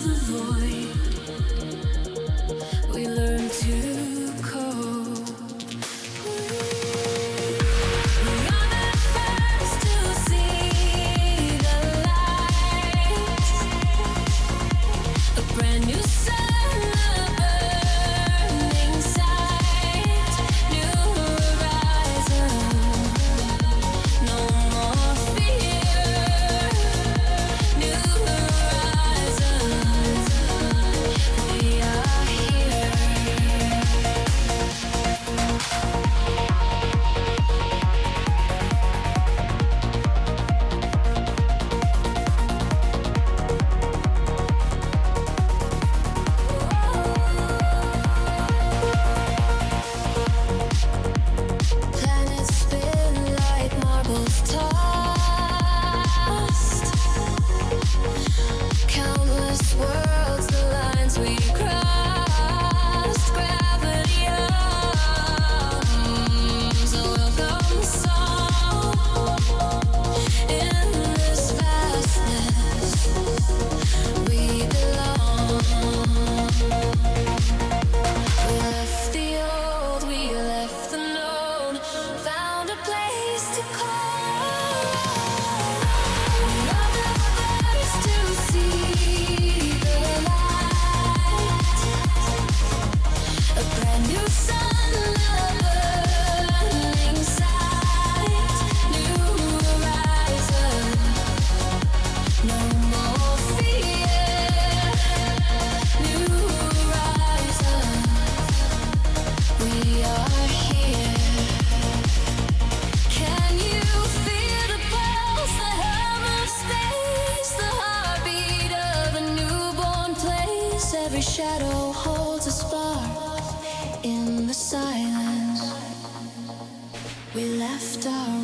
the void. We learn to cope. We are the first to see the light. A brand new sun, a burning sight. New horizon, no more fear. New horizon, we are here. Planets spin like marbles tossed. Countless worlds, the lines we crossed. Gravity hums a welcome song. In this vastness, we belong. We left the old, we left the known, found a place to call. We are the first to see the light. A brand new sun, a burning sight. New horizon, no more fear. New horizon, we are here. Can you feel the pulse, the hum of space, the heartbeat of a newborn place? Every shadow holds a spark in the silence. We left our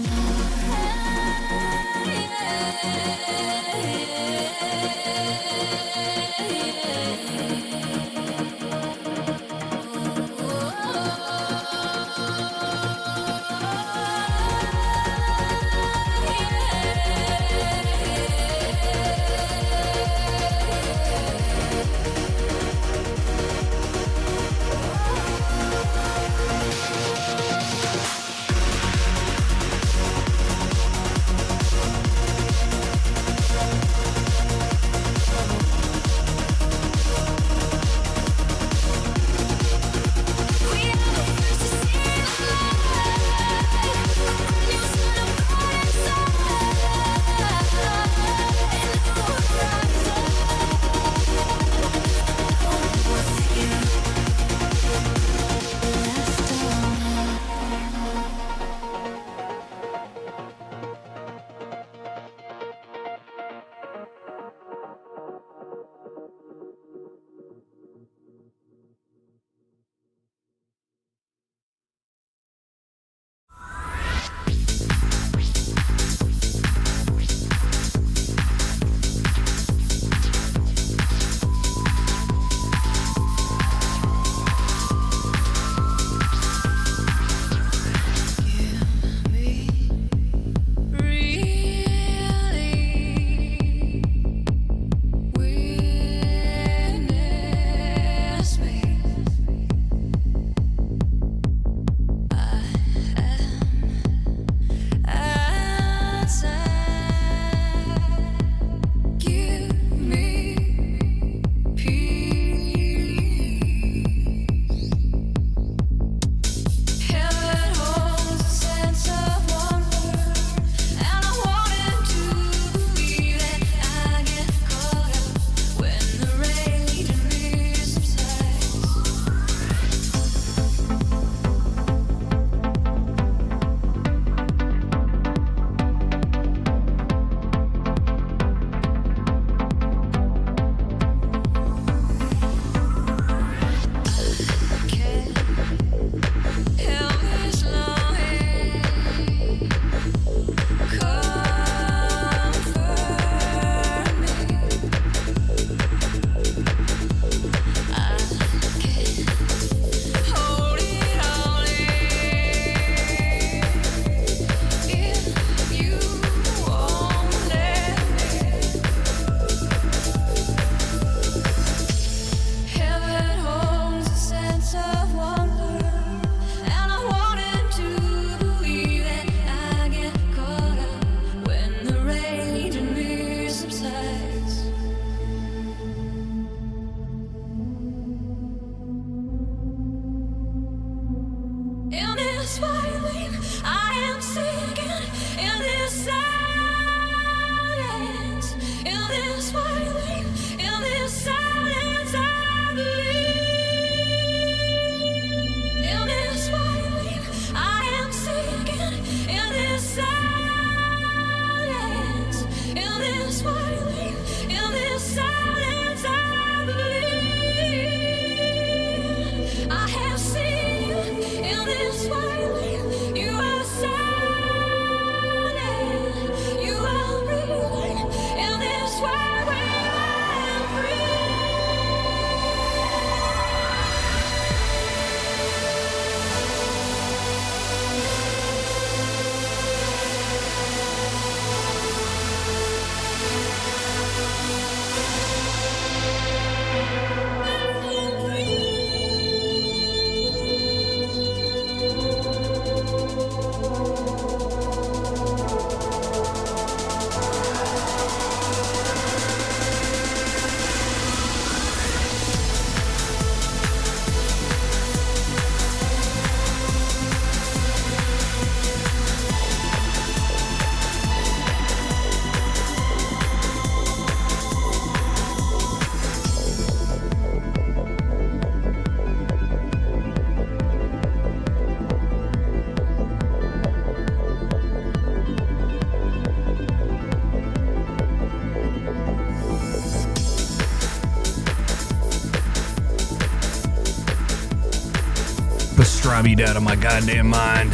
pastrami'd out of my goddamn mind.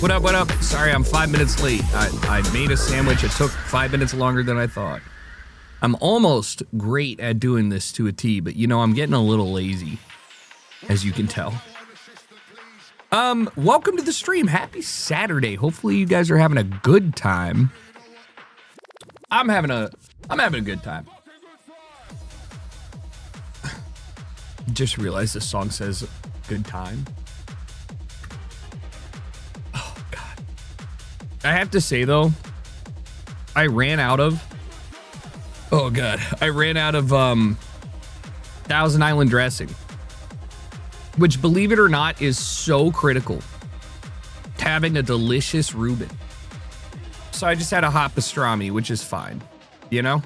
What up, what up? Sorry, I'm 5 minutes late. I made a sandwich. It took 5 minutes longer than I thought. I'm almost great at doing this to a T, but you know, I'm getting a little lazy, as you can tell. Welcome to the stream. Happy Saturday. Hopefully you guys are having a good time. I'm having a good time. Just realized this song says good time. Oh God. I have to say though, I ran out of Thousand Island dressing, which, believe it or not, is so critical to having a delicious Reuben. So I just had a hot pastrami, which is fine. You know,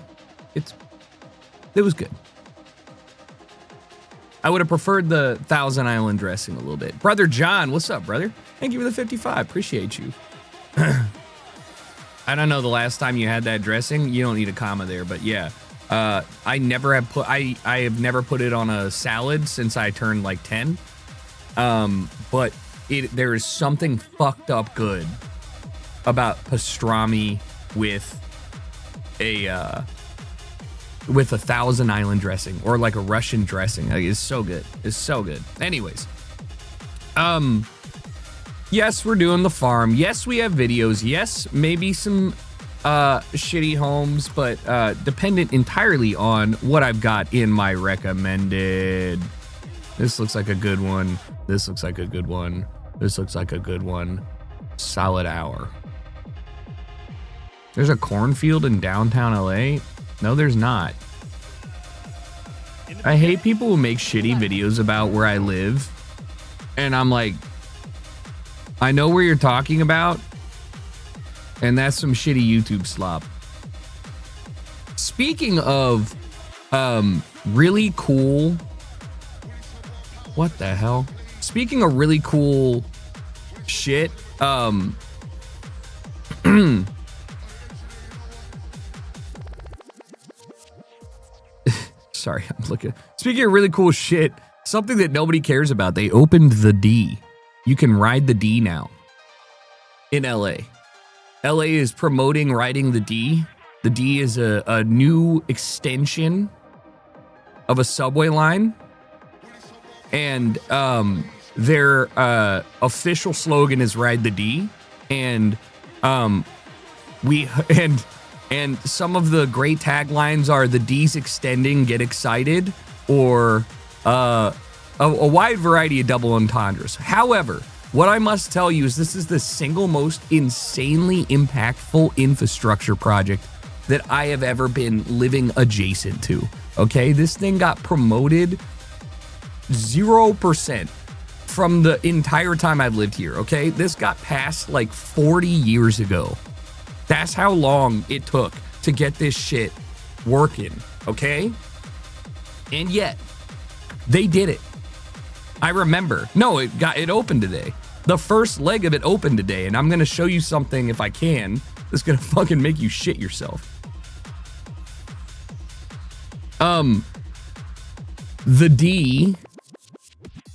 it was good. I would have preferred the Thousand Island dressing a little bit. Brother John, what's up, brother? Thank you for the 55. Appreciate you. I don't know the last time you had that dressing. You don't need a comma there, but yeah. I have never put it on a salad since I turned like 10. But there is something fucked up good about pastrami with a Thousand Island dressing, or like a Russian dressing. Like, it's so good. It's so good. Anyways, yes, we're doing the farm. Yes, we have videos. Yes, maybe some shitty homes, but dependent entirely on what I've got in my recommended. This looks like a good one. This looks like a good one. This looks like a good one. Solid hour. There's a cornfield in downtown LA. No, there's not. I hate people who make shitty videos about where I live, and I'm like, I know where you're talking about, and that's some shitty YouTube slop. Speaking of really cool, what the hell? Speaking of really cool shit, sorry, I'm looking. Speaking of really cool shit, something that nobody cares about, they opened the D. You can ride the D now in LA. LA is promoting riding the D. The D is a new extension of a subway line. And their official slogan is Ride the D. And and some of the great taglines are the D's extending, get excited, or a wide variety of double entendres. However, what I must tell you is this is the single most insanely impactful infrastructure project that I have ever been living adjacent to. Okay, this thing got promoted 0% from the entire time I've lived here. Okay, this got passed like 40 years ago. That's how long it took to get this shit working. Okay, and yet they did it. I remember. No, it opened today. The first leg of it opened today, and I'm gonna show you something, if I can, that's gonna fucking make you shit yourself. The D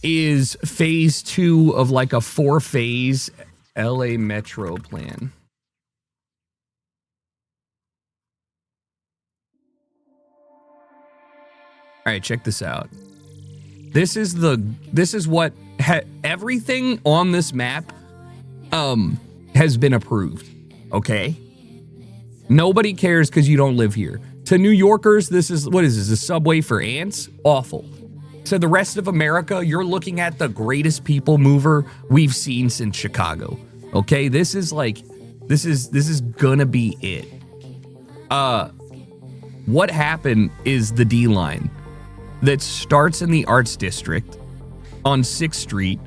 is phase 2 of like a 4-phase LA Metro plan. All right, check this out. This is what everything on this map has been approved. Okay, nobody cares because you don't live here. To New Yorkers, this is a subway for ants? Awful. To the rest of America, you're looking at the greatest people mover we've seen since Chicago. Okay, this is gonna be it. What happened is the D line that starts in the Arts District on 6th Street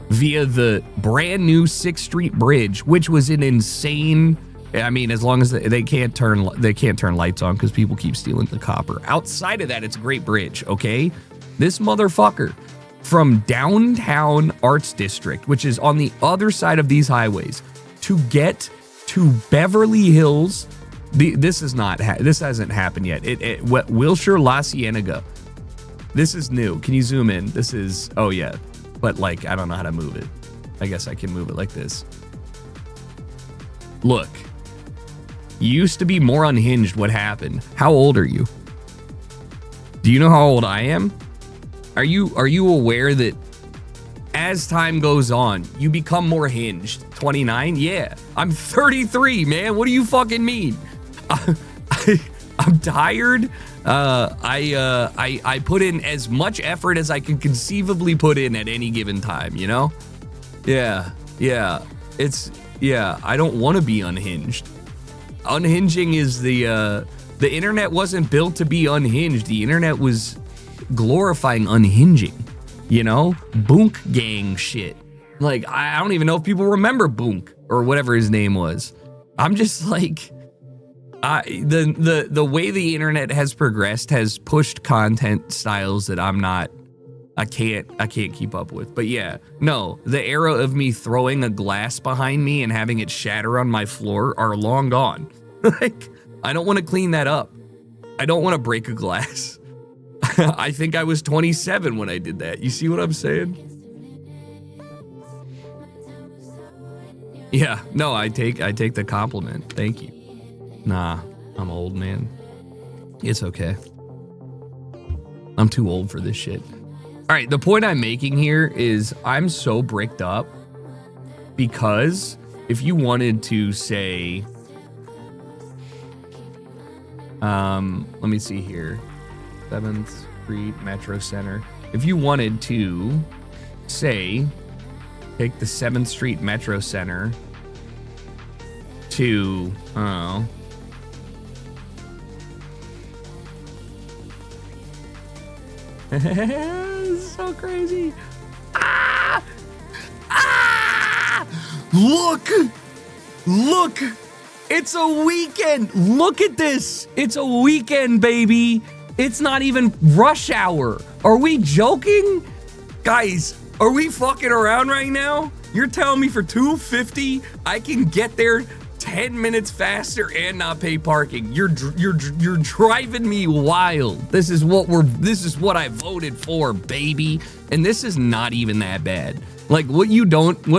via the brand new 6th Street Bridge, which was an insane. I mean, as long as they can't turn lights on because people keep stealing the copper. Outside of that, it's a great bridge. Okay, this motherfucker from downtown Arts District, which is on the other side of these highways, to get to Beverly Hills. This hasn't happened yet. Wilshire La Cienega. This is new. Can you zoom in? This is, oh yeah. But like, I don't know how to move it. I guess I can move it like this. Look. You used to be more unhinged. What happened? How old are you? Do you know how old I am? Are you aware that as time goes on, you become more hinged? 29? Yeah. I'm 33, man. What do you fucking mean? I'm tired. I put in as much effort as I can conceivably put in at any given time, you know? Yeah. I don't want to be unhinged. Unhinging is the internet wasn't built to be unhinged. The internet was glorifying unhinging, you know? Boonk gang shit. Like, I don't even know if people remember Boonk or whatever his name was. I'm just like, the way the internet has progressed has pushed content styles that I can't keep up with. But yeah, no, the era of me throwing a glass behind me and having it shatter on my floor are long gone. Like, I don't want to clean that up. I don't want to break a glass. I think I was 27 when I did that. You see what I'm saying? Yeah, no, I take the compliment. Thank you. Nah, I'm old, man. It's okay. I'm too old for this shit. All right, the point I'm making here is I'm so bricked up because if you wanted to say, let me see here, 7th Street Metro Center. If you wanted to say, take the 7th Street Metro Center to, I don't know. This is so crazy. Look, it's a weekend. Look at this. It's a weekend, baby. It's not even rush hour. Are we joking? Guys, are we fucking around right now? You're telling me for $2.50 I can get there 10 minutes faster and not pay parking? You're driving me wild. This is what I voted for, baby. And this is not even that bad. Like, what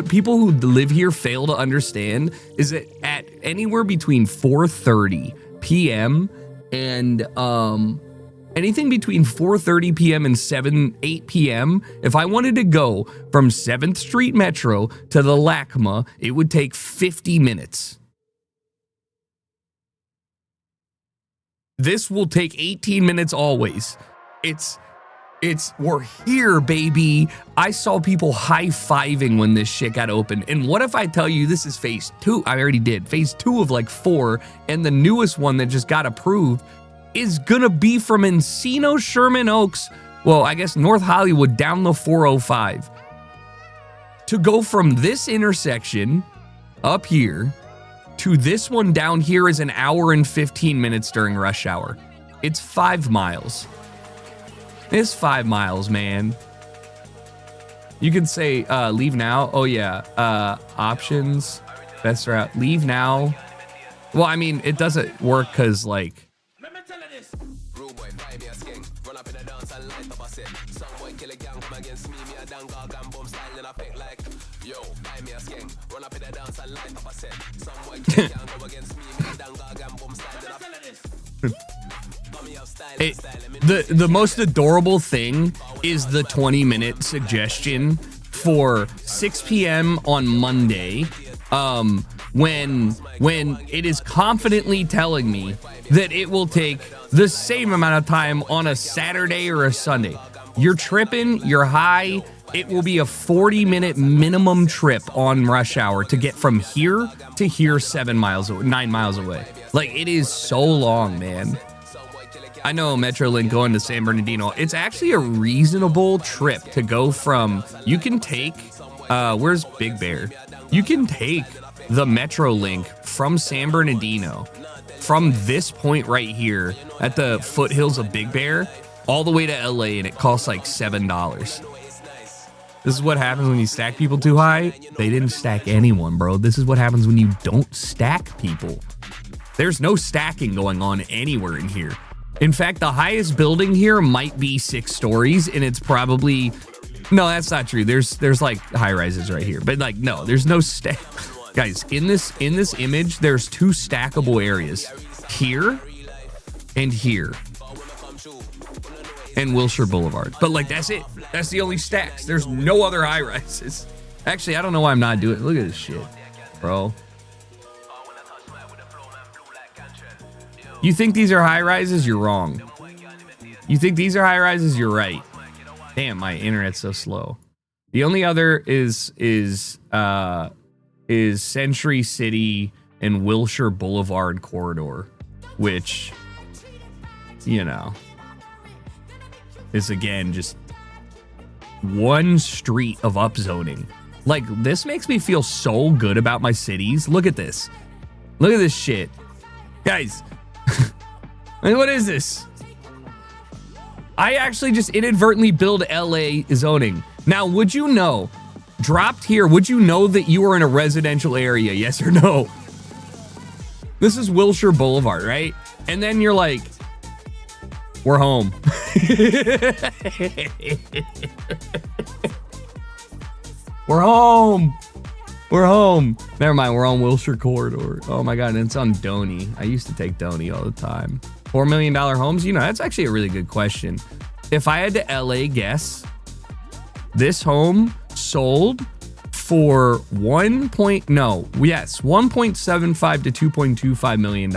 people who live here fail to understand is that at anywhere between 4:30 p.m. and anything between 4:30 p.m. and 8 p.m., if I wanted to go from 7th Street Metro to the LACMA, it would take 50 minutes. This will take 18 minutes always. We're here, baby. I saw people high-fiving when this shit got open. And what if I tell you this is phase 2? I already did. Phase 2 of like 4, and the newest one that just got approved is gonna be from Encino, Sherman Oaks, well, I guess North Hollywood down the 405. To go from this intersection up here to this one down here is an hour and 15 minutes during rush hour. It's 5 miles. It's 5 miles, man. You can say, leave now. Oh yeah, options, best route, leave now. Well, I mean, it doesn't work because like, the most adorable thing is the 20-minute suggestion for 6 p.m. on Monday, when it is confidently telling me that it will take the same amount of time on a Saturday or a Sunday. You're tripping, you're high. It will be a 40-minute minimum trip on rush hour to get from here to here 9 miles away. Like, it is so long, man. I know Metrolink going to San Bernardino. It's actually a reasonable trip to go from, you can take, where's Big Bear? You can take the Metrolink from San Bernardino, from this point right here at the foothills of Big Bear, all the way to LA, and it costs like $7. This is what happens when you stack people too high. They didn't stack anyone, bro. This is what happens when you don't stack people. There's no stacking going on anywhere in here. In fact, the highest building here might be 6 stories, and it's probably... No, that's not true. There's like high rises right here, but like no, there's no stack. Guys, in this image, there's 2 stackable areas here and here, and Wilshire Boulevard. But like that's it. That's the only stacks. There's no other high rises. Actually, I don't know why I'm not doing it. Look at this shit, bro. You think these are high rises? You're wrong. You think these are high rises? You're right. Damn, my internet's so slow. The only other is Century City and Wilshire Boulevard corridor, which, you know, is again just one street of upzoning. Like, this makes me feel so good about my cities. Look at this. Look at this shit. Guys, like, what is this? I actually just inadvertently build LA zoning. Now, would you know, dropped here, would you know that you are in a residential area? Yes or no? This is Wilshire Boulevard, right? And then you're like, we're home. We're home. We're home. Never mind, we're on Wilshire Corridor. Oh my God, and it's on Doney. I used to take Doney all the time. $4 million homes? You know, that's actually a really good question. If I had to LA guess, this home sold for 1.75 to $2.25 million.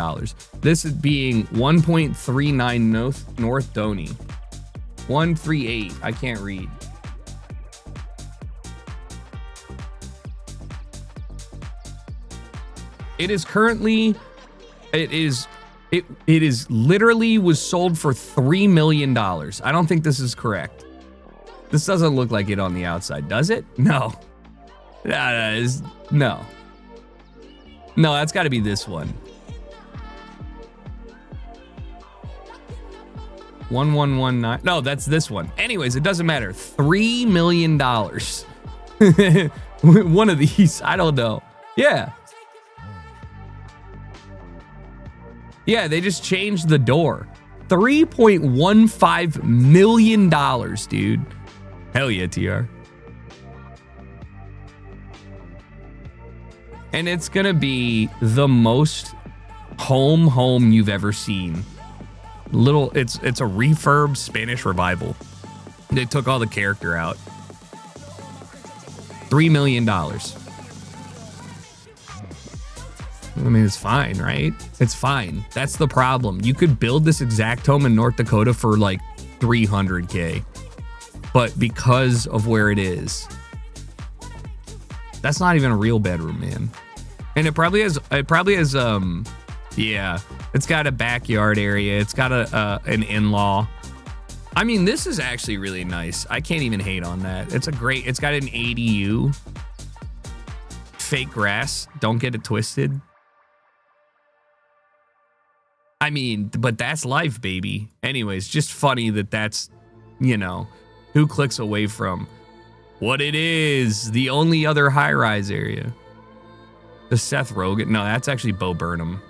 This is being 1.39 North Doney. 138. I can't read. It is currently, it is literally was sold for $3 million. I don't think this is correct. This doesn't look like it on the outside, does it? No. No. No, that's got to be this one. 1119. No, that's this one. Anyways, it doesn't matter. $3 million. One of these. I don't know. Yeah. Yeah, they just changed the door. $3.15 million, dude. Hell yeah, TR. And it's gonna be the most home you've ever seen. It's a refurb Spanish revival. They took all the character out. $3 million. I mean, it's fine, right? It's fine. That's the problem. You could build this exact home in North Dakota for like 300K. But because of where it is, that's not even a real bedroom, man. And it probably has yeah, it's got a backyard area. It's got an in-law. I mean, this is actually really nice. I can't even hate on that. It's got an ADU. Fake grass. Don't get it twisted. I mean, but that's life, baby. Anyways, just funny that's, you know, who clicks away from what it is. The only other high-rise area. The Seth Rogen. No, that's actually Bo Burnham.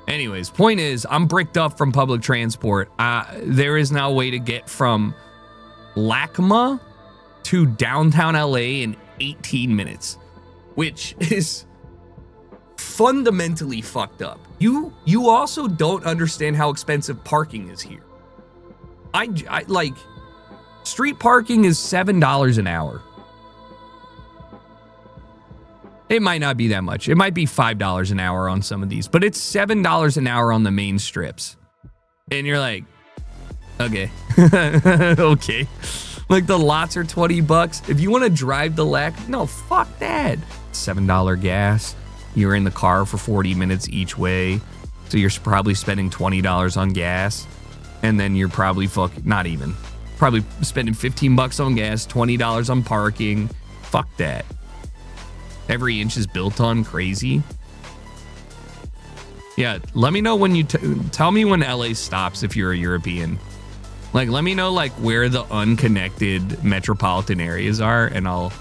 Anyways, point is, I'm bricked up from public transport. There is now a way to get from LACMA to downtown LA in 18 minutes, which is fundamentally fucked up. You also don't understand how expensive parking is here. I like, street parking is $7 an hour. It might not be that much. It might be $5 an hour on some of these, but it's $7 an hour on the main strips. And you're like, okay. Okay. Like, the lots are $20. If you want to drive the LAC, no, fuck that. $7 gas. You're in the car for 40 minutes each way. So you're probably spending $20 on gas. And then you're probably probably spending $15 on gas, $20 on parking. Fuck that. Every inch is built on. Crazy. Yeah, let me know when you tell me when LA stops if you're a European. Like, let me know like where the unconnected metropolitan areas are, and I'll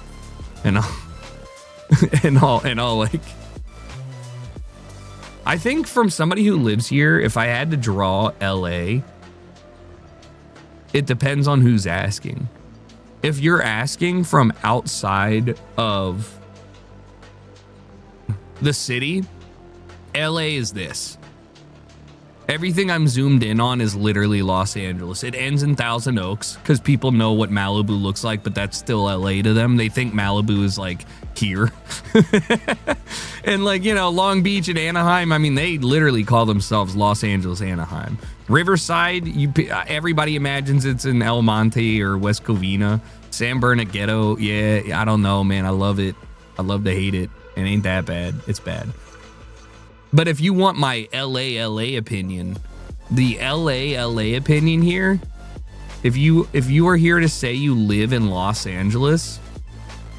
like, I think from somebody who lives here, if I had to draw LA, it depends on who's asking. If you're asking from outside of the city, LA is this. Everything I'm zoomed in on is literally Los Angeles. It ends in Thousand Oaks because people know what Malibu looks like, but that's still LA to them. They think Malibu is like here. And like, you know, Long Beach and Anaheim, I mean, they literally call themselves Los Angeles, Anaheim. Riverside, everybody imagines it's in El Monte or West Covina. San Bernardino, yeah, I don't know, man. I love it. I love to hate it. It ain't that bad. It's bad. But if you want my LA opinion, the LA opinion here, if you are here to say you live in Los Angeles,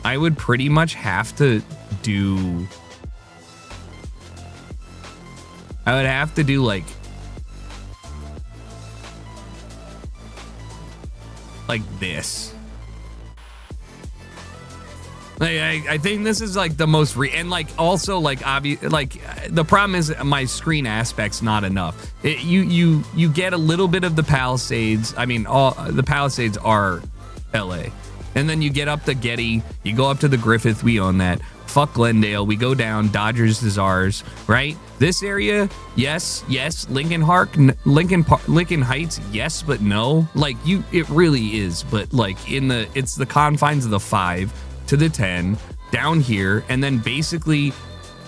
I would pretty much have to do like this. Like, I think this is like the most and like also like obvious. Like the problem is my screen aspect's not enough. You get a little bit of the Palisades. I mean, all the Palisades are LA, and then you get up to Getty. You go up to the Griffith. We own that. Fuck Glendale. We go down. Dodgers is ours, right? This area, yes. Lincoln Heights, yes, but no. Like it really is. But like it's the confines of the 5 to the 10 down here, and then basically,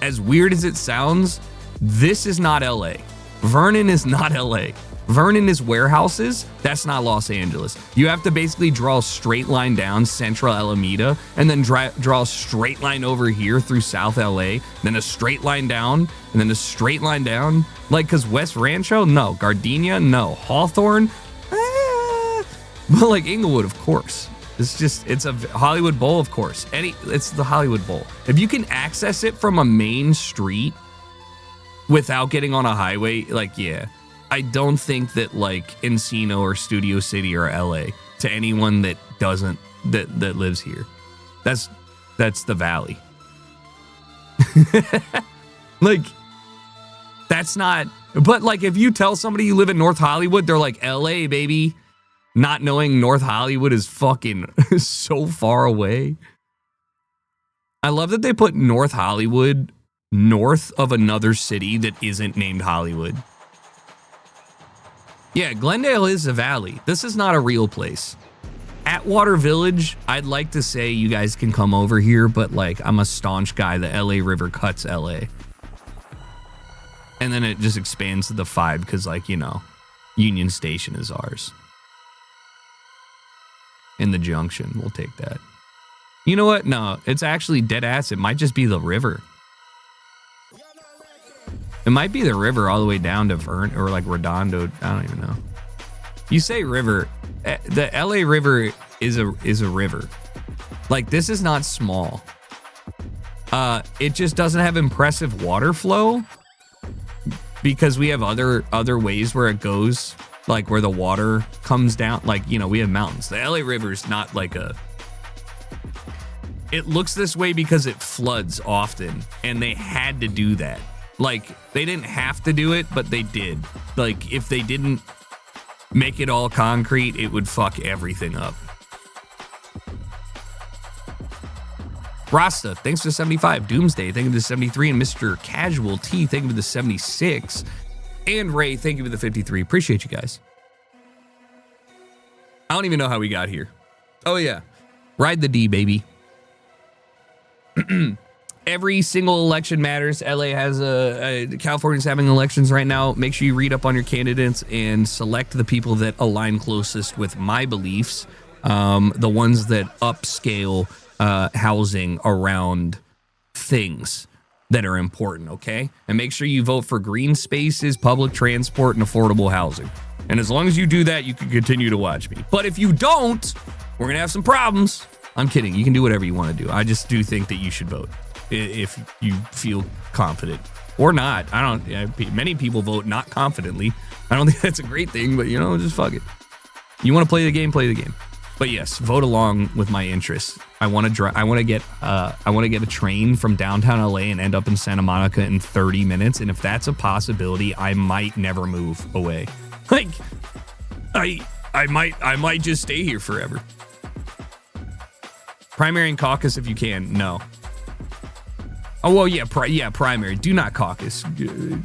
as weird as it sounds, this is not LA. Vernon is not LA. Vernon is warehouses. That's not Los Angeles. You have to basically draw a straight line down Central Alameda, and then draw a straight line over here through South LA, then a straight line down, and then a straight line down. Like, cause West Rancho, no. Gardenia, no. Hawthorne, but like Inglewood, of course. It's a Hollywood Bowl, of course. It's the Hollywood Bowl. If you can access it from a main street without getting on a highway, like, yeah. I don't think that like Encino or Studio City or LA to anyone that lives here. That's the Valley. Like, that's not, but like if you tell somebody you live in North Hollywood, they're like, LA, baby. Not knowing North Hollywood is fucking so far away. I love that they put North Hollywood north of another city that isn't named Hollywood. Yeah, Glendale is a valley. This is not a real place. Atwater Village, I'd like to say you guys can come over here, but like I'm a staunch guy. The LA River cuts LA. And then it just expands to the 5 because, like, you know, Union Station is ours. In the Junction, we'll take that. You know what? No, it's actually dead ass. It might just be the river. It might be the river all the way down to Vern or like Redondo. I don't even know. You say river. The LA River is a river. Like, this is not small. It just doesn't have impressive water flow because we have other ways where it goes. Like where the water comes down, like, you know, we have mountains. The LA River is not like it looks this way because it floods often, and they had to do that. Like, they didn't have to do it, but they did. Like, if they didn't make it all concrete, it would fuck everything up. Rasta, thanks for the 75. Doomsday, thank you for the 73. And Mr. Casual T, thank you for the 76. And Ray, thank you for the 53. Appreciate you guys. I don't even know how we got here. Oh, yeah. Ride the D, baby. Every single election matters. LA has California's having elections right now. Make sure you read up on your candidates and select the people that align closest with my beliefs. The ones that upscale housing around things that are important, okay? And make sure you vote for green spaces, public transport, and affordable housing. And as long as you do that, you can continue to watch me. But if you don't, we're gonna have some problems. I'm kidding. You can do whatever you want to do. I just do think that you should vote if you feel confident or not. Many people vote not confidently. I don't think that's a great thing, but you know, just fuck it. You want to play the game, play the game. But yes, vote along with my interests. I want to get a train from downtown LA and end up in Santa Monica in 30 minutes. And if that's a possibility, I might never move away. Like, I might just stay here forever. Primary and caucus if you can. No. Oh well, yeah, primary. Do not caucus.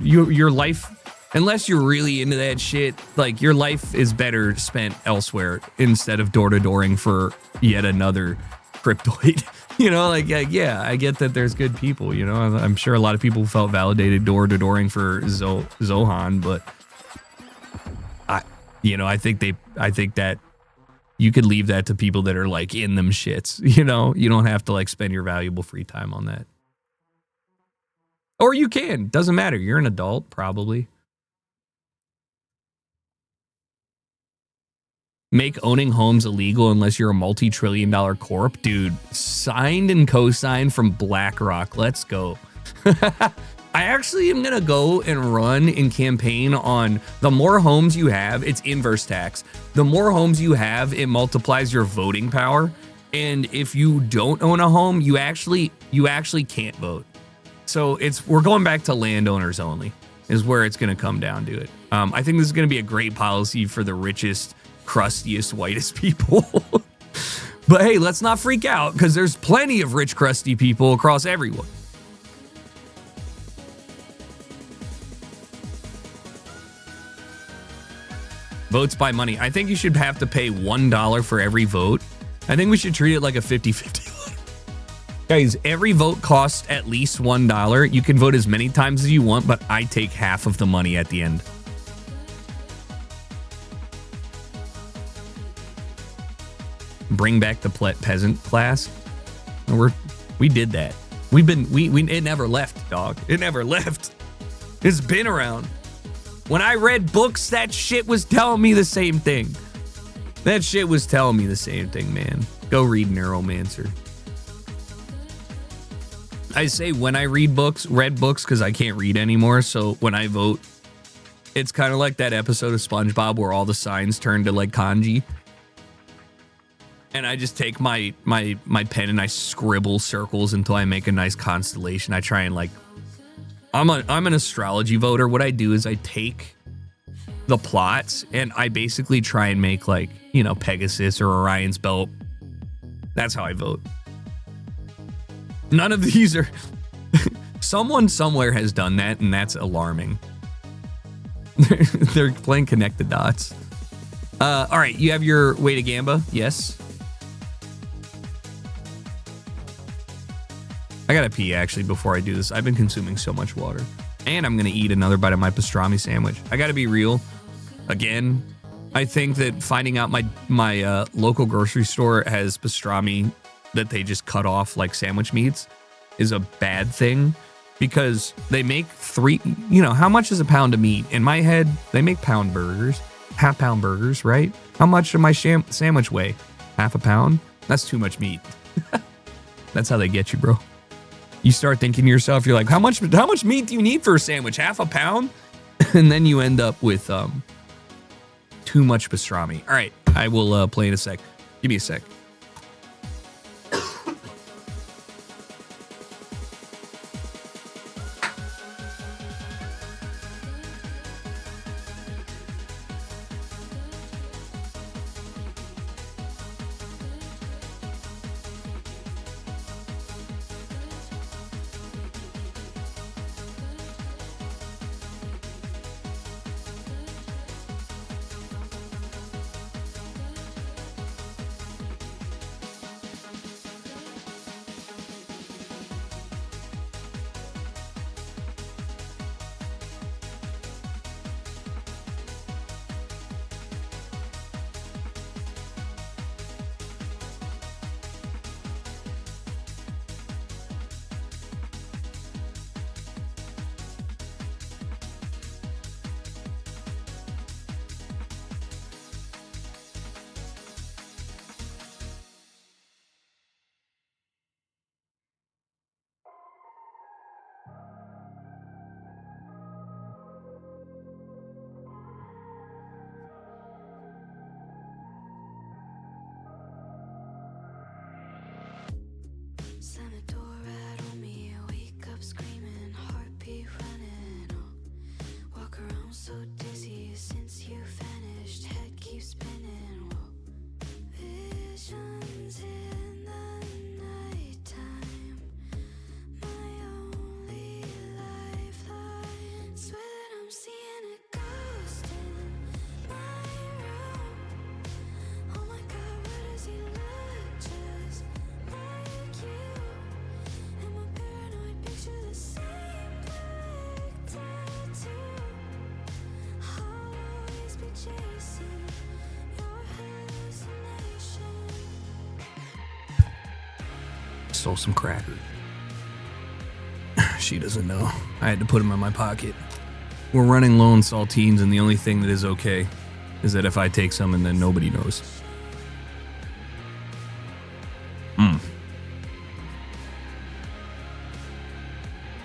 Your life. Unless you're really into that shit, like, your life is better spent elsewhere instead of door-to-dooring for yet another cryptoid. You know, like, yeah, I get that there's good people, you know? I'm sure a lot of people felt validated door-to-dooring for Zohan, but I think that you could leave that to people that are, like, in them shits, you know? You don't have to, like, spend your valuable free time on that. Or you can. Doesn't matter. You're an adult, probably. Make owning homes illegal unless you're a multi-trillion-dollar corp. Dude, signed and co-signed from BlackRock. Let's go. I actually am going to go and run and campaign on the more homes you have, it's inverse tax. The more homes you have, it multiplies your voting power. And if you don't own a home, you actually can't vote. So we're going back to landowners only is where it's going to come down to it. I think this is going to be a great policy for the richest, crustiest, whitest people. But hey, let's not freak out because there's plenty of rich, crusty people across everyone. Votes by money. I think you should have to pay $1 for every vote. I think we should treat it like a 50-50. Guys, every vote costs at least $1. You can vote as many times as you want, but I take half of the money at the end. Bring back the peasant class. We did that. It never left, dog. It never left. It's been around. When I read books, that shit was telling me the same thing. That shit was telling me the same thing, man. Go read Neuromancer. I say when I read books, because I can't read anymore. So when I vote, it's kind of like that episode of SpongeBob where all the signs turn to like kanji. And I just take my pen and I scribble circles until I make a nice constellation. I try and like, I'm an astrology voter. What I do is I take the plots and I basically try and make like, you know, Pegasus or Orion's belt. That's how I vote. None of these are... Someone somewhere has done that, and that's alarming. They're playing connect the dots. All right, you have your way to Gamba? Yes. I gotta pee, actually, before I do this. I've been consuming so much water. And I'm gonna eat another bite of my pastrami sandwich. I gotta be real. Again, I think that finding out my local grocery store has pastrami that they just cut off like sandwich meats is a bad thing because they make how much is a pound of meat? In my head, they make pound burgers, half-pound burgers, right? How much does my sandwich weigh? Half a pound? That's too much meat. That's how they get you, bro. You start thinking to yourself, you're like, how much meat do you need for a sandwich? Half a pound? And then you end up with too much pastrami. All right, I will play in a sec. Give me a sec. stole some crackers. She doesn't know. I had to put them in my pocket. We're running low on saltines, and the only thing that is okay is that if I take some and then nobody knows.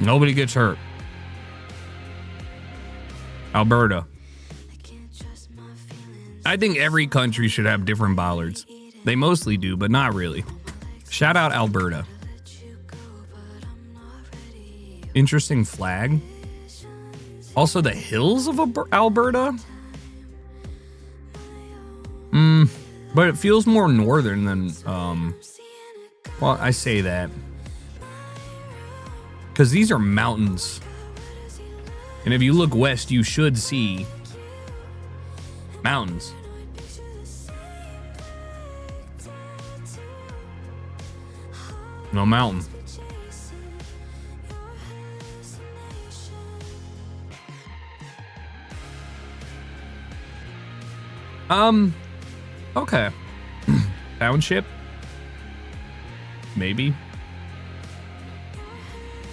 Nobody gets hurt. Alberta. I think every country should have different bollards. They mostly do, but not really. Shout out Alberta. Interesting flag. Also, the hills of Alberta. But it feels more northern than, well, I say that because these are mountains. And if you look west, you should see mountains. No mountain. Okay. Township? Maybe.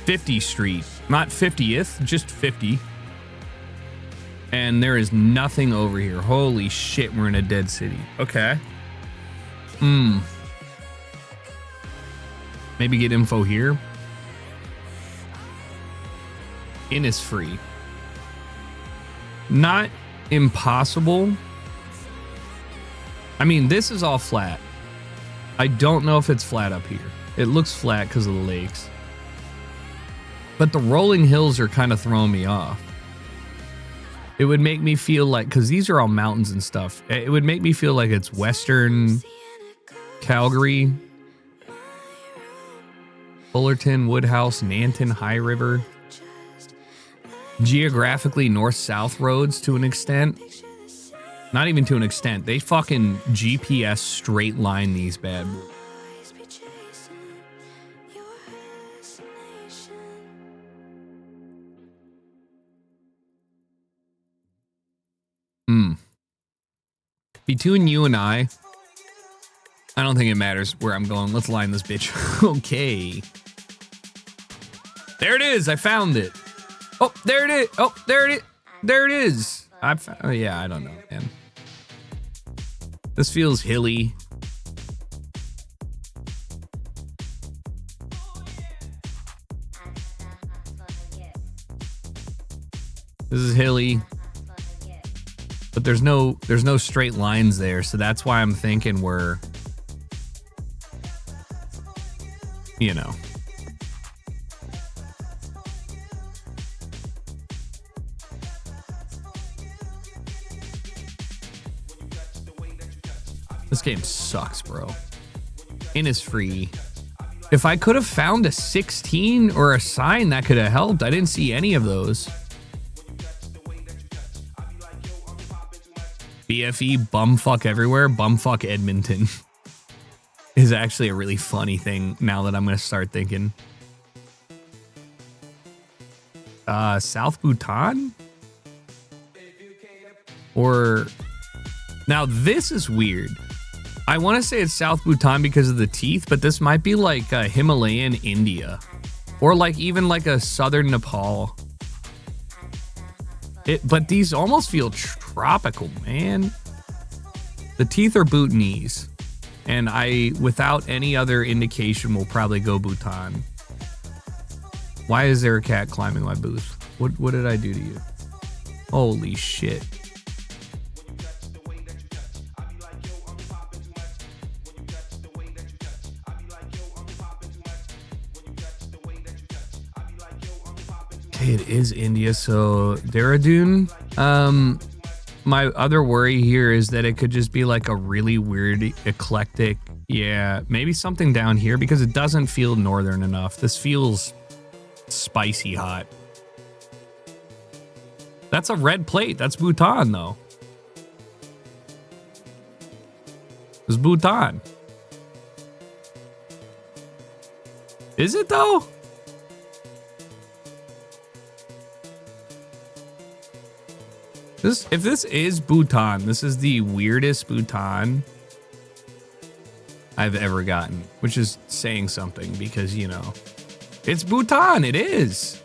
50th Street. Not 50th, just 50. And there is nothing over here. Holy shit, we're in a dead city. Okay. Maybe get info here. Innisfree. Not impossible. I mean, this is all flat. I don't know if it's flat up here. It looks flat because of the lakes. But the rolling hills are kind of throwing me off. It would make me feel like, because these are all mountains and stuff, it would make me feel like it's Western Calgary, Fullerton, Woodhouse, Nanton, High River. Geographically north-south roads to an extent. Not even to an extent. They fucking GPS straight line these bad boys. Between you and I don't think it matters where I'm going. Let's line this bitch. Okay. There it is. I found it. Oh, there it is. Oh, there it is. There it is. Yeah, I don't know, man. This feels hilly. This is hilly. But there's no straight lines there, so that's why I'm thinking we're, you know. This game sucks, bro. Innisfree. If I could have found a 16 or a sign that could have helped, I didn't see any of those. BFE, bumfuck everywhere, bumfuck Edmonton is actually a really funny thing now that I'm going to start thinking. South Bhutan? Or, now this is weird. I want to say it's South Bhutan because of the teeth, but this might be like Himalayan India. Or like even like a southern Nepal. But these almost feel tropical, man. The teeth are Bhutanese. And I, without any other indication, will probably go Bhutan. Why is there a cat climbing my booth? What did I do to you? Holy shit. Okay, it is India, so Dehradun. My other worry here is that it could just be like a really weird, eclectic, yeah, maybe something down here because it doesn't feel northern enough. This feels spicy hot. That's a red plate. That's Bhutan, though. It's Bhutan. Is it, though? If this is Bhutan, this is the weirdest Bhutan I've ever gotten, which is saying something because, you know, it's Bhutan. It is.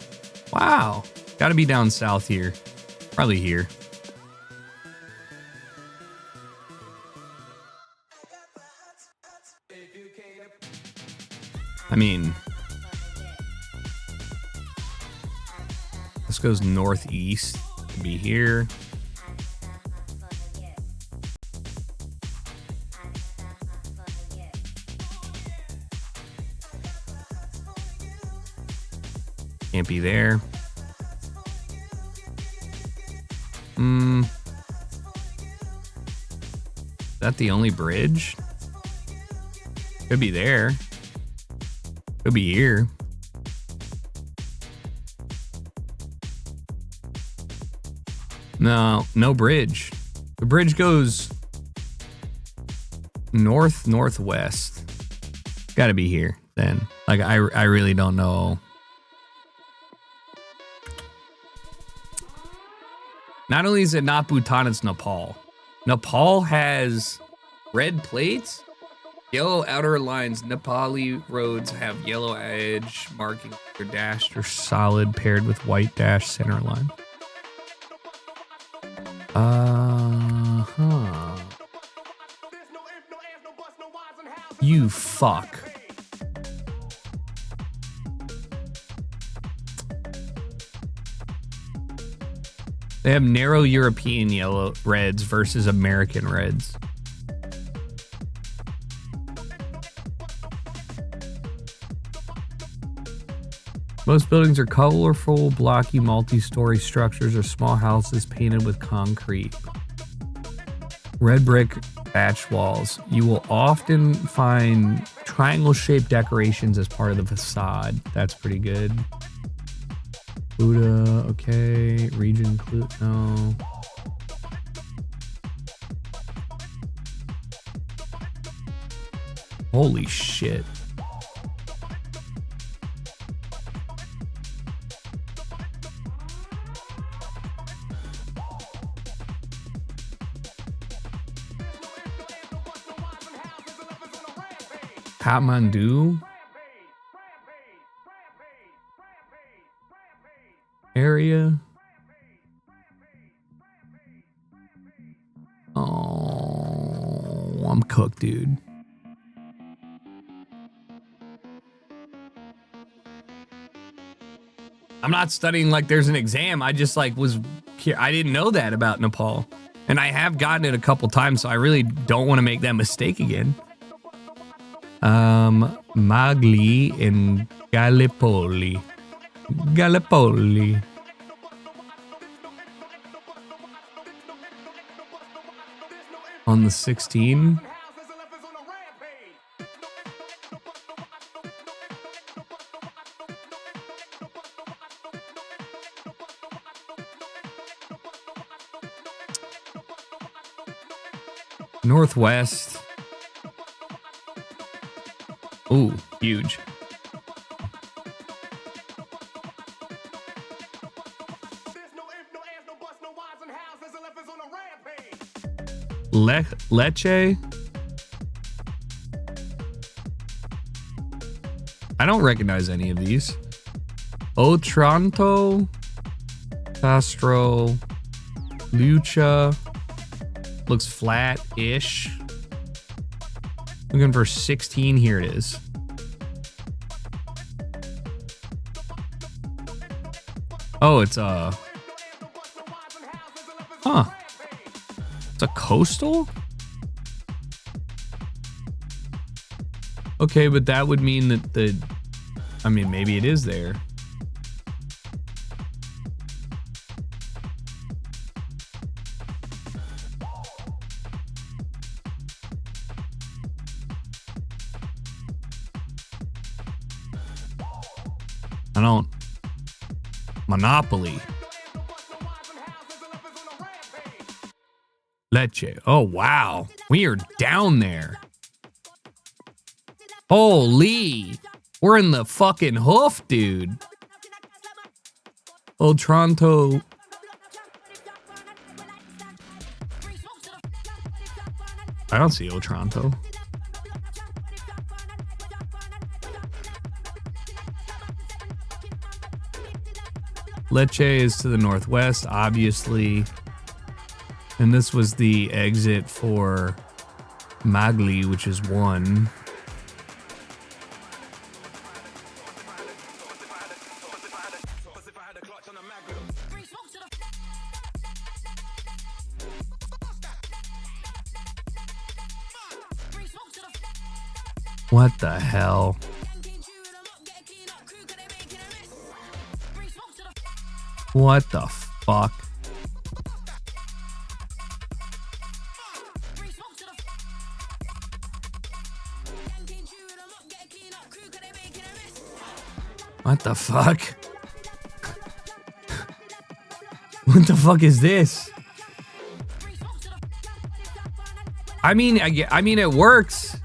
Wow. Got to be down south here. Probably here. I mean, this goes northeast. Could be here. Can't be there. Is that the only bridge? Could be there. Could be here. No, no bridge. The bridge goes northwest. Gotta be here then. Like, I really don't know. Not only is it not Bhutan, it's Nepal. Nepal has red plates, yellow outer lines. Nepali roads have yellow edge marking their dashed or solid paired with white dash center line. You fuck. They have narrow European yellow reds versus American reds. Most buildings are colorful, blocky, multi-story structures or small houses painted with concrete. Red brick thatch walls. You will often find triangle-shaped decorations as part of the facade. That's pretty good. Buddha, okay. Region, no. Holy shit. Kathmandu area. Oh, I'm cooked, dude. I'm not studying like there's an exam. I just like was here. I didn't know that about Nepal. And I have gotten it a couple times, so I really don't want to make that mistake again. Magli and Gallipoli. Gallipoli. On the 16. Northwest. Ooh, huge. Leche? I don't recognize any of these. Otranto, Castro, Lucha. Looks flat-ish. Looking for 16. Here it is. Oh, it's a... Huh. It's a coastal? Okay, but that would mean that the... I mean, maybe it is there. I don't... Monopoly. Leche. Oh, wow. We are down there. Holy. We're in the fucking hoof, dude. Otranto. I don't see Otranto. Lecce is to the northwest, obviously. And this was the exit for Magli, which is 1. What the hell? What the fuck? What the fuck? What the fuck is this? I mean, it works.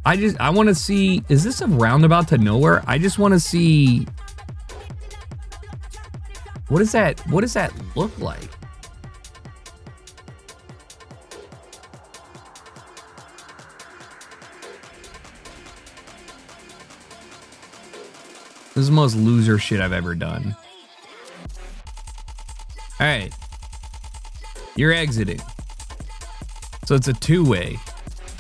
I want to see, is this a roundabout to nowhere? I just want to see, what does that look like? This is the most loser shit I've ever done. All right. You're exiting. So it's a 2-way,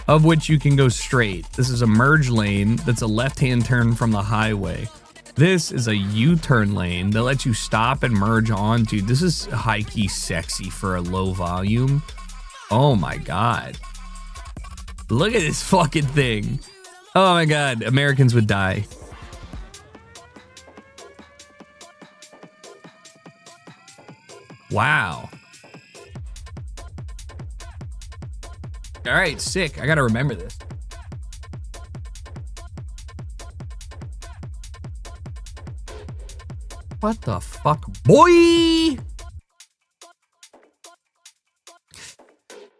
of which you can go straight. This is a merge lane that's a left-hand turn from the highway. This is a U-turn lane that lets you stop and merge onto. This is high-key sexy for a low volume. Oh my God. Look at this fucking thing. Oh my God, Americans would die. Wow. All right, sick. I gotta remember this. What the fuck, boy?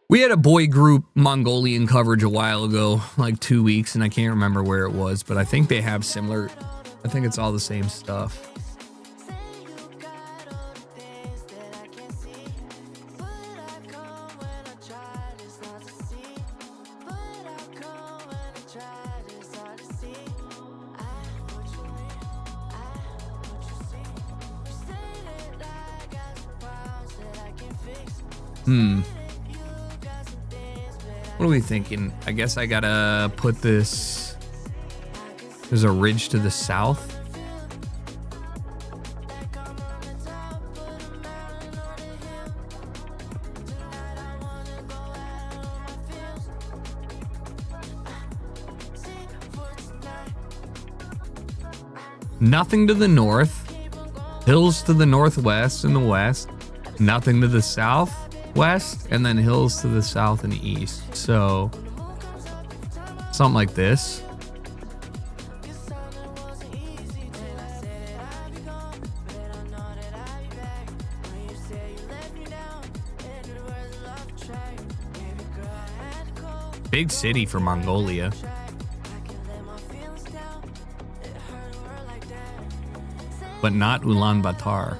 We had a boy group Mongolian coverage a while ago, like 2 weeks, and I can't remember where it was, but I think they have similar, I think it's all the same stuff. What are we thinking? I guess I gotta put this. There's a ridge to the south. Nothing to the north. Hills to the northwest and the west. Nothing to the southwest, and then hills to the south and east. So something like this. Big city for Mongolia. But not Ulaanbaatar.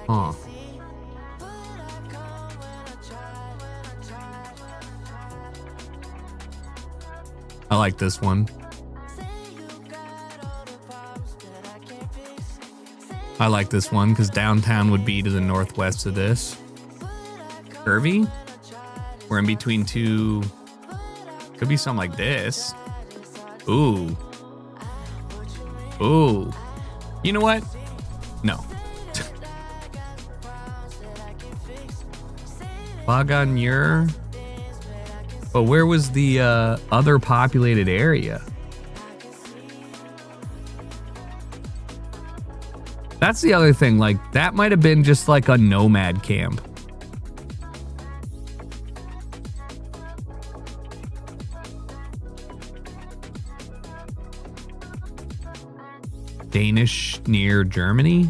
Huh. I like this one. I like this one because downtown would be to the northwest of this. Curvy? We're in between two. Could be something like this. Ooh. Ooh. You know what? No. Baganur. But where was the other populated area? That's the other thing. Like, that might have been just like a nomad camp. Danish near Germany?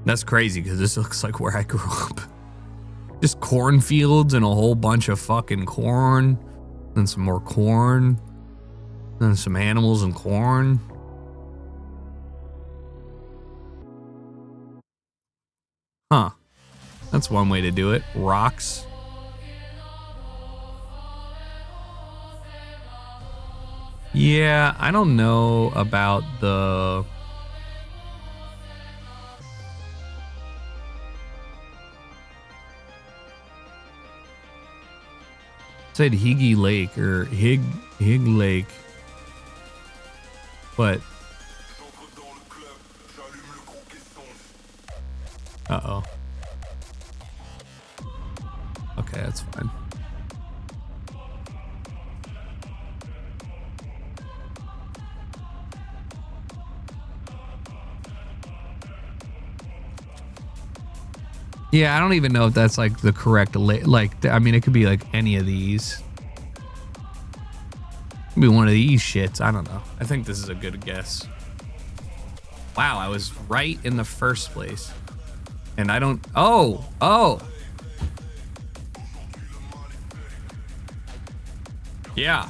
That's crazy because this looks like where I grew up. Just cornfields and a whole bunch of fucking corn. Then some more corn. Then some animals and corn. Huh. That's one way to do it. Rocks. Yeah, I don't know about the... said Higgy Lake or Hig Lake. But... Uh-oh. Okay, that's fine. Yeah, I don't even know if that's like the correct like. I mean, it could be like any of these. It could be one of these shits. I don't know. I think this is a good guess. Wow, I was right in the first place, and I don't. Oh. Yeah.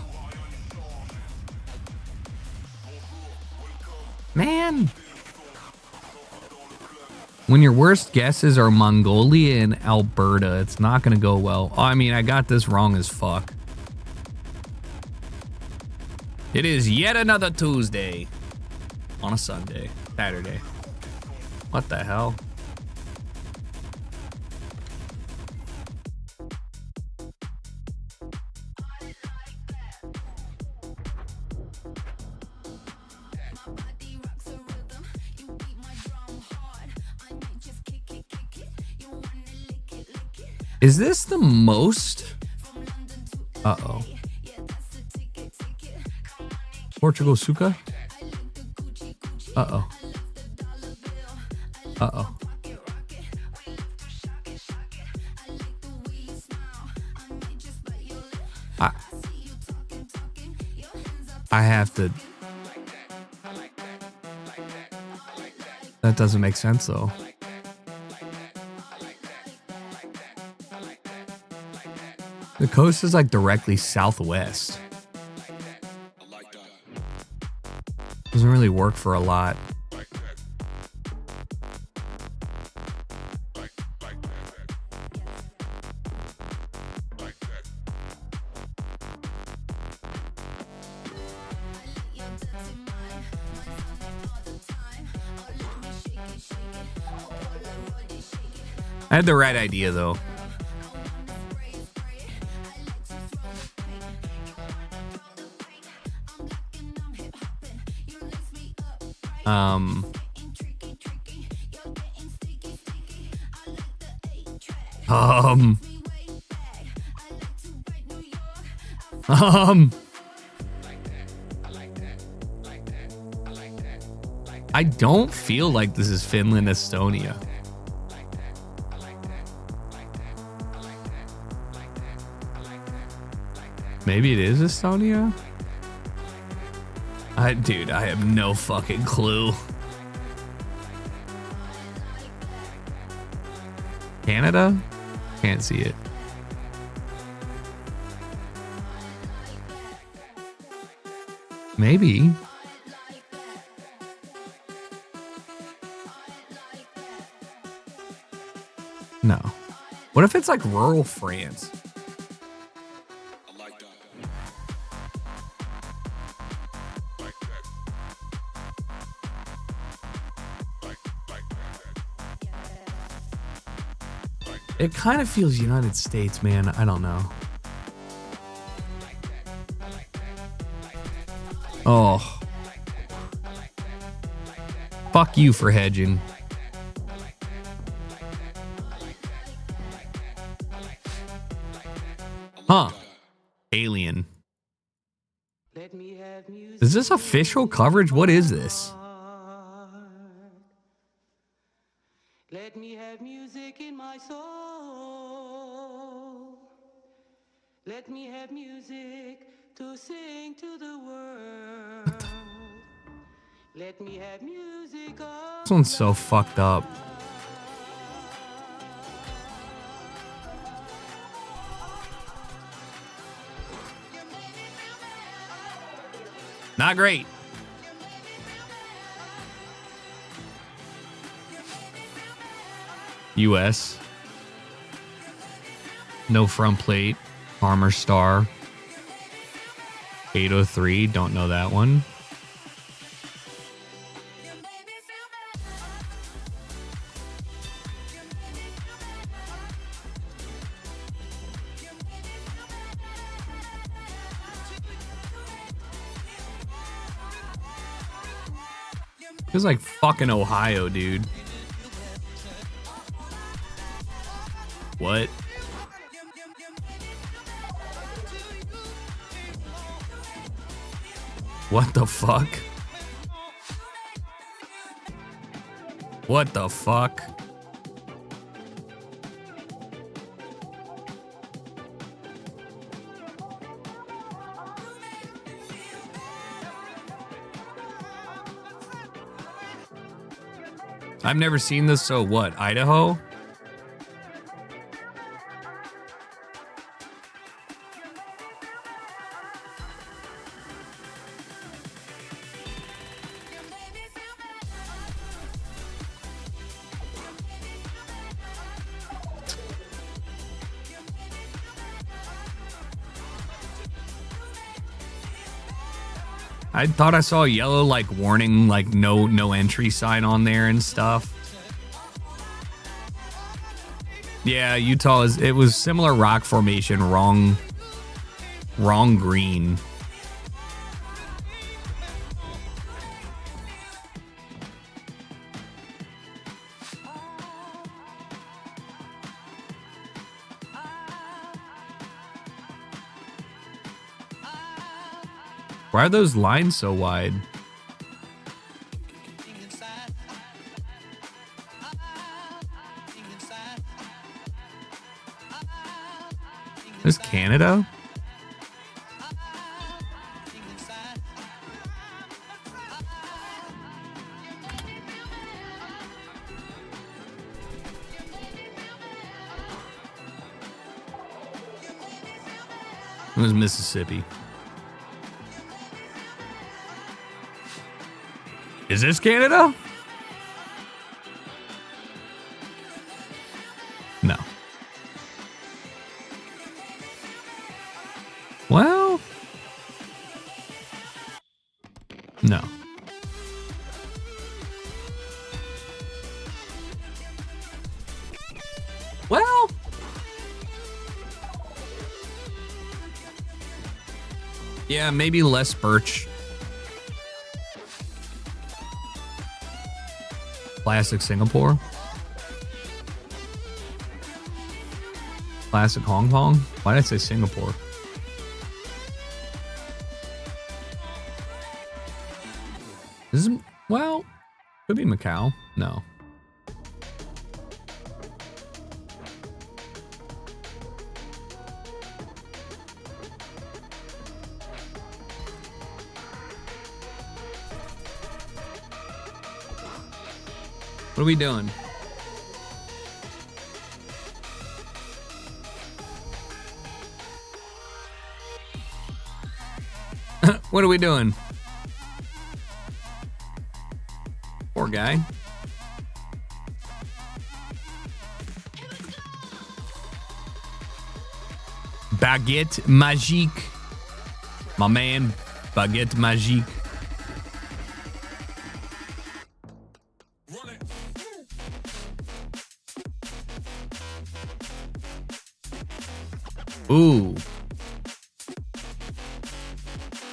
Man. When your worst guesses are Mongolia and Alberta, it's not going to go well. I mean, I got this wrong as fuck. It is yet another Tuesday on a Sunday, Saturday. What the hell? Is this the most? Uh-oh. Portugal Suka? Uh-oh. Uh-oh. I have to... That doesn't make sense, though. The coast is like directly southwest. Doesn't really work for a lot. I had the right idea, though. Um, I don't feel like this is Finland, Estonia. Maybe it is Estonia? Dude, I have no fucking clue. Canada? Can't see it. Maybe. No. What if it's like rural France? It kind of feels United States, man. I don't know. Oh. Fuck you for hedging. Huh. Alien. Is this official coverage? What is this? Let me have music in my soul. Let me have music to sing to the world. Let me have music. This one's so fucked up. Not great. US. No front plate. Armor Star. 803. Don't know that one. Feels like fucking Ohio, dude. What? What the fuck? What the fuck? I've never seen this, so what? Idaho? I thought I saw a yellow like warning, like no entry sign on there and stuff. Yeah, Utah it was similar rock formation, wrong green. Why are those lines so wide? This is Canada? It was Mississippi. Is this Canada? No. Well, no. Well, yeah, maybe less birch. Classic Singapore. Classic Hong Kong. Why did I say Singapore? This is, well, could be Macau. No. What are we doing? What are we doing? Poor guy. Baguette Magique. My man, Baguette Magique. Ooh.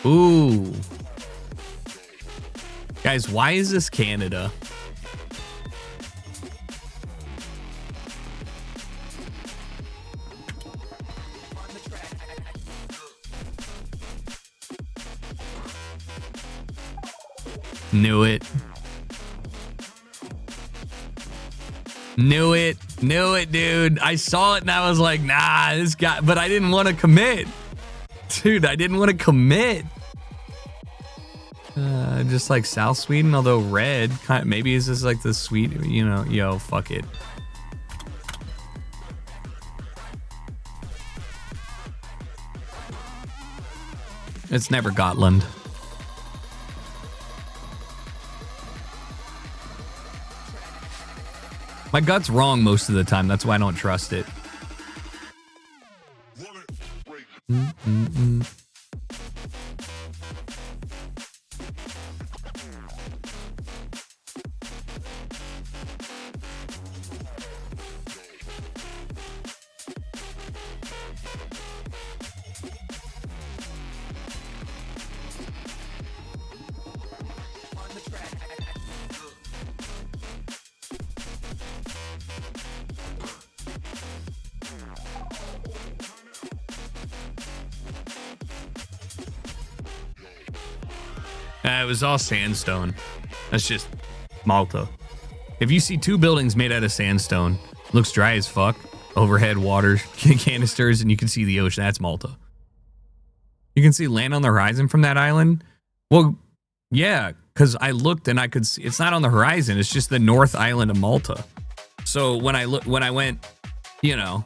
Ooh. Guys, why is this Canada? Knew it. Knew it. Knew it, dude. I saw it and I was like, nah, this guy, but I didn't want to commit. Dude, I didn't want to commit. Just like South Sweden, although red, kind of, maybe it's just like the sweet, you know, yo, fuck it. It's never Gotland. My gut's wrong most of the time. That's why I don't trust it. It was all sandstone. That's just Malta. If you see two buildings made out of sandstone, looks dry as fuck, overhead water canisters, and you can see the ocean, that's Malta. You can see land on the horizon from that island? Well, yeah, because I looked and I could see, it's not on the horizon, it's just the North Island of Malta. So when I went, you know,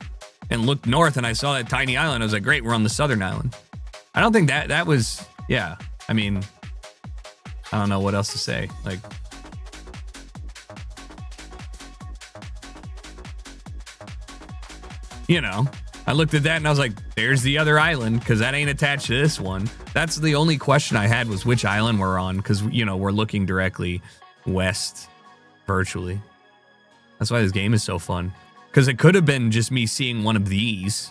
and looked north and I saw that tiny island, I was like, great, we're on the southern island. I don't think that was, yeah, I mean, I don't know what else to say. Like, you know, I looked at that and I was like, there's the other island, because that ain't attached to this one. That's the only question I had, was which island we're on, because, you know, we're looking directly west virtually. That's why this game is so fun, because it could have been just me seeing one of these,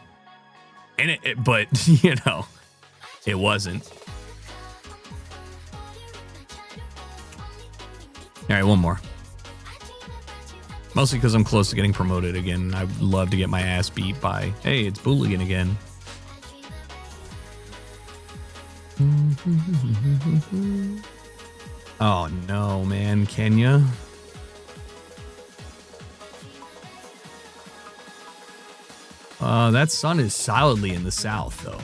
and but, you know, it wasn't. All right, one more. Mostly because I'm close to getting promoted again. I'd love to get my ass beat by, hey, it's Booligan again. Oh no, man, Kenya. That sun is solidly in the south, though.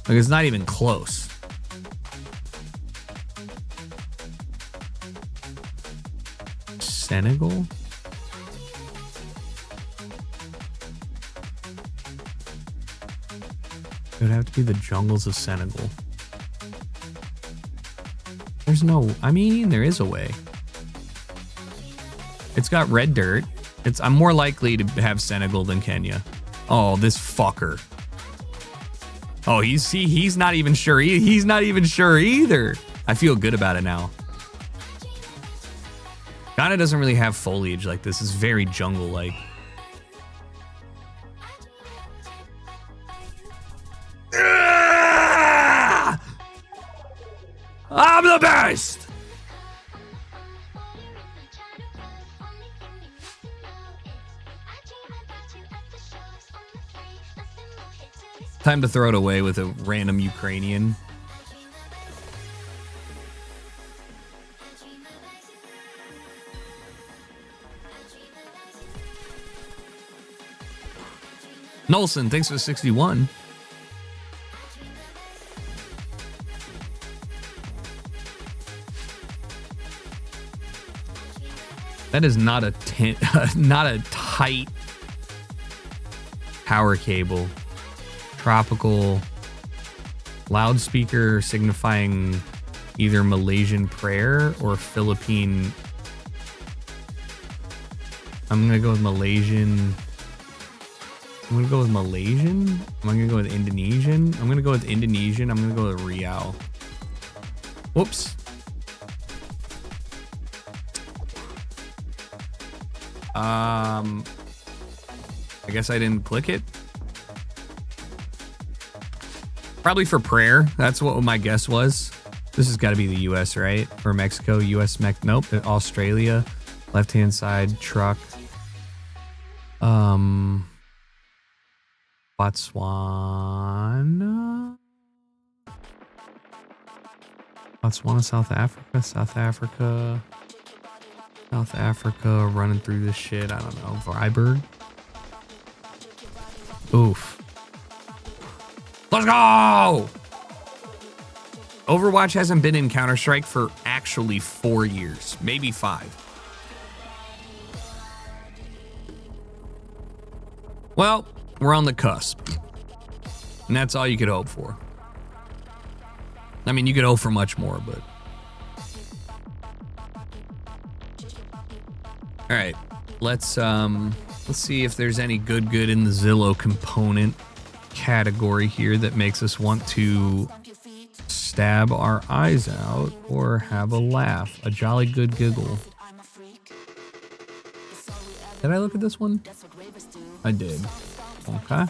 Like, it's not even close. Senegal? It would have to be the jungles of Senegal. There's no, I mean, there is a way. It's got red dirt. I'm more likely to have Senegal than Kenya. Oh, this fucker. Oh, he's not even sure. He's not even sure either. I feel good about it now. Ghana doesn't really have foliage like this. It's very jungle-like. I'm the best! Time to throw it away with a random Ukrainian. Nolson, thanks for 61. That is not a not a tight power cable. Tropical loudspeaker signifying either Malaysian prayer or Philippine. I'm gonna go with Malaysian. I'm gonna go with Malaysian. Am I gonna go with Indonesian? I'm gonna go with Indonesian. I'm gonna go with Riau. Whoops. I guess I didn't click it. Probably for prayer. That's what my guess was. This has got to be the U.S., right? Or Mexico, U.S., nope. Australia, left-hand side, truck. Botswana, South Africa, running through this shit. I don't know. Freiburg. Oof. Let's go! Overwatch hasn't been in Counter-Strike for actually 4 years, maybe 5. Well, we're on the cusp. And that's all you could hope for. I mean, you could hope for much more, but... All right, let's see if there's any good in the Zillow component category here that makes us want to stab our eyes out or have a laugh, a jolly good giggle. Did I look at this one? I did. Okay.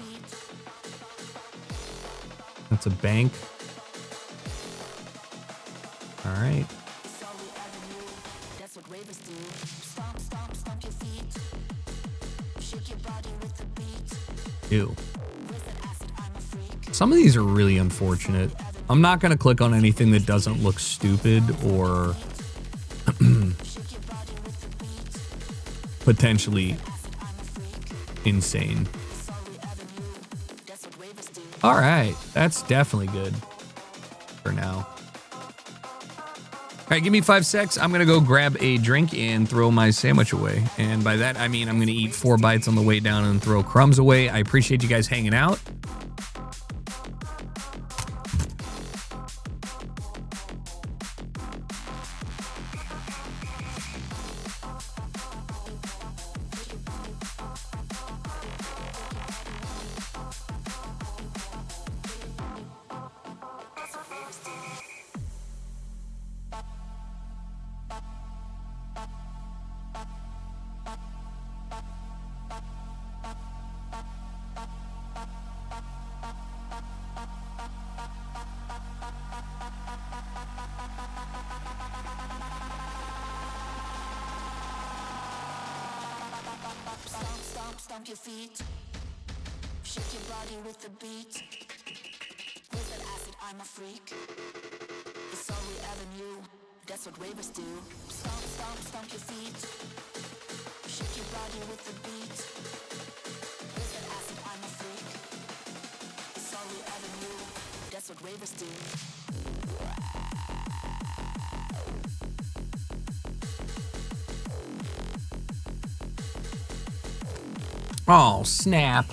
That's a bank. All right. Ew. Some of these are really unfortunate. I'm not going to click on anything that doesn't look stupid or potentially insane. All right, that's definitely good for now. All right, give me 5 secs. I'm going to go grab a drink and throw my sandwich away. And by that, I mean I'm going to eat 4 bites on the way down and throw crumbs away. I appreciate you guys hanging out. Stomp your feet, shake your body with the beat. With that acid, I'm a freak. It's all we ever knew. That's what ravers do. Stomp your feet, shake your body with the beat. With that acid, I'm a freak. It's all we ever knew. That's what ravers do. Oh, snap.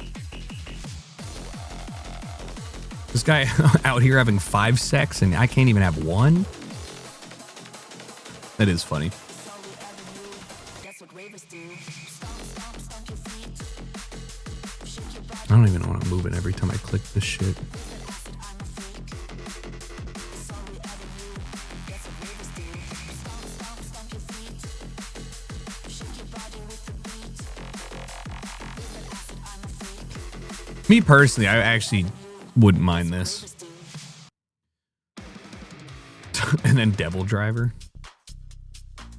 This guy out here having 5 sex and I can't even have 1? That is funny. I don't even know what I'm moving every time I click this shit. Me personally, I actually wouldn't mind this. And then Devil Driver.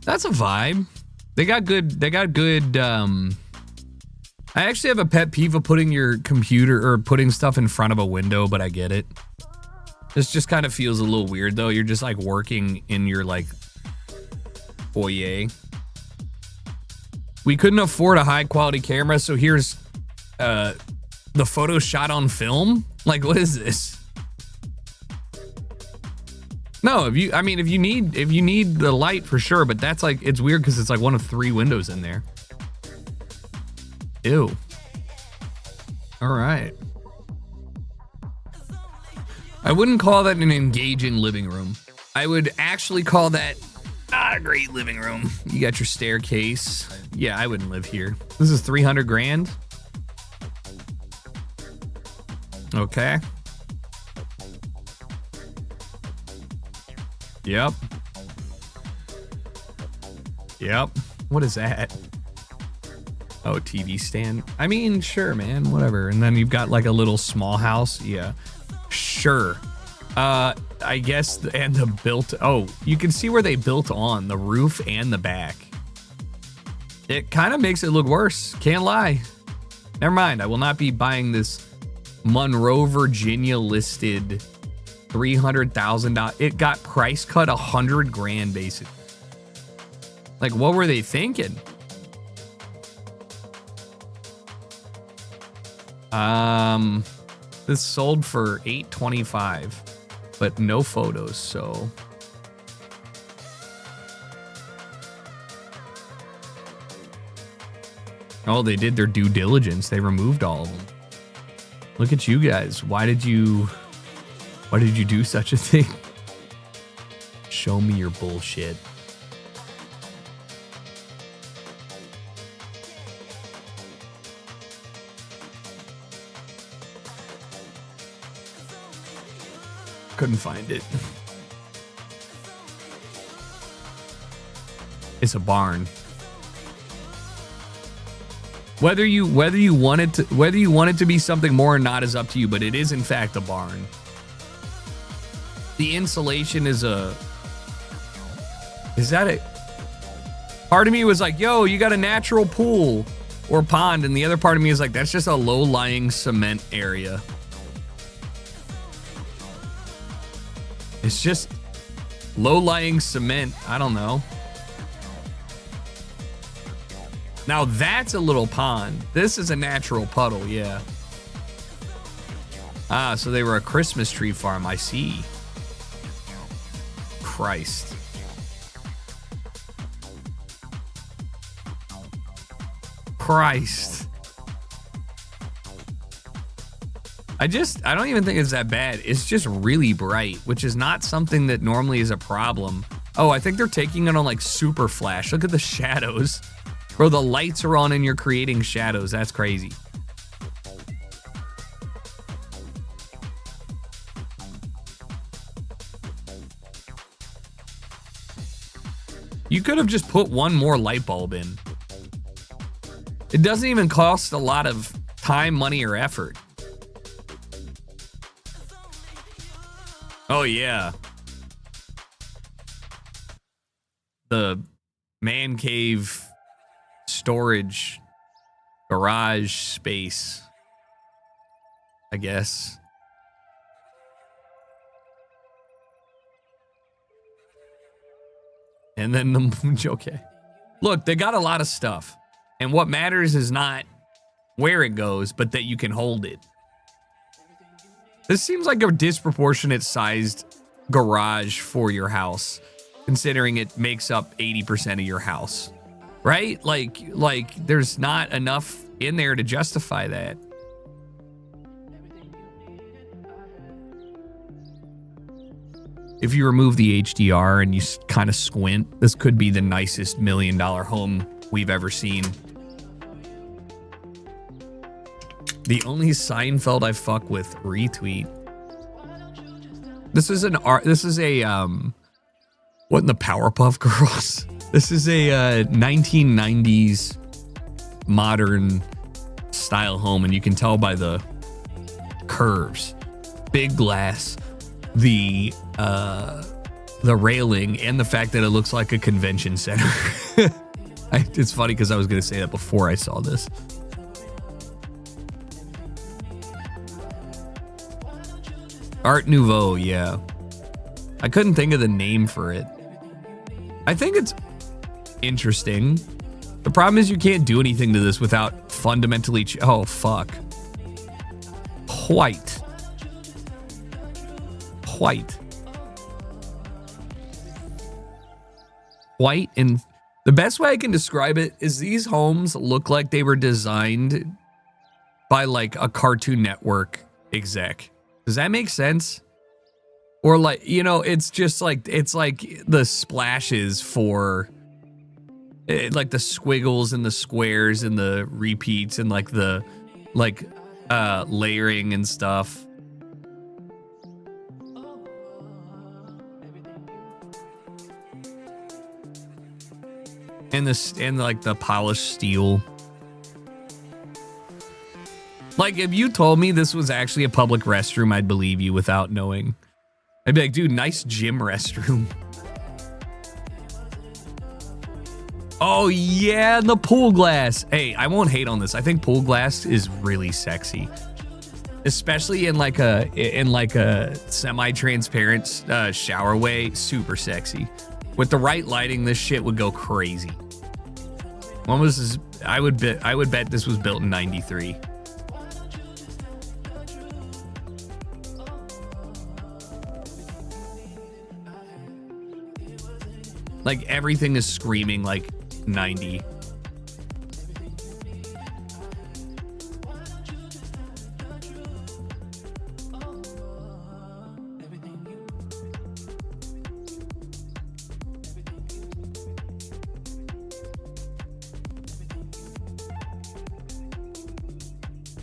That's a vibe. They got good, I actually have a pet peeve of putting your computer or putting stuff in front of a window, but I get it. This just kind of feels a little weird though. You're just like working in your like foyer. We couldn't afford a high quality camera, so here's the photo shot on film? Like, what is this? No, if you need the light for sure, but that's like, it's weird because it's like one of 3 windows in there. Ew. All right. I wouldn't call that an engaging living room. I would actually call that a great living room. You got your staircase. Yeah, I wouldn't live here. This is 300 grand. Okay. Yep. What is that? Oh, TV stand. I mean, sure, man, whatever. And then you've got like a little small house. Yeah, sure. I guess, and the built. Oh, you can see where they built on the roof and the back. It kind of makes it look worse. Can't lie. Never mind. I will not be buying this Monroe, Virginia listed $300,000. It got price cut 100 grand basically. Like, what were they thinking? This sold for $825, but no photos, so. Oh, they did their due diligence. They removed all of them. Look at you guys. Why did you do such a thing? Show me your bullshit. Couldn't find it. It's a barn. Whether you want it to be something more or not is up to you, but it is in fact a barn. The insulation is that it? Part of me was like, yo, you got a natural pool or pond, and the other part of me is like, that's just a low-lying cement area. It's just low-lying cement. I don't know. Now that's a little pond. This is a natural puddle, yeah. Ah, so they were a Christmas tree farm, I see. Christ. Christ. I don't even think it's that bad. It's just really bright, which is not something that normally is a problem. Oh, I think they're taking it on like super flash. Look at the shadows. Bro, the lights are on and you're creating shadows. That's crazy. You could have just put one more light bulb in. It doesn't even cost a lot of time, money, or effort. Oh, yeah. The man cave storage garage space, I guess. And then the okay. Look, they got a lot of stuff. And what matters is not where it goes, but that you can hold it. This seems like a disproportionate sized garage for your house, considering it makes up 80% of your house. Right? Like there's not enough in there to justify that. If you remove the HDR and you kind of squint, this could be the nicest $1 million home we've ever seen. The only Seinfeld I fuck with, retweet. This is a what in the Powerpuff Girls? This is a 1990s modern style home, and you can tell by the curves. Big glass, the railing, and the fact that it looks like a convention center. It's funny because I was going to say that before I saw this. Art Nouveau, yeah. I couldn't think of the name for it. I think it's interesting. The problem is you can't do anything to this without fundamentally oh, fuck. White. White, and the best way I can describe it is these homes look like they were designed by like a Cartoon Network exec. Does that make sense? Or like, you know, it's just like, it's like the splashes for like the squiggles and the squares and the repeats and like the layering and stuff. And like the polished steel. Like, if you told me this was actually a public restroom, I'd believe you without knowing. I'd be like, dude, nice gym restroom. Oh yeah, the pool glass. Hey, I won't hate on this. I think pool glass is really sexy, especially in like a semi-transparent shower way. Super sexy. With the right lighting, this shit would go crazy. When was this? I would bet this was built in '93. Like everything is screaming like 90.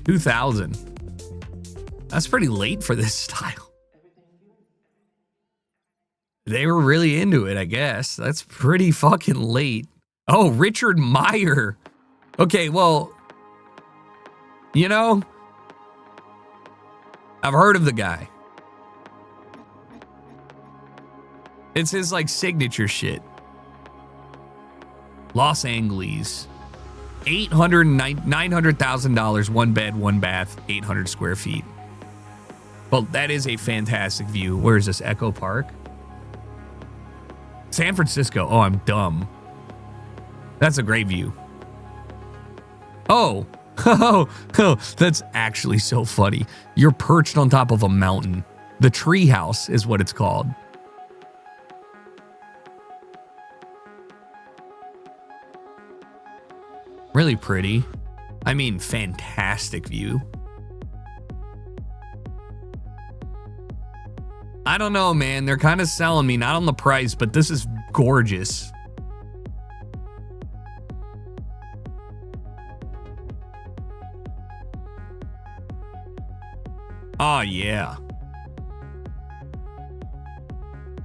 $2,000. That's pretty late for this style. They were really into it, I guess. That's pretty fucking late. Oh, Richard Meyer. Okay, well, you know, I've heard of the guy. It's his like signature shit. Los Angeles. $900,000, one bed, one bath, 800 square feet. Well, that is a fantastic view. Where is this? Echo Park? San Francisco. Oh, I'm dumb. That's a great view. Oh, that's actually so funny. You're perched on top of a mountain. The tree house is what it's called. Really pretty. I mean, fantastic view. I don't know, man. They're kind of selling me, not on the price, but this is gorgeous. Oh, yeah.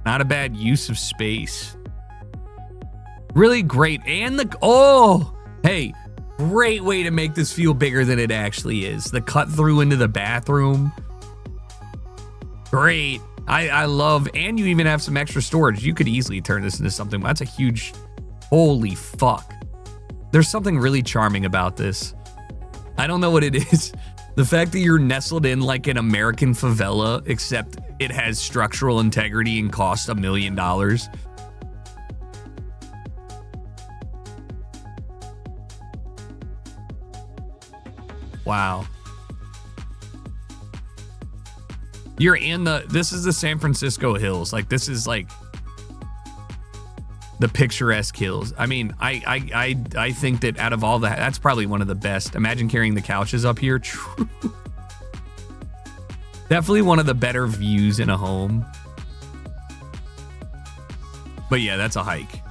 Not a bad use of space. Really great. And hey, great way to make this feel bigger than it actually is. The cut through into the bathroom. Great. I love, and you even have some extra storage. You could easily turn this into something. That's a huge, holy fuck. There's something really charming about this. I don't know what it is. The fact that you're nestled in like an American favela, except it has structural integrity and costs $1 million. Wow. You're in this is the San Francisco hills. Like, this is like the picturesque hills. I mean, I think that out of all that, that's probably one of the best. Imagine carrying the couches up here. Definitely one of the better views in a home. But yeah, that's a hike.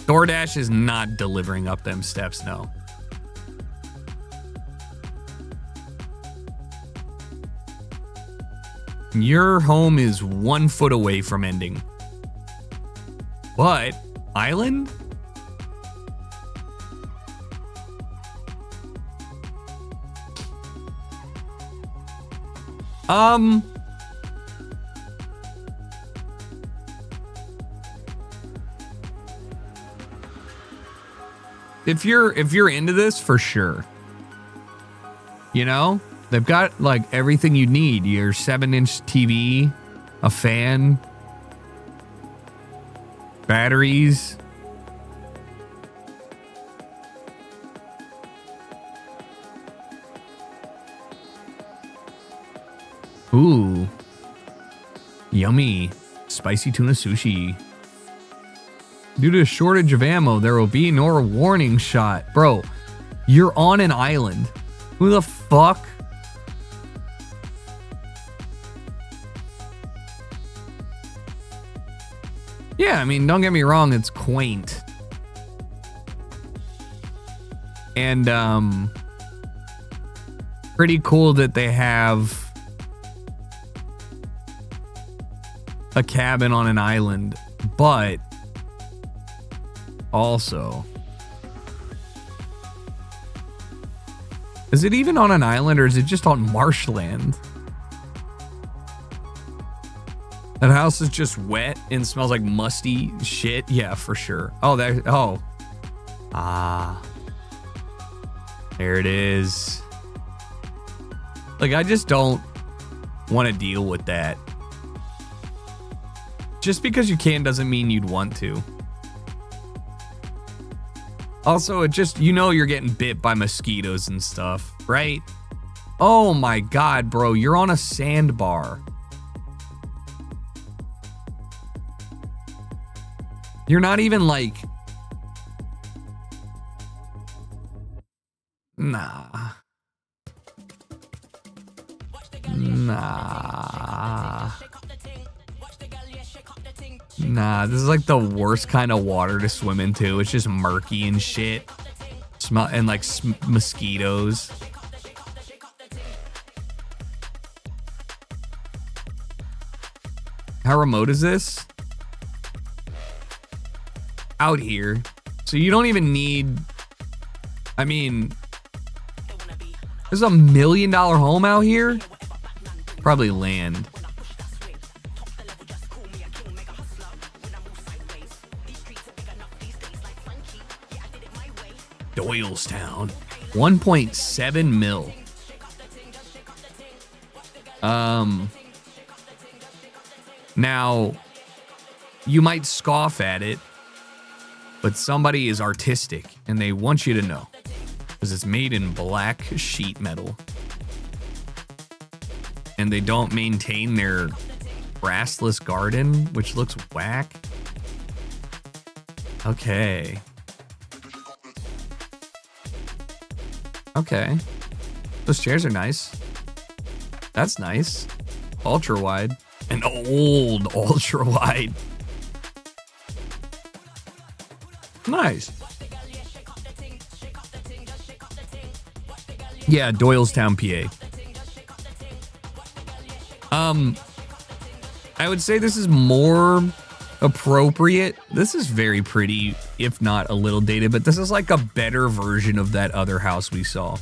DoorDash is not delivering up them steps, no. Your home is 1 foot away from ending. But, island? If you're into this, for sure. You know? They've got like everything you need. Your 7-inch TV, a fan, batteries. Ooh. Yummy. Spicy tuna sushi. Due to a shortage of ammo, there will be no warning shot. Bro, you're on an island. Who the fuck? Yeah, I mean, don't get me wrong, it's quaint. And, pretty cool that they have a cabin on an island, but also, is it even on an island or is it just on marshland? That house is just wet and smells like musty shit. Yeah, for sure. Oh, there. Oh. Ah. There it is. Like, I just don't want to deal with that. Just because you can doesn't mean you'd want to. Also, it just, you know, you're getting bit by mosquitoes and stuff, right? Oh my God, bro. You're on a sandbar. You're not even like... Nah. Nah, this is like the worst kind of water to swim into. It's just murky and shit. Smell and like mosquitoes. How remote is this? Out here. So you don't even need, I mean, there's $1 million home out here? Probably land. Doylestown. 1.7 mil. Now, you might scoff at it, but somebody is artistic and they want you to know because it's made in black sheet metal and they don't maintain their grassless garden, which looks whack. Okay. Okay. Those chairs are nice. That's nice. Ultra wide. An old ultra wide. Nice. Yeah, Doylestown, PA. I would say this is more appropriate. This is very pretty, if not a little dated, but this is like a better version of that other house we saw.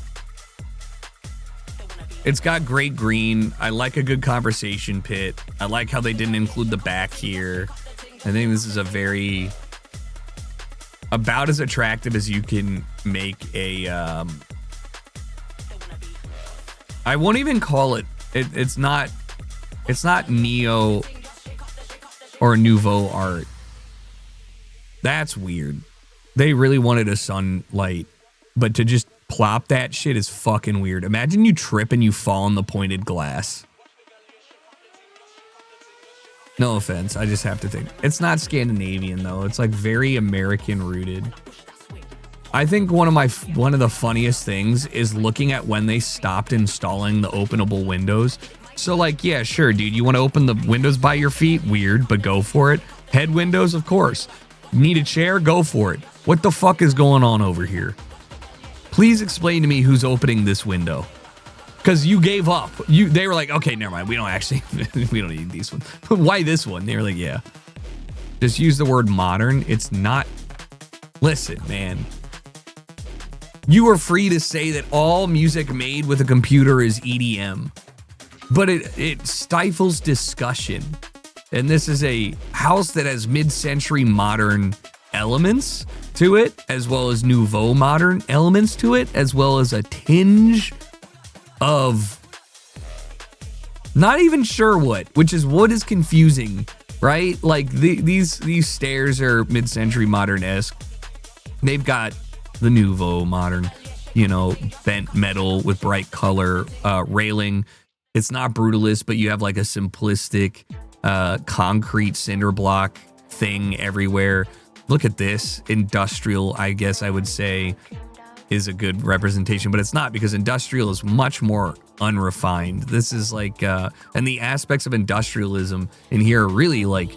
It's got great green. I like a good conversation pit. I like how they didn't include the back here. I think this is a very, about as attractive as you can make a, I won't even call it, it's not neo or nouveau art. That's weird. They really wanted a sunlight, but to just plop that shit is fucking weird. Imagine you trip and you fall on the pointed glass. No offense, I just have to think. It's not Scandinavian though. It's like very American rooted. I think one of the funniest things is looking at when they stopped installing the openable windows. So like, yeah, sure, dude, you want to open the windows by your feet? Weird, but go for it. Head windows, of course. Need a chair? Go for it. What the fuck is going on over here? Please explain to me who's opening this window. Because you gave up. They were like, okay, never mind. We don't need these ones. Why this one? They were like, yeah. Just use the word modern. It's not. Listen, man. You are free to say that all music made with a computer is EDM. But it stifles discussion. And this is a house that has mid-century modern elements to it, as well as nouveau modern elements to it, as well as a tinge of not even sure what, which is what is confusing, right? Like these stairs are mid-century modern-esque. They've got the nouveau modern, you know, bent metal with bright color railing. It's not brutalist, but you have like a simplistic concrete cinder block thing everywhere. Look at this. Industrial, I guess I would say, is a good representation, but it's not, because industrial is much more unrefined. This is like, and the aspects of industrialism in here are really like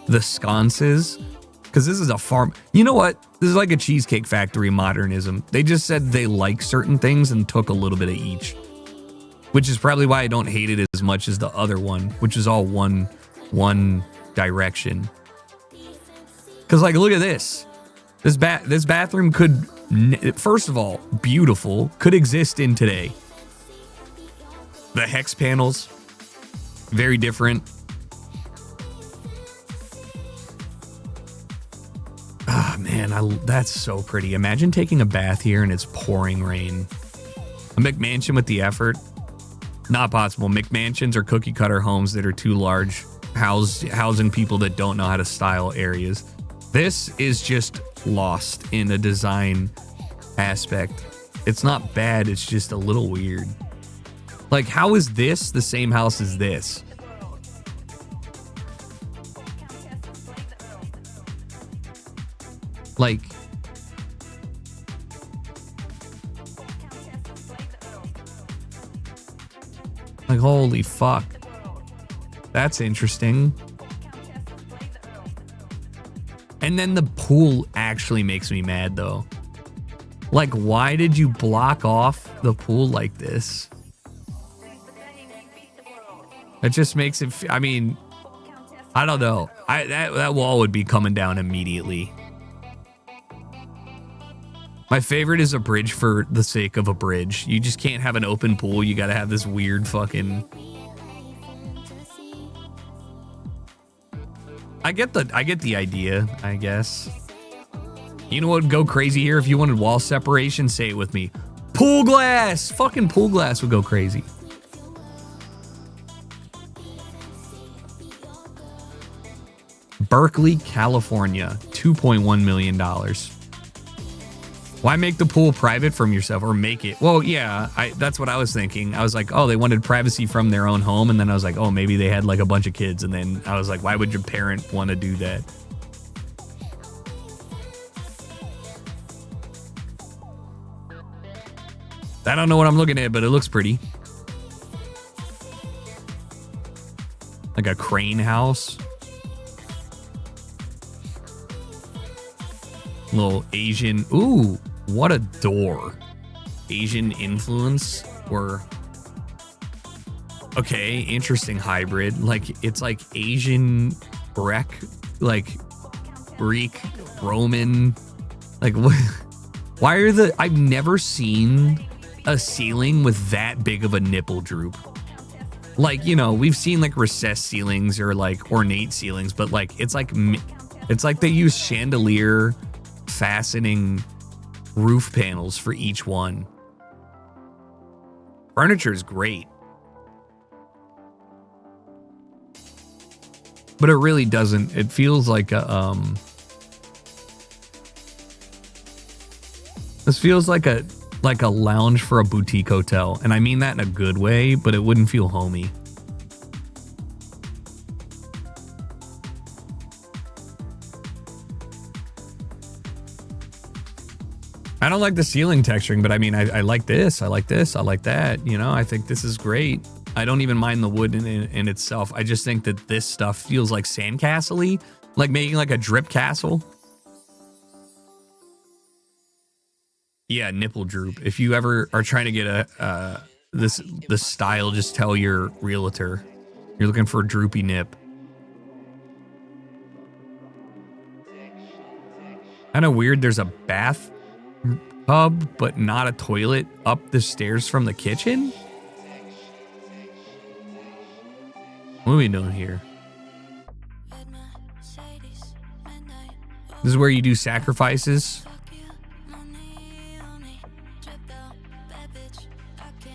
the sconces, because this is a farm. You know what? This is like a Cheesecake Factory modernism. They just said they like certain things and took a little bit of each, which is probably why I don't hate it as much as the other one, which is all one direction. Because like, look at this. This bathroom could, first of all, beautiful, could exist in today. The hex panels, very different. Ah, man, that's so pretty. Imagine taking a bath here and it's pouring rain. A McMansion with the effort. Not possible. McMansions are cookie cutter homes that are too large, housing people that don't know how to style areas. This is just lost in a design aspect. It's not bad, it's just a little weird. Like, how is this the same house as this? Like, holy fuck. That's interesting. And then the pool actually makes me mad though. Like, why did you block off the pool like this? It just makes it, I mean, I don't know. That wall would be coming down immediately. My favorite is a bridge for the sake of a bridge. You just can't have an open pool. You got to have this weird fucking... I get the idea, I guess. You know what would go crazy here if you wanted wall separation? Say it with me. Pool glass! Fucking pool glass would go crazy. Berkeley, California, $2.1 million. Why make the pool private from yourself, or make it? Well, yeah, that's what I was thinking. I was like, oh, they wanted privacy from their own home. And then I was like, oh, maybe they had like a bunch of kids. And then I was like, why would your parent want to do that? I don't know what I'm looking at, but it looks pretty. Like a crane house. Little Asian. Ooh, what a door. Asian influence, or okay, interesting hybrid. Like it's like Asian Greek, like Greek, Roman. Like what? Why are the? I've never seen a ceiling with that big of a nipple droop. Like, you know, we've seen like recessed ceilings or like ornate ceilings, but like it's like they use chandelier fastening roof panels for each one. Furniture is great, but it really doesn't. It feels like a this feels like a lounge for a boutique hotel, and I mean that in a good way, but it wouldn't feel homey. I don't like the ceiling texturing, but I mean, I like this. I like this. I like that. You know, I think this is great. I don't even mind the wood in itself. I just think that this stuff feels like sandcastle-y, like making like a drip castle. Yeah, nipple droop. If you ever are trying to get this style, just tell your realtor you're looking for a droopy nip. Kind of weird. There's a bathtub, but not a toilet up the stairs from the kitchen. What are we doing here? This is where you do sacrifices.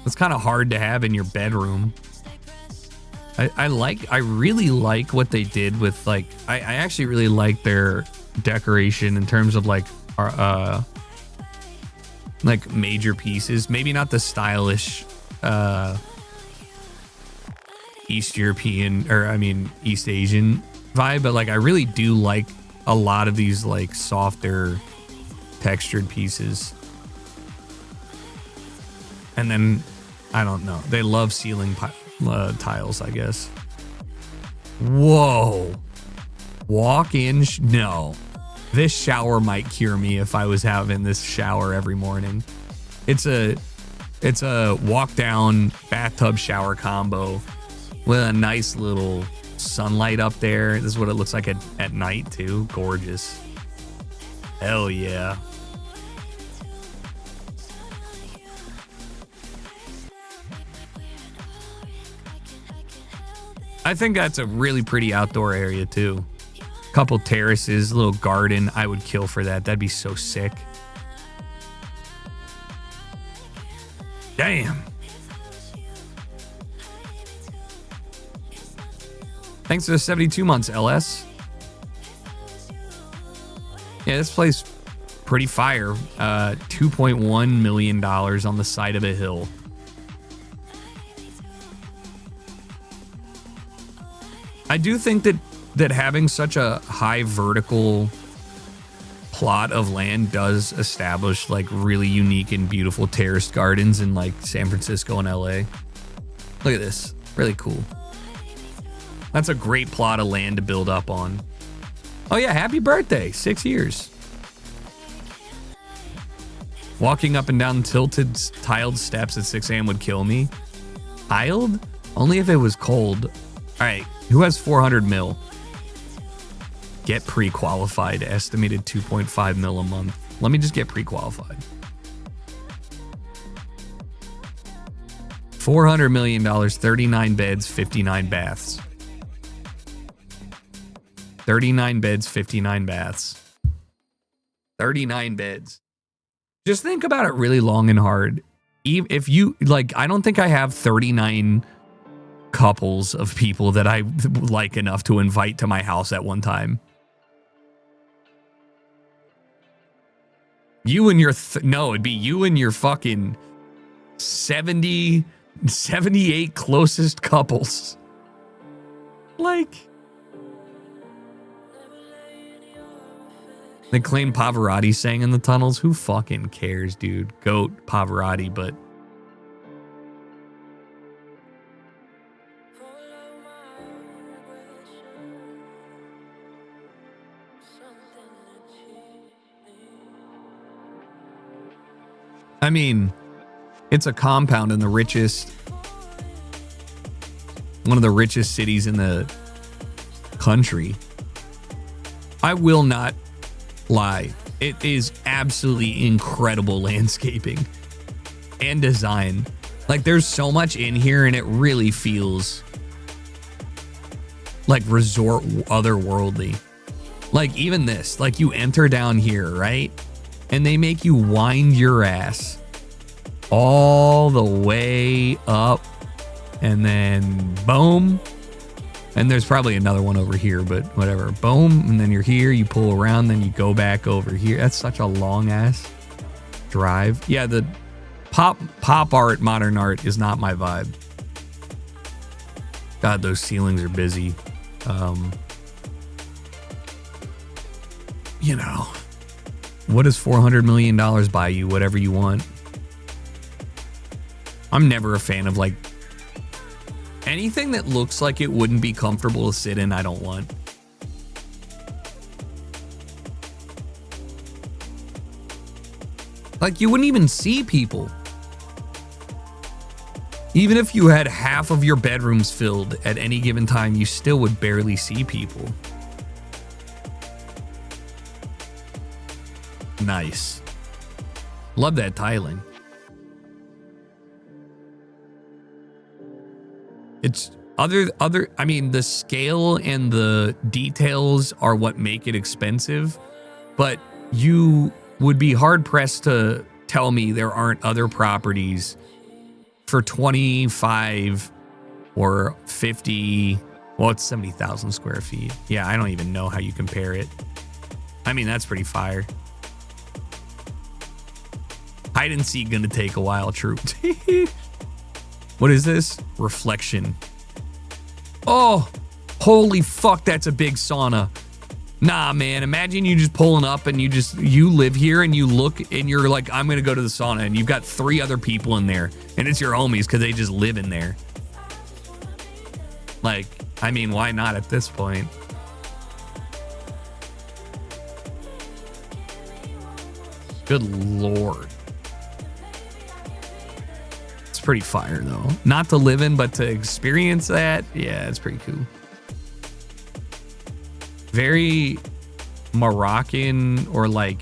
It's kind of hard to have in your bedroom. I really like what they did with like, I actually really like their decoration in terms of like major pieces. Maybe not the stylish East European, or I mean East Asian vibe, but like I really do like a lot of these like softer textured pieces. And then I don't know, they love ceiling tiles, I guess. Whoa, walk in. No, this shower might cure me if I was having this shower every morning. It's a walk down bathtub shower combo with a nice little sunlight up there. This is what it looks like at night too. Gorgeous. Hell yeah. I think that's a really pretty outdoor area too. Couple terraces, a little garden. I would kill for that. That'd be so sick. Damn. Thanks for the 72 months, LS. Yeah, this place pretty fire. $2.1 million on the side of a hill. I do think that having such a high vertical plot of land does establish like really unique and beautiful terraced gardens in like San Francisco and LA. Look at this. Really cool. That's a great plot of land to build up on. Oh yeah, happy birthday. 6 years. Walking up and down tilted tiled steps at 6 a.m. would kill me. Tiled? Only if it was cold. All right, who has 400 mil? Get pre-qualified. Estimated 2.5 mil a month. Let me just get pre-qualified. $400 million, 39 beds, 59 baths. 39 beds, 59 baths. 39 beds. Just think about it really long and hard. If you, like, I don't think I have 39 couples of people that I like enough to invite to my house at one time. You and your, no, it'd be you and your fucking 78 closest couples. Like, they claim Pavarotti sang in the tunnels. Who fucking cares, dude? Goat Pavarotti, but I mean, it's a compound in the richest, one of the richest cities in the country. I will not lie. It is absolutely incredible landscaping and design. Like, there's so much in here, and it really feels like resort otherworldly. Like, even this, like, you enter down here, right? And they make you wind your ass all the way up, and then boom. And there's probably another one over here, but whatever. Boom, and then you're here, you pull around, then you go back over here. That's such a long ass drive. Yeah, the pop art, modern art is not my vibe. God, those ceilings are busy. You know, what does $400 million buy you? Whatever you want. I'm never a fan of, like, anything that looks like it wouldn't be comfortable to sit in. I don't want. Like, you wouldn't even see people. Even if you had half of your bedrooms filled at any given time, you still would barely see people. Nice. Love that tiling. It's I mean, the scale and the details are what make it expensive, but you would be hard pressed to tell me there aren't other properties for 25 or 50. Well, it's 70,000 square feet. Yeah, I don't even know how you compare it. I mean, that's pretty fire. Hide and seek gonna take a while, true. What is this? Reflection. Oh, holy fuck, that's a big sauna. Nah, man, imagine you just pulling up and you live here and you look and you're like, I'm gonna go to the sauna, and you've got 3 other people in there and it's your homies because they just live in there. Like, I mean, why not at this point? Good Lord. It's pretty fire though. Not to live in, but to experience that. Yeah, it's pretty cool. Very Moroccan, or like,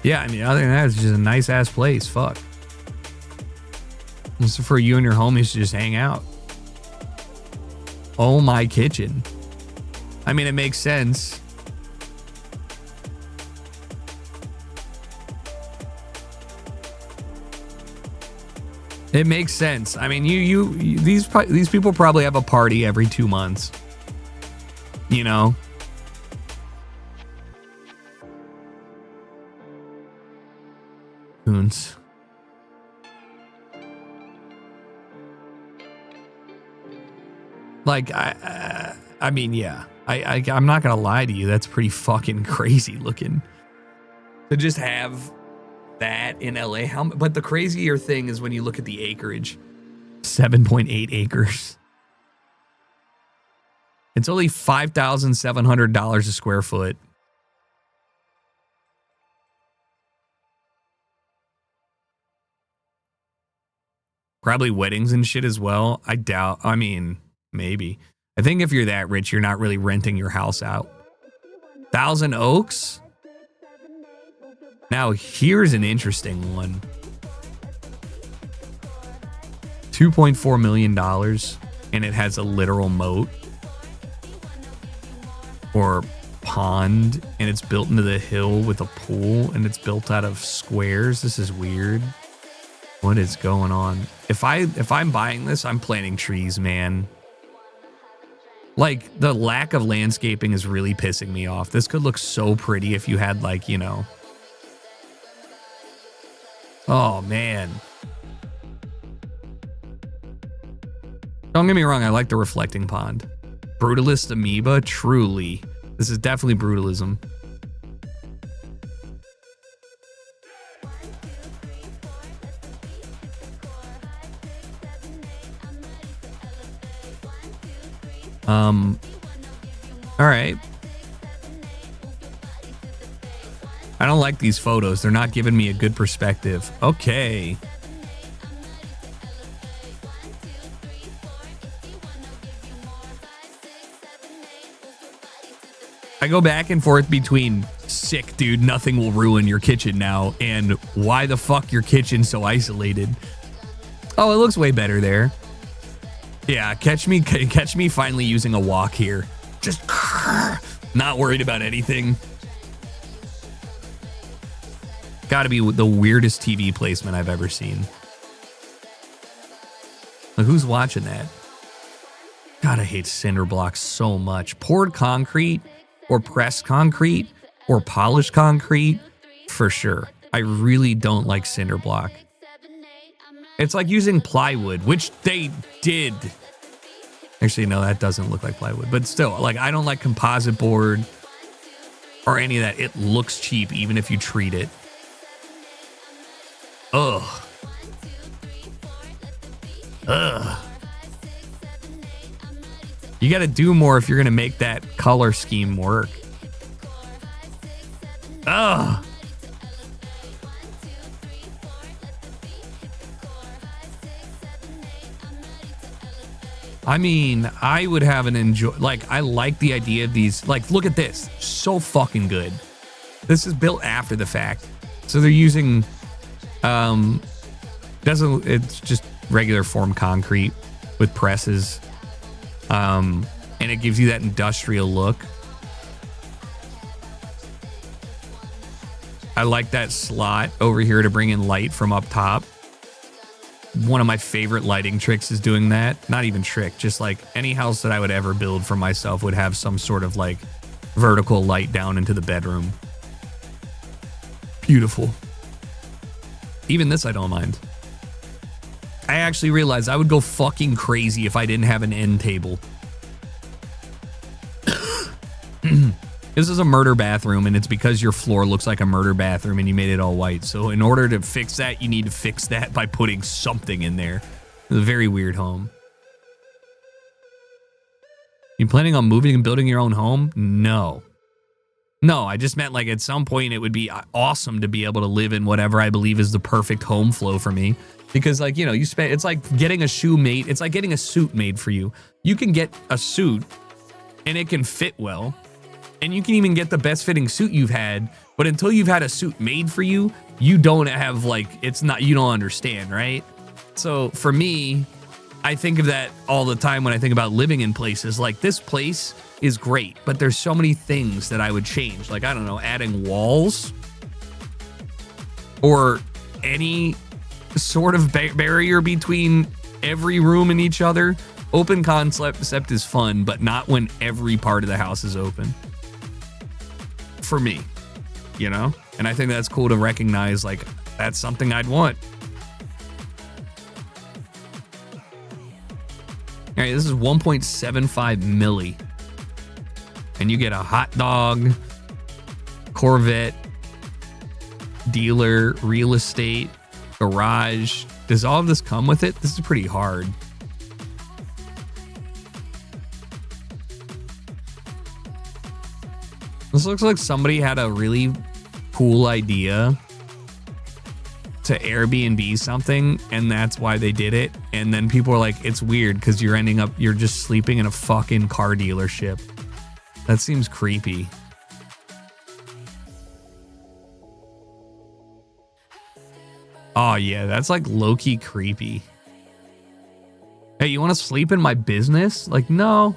yeah, I mean, other than that, it's just a nice ass place. Fuck. This is for you and your homies to just hang out. Oh, my kitchen. I mean, it makes sense. It makes sense. I mean, these people probably have a party every 2 months. You know? Coons. Like, I mean, yeah. I'm not gonna lie to you. That's pretty fucking crazy looking to just have that in LA. But the crazier thing is when you look at the acreage, 7.8 acres. It's only $5,700 a square foot. Probably weddings and shit as well. I doubt. I mean, maybe. I think if you're that rich, you're not really renting your house out. Thousand Oaks? Now, here's an interesting one. $2.4 million, and it has a literal moat or pond, and it's built into the hill with a pool, and it's built out of squares. This is weird. What is going on? If I'm buying this, I'm planting trees, man. Like, the lack of landscaping is really pissing me off. This could look so pretty if you had, like, you know. Oh, man. Don't get me wrong, I like the reflecting pond. Brutalist amoeba, truly. This is definitely brutalism. All right. I don't like these photos. They're not giving me a good perspective. Okay. I go back and forth between sick, dude, nothing will ruin your kitchen now, and why the fuck your kitchen's so isolated. Oh, it looks way better there. Yeah, catch me finally using a wok here. Just not worried about anything. Gotta be the weirdest TV placement I've ever seen. Like, who's watching that? God, I hate cinder blocks so much. Poured concrete or pressed concrete or polished concrete, for sure. I really don't like cinder block. It's like using plywood, which they did. Actually, no, that doesn't look like plywood. But still, like, I don't like composite board or any of that. It looks cheap, even if you treat it. Ugh. Ugh. You got to do more if you're going to make that color scheme work. Ugh. I mean, I would have an enjoy. Like, I like the idea of these. Like, look at this. So fucking good. This is built after the fact. So they're using, it's just regular form concrete with presses. And it gives you that industrial look. I like that slot over here to bring in light from up top. One of my favorite lighting tricks is doing that. Not even trick, just like any house that I would ever build for myself would have some sort of like vertical light down into the bedroom. Beautiful. Even this I don't mind. I actually realized I would go fucking crazy if I didn't have an end table. This is a murder bathroom, and it's because your floor looks like a murder bathroom and you made it all white. So in order to fix that, you need to fix that by putting something in there. It's a very weird home. You planning on moving and building your own home? No. No, I just meant like at some point it would be awesome to be able to live in whatever I believe is the perfect home flow for me. Because, like, you know, it's like getting a shoe made. It's like getting a suit made for you. You can get a suit and it can fit well. And you can even get the best fitting suit you've had. But until you've had a suit made for you, you don't have, like, you don't understand, right? So for me, I think of that all the time when I think about living in places. Like, this place is great, but there's so many things that I would change. Like, I don't know, adding walls or any sort of barrier between every room and each other. Open concept is fun, but not when every part of the house is open. For me, you know? And I think that's cool to recognize, like, that's something I'd want. All right, this is 1.75 milli. And you get a hot dog, Corvette, dealer, real estate, garage. Does all of this come with it? This is pretty hard. This looks like somebody had a really cool idea to Airbnb something, and that's why they did it. And then people are like, it's weird because you're just sleeping in a fucking car dealership. That seems creepy. Oh yeah, that's like low-key creepy. Hey, you want to sleep in my business? Like, no.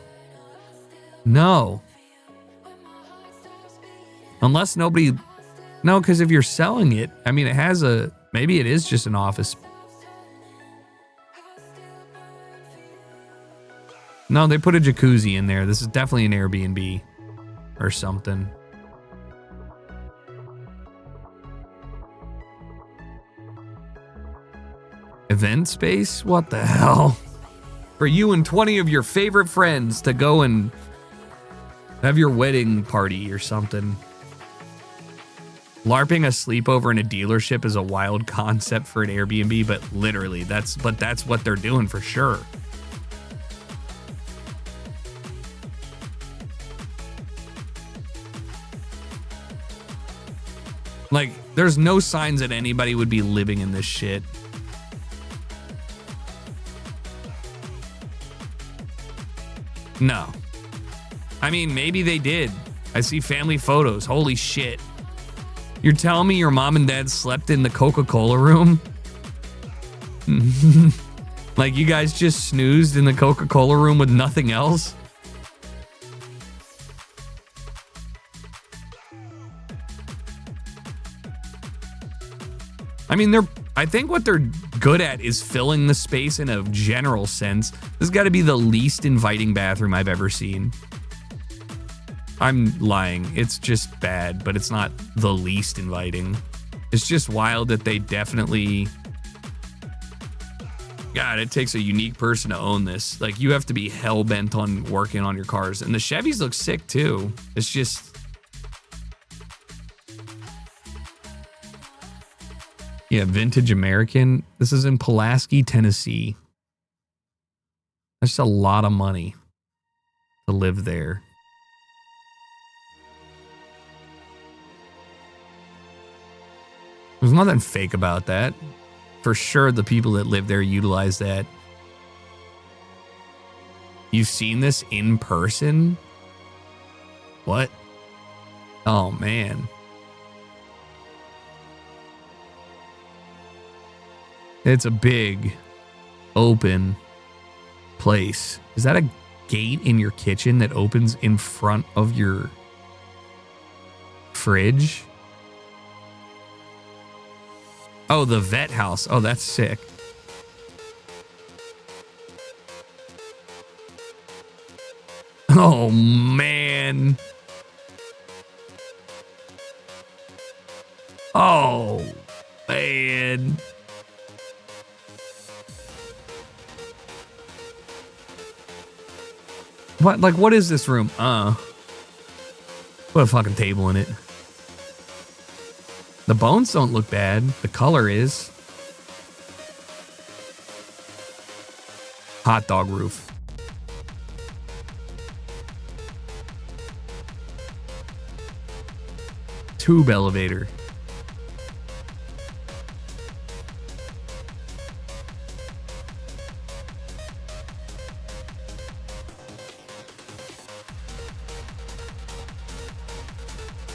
No. Unless nobody... No, because if you're selling it, I mean, it has a... Maybe it is just an office. No, they put a jacuzzi in there. This is definitely an Airbnb or something. Event space? What the hell? For you and 20 of your favorite friends to go and have your wedding party or something. LARPing a sleepover in a dealership is a wild concept for an Airbnb, but literally that's what they're doing for sure. Like, there's no signs that anybody would be living in this shit. No. I mean, maybe they did. I see family photos. Holy shit. You're telling me your mom and dad slept in the Coca-Cola room? Like, you guys just snoozed in the Coca-Cola room with nothing else? I mean, I think what they're good at is filling the space in a general sense. This has got to be the least inviting bathroom I've ever seen. I'm lying. It's just bad, but it's not the least inviting. It's just wild that they definitely... God, it takes a unique person to own this. Like, you have to be hell-bent on working on your cars. And the Chevys look sick, too. It's just... Yeah, vintage American. This is in Pulaski, Tennessee. That's a lot of money to live there. There's nothing fake about that. For sure, the people that live there utilize that. You've seen this in person? What? Oh, man. It's a big, open place. Is that a gate in your kitchen that opens in front of your fridge? Oh, the vet house. Oh, that's sick. Oh, man. Oh, man. What? Like, what is this room? Put a fucking table in it. The bones don't look bad. The color is. Hot dog roof. Tube elevator.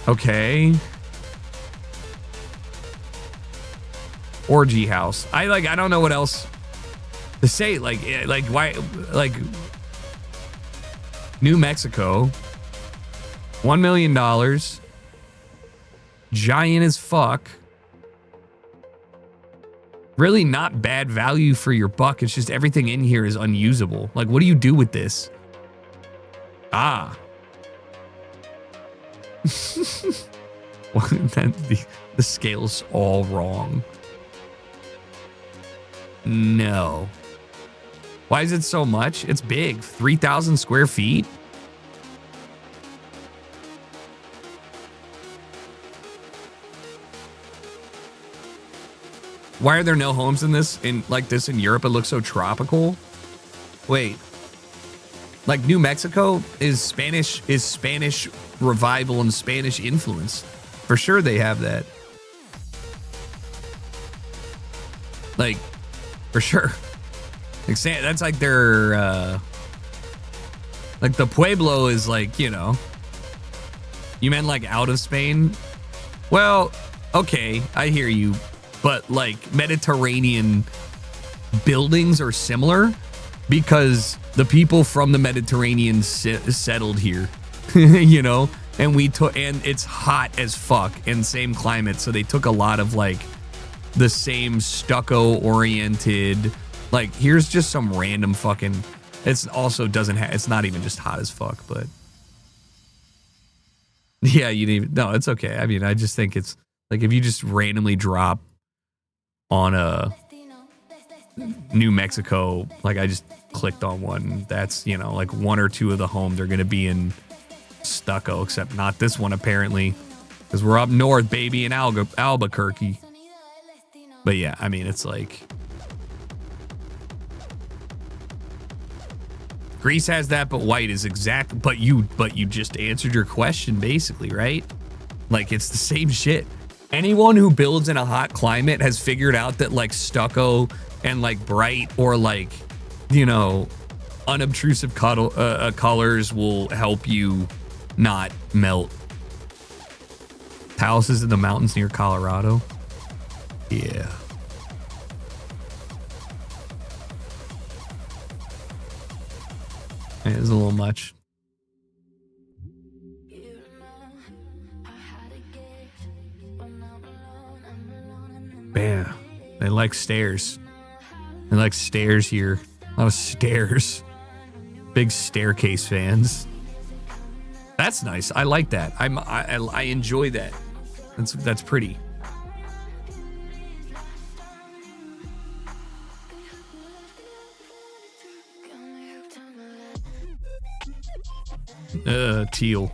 Okay. Orgy house. I don't know what else to say. Like why, like, New Mexico, $1 million, giant as fuck. Really not bad value for your buck. It's just everything in here is unusable. Like, what do you do with this? Ah. Well, the scale's all wrong. No. Why is it so much? It's big. 3,000 square feet? Why are there no homes in this? In Europe, it looks so tropical. Wait. Like, New Mexico is Spanish revival and Spanish influence. For sure they have that. Like, for sure. Like, that's like their, like the Pueblo is like, you know, you meant like out of Spain? Well, okay, I hear you. But like Mediterranean buildings are similar because the people from the Mediterranean settled here, you know, and it's hot as fuck and same climate. So they took a lot of like the same stucco oriented, like here's just some random fucking, it's also doesn't have, it's not even just hot as fuck, but yeah, you didn't even, no, it's okay. I mean, I just think it's like if you just randomly drop on a New Mexico, like I just clicked on one, that's, you know, like one or two of the homes are going to be in stucco, except not this one apparently, because we're up north, baby, in Albuquerque. But yeah, I mean, it's like Greece has that, but white is exact. But you just answered your question basically, right? Like it's the same shit. Anyone who builds in a hot climate has figured out that like stucco and like bright or like, you know, unobtrusive colors will help you not melt. Houses in the mountains near Colorado. Yeah. It was a little much. Bam. They like stairs. They like stairs here. A lot of stairs. Big staircase fans. That's nice. I like that. I enjoy that. That's pretty. Teal.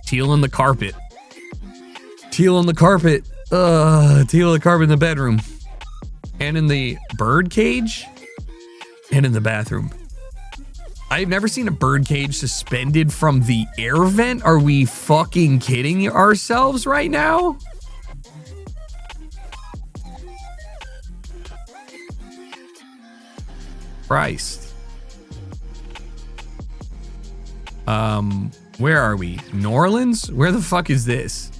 Teal on the carpet. Teal on the carpet. Teal on the carpet in the bedroom. And in the bird cage. And in the bathroom. I've never seen a bird cage suspended from the air vent. Are we fucking kidding ourselves right now? Christ. Where are we? New Orleans? Where the fuck is this?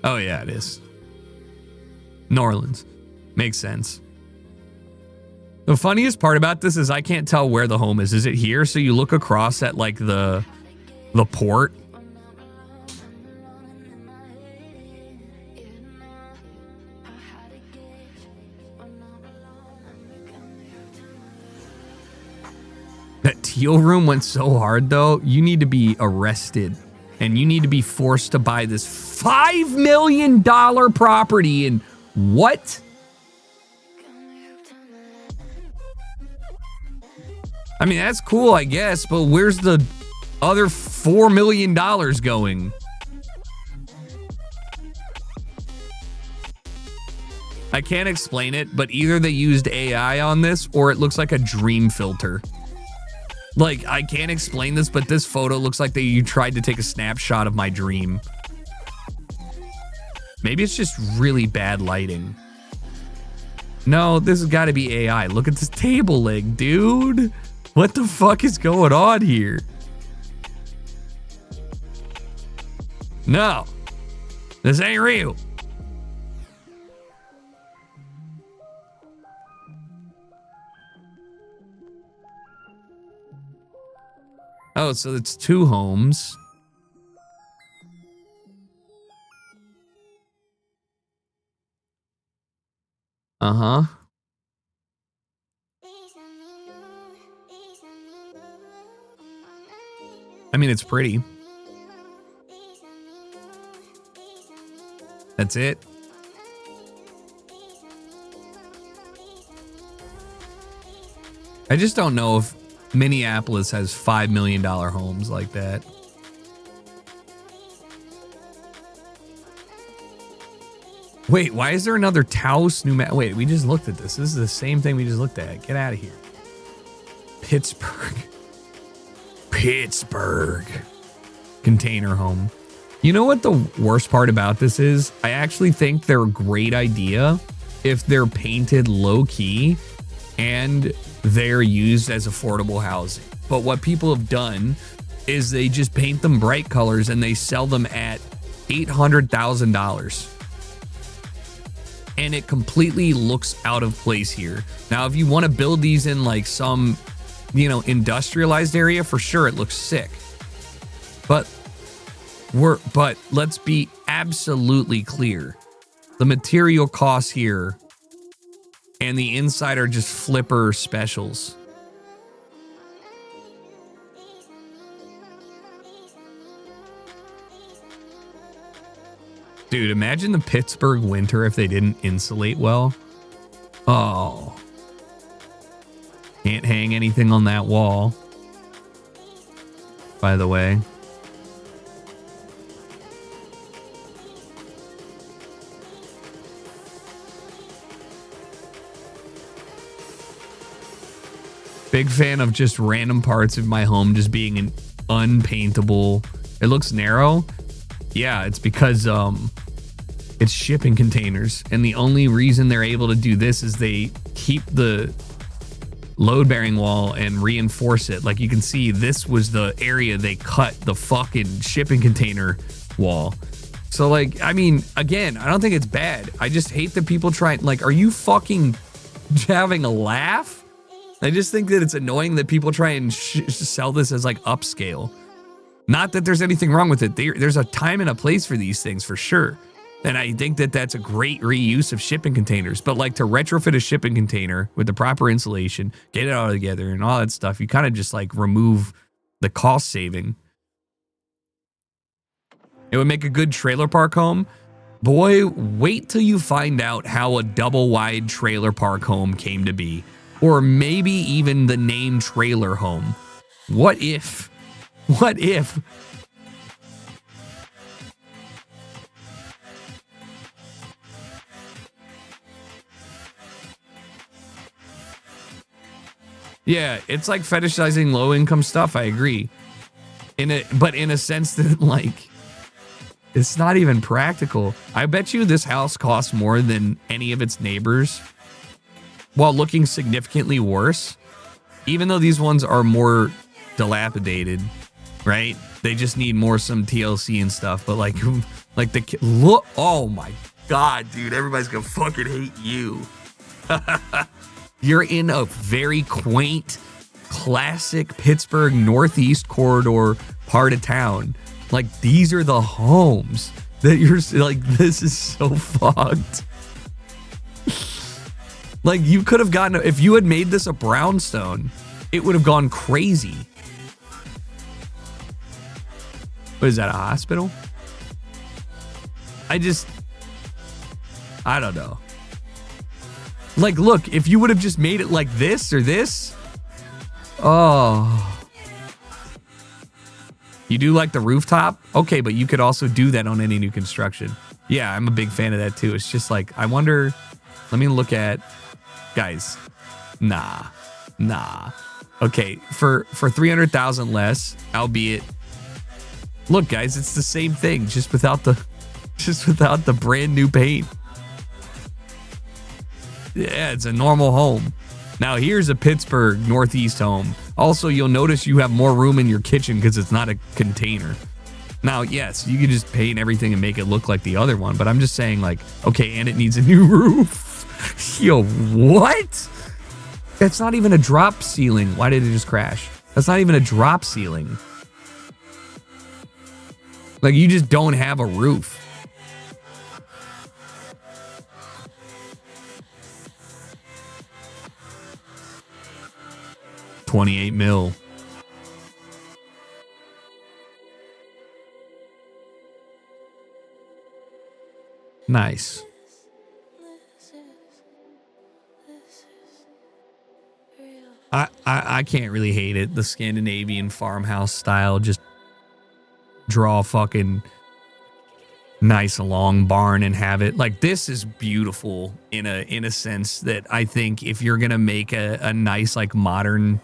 Oh yeah, it is. New Orleans. Makes sense. The funniest part about this is I can't tell where the home is. Is it here? So you look across at like the port. That teal room went so hard though. You need to be arrested and you need to be forced to buy this $5 million property. And what? I mean, that's cool, I guess, but where's the other $4 million going? I can't explain it, but either they used AI on this or it looks like a dream filter. Like, I can't explain this, but this photo looks like you tried to take a snapshot of my dream. Maybe it's just really bad lighting. No, this has got to be AI. Look at this table leg, dude. What the fuck is going on here? No, this ain't real. Oh, so it's two homes. Uh-huh. I mean, it's pretty. That's it. I just don't know if Minneapolis has $5 million homes like that. Wait, why is there another Taos, New Mexico? Wait, we just looked at this. This is the same thing we just looked at. Get out of here. Pittsburgh. Pittsburgh container home. You know what the worst part about this is? I actually think they're a great idea if they're painted low key and they're used as affordable housing. But what people have done is they just paint them bright colors and they sell them at $800,000. And it completely looks out of place here. Now, if you want to build these in like some, you know, industrialized area, for sure it looks sick. But let's be absolutely clear. The material costs here and the inside are just flipper specials. Dude, imagine the Pittsburgh winter if they didn't insulate well. Oh. Can't hang anything on that wall, by the way. Big fan of just random parts of my home just being an unpaintable. It looks narrow. Yeah, it's because it's shipping containers. And the only reason they're able to do this is they keep the load bearing wall and reinforce it. Like you can see, this was the area they cut the fucking shipping container wall. So like, I mean, again, I don't think it's bad. I just hate that people try, like, are you fucking having a laugh? I just think that it's annoying that people try and sell this as like upscale. Not that there's anything wrong with it. There's a time and a place for these things for sure. And I think that that's a great reuse of shipping containers. But like to retrofit a shipping container with the proper insulation, get it all together and all that stuff, you kind of just like remove the cost saving. It would make a good trailer park home. Boy, wait till you find out how a double wide trailer park home came to be. Or maybe even the name trailer home. What if? What if? Yeah, it's like fetishizing low income stuff. I agree. But in a sense that like, it's not even practical. I bet you this house costs more than any of its neighbors, while looking significantly worse, even though these ones are more dilapidated, right? They just need some TLC and stuff. But like look, oh my God, dude, everybody's gonna fucking hate you. You're in a very quaint, classic Pittsburgh Northeast corridor part of town. Like these are the homes that you're like, this is so fucked. Like you could have gotten, if you had made this a brownstone, it would have gone crazy. What is that, a hospital? I don't know. Like, look, if you would have just made it like this or this. Oh. You do like the rooftop? Okay, but you could also do that on any new construction. Yeah, I'm a big fan of that too. It's just like, I wonder, let me look at, guys, nah. Okay, for 300,000 less, albeit, look, guys, it's the same thing, just without the brand new paint. Yeah, it's a normal home. Now here's a Pittsburgh Northeast home. Also, you'll notice you have more room in your kitchen because it's not a container. Now, yes, you can just paint everything and make it look like the other one, but I'm just saying, like, okay, and it needs a new roof. Yo, what? That's not even a drop ceiling. Why did it just crash? That's not even a drop ceiling. Like, you just don't have a roof. $28 million. Nice. I can't really hate it. The Scandinavian farmhouse style, just draw a fucking nice long barn and have it. Like, this is beautiful in a sense that I think if you're gonna make a nice like modern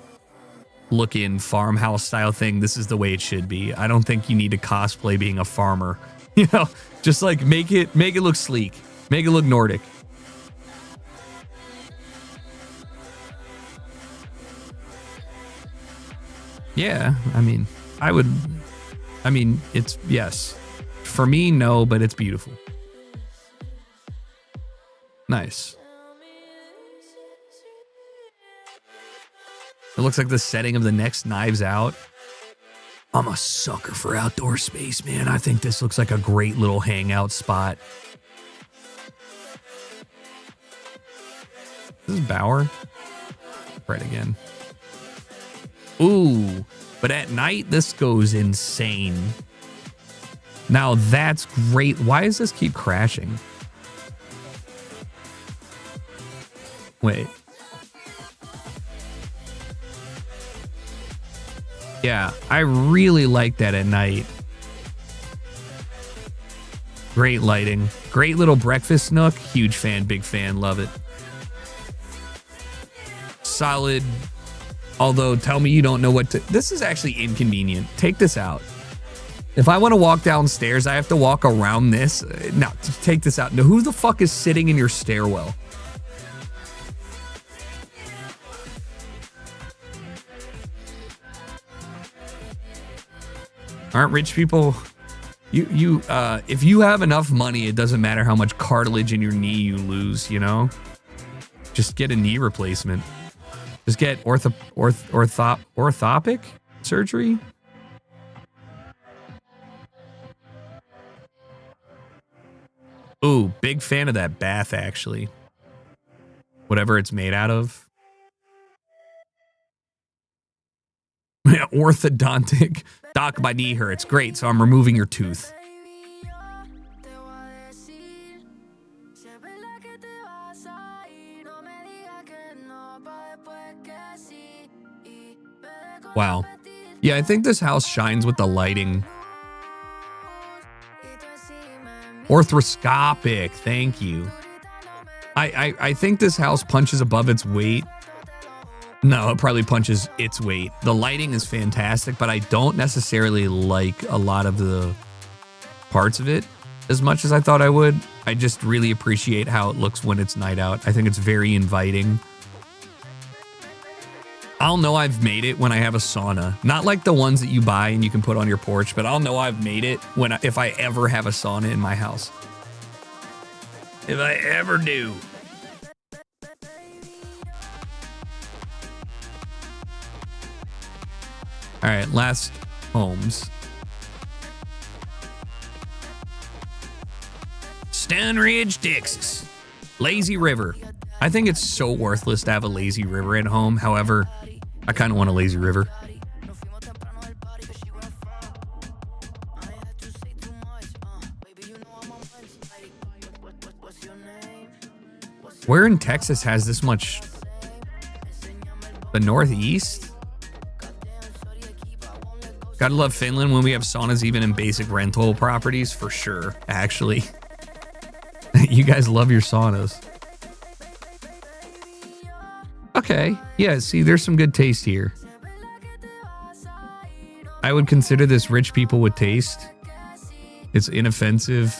looking farmhouse style thing. This is the way it should be. I don't think you need to cosplay being a farmer. You know, just like make it look sleek. Make it look Nordic. Yeah, I mean, it's, yes. For me, no, but it's beautiful. Nice. It looks like the setting of the next Knives Out. I'm a sucker for outdoor space, man. I think this looks like a great little hangout spot. This is Bauer. Right again. Ooh, but at night, this goes insane. Now that's great. Why does this keep crashing? Wait. Yeah, I really like that at night. Great lighting. Great little breakfast nook. Huge fan, big fan, love it. Solid. Although, tell me you don't know what to... This is actually inconvenient. Take this out. If I want to walk downstairs, I have to walk around this. No, take this out. Now, who the fuck is sitting in your stairwell? Aren't rich people... if you have enough money, it doesn't matter how much cartilage in your knee you lose, you know? Just get a knee replacement. Just get orthopic surgery. Ooh, big fan of that bath, actually. Whatever it's made out of. Orthodontic. Doc, my knee hurts. Great, so I'm removing your tooth. Wow. Yeah, I think this house shines with the lighting. Orthoscopic, thank you. I think this house punches above its weight. No, it probably punches its weight. The lighting is fantastic, but I don't necessarily like a lot of the parts of it as much as I thought I would. I just really appreciate how it looks when it's night out. I think it's very inviting. I'll know I've made it when I have a sauna. Not like the ones that you buy and you can put on your porch, but I'll know I've made it if I ever have a sauna in my house. If I ever do. All right, last homes. Stone Ridge, Texas. Lazy River. I think it's so worthless to have a lazy river at home. However, I kind of want a lazy river. Where in Texas has this much? The Northeast? Gotta love Finland when we have saunas even in basic rental properties, for sure, actually. You guys love your saunas. Okay, yeah, see, there's some good taste here. I would consider this rich people with taste. It's inoffensive.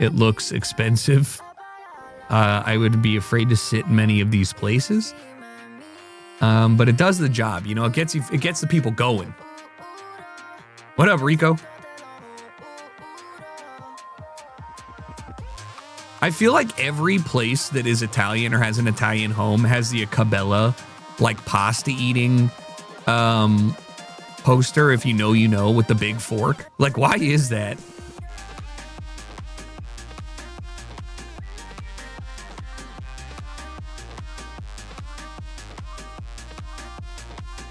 It looks expensive. I would be afraid to sit in many of these places. But it does the job, you know, it gets the people going. What up, Rico? I feel like every place that is Italian or has an Italian home has the Cabela, like pasta eating poster, if you know, you know, with the big fork. Like, why is that?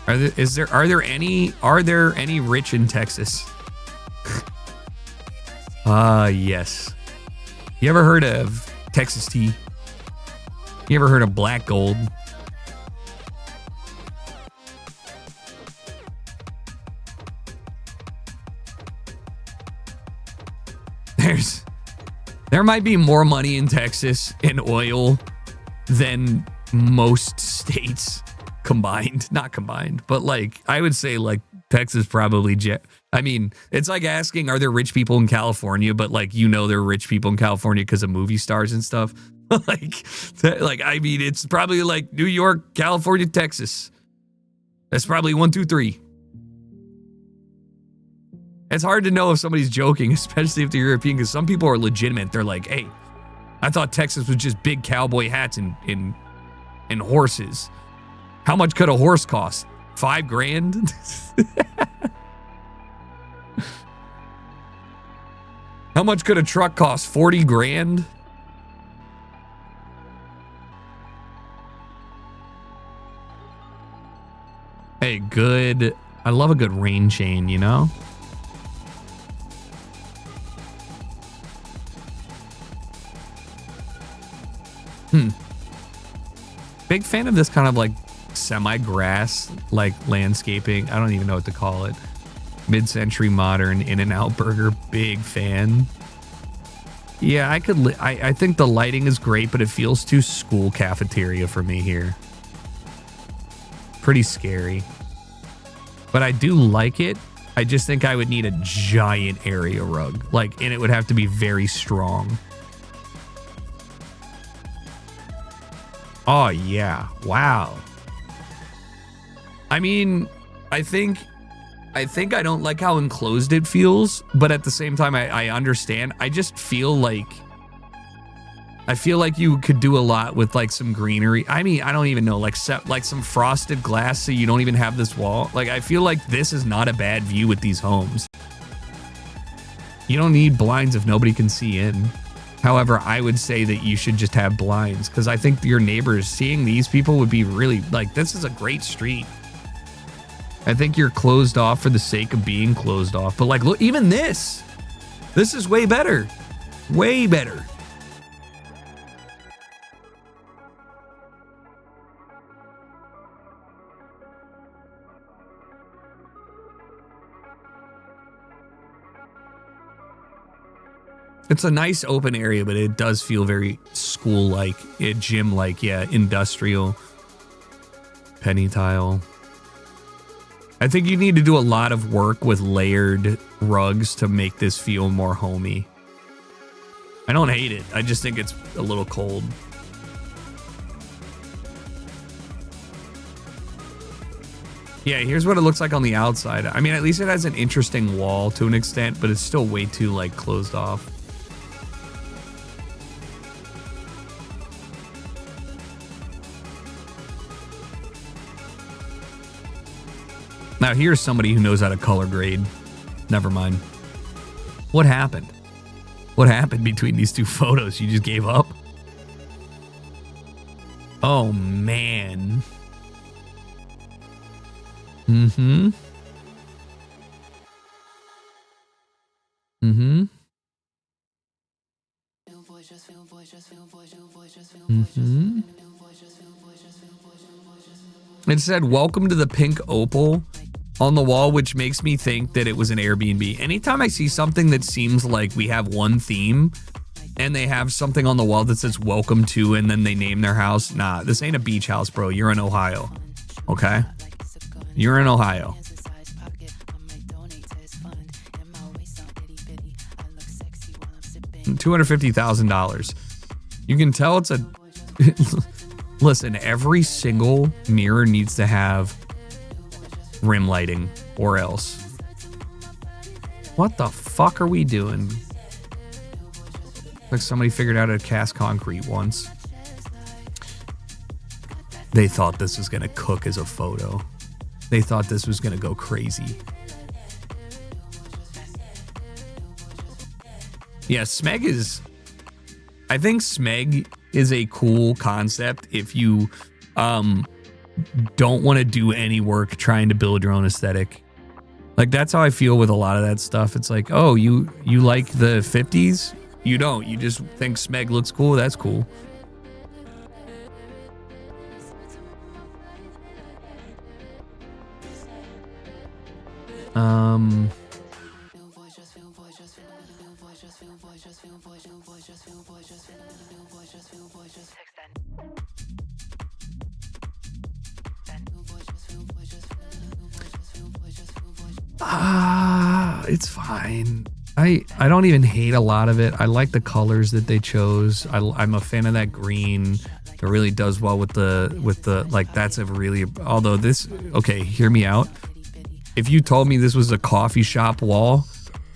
Are there any rich in Texas? Yes. You ever heard of Texas tea? You ever heard of black gold? There might be more money in Texas in oil than most states. combined, not combined, but like I would say like Texas probably I mean, it's like asking, are there rich people in California? But like, you know, there are rich people in California because of movie stars and stuff. like, I mean, it's probably like New York, California, Texas. That's probably 1, 2, 3. It's hard to know if somebody's joking, especially if they're European, because some people are legitimate. They're like, hey, I thought Texas was just big cowboy hats and horses. How much could a horse cost? $5,000? How much could a truck cost? 40 grand? Hey, good. I love a good rain chain, you know? Big fan of this kind of like semi-grass, like landscaping. I don't even know what to call it. Mid-century modern In-N-Out burger. Big fan. Yeah, I think the lighting is great, but it feels too school cafeteria for me here. Pretty scary. But I do like it. I just think I would need a giant area rug. Like, and it would have to be very strong. Oh, yeah. Wow. I mean, I think I don't like how enclosed it feels, but at the same time, I understand. I just feel like you could do a lot with like some greenery. I mean, I don't even know, like some frosted glass so you don't even have this wall. Like, I feel like this is not a bad view with these homes. You don't need blinds if nobody can see in. However, I would say that you should just have blinds because I think your neighbors seeing these people would be really like, this is a great street. I think you're closed off for the sake of being closed off. But like, look, even this is way better. Way better. It's a nice open area, but it does feel very school-like, gym-like, yeah, industrial. Penny tile. I think you need to do a lot of work with layered rugs to make this feel more homey. I don't hate it. I just think it's a little cold. Yeah, here's what it looks like on the outside. I mean, at least it has an interesting wall to an extent, but it's still way too, like, closed off. Now here's somebody who knows how to color grade. Never mind. What happened? What happened between these two photos? You just gave up? Oh, man. Mm-hmm. Mm-hmm. Mm-hmm. It said, welcome to the pink opal on the wall, which makes me think that it was an Airbnb. Anytime I see something that seems like we have one theme and they have something on the wall that says welcome to and then they name their house, nah, this ain't a beach house, bro. You're in Ohio. Okay? You're in Ohio. $250,000. You can tell it's a... Listen, every single mirror needs to have rim lighting or else. What the fuck are we doing? Like somebody figured out how to cast concrete once. They thought this was going to cook as a photo. They thought this was going to go crazy. Yeah, Smeg is... I think Smeg is a cool concept if you don't want to do any work trying to build your own aesthetic. Like, that's how I feel with a lot of that stuff. It's like, oh, you like the 50s? You don't. You just think Smeg looks cool? That's cool. It's fine. I don't even hate a lot of it. I like the colors that they chose. I'm a fan of that green. It really does well with the like, that's a really, although this, okay, hear me out. If you told me this was a coffee shop wall,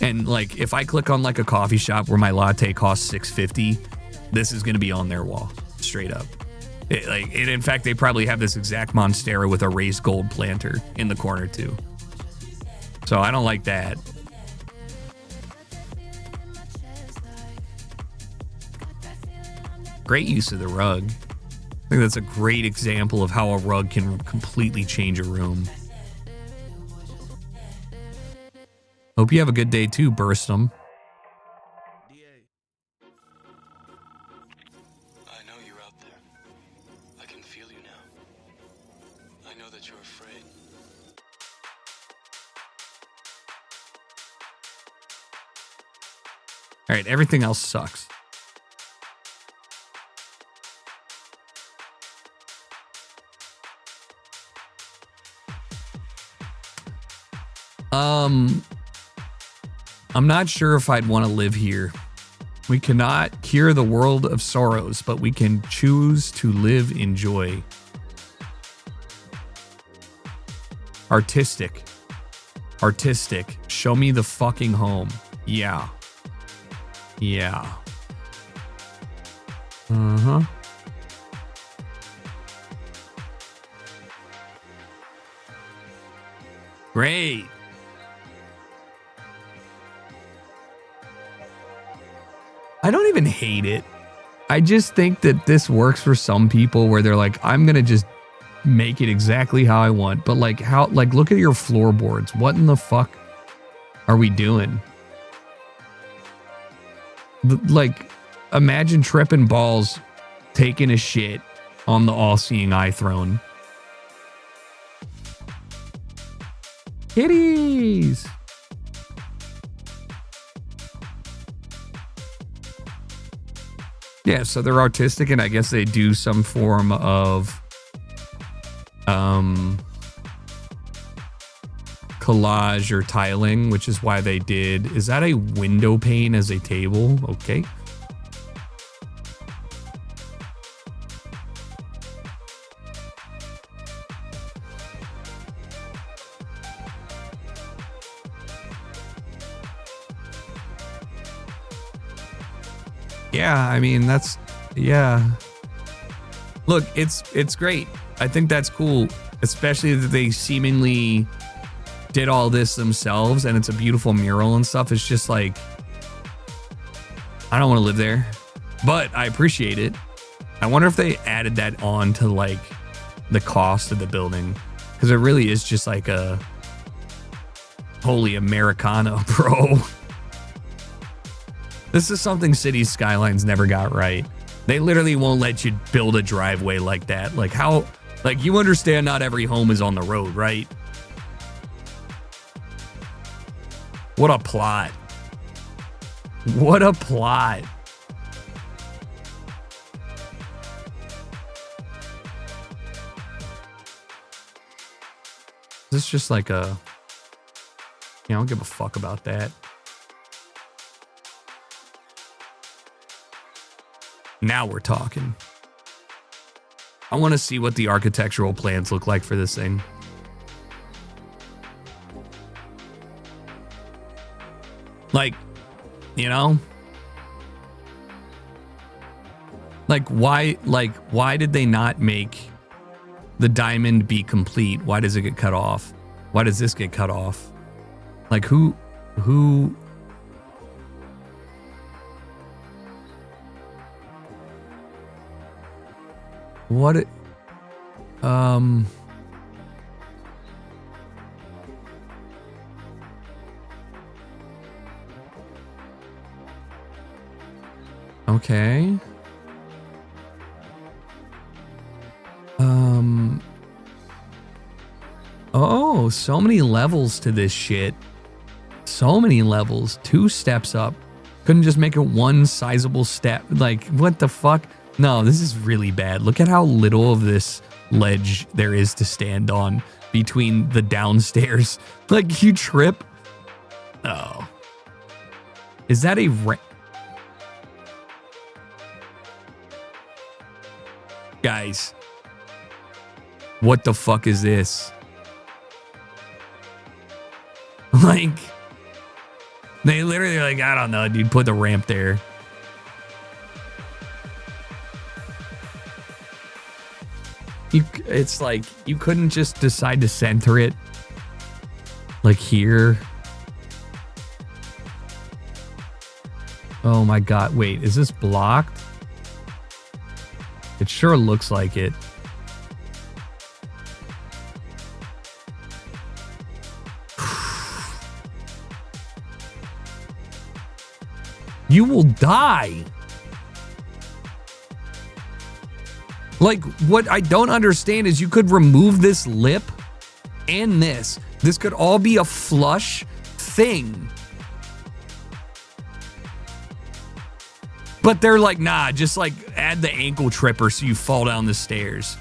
and like if I click on like a coffee shop where my latte costs $6.50, this is gonna be on their wall, straight up. In fact, they probably have this exact Monstera with a raised gold planter in the corner too. So I don't like that. Great use of the rug. I think that's a great example of how a rug can completely change a room. Hope you have a good day too, Burstum. I know you're out there. I can feel you now. I know that you're afraid. All right, everything else sucks. I'm not sure if I'd want to live here. We cannot cure the world of sorrows, but we can choose to live in joy. Artistic. Artistic. Show me the fucking home. Yeah. Yeah. Uh-huh. Great. I don't even hate it. I just think that this works for some people where they're like, I'm going to just make it exactly how I want. But like look at your floorboards. What in the fuck are we doing? Like, imagine tripping balls taking a shit on the all-seeing eye throne. Kitties! Yeah, so they're artistic, and I guess they do some form of collage or tiling, which is why they did. Is that a window pane as a table? Okay. Yeah, I mean, that's, yeah. Look, it's great. I think that's cool, especially that they seemingly did all this themselves and it's a beautiful mural and stuff. It's just like, I don't want to live there, but I appreciate it. I wonder if they added that on to like the cost of the building, because it really is just like a holy Americana, bro. This is something Cities Skylines never got right. They literally won't let you build a driveway like that. Like how, like you understand not every home is on the road, right? What a plot. What a plot. This is just like a, I don't give a fuck about that. Now we're talking. I want to see what the architectural plans look like for this thing. Like, you know? Like why did they not make the diamond be complete? Why does it get cut off? Why does this get cut off? Like who what it, okay. Oh, so many levels to this shit. So many levels. 2 steps up. Couldn't just make it one sizable step. Like, what the fuck? No, this is really bad. Look at how little of this ledge there is to stand on. between the downstairs. Like, you trip. Oh. Is that a Guys. What the fuck is this? Like, they literally like, I don't know, dude, put the ramp there. It's like, you couldn't just decide to center it like here. Oh my God, wait, is this blocked? It sure looks like it. You will die. Like, what I don't understand is you could remove this lip and this. This could all be a flush thing. But they're like, nah, just like add the ankle tripper so you fall down the stairs.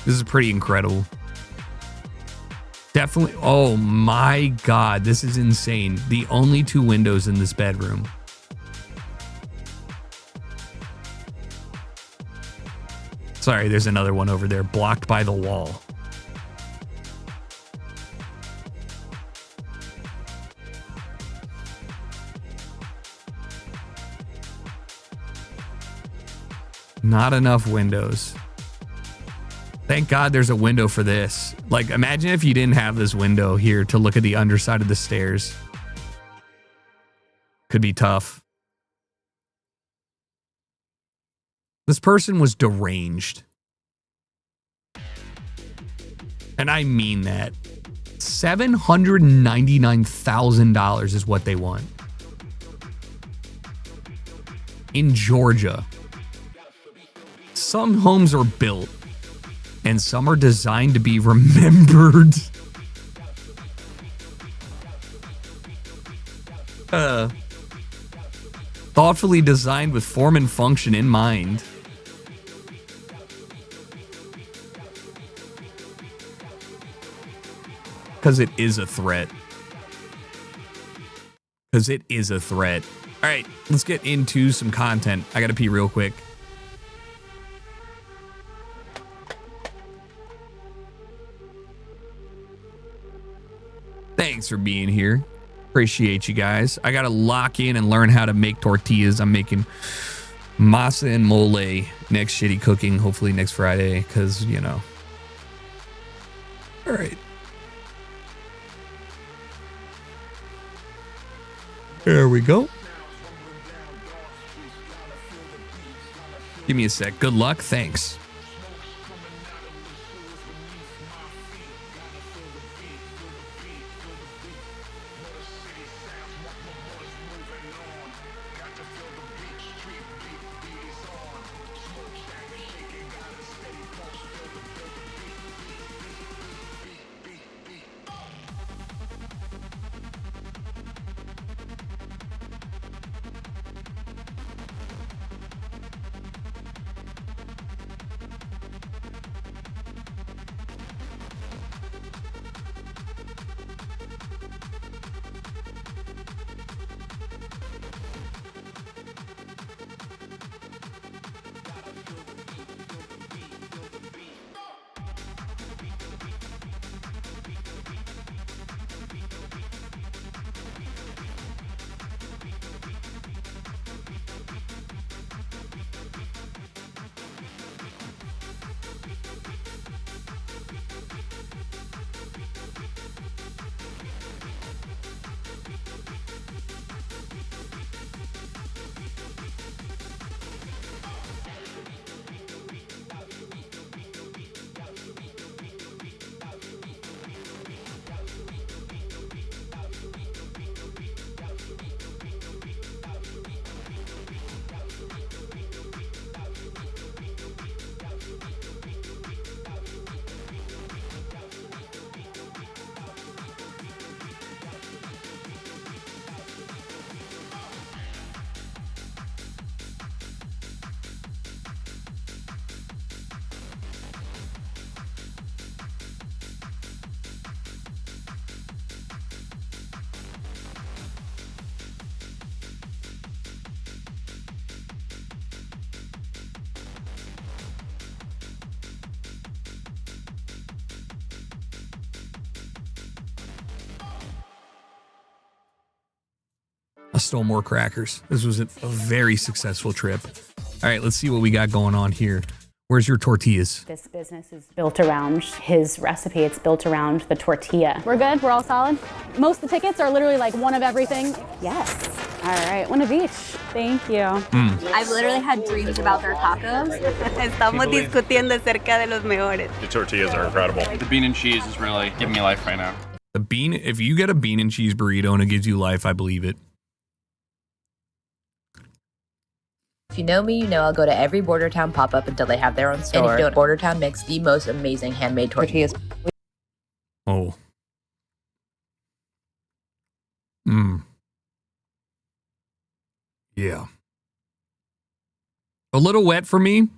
This is pretty incredible. Definitely. Oh my God, this is insane. The only 2 windows in this bedroom. Sorry, there's another one over there, blocked by the wall. Not enough windows. Thank God there's a window for this. Like, imagine if you didn't have this window here to look at the underside of the stairs. Could be tough. This person was deranged. And I mean that. $799,000 is what they want. In Georgia. Some homes are built. And some are designed to be remembered. Thoughtfully designed with form and function in mind. Because it is a threat. Because it is a threat. All right, let's get into some content. I gotta pee real quick. Thanks for being here. Appreciate you guys. I gotta lock in and learn how to make tortillas. I'm making masa and mole next shitty cooking, hopefully next Friday, because, you know. All right. There we go. Give me a sec. Good luck. Thanks. I stole more crackers. This was a very successful trip. All right, let's see what we got going on here. Where's your tortillas? This business is built around his recipe. It's built around the tortilla. We're good? We're all solid? Most of the tickets are literally like one of everything. Yes. All right, one of each. Thank you. I've literally had dreams about their tacos. Estamos discutiendo acerca de los mejores. The tortillas are incredible. The bean and cheese is really giving me life right now. If you get a bean and cheese burrito and it gives you life, I believe it. If you know me, you know I'll go to every Border Town pop-up until they have their own store. And if you don't, Border Town makes the most amazing handmade tortillas. Oh. Yeah. A little wet for me?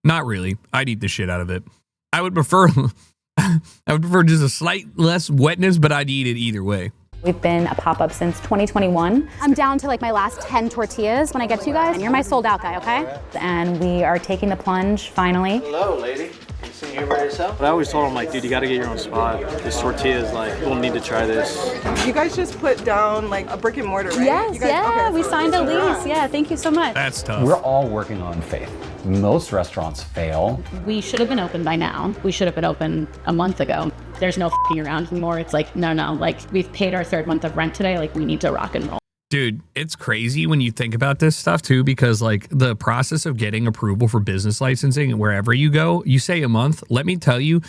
Not really. I'd eat the shit out of it. I would prefer just a slight less wetness, but I'd eat it either way. We've been a pop-up since 2021. I'm down to like my last 10 tortillas when I get to you guys. And you're my sold out guy, okay? And we are taking the plunge finally. Hello, lady. You sitting here by yourself? But I always told him, like, dude, you gotta get your own spot. This tortilla is like, we'll need to try this. You guys just put down like a brick and mortar, right? Yes, you guys, yeah, okay, we so signed a just lease. around. Yeah, thank you so much. That's tough. We're all working on faith. Most restaurants fail. We should have been open by now. We should have been open a month ago. There's no f***ing around anymore. It's like, no, like we've paid our 3rd month of rent today. Like we need to rock and roll. Dude, it's crazy when you think about this stuff too, because like the process of getting approval for business licensing wherever you go, you say a month. Let me tell you,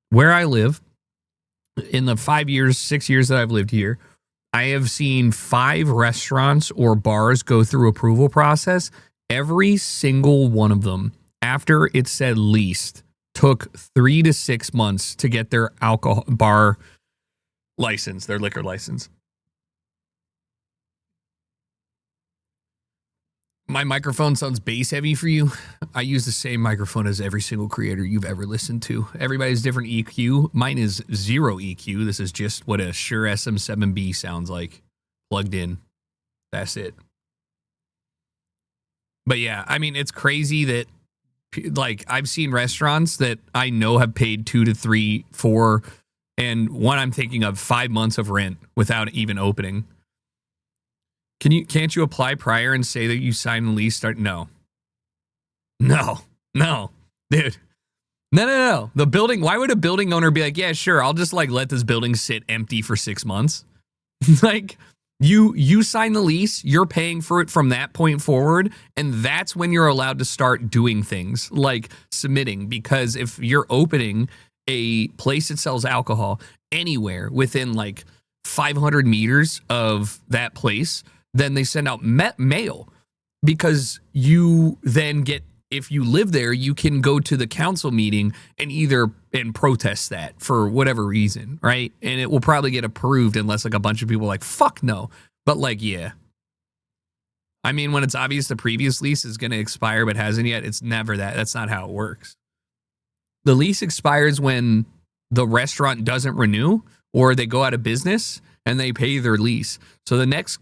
where I live, in the 5 years, 6 years that I've lived here, I have seen 5 restaurants or bars go through approval process. Every single one of them, after it said leased, took 3 to 6 months to get their alcohol bar license, their liquor license. My microphone sounds bass heavy for you. I use the same microphone as every single creator you've ever listened to. Everybody's different EQ. Mine is 0 EQ. This is just what a Shure SM7B sounds like plugged in. That's it. But yeah, I mean, it's crazy that like I've seen restaurants that I know have paid 2 to 3, 4, and one I'm thinking of 5 months of rent without even opening. Can't you apply prior and say that you signed the lease? No, dude. No. The building, why would a building owner be like, yeah, sure, I'll just like let this building sit empty for 6 months? Like you sign the lease, you're paying for it from that point forward, and that's when you're allowed to start doing things like submitting. Because if you're opening a place that sells alcohol anywhere within like 500 meters of that place, then they send out mail, because you then get, if you live there, you can go to the council meeting and protest that for whatever reason, right? And it will probably get approved unless like a bunch of people are like, fuck no. But like, yeah. I mean, when it's obvious the previous lease is going to expire but hasn't yet, it's never that. That's not how it works. The lease expires when the restaurant doesn't renew or they go out of business and they pay their lease. So the next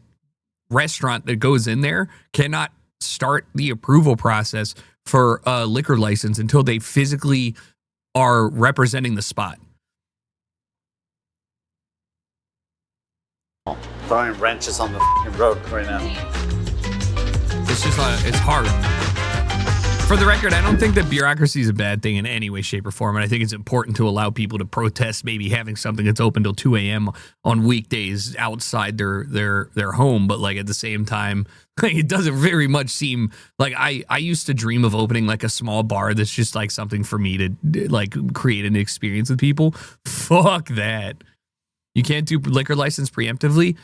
restaurant that goes in there cannot start the approval process for a liquor license until they physically are representing the spot. Throwing wrenches on the road right now. It's just it's hard. For the record, I don't think that bureaucracy is a bad thing in any way, shape, or form. And I think it's important to allow people to protest maybe having something that's open till 2 a.m. on weekdays outside their home. But like at the same time, it doesn't very much seem like I used to dream of opening like a small bar that's just like something for me to like create an experience with people. Fuck that. You can't do liquor license preemptively.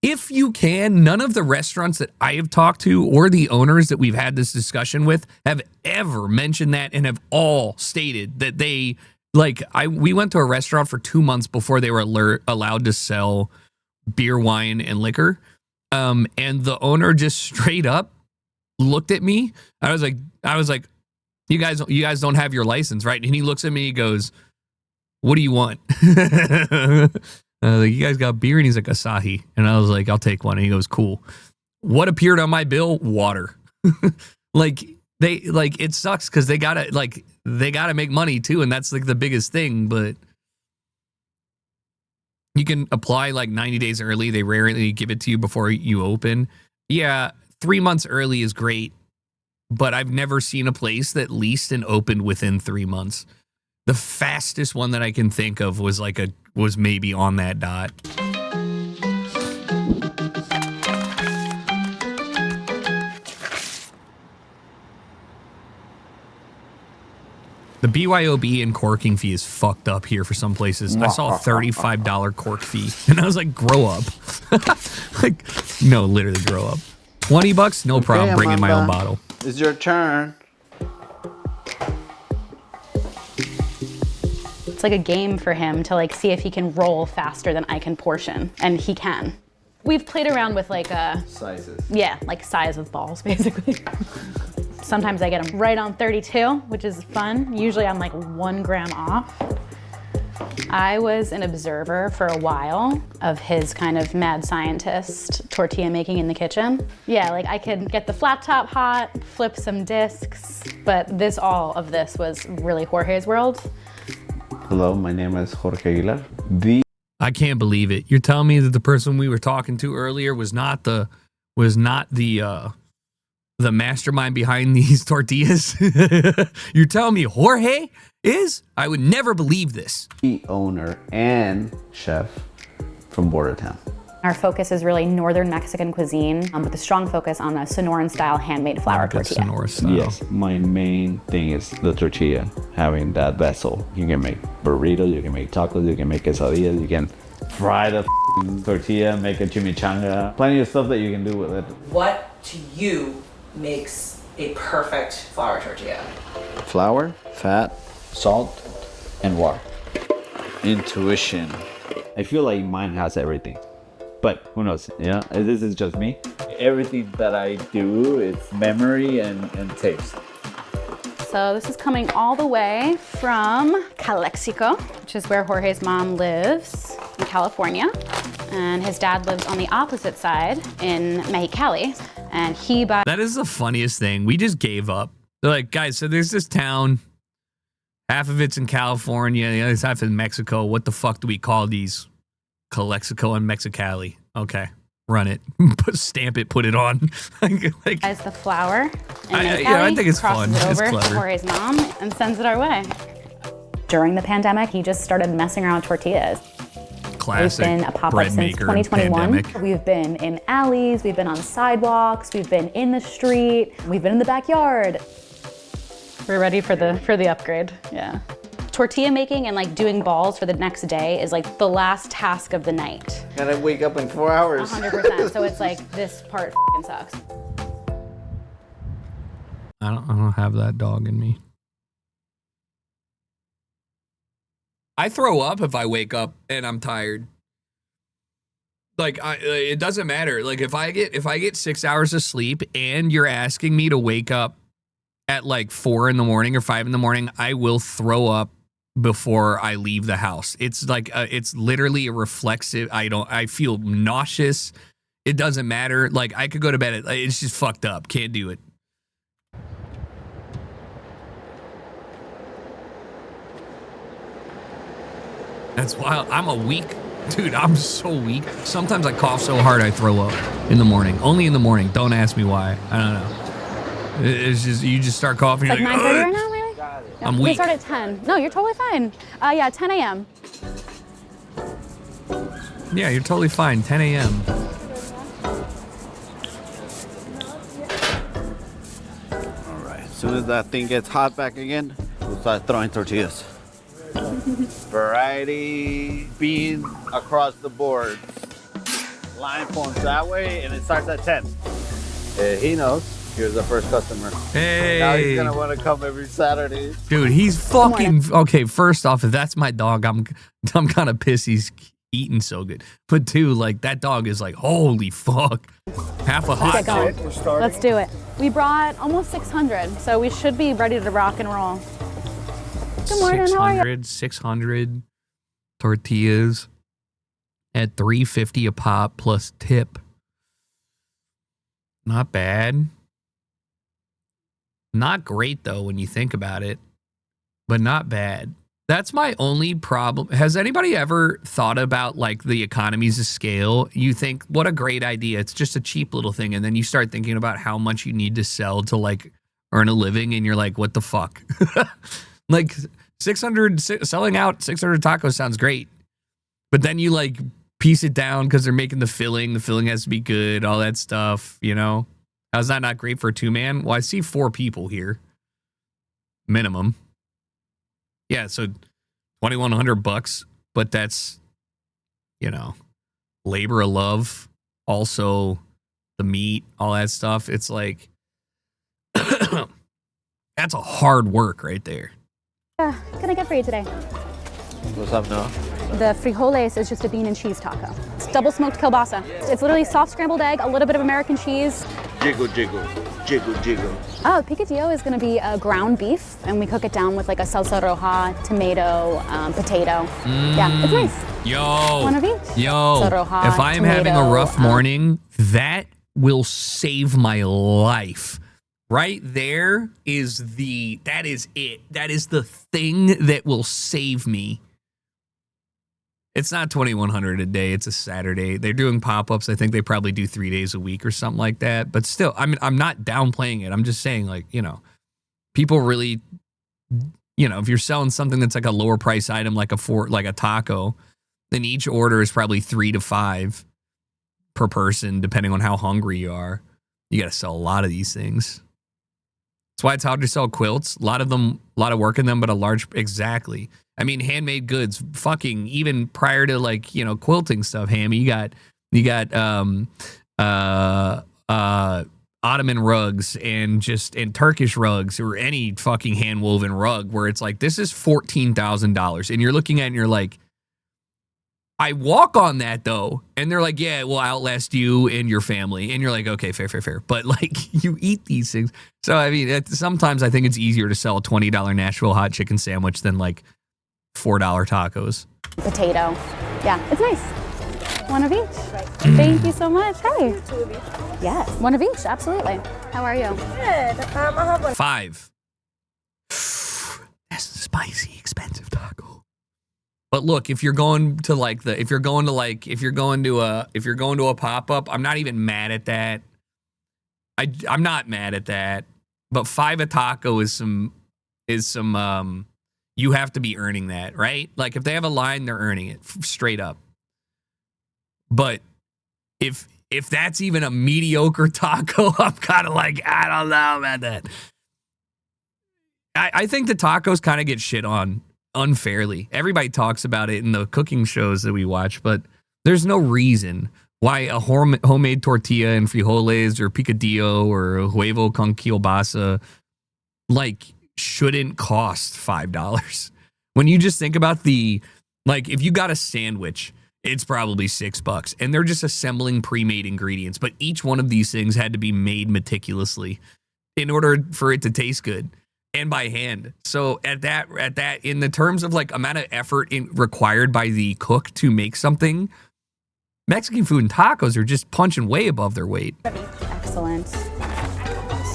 If you can, none of the restaurants that I have talked to or the owners that we've had this discussion with have ever mentioned that, and have all stated that they we went to a restaurant for 2 months before they were allowed to sell beer, wine, and liquor. And the owner just straight up looked at me. I was like, you guys don't have your license, right? And he looks at me, he goes, what do you want? Like, you guys got beer? And he's like, Asahi. And I was like, I'll take one. And he goes, cool. What appeared on my bill? Water. It sucks because they gotta make money too, and that's like the biggest thing. But You can apply like 90 days early. They rarely give it to you before you open. Yeah, 3 months early is great, but I've never seen a place that leased and opened within 3 months. The fastest one that I can think of was was maybe on that dot. The BYOB and corking fee is fucked up here for some places. I saw a $35 cork fee, and I was like, grow up. Like, no, literally grow up. $20, no problem, bringing my own bottle. It's your turn. It's like a game for him to like see if he can roll faster than I can portion, and he can. We've played around with like sizes. Yeah, like size of balls basically. Sometimes I get them right on 32, which is fun. Usually I'm like 1 gram off. I was an observer for a while of his kind of mad scientist tortilla making in the kitchen. Yeah, like I could get the flat top hot, flip some discs, but all of this was really Jorge's world. Hello, my name is Jorge Aguilar. I can't believe it. You're telling me that the person we were talking to earlier was not the mastermind behind these tortillas? You're telling me Jorge is? I would never believe this. The owner and chef from Border Town. Our focus is really northern Mexican cuisine, with a strong focus on a Sonoran-style handmade flour tortilla. Sonora style. Yes, my main thing is the tortilla, having that vessel. You can make burritos, you can make tacos, you can make quesadillas, you can fry the tortilla, make a chimichanga. Plenty of stuff that you can do with it. What to you makes a perfect flour tortilla? Flour, fat, salt, and water. Intuition. I feel like mine has everything. But who knows, yeah? This is just me. Everything that I do is memory and taste. So this is coming all the way from Calexico, which is where Jorge's mom lives in California. And his dad lives on the opposite side in Mexicali. And he buys... That is the funniest thing. We just gave up. They're like, guys, so there's this town. Half of it's in California. The other half in Mexico. What the fuck do we call these? Calexico and Mexicali. Okay, run it. Stamp it, put it on. Like, buys the flour. I think it's fun. Crosses it It's over clever. to Jorge's mom and sends it our way. During the pandemic, he just started messing around with tortillas. Classic. We've been a pop-up bread since maker 2021. pandemic. We've been in alleys, we've been on sidewalks, we've been in the street, we've been in the backyard. We're ready for the upgrade, yeah. Tortilla making and like doing balls for the next day is like the last task of the night. Gotta wake up in 4 hours. 100%, so it's like this part f***ing sucks. I don't have that dog in me. I throw up if I wake up and I'm tired. Like it doesn't matter. Like if I get 6 hours of sleep and you're asking me to wake up at like 4 in the morning or 5 in the morning, I will throw up before I leave the house. It's like it's literally a reflexive. I feel nauseous. It doesn't matter. Like I could go to bed. It's just fucked up. Can't do it. That's wild. I'm a weak dude. I'm so weak. Sometimes I cough so hard I throw up in the morning. Only in the morning. Don't ask me why. I don't know. It's just you just start coughing. It's like you're 9:30 right now, maybe? I'm We weak. start at 10. No, you're totally fine. Yeah, 10 a.m. Yeah, you're totally fine. 10 a.m. All right, as soon as that thing gets hot back again, we'll start throwing tortillas. Variety, beans across the board. Line forms that way, and it starts at 10. He knows. Here's the first customer. Hey. Now he's gonna want to come every Saturday. Dude, he's fucking okay. First off, if that's my dog, I'm kind of pissed he's eating so good. But two, like that dog is like, holy fuck, half a hot Let's get dog. going. Let's do it. We brought almost 600, so we should be ready to rock and roll. Good morning. How are you? 600 tortillas at $3.50 a pop plus tip. Not bad. Not great though when you think about it, but not bad. That's my only problem. Has anybody ever thought about like the economies of scale? You think, what a great idea. It's just a cheap little thing. And then you start thinking about how much you need to sell to like earn a living. And you're like, what the fuck? Like 600, selling out 600 tacos sounds great. But then you like piece it down because they're making the filling. The filling has to be good, all that stuff, you know? How's that not great for a 2-man? Well, I see 4 people here. Minimum. Yeah, so $2,100, but that's, you know, labor of love, also the meat, all that stuff. It's like, that's a hard work right there. What can I get for you today? What's up now? The frijoles is just a bean and cheese taco. It's double smoked kielbasa. It's literally soft scrambled egg, a little bit of American cheese. Jiggle, jiggle, jiggle, jiggle. Oh, picadillo is gonna be a ground beef, and we cook it down with like a salsa roja, tomato, potato. Yeah, it's nice. Yo. One of each. Yo. Salsa roja, If I am tomato, having a rough morning, that will save my life. Right there is that is it. That is the thing that will save me. It's not $2,100 a day. It's a Saturday. They're doing pop-ups. I think they probably do 3 days a week or something like that. But still, I mean, I'm not downplaying it. I'm just saying, like, you know, people really, you know, if you're selling something that's like a lower price item, like a taco, then each order is probably 3 to 5 per person, depending on how hungry you are. You got to sell a lot of these things. That's why it's hard to sell quilts. A lot of work in them, but exactly. I mean, handmade goods, fucking even prior to like, you know, quilting stuff, Hammy, you got Ottoman rugs and Turkish rugs or any fucking hand woven rug where it's like, this is $14,000. And you're looking at it and you're like, I walk on that though. And they're like, yeah, we'll outlast you and your family. And you're like, okay, fair. But like you eat these things. So, I mean, sometimes I think it's easier to sell a $20 Nashville hot chicken sandwich than like $4 tacos. Potato. Yeah, it's nice. One of each. Thank you so much. Hey. 2 of each. Yes, one of each. Absolutely. How are you? Good. I'll have one. 5. That's a spicy, expensive taco. But look, if you're going to a pop-up, I'm not even mad at that. I'm not mad at that. But 5 a taco is some you have to be earning that, right? Like if they have a line, they're earning it straight up. But if that's even a mediocre taco, I'm kind of like, I don't know about that. I think the tacos kind of get shit on unfairly. Everybody talks about it in the cooking shows that we watch, but there's no reason why a homemade tortilla and frijoles or picadillo or huevo con kielbasa like shouldn't cost $5. When you just think about if you got a sandwich, it's probably $6 and they're just assembling pre-made ingredients, but each one of these things had to be made meticulously in order for it to taste good and by hand. So at that in the terms of like amount of effort required by the cook to make something, Mexican food and tacos are just punching way above their weight. Excellent.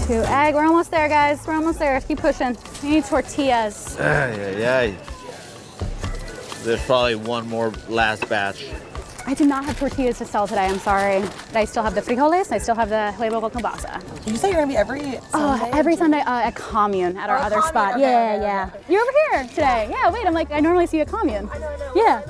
2 egg. We're almost there, guys. We're almost there. Keep pushing. We need tortillas. There's probably one more last batch. I do not have tortillas to sell today. I'm sorry. But I still have the frijoles. I still have the huevo con kielbasa. Did you say you're gonna be every Sunday? Every Sunday at Commune at our other spot. Okay, Yeah. You're over here today. Yeah. Wait. I'm like I normally see you at Commune. I know. Yeah.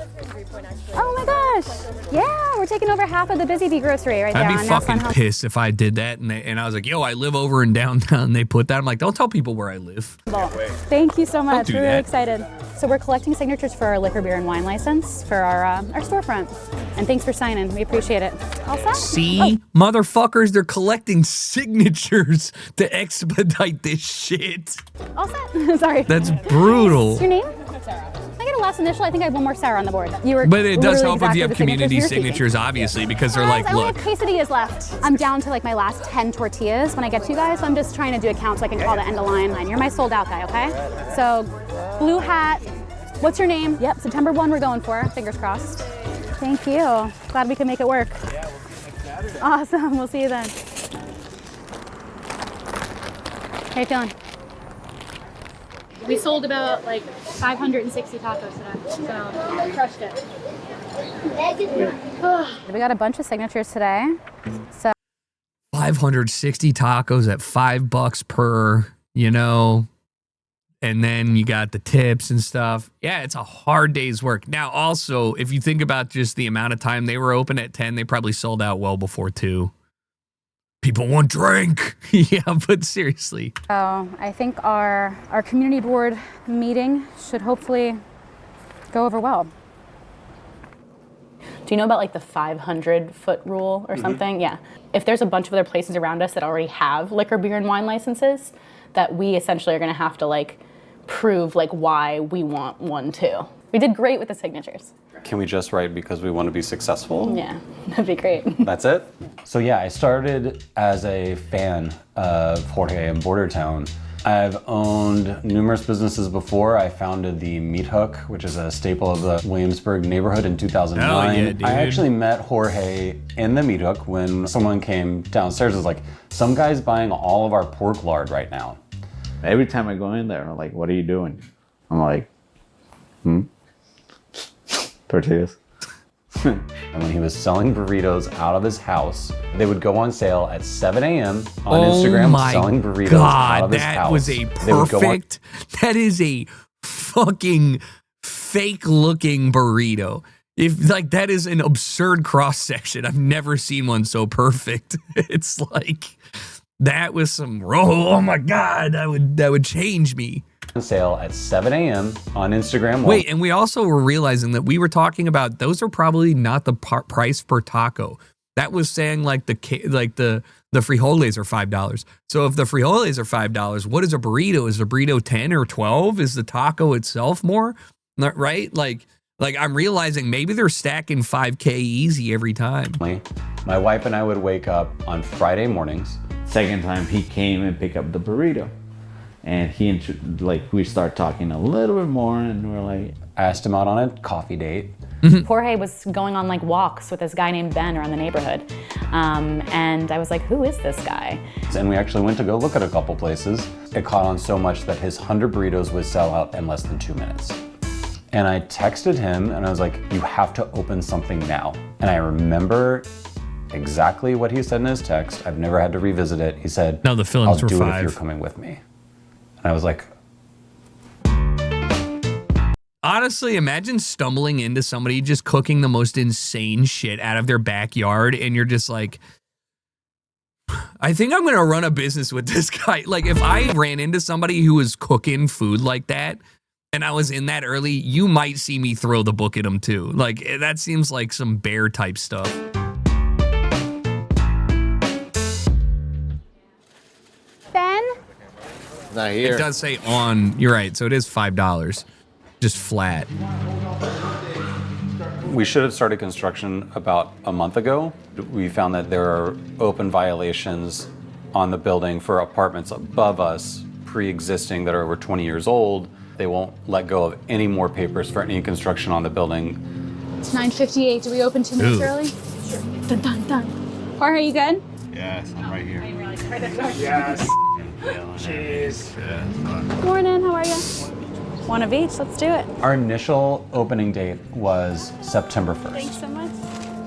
Oh my gosh. Yeah. We're taking over half of the Busy Bee grocery right there. I'd be fucking pissed if I did that and I was like, yo, I live over in downtown. And they put that. I'm like, don't tell people where I live. Thank you so much. Don't do We're really that. excited. So we're collecting signatures for our liquor, beer, and wine license for our storefront. And thanks for signing. We appreciate it. All set? See, motherfuckers, they're collecting signatures to expedite this shit. All set. Sorry. That's brutal. What's your name? Sarah. Can I get a last initial? I think I have one more Sarah on the board. But it does help if you have community signatures, obviously, because they're like, I only look. have quesadillas left. I'm down to like my last 10 tortillas when I get to you guys, so I'm just trying to do a count so I can call the end of line. You're my sold out guy, okay? So, blue hat. What's your name? Yep, September 1 we're going for. Fingers crossed. Thank you. Glad we could make it work. Yeah, we'll see you next Saturday. Awesome. We'll see you then. How you feeling? We sold about like 560 tacos today, so crushed it. We got a bunch of signatures today. So 560 tacos at $5 per, you know, and then you got the tips and stuff. Yeah, it's a hard day's work. Now, also, if you think about just the amount of time they were open at 10, they probably sold out well before 2. People want drink. Yeah, but seriously. I think our community board meeting should hopefully go over well. Do you know about like the 500-foot rule or something? Yeah. If there's a bunch of other places around us that already have liquor, beer, and wine licenses, that we essentially are going to have to like prove like why we want one too. We did great with the signatures. Can we just write because we want to be successful? Yeah, that'd be great. That's it? So yeah, I started as a fan of Jorge and Bordertown. I've owned numerous businesses before. I founded the Meat Hook, which is a staple of the Williamsburg neighborhood in 2009. Hell yeah, dude. I actually met Jorge in the Meat Hook when someone came downstairs and was like, some guy's buying all of our pork lard right now. Every time I go in there, I'm like, what are you doing? I'm like, tortillas. And when he was selling burritos out of his house, they would go on sale at 7 a.m. on Instagram, selling burritos out of his house. That was a perfect, that is a fucking fake looking burrito. If like that is an absurd cross section. I've never seen one so perfect. It's like that was some oh my God, that would change me. On sale at 7 a.m. on Instagram. Wait, and we also were realizing that we were talking about those are probably not the price per taco. That was saying like the frijoles are $5. So if the frijoles are $5, what is a burrito? Is a burrito 10 or 12? Is the taco itself more? Right? Like I'm realizing maybe they're stacking 5K easy every time. My wife and I would wake up on Friday mornings. Second time he came and picked up the burrito. And we start talking a little bit more, and we're like, I asked him out on a coffee date. Jorge was going on like walks with this guy named Ben around the neighborhood. And I was like, who is this guy? And we actually went to go look at a couple places. It caught on so much that his 100 burritos would sell out in less than 2 minutes. And I texted him and I was like, you have to open something now. And I remember exactly what he said in his text. I've never had to revisit it. He said, no, the fillings I'll were do 5. it if you're coming with me. And I was like, honestly, imagine stumbling into somebody just cooking the most insane shit out of their backyard and you're just like, I think I'm going to run a business with this guy. Like if I ran into somebody who was cooking food like that and I was in that early, you might see me throw the book at him too. Like that seems like some bear type stuff. Ben? Not here. It does say on, you're right, so it is $5, just flat. we should have started construction about a month ago. We found that there are open violations on the building for apartments above us, pre-existing, that are over 20 years old. They won't let go of any more papers for any construction on the building. It's 9:58. Do we open 2 minutes early? Sure. Dun, dun, dun. Jorge, you good? Yes, I'm right here. Yes. Cheers. Morning, how are you? One of each, let's do it. Our initial opening date was September 1st. Thanks so much.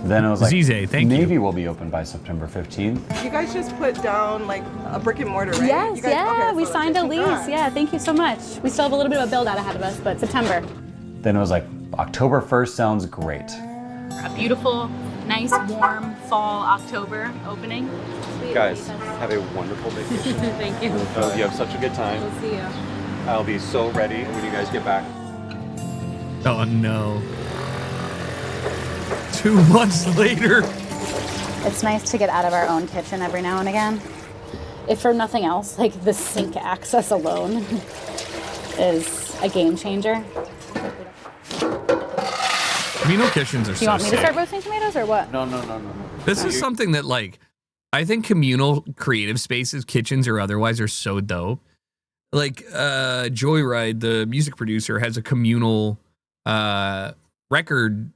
Then it was like, Zize, thank you. maybe we'll be open by September 15th. You guys just put down like a brick and mortar, right? Yes, You guys, yeah, okay, we so signed a congrats. lease. Yeah, thank you so much. We still have a little bit of a build out ahead of us, but September. Then it was like, October 1st sounds great. A beautiful, nice, warm fall October opening. Guys, have a wonderful vacation. Thank you. You have such a good time. We'll see you. I'll be so ready when you guys get back. Oh no. 2 months later. It's nice to get out of our own kitchen every now and again. If for nothing else, like the sink access alone is a game changer. Communal kitchens are Do so you want me to sick. start roasting tomatoes or what? No. This is something that, like, I think communal creative spaces, kitchens or otherwise, are so dope. Like, Joyride, the music producer, has a communal production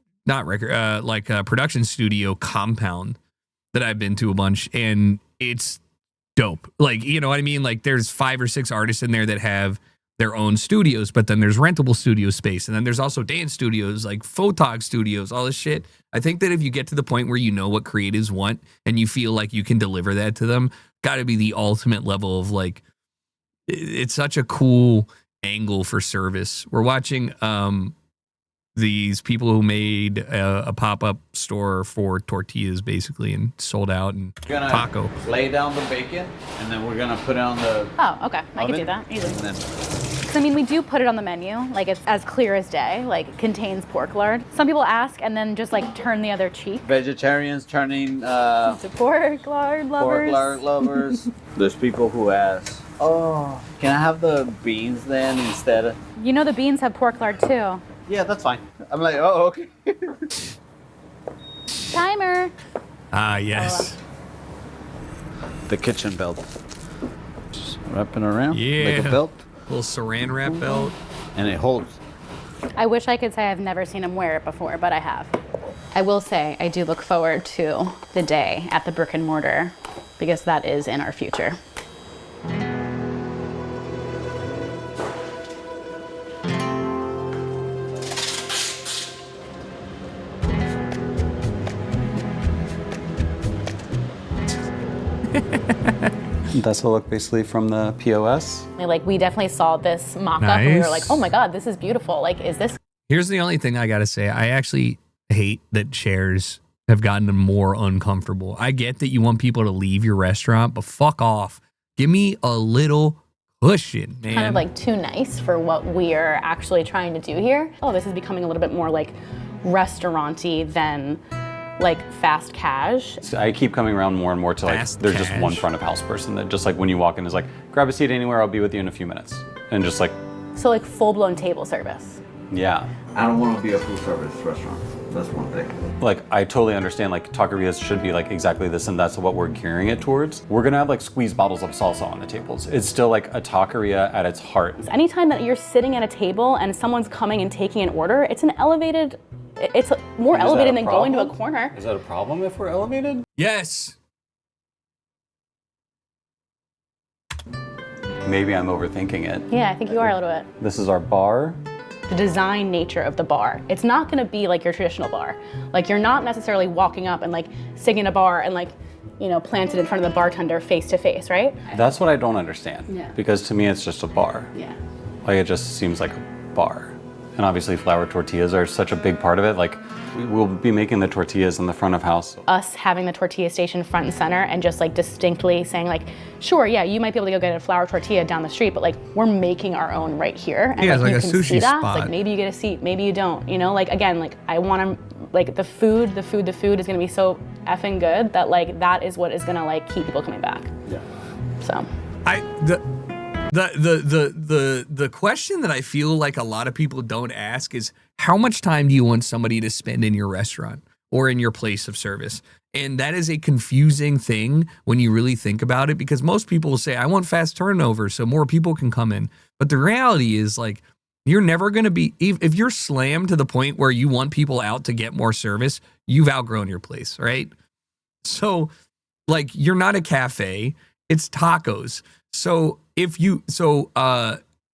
studio compound that I've been to a bunch, and it's dope. Like, you know what I mean? Like, there's 5 or 6 artists in there that have their own studios, but then there's rentable studio space. And then there's also dance studios, like photog studios, all this shit. I think that if you get to the point where you know what creatives want and you feel like you can deliver that to them, got to be the ultimate level of like, it's such a cool angle for service. We're watching these people who made a pop-up store for tortillas basically and sold out and taco. Lay down the bacon and then we're gonna put it on the Oh, okay. I can do that easily. I mean, we do put it on the menu, like it's as clear as day, like it contains pork lard. Some people ask and then just like turn the other cheek. Vegetarians turning to pork lard lovers. Pork lard lovers. There's people who ask, oh, can I have the beans then instead of... You know the beans have pork lard too. Yeah, that's fine. I'm like, oh, okay. Timer. Ah, yes. The kitchen belt. Just wrapping around Yeah. like a belt. Little saran wrap belt. And it holds. I wish I could say I've never seen him wear it before, but I have. I will say I do look forward to the day at the brick and mortar because that is in our future. That's a look basically from the POS. Like we definitely saw this mock-up and we were like, oh my God, this is beautiful. Like, is this? Here's the only thing I got to say. I actually hate that chairs have gotten more uncomfortable. I get that you want people to leave your restaurant, but fuck off. Give me a little cushion, man. Kind of like too nice for what we're actually trying to do here. Oh, this is becoming a little bit more like restaurant-y than like fast cash. I keep coming around more and more to like, there's just one front of house person that just like when you walk in is like, grab a seat anywhere, I'll be with you in a few minutes. And just like. So like full-blown table service. Yeah. I don't want to be a full service restaurant. That's one thing. Like, I totally understand like taquerias should be like exactly this and that's what we're gearing it towards. We're gonna have like squeezed bottles of salsa on the tables. It's still like a taqueria at its heart. Anytime that you're sitting at a table and someone's coming and taking an order, it's an elevated, it's more elevated than going to a corner. Is that a problem if we're elevated? Yes. Maybe I'm overthinking it. Yeah, I think you are a little bit. This is our bar. The design nature of the bar. It's not gonna be like your traditional bar. Like you're not necessarily walking up and like sitting in a bar and like, you know, planted in front of the bartender face to face, right? That's what I don't understand. Yeah. Because to me it's just a bar. Yeah. Like it just seems like a bar. And obviously flour tortillas are such a big part of it. Like we'll be making the tortillas in the front of house. Us having the tortilla station front and center and just like distinctly saying like, sure, yeah, you might be able to go get a flour tortilla down the street, but like we're making our own right here. And yeah, like, it's like you a can see sushi that. spot. It's like maybe you get a seat, maybe you don't, you know? Like again, like I wanna, like the food is gonna be so effing good that like that is what is gonna like keep people coming back. Yeah. So. The question that I feel like a lot of people don't ask is how much time do you want somebody to spend in your restaurant or in your place of service? And that is a confusing thing when you really think about it, because most people will say, I want fast turnover so more people can come in. But the reality is like, you're never going to be, if you're slammed to the point where you want people out to get more service, you've outgrown your place, right? So like, you're not a cafe, it's tacos. So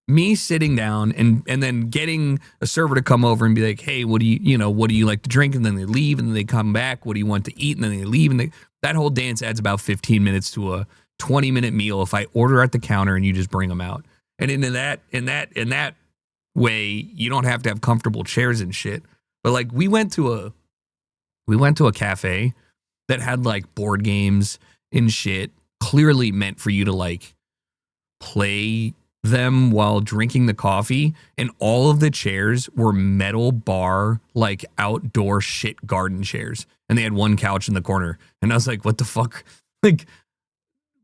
me sitting down and then getting a server to come over and be like, hey, what do you like to drink? And then they leave and then they come back. What do you want to eat? And then they leave. And that whole dance adds about 15 minutes to a 20-minute meal if I order at the counter and you just bring them out. And in that way, you don't have to have comfortable chairs and shit. But like we went to a cafe that had like board games and shit, clearly meant for you to like play them while drinking the coffee, and all of the chairs were metal bar, like outdoor shit garden chairs, and they had one couch in the corner, and I was like, what the fuck? Like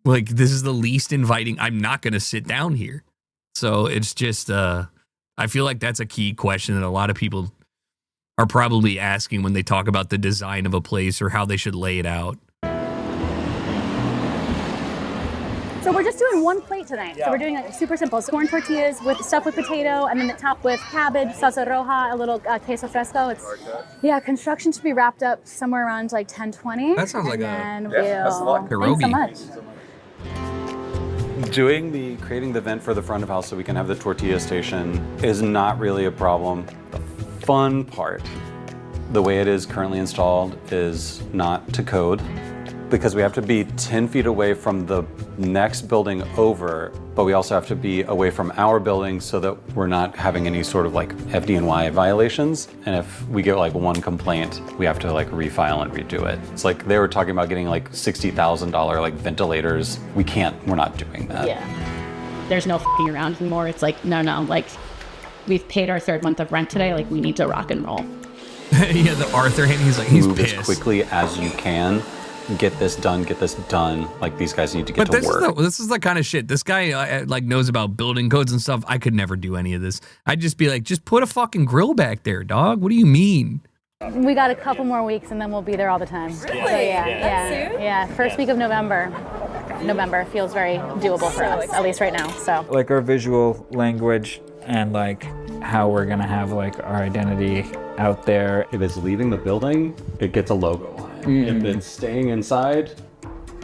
this is the least inviting. I'm not gonna sit down here. So it's just I feel like that's a key question that a lot of people are probably asking when they talk about the design of a place or how they should lay it out. So we're just doing one plate tonight. So we're doing like super simple corn tortillas with stuff with potato, and then the top with cabbage, salsa roja, a little queso fresco. Construction should be wrapped up somewhere around like 10:20. That sounds like and that's a lot. Thanks so much. Creating the vent for the front of house so we can have the tortilla station is not really a problem. The fun part, the way it is currently installed, is not to code because we have to be 10 feet away from the next building over, but we also have to be away from our building so that we're not having any sort of like FDNY violations. And if we get like one complaint, we have to like refile and redo it. It's like they were talking about getting like $60,000 like ventilators. We're not doing that. Yeah. There's no f***ing around anymore. It's like, no, like we've paid our 3rd month of rent today. Like we need to rock and roll. Yeah, the Arthur hand, he's Move pissed. as quickly as you can. Get this done. Like these guys need to get to work. This is the kind of shit. This guy like knows about building codes and stuff. I could never do any of this. I'd just be like, just put a fucking grill back there, dog. What do you mean? We got a couple more weeks and then we'll be there all the time. Really? So yeah. First week of November feels very doable for us, at least right now. So like our visual language and like how we're gonna have like our identity out there. If it's leaving the building, it gets a logo on it. If it's staying inside,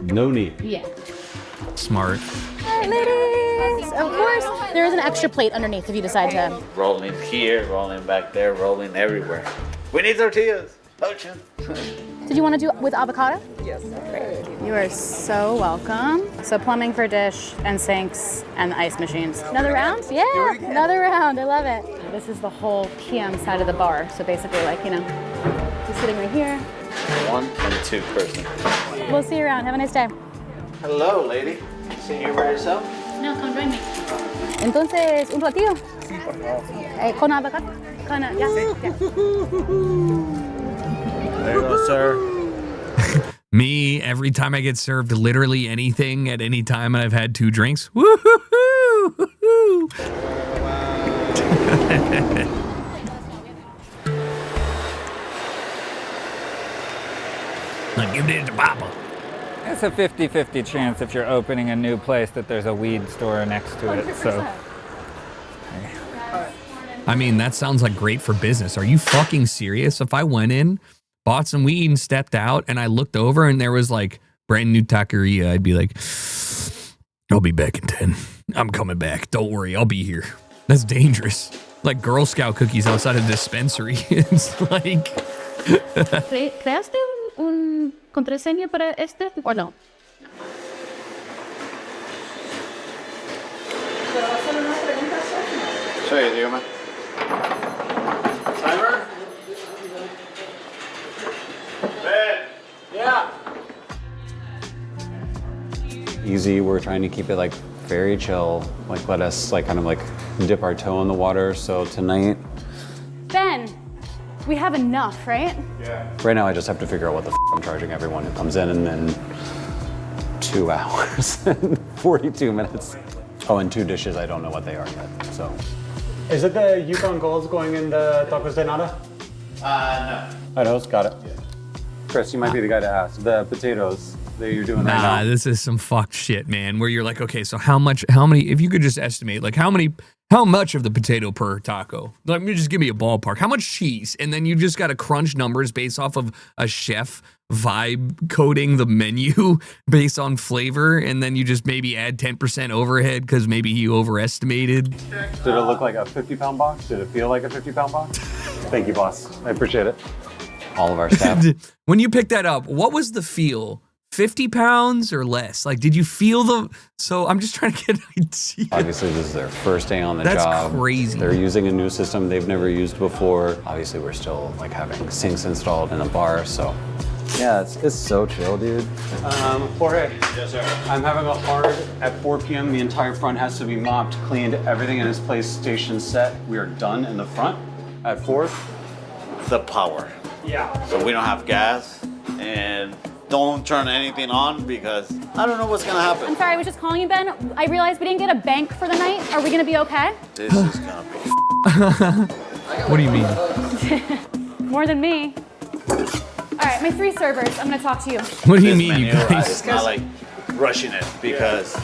no need. Yeah. Smart. Hi, ladies. Of course, there is an extra plate underneath if you decide to. Rolling here, rolling back there, rolling everywhere. We need tortillas. Potion. Did you want to do it with avocado? Yes. You are so welcome. So plumbing for dish and sinks and the ice machines. Another round? Yeah, another round. I love it. This is the whole PM side of the bar. So basically like, you're sitting right here. 1 and 2 person. We'll see you around. Have a nice day. Hello, lady. Sitting here by yourself? No, come join me. Entonces, un platillo. Con avocado. Ya. There you go, sir. Me, every time I get served literally anything at any time and I've had 2 drinks. Woo-hoo-hoo! Like, give it to Papa. It's a 50-50 chance if you're opening a new place that there's a weed store next to it. 100%. So. I mean, that sounds like great for business. Are you fucking serious? If I went in, bought some weed and stepped out and I looked over and there was like brand new taqueria, I'd be like, I'll be back in 10. I'm coming back. Don't worry, I'll be here. That's dangerous. Like Girl Scout cookies outside a dispensary. It's like... ¿Creaste un contraseña para este o no? Sí, dígame. Timer? Yeah. Easy. We're trying to keep it like very chill. Like let us like kind of like dip our toe in the water. So tonight. Ben, we have enough, right? Yeah. Right now I just have to figure out what the I'm charging everyone who comes in, and then 2 hours and 42 minutes. Oh, and 2 dishes. I don't know what they are yet. So. Is it the Yukon Golds going in the tacos de nada? No. Idaho's got it. Chris, you might be the guy to ask. The potatoes that you're doing right now. This is some fucked shit, man, where you're like, okay, so how many, if you could just estimate, like how much of the potato per taco? Let me just give me a ballpark. How much cheese? And then you just got to crunch numbers based off of a chef vibe coding the menu based on flavor. And then you just maybe add 10% overhead because maybe you overestimated. Did it look like a 50-pound box? Did it feel like a 50-pound box? Thank you, boss. I appreciate it. All of our staff. When you picked that up, what was the feel? 50 pounds or less? Like, did you feel the... So I'm just trying to get an idea. Obviously, this is their first day on the That's job. That's crazy. They're using a new system they've never used before. Obviously, we're still like having sinks installed in a bar, so... Yeah, it's so chill, dude. Jorge. Yes, sir. I'm having a hard at 4 p.m. The entire front has to be mopped, cleaned, everything in its place, station set. We are done in the front at 4. The power. Yeah. So we don't have gas, and don't turn anything on because I don't know what's gonna happen. I'm sorry, I was just calling you, Ben. I realized we didn't get a bank for the night. Are we gonna be okay? This is gonna be. What do you mean? More than me. All right, my 3 servers. I'm gonna talk to you. What do you mean, you guys? It's not like rushing it because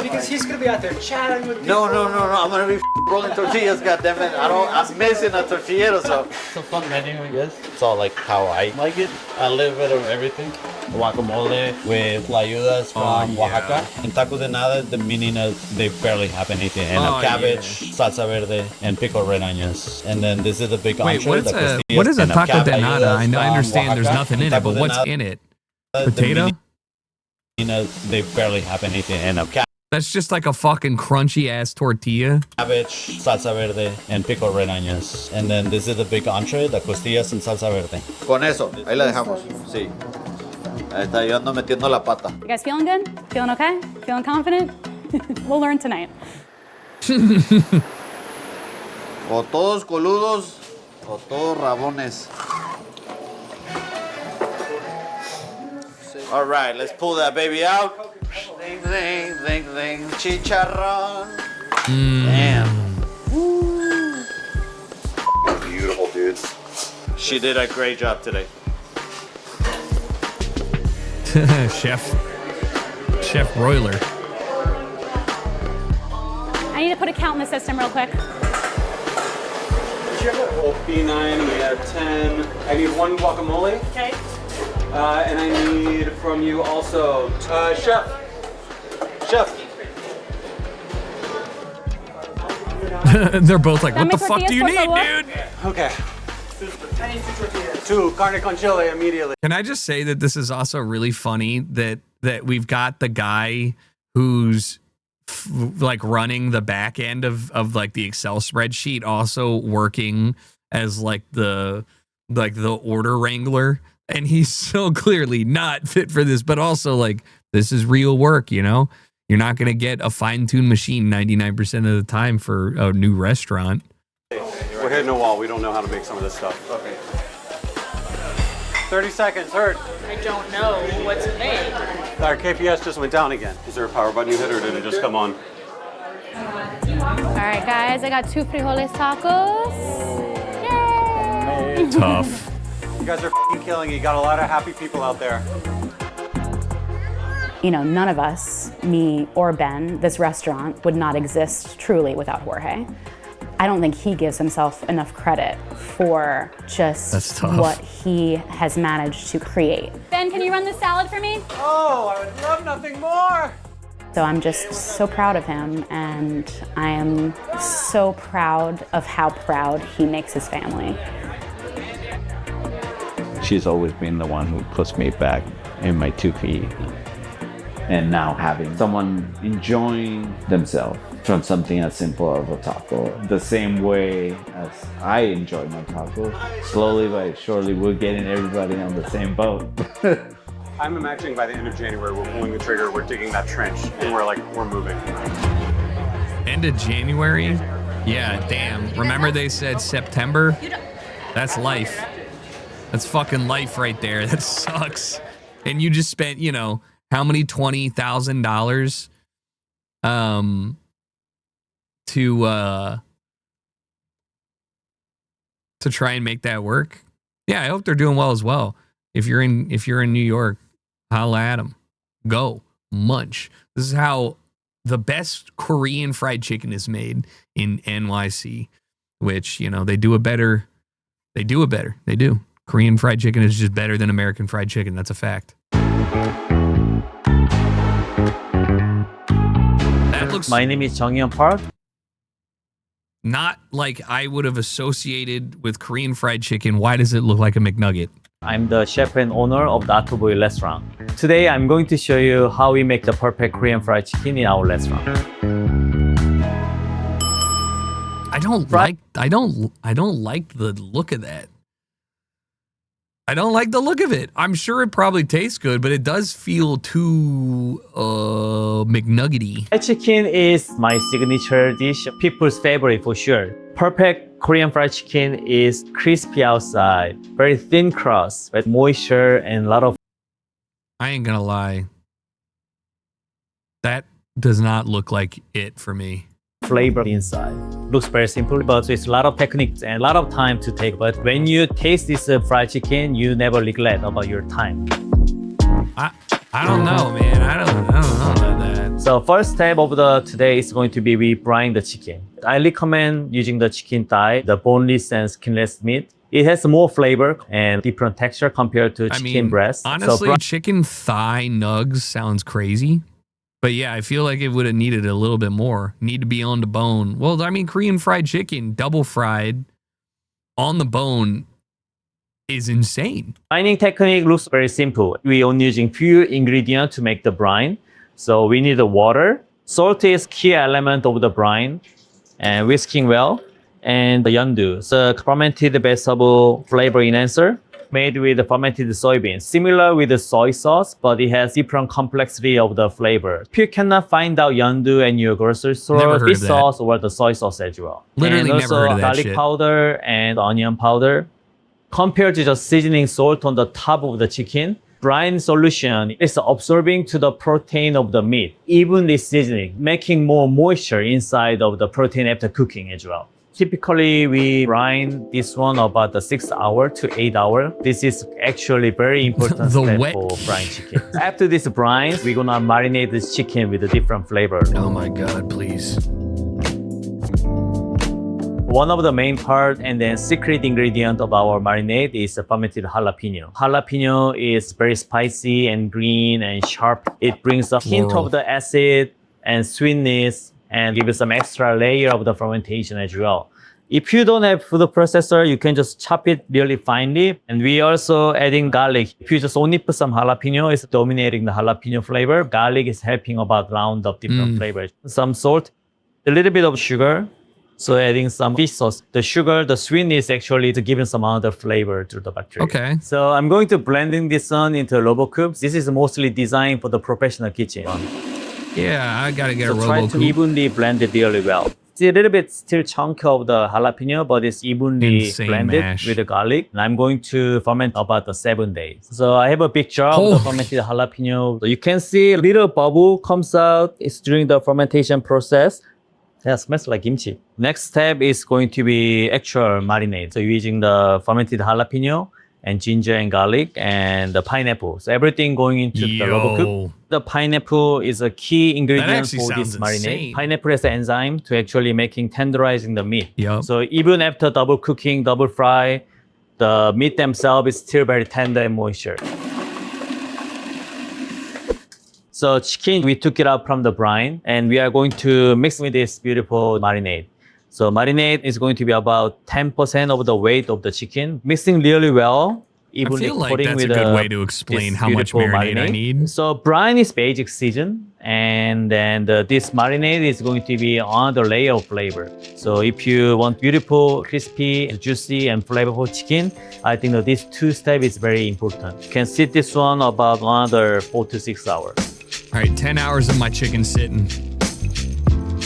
because he's gonna be out there chatting with No. I'm gonna be rolling tortillas, goddammit. I'm missing a tortillero, so. It's a fun menu, I guess. It's all like how I like it. A little bit of everything. Guacamole with tlayudas from Oaxaca. And tacos de nada, the meaning is they barely have anything. And a cabbage, salsa verde, and pickled red onions. And then this is the big Wait, entree. what is a taco de nada? I understand there's nothing in it, but what's in it? Potato? They barely have anything. And a That's just like a fucking crunchy ass tortilla. cabbage, salsa verde, and pickled red onions. And then this is the big entree, the costillas and salsa verde. Con eso, ahí la dejamos. Sí. Ahí está, yo ando metiendo la pata. You guys feeling good? Feeling okay? Feeling confident? We'll learn tonight. O todos coludos, o todos rabones. All right, let's pull that baby out. Ding, ding, ding, ding, chicharrón. Damn. Beautiful, dude. She did a great job today. Chef Broiler. I need to put a count in the system real quick. Well, B9, we have 10. I need 1 guacamole. Okay. And I need from you also, Chef. They're both like, what the fuck do you need, dude? Okay. I need 2 tortillas. 2 carne con chile immediately. Can I just say that this is also really funny that we've got the guy who's like running the back end of like the Excel spreadsheet also working as like the order wrangler, and he's so clearly not fit for this, but also like this is real work, you know? You're not going to get a fine-tuned machine 99% of the time for a new restaurant. We're hitting a wall. We don't know how to make some of this stuff. Okay. 30 seconds, Hurt. I don't know what's made. Our KPS just went down again. Is there a power button you hit, or did it just come on? All right, guys, I got 2 frijoles tacos. Yay! Tough. You guys are f***ing killing it. You got a lot of happy people out there. You know, none of us, me or Ben, this restaurant would not exist truly without Jorge. I don't think he gives himself enough credit for just what he has managed to create. Ben, can you run the salad for me? Oh, I would love nothing more. So I'm just so proud of him, and I am so proud of how proud he makes his family. She's always been the one who puts me back in my 2 feet. And now having someone enjoying themselves from something as simple as a taco, the same way as I enjoy my tacos, slowly but surely we're getting everybody on the same boat. I'm imagining by the end of January, we're pulling the trigger, we're digging that trench, and we're moving. End of January? Yeah, damn. Remember they said September? That's life. That's fucking life right there. That sucks. And you just spent, you know, how many $20,000 to try and make that work? Yeah, I hope they're doing well as well. If you're in New York, holla at them. Go munch. This is how the best Korean fried chicken is made in NYC, which, you know, they do it better. They do. Korean fried chicken is just better than American fried chicken. That's a fact. My name is Jonghyun Park. Not like I would have associated with Korean fried chicken. Why does it look like a McNugget? I'm the chef and owner of the Atoboy restaurant. Today, I'm going to show you how we make the perfect Korean fried chicken in our restaurant. I don't like the look of that. I don't like the look of it. I'm sure it probably tastes good, but it does feel too McNuggety. Fried chicken is my signature dish, people's favorite for sure. Perfect Korean fried chicken is crispy outside, very thin crust with moisture and a lot of... I ain't gonna lie. That does not look like it for me. Flavor inside. Looks very simple, but it's a lot of techniques and a lot of time to take. But when you taste this fried chicken, you never regret about your time. I don't know, man. I don't know about that. So first step of the today is going to be we brine the chicken. I recommend using the chicken thigh, the boneless and skinless meat. It has more flavor and different texture compared to chicken breast. Honestly, chicken thigh nugs sounds crazy. But yeah, I feel like it would have needed a little bit more. Need to be on the bone. Well, I mean, Korean fried chicken, double fried, on the bone is insane. Brining technique looks very simple. We only using few ingredients to make the brine. So we need the water. Salt is key element of the brine, and whisking well, and the yandu. It's a fermented vegetable flavor enhancer made with the fermented soybeans, similar with the soy sauce, but it has different complexity of the flavor. If you cannot find out yandu in your grocery store, this sauce or the soy sauce as well. Literally and never also heard of that garlic shit. powder and onion powder. Compared to just seasoning salt on the top of the chicken, brine solution is absorbing to the protein of the meat, evenly seasoning, making more moisture inside of the protein after cooking as well. Typically, we brine this one about the 6 hour to 8 hour. This is actually very important step for frying chicken. After this brine, we're gonna marinate this chicken with a different flavor. Oh my God, please. One of the main part and then secret ingredient of our marinade is the fermented jalapeno. Jalapeno is very spicy and green and sharp. It brings a hint of the acid and sweetness and gives some extra layer of the fermentation as well. If you don't have food processor, you can just chop it really finely. And we also adding garlic. If you just only put some jalapeno, it's dominating the jalapeno flavor. Garlic is helping about round of different flavors. Some salt, a little bit of sugar. So adding some fish sauce. The sugar, the sweetness actually to giving some other flavor to the bacteria. Okay. So I'm going to blending this one into Robo cubes. This is mostly designed for the professional kitchen. Yeah, I gotta get a So try Robo to evenly blend it really well. It's a little bit still chunk of the jalapeno, but it's evenly Insane blended mash. with the garlic. And I'm going to ferment about the 7 days. So I have a big jar of the fermented jalapeno. So you can see a little bubble comes out. It's during the fermentation process. Yeah, smells like kimchi. Next step is going to be actual marinade. So using the fermented jalapeno and ginger and garlic and the pineapple. So everything going into the Robo cube. The pineapple is a key ingredient actually for this sounds marinade. insane. Pineapple is an enzyme to actually making tenderizing the meat. Yep. So even after double cooking, double fry, the meat themselves is still very tender and moisture. So chicken, we took it out from the brine and we are going to mix with this beautiful marinade. So marinade is going to be about 10% of the weight of the chicken. Mixing really well. Evenly I feel like coating that's a with good way to explain this how much beautiful marinade I need. So brine is basic season, and then this marinade is going to be another layer of flavor. So if you want beautiful, crispy, juicy, and flavorful chicken, I think that these 2 steps is very important. You can sit this one about another 4 to 6 hours. All right, 10 hours of my chicken sitting.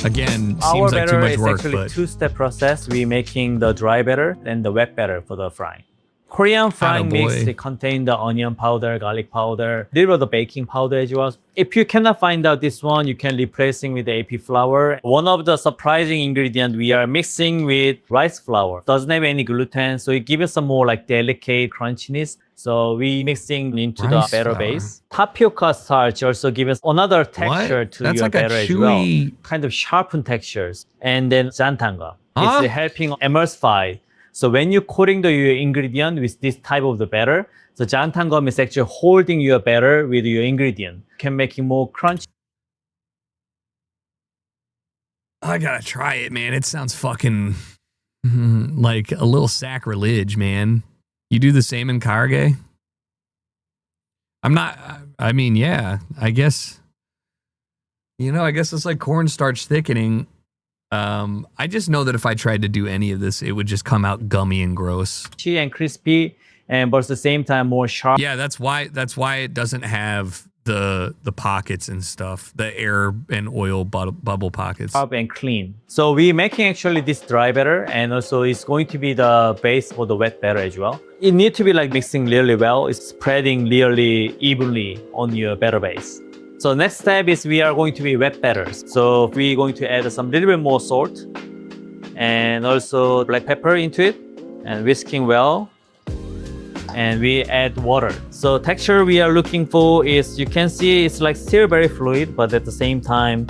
Again, Our seems like too batter much is work, actually but 2-step process. We making the dry batter and the wet batter for the frying. Korean frying mix, Attaboy. they contain the onion powder, garlic powder, little of the baking powder as well. If you cannot find out this one, you can replacing with the AP flour. One of the surprising ingredient we are mixing with rice flour. Doesn't have any gluten, so it gives us some more like delicate crunchiness. So we mixing into Rice the batter flour. base. Tapioca starch also gives us another texture to That's your like a batter as well. chewy- Kind of sharpened textures. And then jantanga. Huh? It's helping emulsify. So when you're coating your ingredient with this type of the batter, the jantangum is actually holding your batter with your ingredient, can make it more crunchy. I gotta try it, man. It sounds fucking like a little sacrilege, man. You do the same in karage? I mean, yeah, I guess, I guess it's like cornstarch thickening. I just know that if I tried to do any of this, it would just come out gummy and gross. And crispy, and but at the same time more sharp. Yeah, that's why it doesn't have the pockets and stuff, the air and oil bubble pockets. Sharp and clean. So we're making actually this dry batter, and also it's going to be the base for the wet batter as well. It needs to be like mixing really well. It's spreading really evenly on your batter base. So next step is we are going to be wet batters. So we're going to add some little bit more salt and also black pepper into it and whisking well. and we add water. So texture we are looking for is, you can see it's like still very fluid, but at the same time,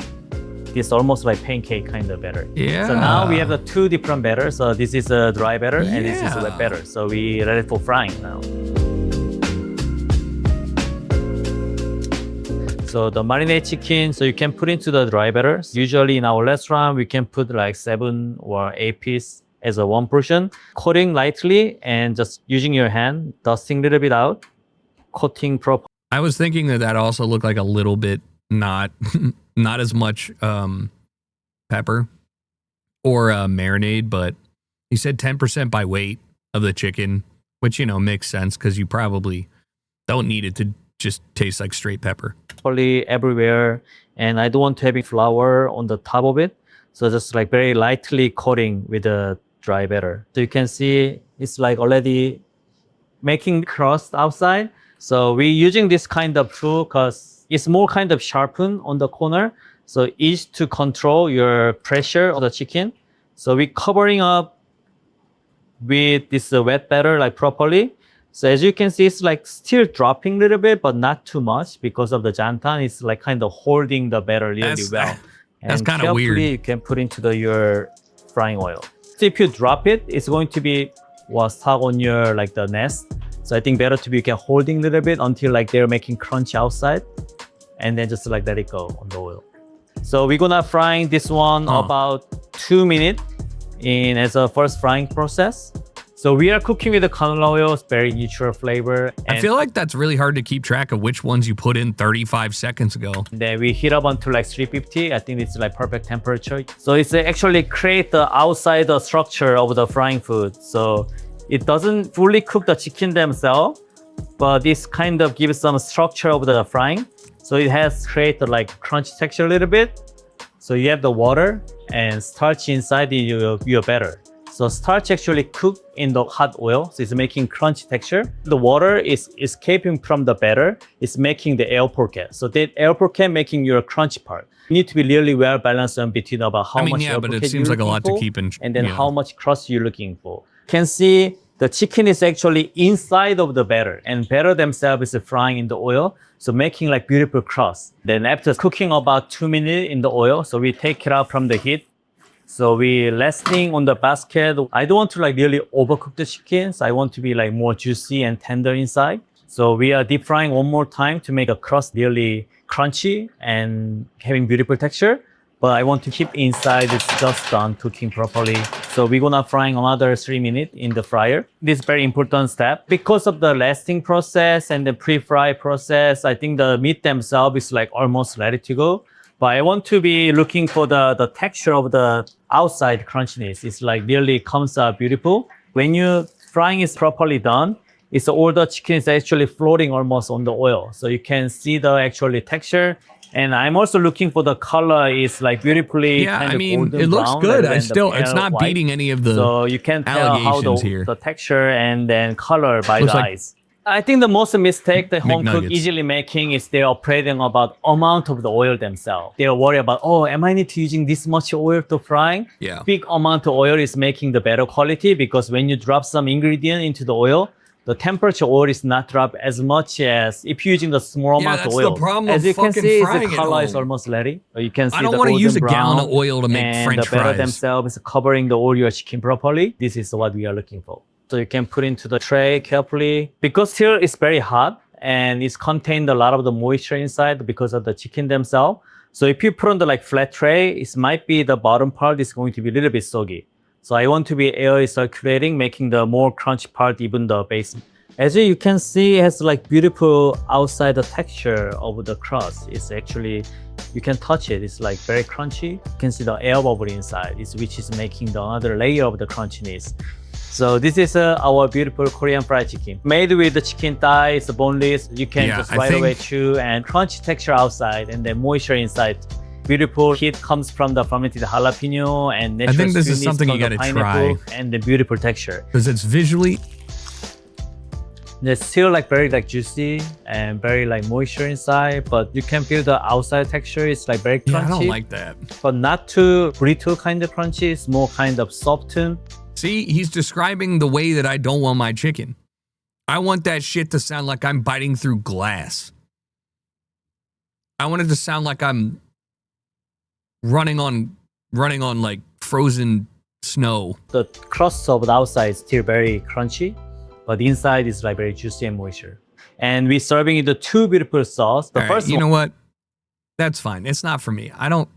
it's almost like pancake kind of batter. Yeah. So now we have the two different batters. So this is a dry batter and this is a wet Yeah. batter. So we ready for frying now. So the marinade chicken, so you can put into the dry batter. Usually in our restaurant, we can put like 7 or 8 pieces as a one portion. Coating lightly and just using your hand, dusting a little bit out, coating properly. I was thinking that also looked like a little bit not not as much pepper or marinade, but you said 10% by weight of the chicken, which, you know, makes sense because you probably don't need it to just taste like straight pepper. Everywhere, and I don't want to have flour on the top of it, so just like very lightly coating with the dry batter. So you can see it's like already making crust outside. So we're using this kind of tool because it's more kind of sharpened on the corner, so easy to control your pressure of the chicken. So we're covering up with this wet batter like properly. So as you can see, it's like still dropping a little bit, but not too much because of the jantan. It's like kind of holding the batter really well. That's And kinda weird. carefully you can put into your frying oil. So if you drop it, it's going to be stuck on your like the nest. So I think better to be, you can holding a little bit until like they're making crunch outside, and then just like let it go on the oil. So we're gonna frying this one about 2 minutes in as a first frying process. So we are cooking with the canola oil, it's very neutral flavor. I feel like that's really hard to keep track of which ones you put in 35 seconds ago. Then we heat up until like 350. I think it's like perfect temperature. So it's actually create the outside the structure of the frying food. So it doesn't fully cook the chicken themselves, but this kind of gives some structure of the frying. So it has created like crunchy texture a little bit. So you have the water and starch inside your batter. So starch actually cook in the hot oil, so it's making crunchy texture. The water is escaping from the batter, it's making the air pocket. So that air pocket making your crunchy part. You need to be really well balanced in between about how much air but it pocket seems you're like a lot to looking keep in, for, and then you know. how much crust you're looking for. You can see the chicken is actually inside of the batter, and batter themselves is frying in the oil, so making like beautiful crust. Then after cooking about 2 minutes in the oil, so we take it out from the heat. So we resting on the basket. I don't want to like really overcook the chicken. So I want to be like more juicy and tender inside. So we are deep frying one more time to make a crust really crunchy and having beautiful texture. But I want to keep inside, it's just done cooking properly. So we're gonna frying another 3 minutes in the fryer. This is very important step. Because of the resting process and the pre-fry process, I think the meat themselves is like almost ready to go. But I want to be looking for the texture of the outside crunchiness. It's like really comes out beautiful. When you frying is properly done, it's all the chicken is actually floating almost on the oil. So you can see the actually texture. And I'm also looking for the color is like beautifully kind of golden it looks brown good. rather I than the still, it's pale not white. beating any of the So you can tell how allegations here. the texture and then color by Looks the like eyes. I think the most mistake the home cook McNuggets. easily making is they're operating about amount of the oil themselves. They're worried about, oh, am I need to using this much oil to frying? Yeah. Big amount of oil is making the better quality because when you drop some ingredient into the oil, the temperature oil is not drop as much as if you're using the small Yeah, amount of that's oil. the problem As of you can fucking see, frying the at color is home. almost ready. You can see I don't the want to golden use a brown, gallon of oil to make and French the batter fries. themselves is covering the oil your chicken properly. This is what we are looking for. So you can put into the tray carefully. Because here it's very hot and it's contained a lot of the moisture inside because of the chicken themselves. So if you put on the like flat tray, it might be the bottom part is going to be a little bit soggy. So I want to be air circulating, making the more crunchy part, even the base. As you can see, it has like beautiful outside the texture of the crust. It's actually, you can touch it. It's like very crunchy. You can see the air bubble inside, which is making the other layer of the crunchiness. So this is our beautiful Korean fried chicken. Made with the chicken thigh, it's boneless. You can just right away chew and crunchy texture outside and then moisture inside. Beautiful heat comes from the fermented jalapeno and natural I think this is sweetness something you from the gotta pineapple try. and the beautiful texture. Because it's visually... It's still like very like juicy and very like moisture inside, but you can feel the outside texture. It's like very crunchy. Yeah, I don't like that. But not too brittle kind of crunchy. It's more kind of softened. See, he's describing the way that I don't want my chicken. I want that shit to sound like I'm biting through glass. I want it to sound like I'm running on like frozen snow. The crust of the outside is still very crunchy, but the inside is like very juicy and moisture. And we're serving it the two beautiful sauce. The All first right, you one, know what? That's fine. It's not for me. I don't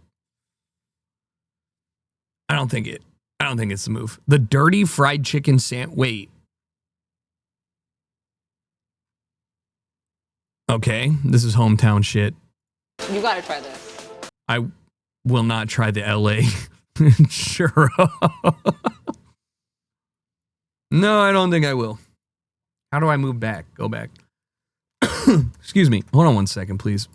think it's the move. The dirty fried chicken wait. Okay, this is hometown shit. You gotta try this. I will not try the LA churro. No, I don't think I will. How do I move back? Go back. Excuse me. Hold on one second, please.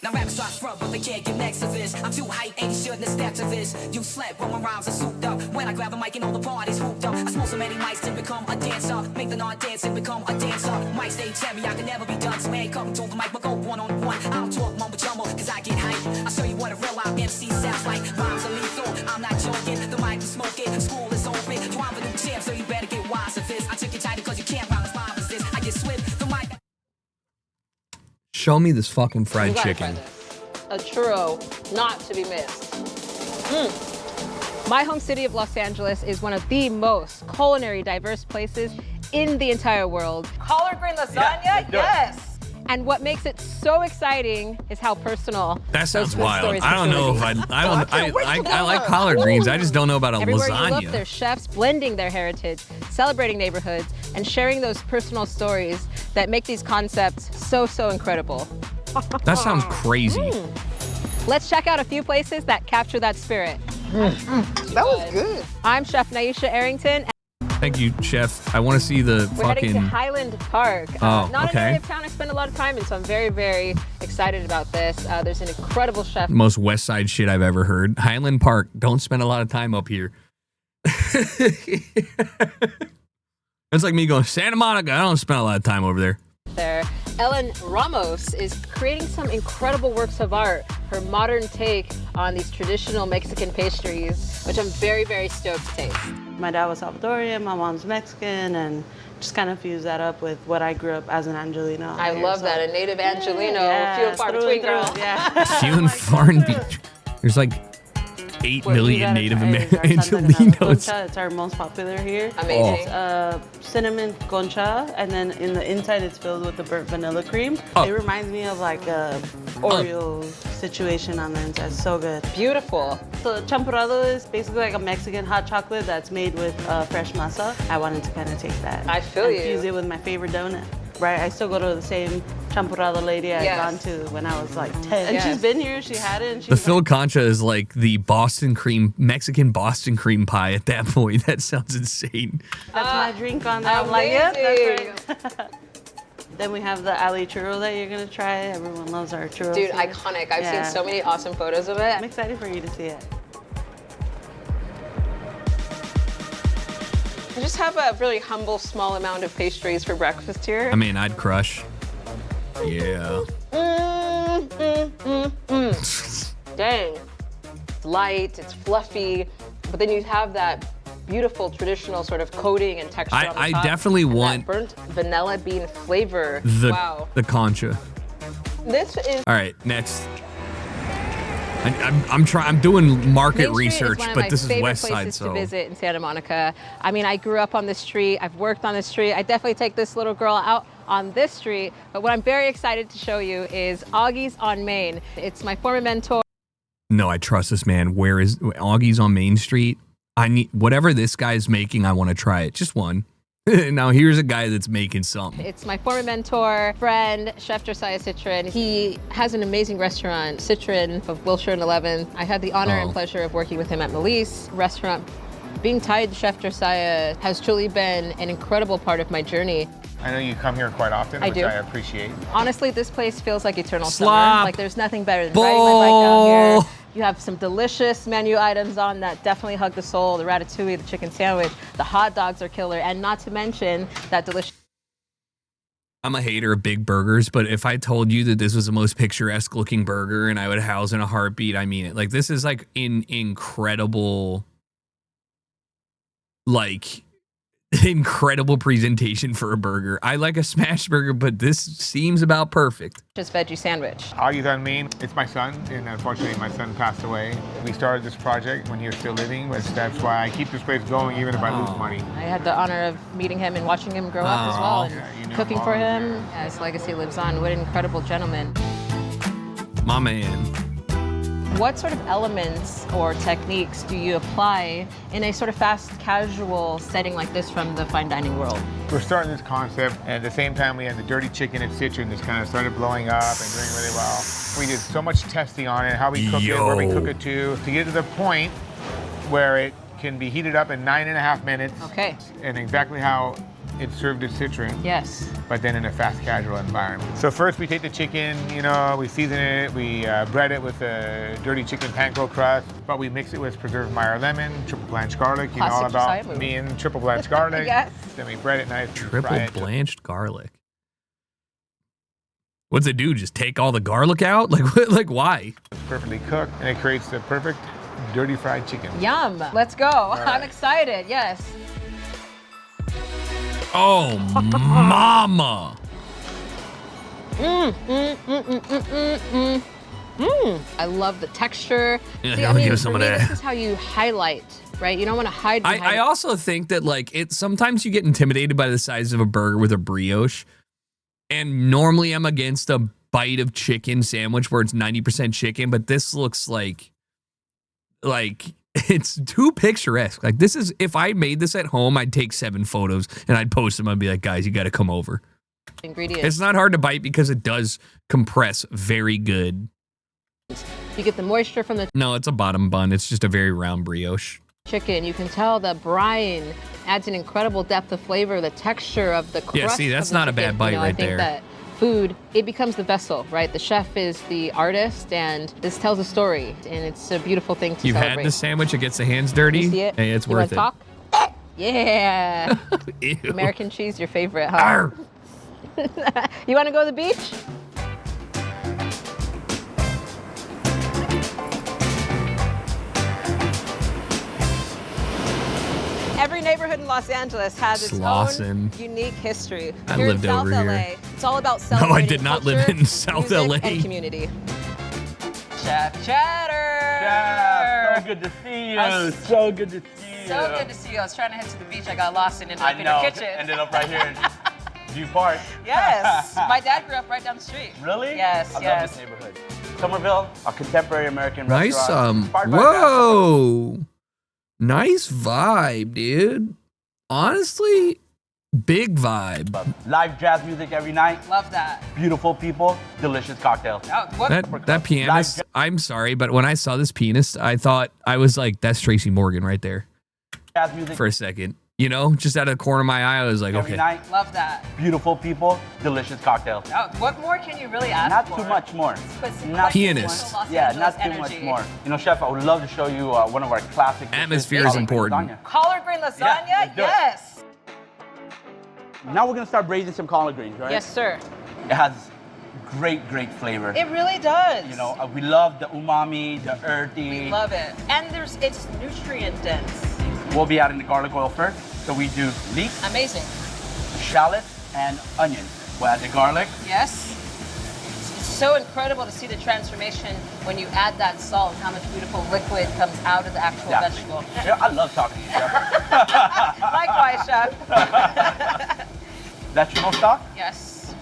Now rappers try to front, but they can't get next to this. I'm too hype, and you shouldn't have stepped to this. You slept, but my rhymes are souped up. When I grab the mic and all the parties hooped up, I smoke so many mics to become a dancer. Make the non-dancing become a dancer. Mic stage heavy, I can never be done. So man, come to the mic, but go one-on-one. I don't talk mumble jumble, cause I get hype. I'll show you what a real live MC sounds like. Rhymes are lethal, I'm not joking. The mic is smoking, school is open. You I'm the new champ, so you better get wise to this. I took you tighter cause you can't rhyme as live as this. I get swift, the mic. Show me this fucking fried You gotta chicken. try this. A churro not to be missed. My home city of Los Angeles is one of the most culinary diverse places in the entire world. Collard green lasagna, yes. And what makes it so exciting is how personal. That sounds those food wild. stories I don't can know really if be. I like collard greens. I just don't know about a Everywhere you lasagna. look, there's chefs blending their heritage, celebrating neighborhoods, and sharing those personal stories that make these concepts so incredible. That sounds crazy. Let's check out a few places that capture that spirit. That was good. I'm Chef Naisha Arrington. Thank you, chef. I want to see the We're heading to fucking. Highland Park. Oh, not okay. an area of town I spend a lot of time in, so I'm very excited about this. There's an incredible chef. Most West Side shit I've ever heard. Highland Park. Don't spend a lot of time up here. It's like me going Santa Monica. I don't spend a lot of time over there. There. Ellen Ramos is creating some incredible works of art. Her modern take on these traditional Mexican pastries, which I'm very stoked to taste. My dad was Salvadorian, my mom's Mexican, and just kind of fused that up with what I grew up as an Angelino. I love that, a native Angelino. Yeah, few and far through between, and through, girl. yeah. Few and far and there's like 8 What million you gotta Native try is our Angelinos. concha. It's our most popular here. Amazing. It's cinnamon concha, and then in the inside it's filled with the burnt vanilla cream. Oh. It reminds me of like a Oreo situation on the inside. It's so good. Beautiful. So champurrado is basically like a Mexican hot chocolate that's made with fresh masa. I wanted to kind of take that. I feel and you. fuse it with my favorite donut. Right, I still go to the same champurrado lady I'd Yes. gone to when I was like 10. And Yes. she's been here, she had it, and The she's Phil Concha is like the Mexican Boston cream pie at that point. That sounds insane. that's my drink on that. I'm like, yep, amazing. that's right. Then we have the Ali churro that you're gonna try. Everyone loves our churros. Dude, here. iconic. I've Yeah. seen so many awesome photos of it. I'm excited for you to see it. I just have a really humble, small amount of pastries for breakfast here. I mean, I'd crush. Yeah. Dang. It's light, it's fluffy, but then you have that beautiful traditional sort of coating and texture on the I top, definitely and that want burnt vanilla bean flavor. Wow. the concha. This is All right, next. I'm doing market Main Street research, is one of but my this is favorite West Side, places so to visit in Santa Monica. I mean, I grew up on this street. I've worked on this street. I definitely take this little girl out on this street. But what I'm very excited to show you is Augie's on Main. It's my former mentor. no, I trust this man. Where is Augie's on Main Street? I need whatever this guy's making. I want to try it. Just one. Now here's a guy that's making something. It's my former mentor, friend, Chef Josiah Citron. He has an amazing restaurant, Citron of Wilshire and 11. I had the honor and pleasure of working with him at Melise restaurant. Being tied to Chef Josiah has truly been an incredible part of my journey. I know you come here quite often, I which do. I appreciate. Honestly, this place feels like eternal Slop. summer. Like there's nothing better than riding my bike down here. You have some delicious menu items on that definitely hug the soul. The ratatouille, the chicken sandwich, the hot dogs are killer, and not to mention that delicious I'm a hater of big burgers, but if I told you that this was the most picturesque looking burger and I would house in a heartbeat, I mean it. Like, this is like incredible, like incredible presentation for a burger. I like a smash burger, but this seems about perfect. Just veggie sandwich. All you done mean, it's my son, and unfortunately my son passed away. We started this project when he was still living, but that's why I keep this place going even if I lose money. I had the honor of meeting him and watching him grow up as well, and cooking for him. Yeah, his legacy lives on. What an incredible gentleman. My man. What sort of elements or techniques do you apply in a sort of fast casual setting like this from the fine dining world? We're starting this concept, and at the same time we had the dirty chicken at Citron that's kind of started blowing up and doing really well. We did so much testing on it, how we cook it, where we cook it to get to the point where it can be heated up in 9.5 minutes. Okay. And exactly how it's served at Citron. Yes. But then in a fast casual environment. So first we take the chicken, we season it, we bread it with a dirty chicken panko crust, but we mix it with preserved Meyer lemon, triple blanched garlic. You know all about me and triple blanched garlic. Yes. Then we bread it nice. Triple blanched garlic. What's it do? Just take all the garlic out? Like why? It's perfectly cooked, and it creates the perfect dirty fried chicken. Yum. Let's go. Right. I'm excited. Yes. Oh, mama. I love the texture. Yeah, See, I'm gonna give some for of me, that. This is how you highlight, right? You don't want to hide behind I also think that sometimes you get intimidated by the size of a burger with a brioche. And normally I'm against a bite of chicken sandwich where it's 90% chicken, but this looks like it's too picturesque. Like, this is, if I made this at home, I'd take 7 photos and I'd post them. I'd be like, guys, you got to come over. ingredients. It's not hard to bite because it does compress very good. You get the moisture from the No, it's a bottom bun. It's just a very round brioche. chicken. You can tell the brine adds an incredible depth of flavor, the texture of the crust. Yeah, see, that's of the not a chicken. bad bite I right think there. that food, it becomes the vessel, right? The chef is the artist, and this tells a story, and it's a beautiful thing to You've celebrate. had the sandwich, it gets the hands dirty. You see it? Hey, it's You worth it. wanna talk? Yeah. Ew. American cheese, your favorite, huh? You want to go to the beach? Every neighborhood in Los Angeles has its Slauson. own unique history. I Here lived in South over LA, here. it's all about No, celebrating I did not live culture, in South music, LA. and community. Chef Cheddar! Chef, so good to see you. So good to see you. So good to see you. I was trying to head to the beach. I got lost and ended I up in know. your kitchen. Ended up right here in View Park. Yes. My dad grew up right down the street. Really? Yes, I yes. love this neighborhood. Somerville, a contemporary American Nice, restaurant. Inspired by whoa. Nice vibe, dude. Honestly, big vibe. live jazz music every night. Love that. Beautiful people, delicious cocktails. That pianist, I'm sorry, but when I saw this pianist, I was like, that's Tracy Morgan right there. Jazz music For a second. You know, just out of the corner of my eye, I was like, every okay. night. Love that. Beautiful people, delicious cocktails. What more can you really ask Not for? too much more. But some Not too Pianist. much. Yeah, not too much energy. more. You know, Chef, I would love to show you one of our classic dishes. Atmosphere is important. Lasagna. Collard green lasagna? Yeah, let's do it. Yes. Now we're gonna start braising some collard greens, right? Yes, sir. It has great flavor. It really does. You know, we love the umami, the earthy. We love it. And it's nutrient dense. We'll be adding the garlic oil first. So we do leek, Amazing. shallot, and onion. We'll add the garlic. Yes. It's so incredible to see the transformation when you add that salt, how much beautiful liquid comes out of the actual vegetable. Yeah, I love talking to you, Chef. Likewise, Chef. Vegetable stock, Yes.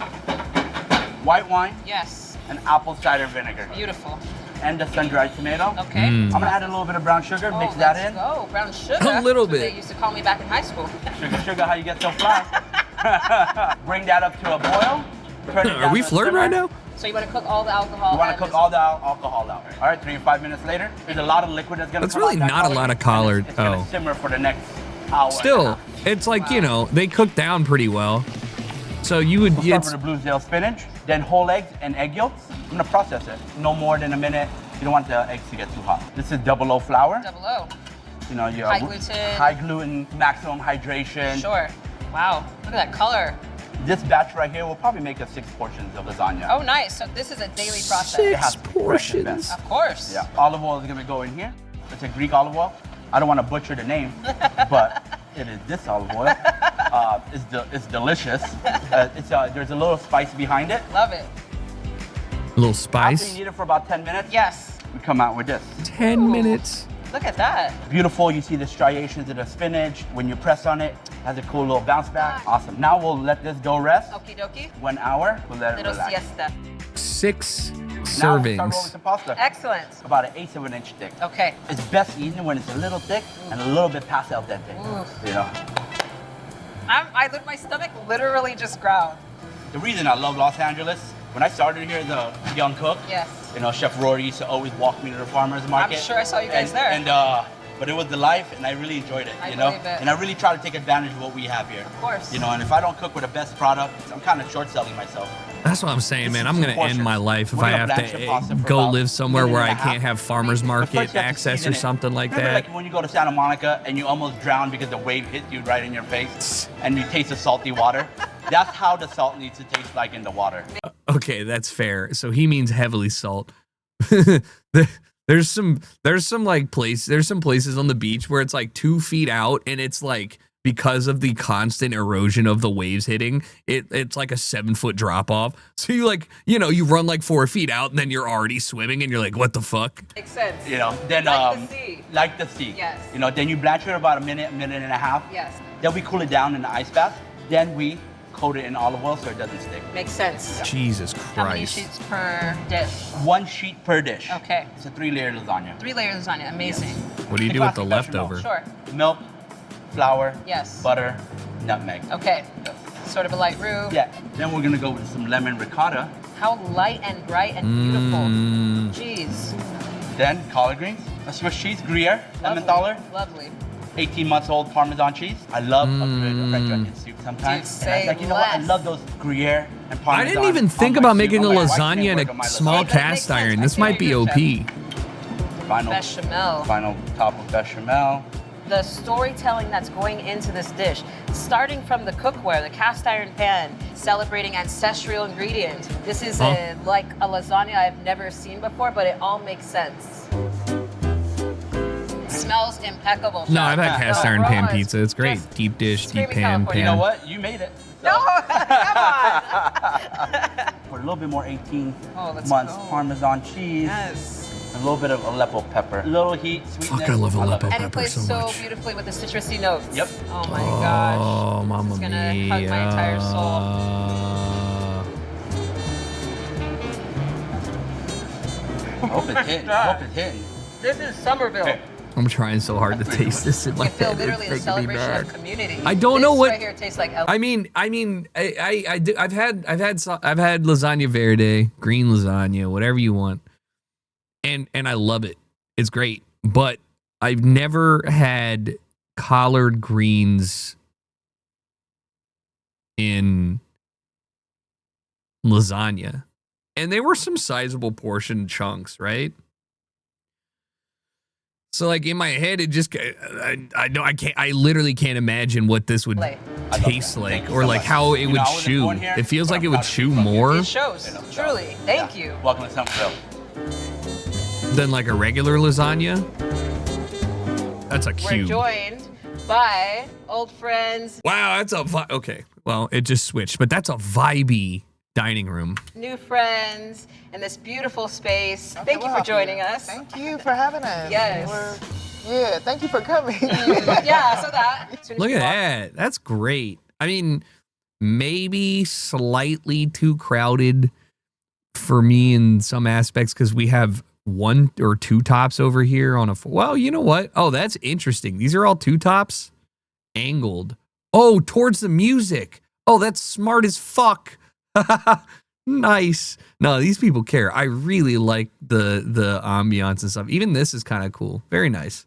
white wine, Yes. and apple cider vinegar. Beautiful. And the sun-dried tomato. Okay. I'm gonna add a little bit of brown sugar, mix that in. Go. Brown sugar. A little That's what bit. They used to call me back in high school. Sugar, how you get so fly. Bring that up to a boil. Turn it Are down we to a flirting simmer. right now? So you want to cook all the alcohol? You want to and cook this- all the alcohol out. All right, 3 to 5 minutes later, there's a lot of liquid that's gonna That's come really out that not a lot of collard. It's gonna Oh. simmer for the next hour. and a Still, half. it's like, you know, they cook down pretty well. So you would, We'll start it's, with the Bluesdale spinach, then whole eggs and egg yolks. I'm gonna process it. No more than a minute. You don't want the eggs to get too hot. This is double O flour. Double O. You know, you High gluten. high gluten, maximum hydration. Sure. Wow. Look at that color. This batch right here will probably make us 6 portions of lasagna. Oh, nice. So this is a daily process. It has portions. Of course. Yeah. Olive oil is gonna go in here. It's a Greek olive oil. I don't want to butcher the name, but it is this olive oil. It's delicious. There's a little spice behind it. Love it. A little spice. After you eat it for about 10 minutes, yes, we come out with this. 10 minutes. Look at that. Beautiful. You see the striations of the spinach. When you press on it, it has a cool little bounce back. Awesome. Now we'll let this dough rest. Okie dokie. 1 hour. We'll let it Little relax. siesta. 6 Now we start servings. rolling some pasta. Excellent. About 1/8 of an inch thick. Okay. It's best eaten when it's a little thick and a little bit past al dente. You know. My stomach literally just growled. The reason I love Los Angeles, when I started here as a young cook, Yes. you know, Chef Rory used to always walk me to the farmer's market. I'm sure I saw you guys and, there. But it was the life, and I really enjoyed it, I you know? believe it. And I really try to take advantage of what we have here. Of course. You know, and if I don't cook with the best product, I'm kind of short-selling myself. That's what I'm saying, man. I'm going to end my life if We're I gonna have blanch the pasta to for go about live somewhere a minute where and I a half. can't have farmer's But market first you have to access or season it. something like Remember, that. like when you go to Santa Monica and you almost drown because the wave hit you right in your face and you taste the salty water? That's how the salt needs to taste like in the water. Okay, that's fair. So he means heavily salt. There's some places on the beach where it's like 2 feet out and it's like, because of the constant erosion of the waves hitting, it's like a 7-foot drop off. So you run like 4 feet out and then you're already swimming and you're like, what the fuck? Makes sense. You know, then Like the sea. like the sea. Yes. You know, then you blanch it about a minute and a half. Yes. Then we cool it down in the ice bath. Then we coat it in olive oil so it doesn't stick. Makes sense. Jesus How many Christ. sheets per dish? 1 sheet per dish. Okay. It's a 3-layer lasagna. 3-layer lasagna. Amazing. What do you do with the leftover? Sure. Milk, flour, Yes. butter, nutmeg. Okay. Sort of a light roux. Yeah. Then we're gonna go with some lemon ricotta. How light and bright and beautiful. Jeez. Then collard greens, a Swiss cheese, Gruyere, Emmentaler, Lovely. 18 months old Parmesan cheese. I love a good French onion soup sometimes. Dude, And I say like, you know what? I less. love those Gruyere and Parmesan. I didn't even think on my about soup. making a I'm like, why lasagna can't in work on my a small lasagna? cast iron. This might be OP. Final, Bechamel. final top of bechamel. The storytelling that's going into this dish, starting from the cookware, the cast iron pan, celebrating ancestral ingredients. This is like a lasagna I've never seen before, but it all makes sense. Smells impeccable. No, I've had Chef. cast The iron pan aroma is pizza. It's great. Deep dish, deep screaming pan, California. You know pan. what? You made it. No, come on. For a little bit more 18 Oh, let's months go. Parmesan cheese. Yes. A little bit of Aleppo pepper. A little heat, sweetness. Fuck, I love Aleppo And it pepper plays so so much. beautifully with the citrusy notes. Yep. Oh my gosh. Oh, mamma It's gonna mia. hug my entire soul. Hope it's hitting. Hope it's hitting. This is Somerville. Okay. I'm trying so hard to taste this in my You feel head. literally It's the making me celebration mad. of community. I don't know This what. right here tastes like. I mean, I've had lasagna verde, green lasagna, whatever you want, and I love it. It's great, but I've never had collard greens in lasagna, and they were some sizable portion chunks, right? So like in my head, it just I literally can't imagine what this would taste like, or like how it would chew. It feels like it would chew more It shows, truly. Thank you. Welcome to Somerville. than like a regular lasagna. That's a We're cube. joined by old friends, Wow, that's a okay. Well, it just switched, but that's a vibey dining room. new friends, in this beautiful space. Thank you for joining us. Thank you for having us. Yes. Yeah, thank you for coming. Yeah, so that. Look at that. That's great. I mean, maybe slightly too crowded for me in some aspects because we have 1 or 2 tops over here on a. Well, you know what? Oh, that's interesting. These are all 2 tops angled. Oh, towards the music. Oh, that's smart as fuck. Nice. No, these people care. I really like the ambiance and stuff. Even this is kind of cool. Very nice.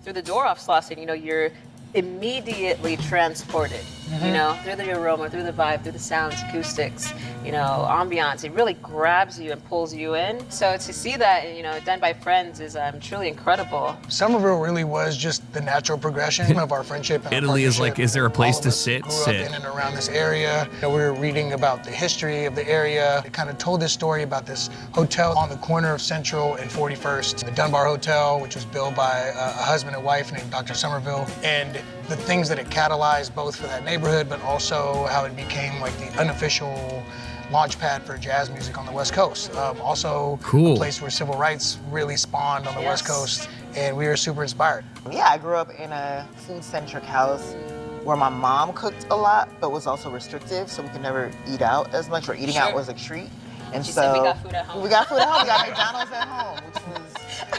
Through the door off Slauson, you're immediately transported you know, through the aroma, through the vibe, through the sounds, acoustics, you know, ambiance. It really grabs you and pulls you in. So to see that, you know, done by friends is truly incredible. Somerville really was just the natural progression of our friendship. And Italy is like, is there a place to sit? Grew up in and around this area. You know, we were reading about the history of the area. It kind of told this story about this hotel on the corner of Central and 41st, the Dunbar Hotel, which was built by a husband and wife named Dr. Somerville, and the things that it catalyzed both for that neighborhood, but also how it became like the unofficial launch pad for jazz music on the West Coast. Also a place where civil rights really spawned on the West Coast, and we were super inspired. Yeah, I grew up in a food-centric house where my mom cooked a lot, but was also restrictive, so we could never eat out as much, or eating out was a treat. And She so said we got food at home. We got food at home. We got McDonald's at home, which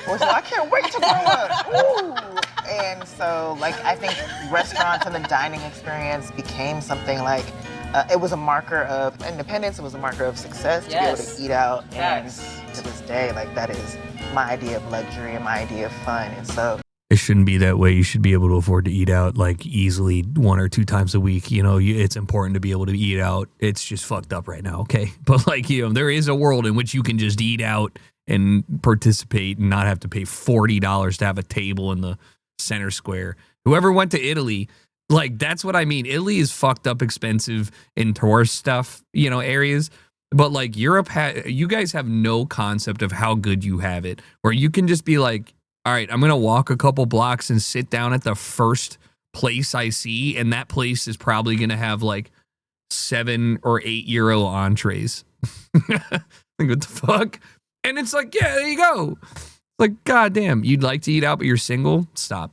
was I can't wait to grow up. Ooh. And so, like, I think restaurants and the dining experience became something like, it was a marker of independence. It was a marker of success to be able to eat out. And to this day, like, that is my idea of luxury and my idea of fun. And so It shouldn't be that way. You should be able to afford to eat out like easily 1 or 2 times a week. You know, it's important to be able to eat out. It's just fucked up right now, okay? But like, you know, there is a world in which you can just eat out and participate and not have to pay $40 to have a table in the center square. Whoever went to Italy, like, that's what I mean. Italy is fucked up expensive in tourist stuff, you know, areas. But like Europe, you guys have no concept of how good you have it, where you can just be like, all right, I'm going to walk a couple blocks and sit down at the first place I see, and that place is probably going to have like 7 or 8 euro entrees. Like, what the fuck? And it's like, yeah, there you go. Like, goddamn, you'd like to eat out, but you're single? Stop.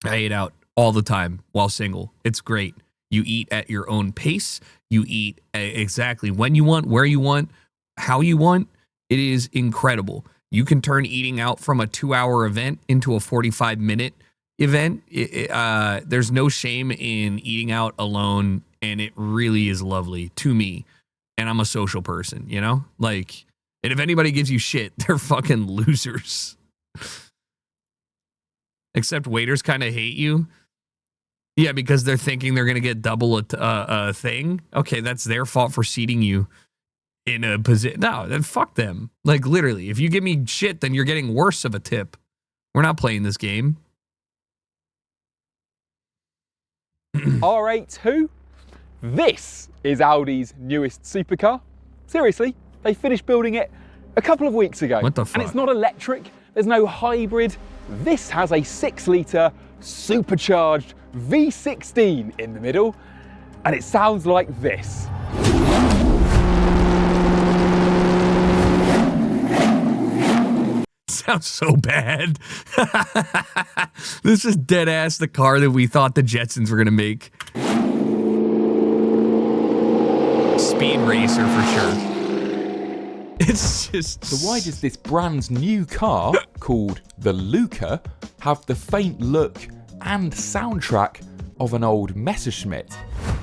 I ate out all the time while single. It's great. You eat at your own pace. You eat exactly when you want, where you want, how you want. It is incredible. You can turn eating out from a 2-hour event into a 45-minute event. There's no shame in eating out alone, and it really is lovely to me. And I'm a social person, you know? Like, and if anybody gives you shit, they're fucking losers. Except waiters kind of hate you. Yeah, because they're thinking they're going to get double a thing. Okay, that's their fault for seating you in a position. No, then fuck them. Like, literally, if you give me shit, then you're getting worse of a tip. We're not playing this game. R82. This is Audi's newest supercar. Seriously, they finished building it a couple of weeks ago. What the fuck? And it's not electric, there's no hybrid. This has a 6-litre supercharged V16 in the middle, and it sounds like this. Sounds so bad. This is dead ass the car that we thought the Jetsons were gonna make. Speed racer for sure. It's just. So why does this brand new car called the Luca have the faint look and soundtrack of an old Messerschmitt?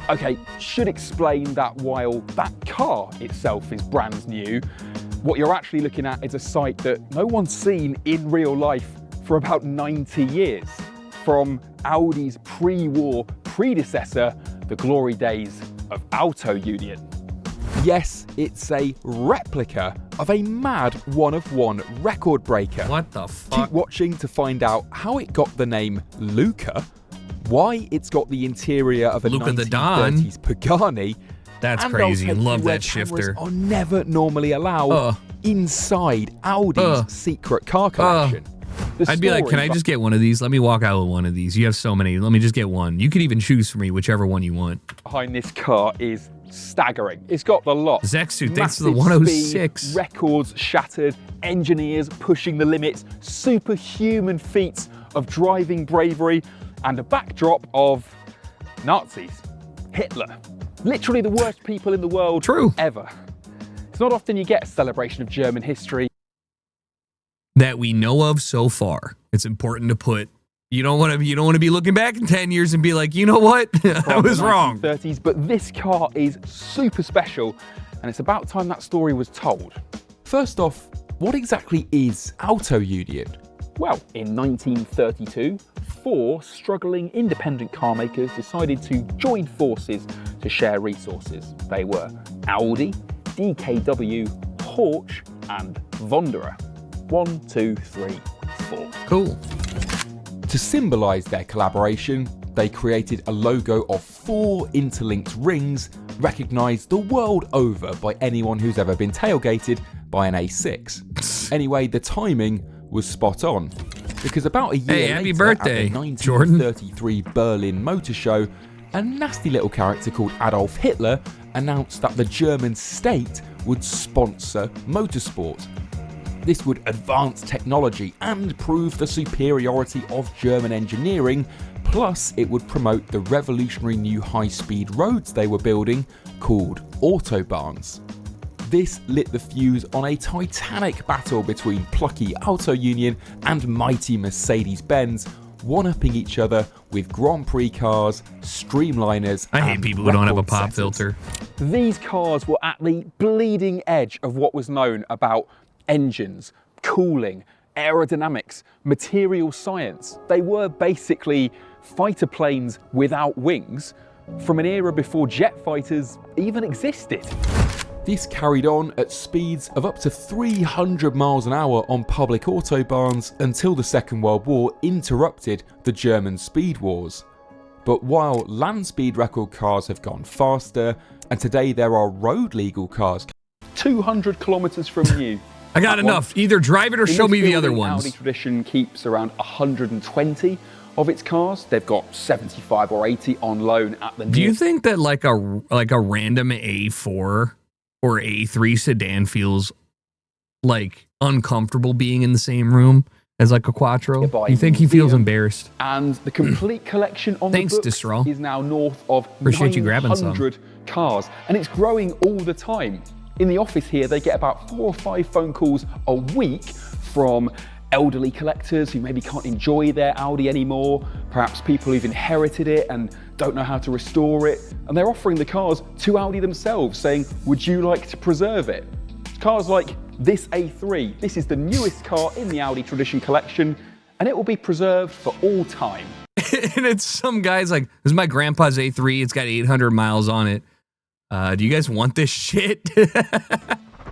Okay, should explain that while that car itself is brand new, what you're actually looking at is a sight that no one's seen in real life for about 90 years, from Audi's pre-war predecessor, the glory days of Auto Union. Yes, it's a replica of a mad one-of-one record breaker. What the fuck? Keep watching to find out how it got the name Luca, why it's got the interior of a Luca the Don. 1930s Pagani. That's and crazy. I'll take Love you where that shifter. cameras are never normally allowed inside Audi's secret car collection. I'd be like, can I just get one of these? Let me walk out with one of these. You have so many. Let me just get one. You could even choose for me whichever one you want. Behind this car is staggering. It's got the lot. Zexu, thanks to the Massive 106. Speed, records shattered, engineers pushing the limits, superhuman feats of driving bravery, and a backdrop of Nazis, Hitler. Literally the worst people in the world ever. It's not often you get a celebration of German history that we know of so far. It's important to put. You don't want to be looking back in 10 years and be like, you know what, I was wrong. 1930s, but this car is super special, and it's about time that story was told. First off, what exactly is Auto Union? Well, in 1932, 4 struggling independent car makers decided to join forces to share resources. They were Audi, DKW, Porsche, and Wanderer. 1, 2, 3, 4. Cool. To symbolise their collaboration, they created a logo of 4 interlinked rings recognised the world over by anyone who's ever been tailgated by an A6. Anyway, the timing was spot on, because about a year happy later, birthday, at the 1933 Berlin Motor Show, a nasty little character called Adolf Hitler announced that the German state would sponsor motorsport. This would advance technology and prove the superiority of German engineering, plus it would promote the revolutionary new high-speed roads they were building called Autobahns. This lit the fuse on a titanic battle between plucky Auto Union and mighty Mercedes-Benz, one-upping each other with Grand Prix cars, streamliners, I hate people who don't have a pop filter. These cars were at the bleeding edge of what was known about engines, cooling, aerodynamics, material science. They were basically fighter planes without wings from an era before jet fighters even existed. This carried on at speeds of up to 300 miles an hour on public autobahns until the Second World War interrupted the German speed wars. But while land speed record cars have gone faster, and today there are road legal cars 200 kilometers from you. I got enough. Either drive it or show me the other Audi ones. Tradition keeps around 120 of its cars. They've got 75 or 80 on loan at the Do you think that like a random A4 or A3 sedan feels like uncomfortable being in the same room as like a Quattro? You think he feels embarrassed? And the complete collection on Thanks, the books Disrael. is now north of Appreciate you grabbing some. 900 cars, and it's growing all the time. In the office here, they get about 4 or 5 phone calls a week from elderly collectors who maybe can't enjoy their Audi anymore, perhaps people who've inherited it and don't know how to restore it, and they're offering the cars to Audi themselves, saying, would you like to preserve it? Cars like this A3, this is the newest car in the Audi Tradition collection, and it will be preserved for all time. And it's some guy's like, this is my grandpa's A3, it's got 800 miles on it. Do you guys want this shit?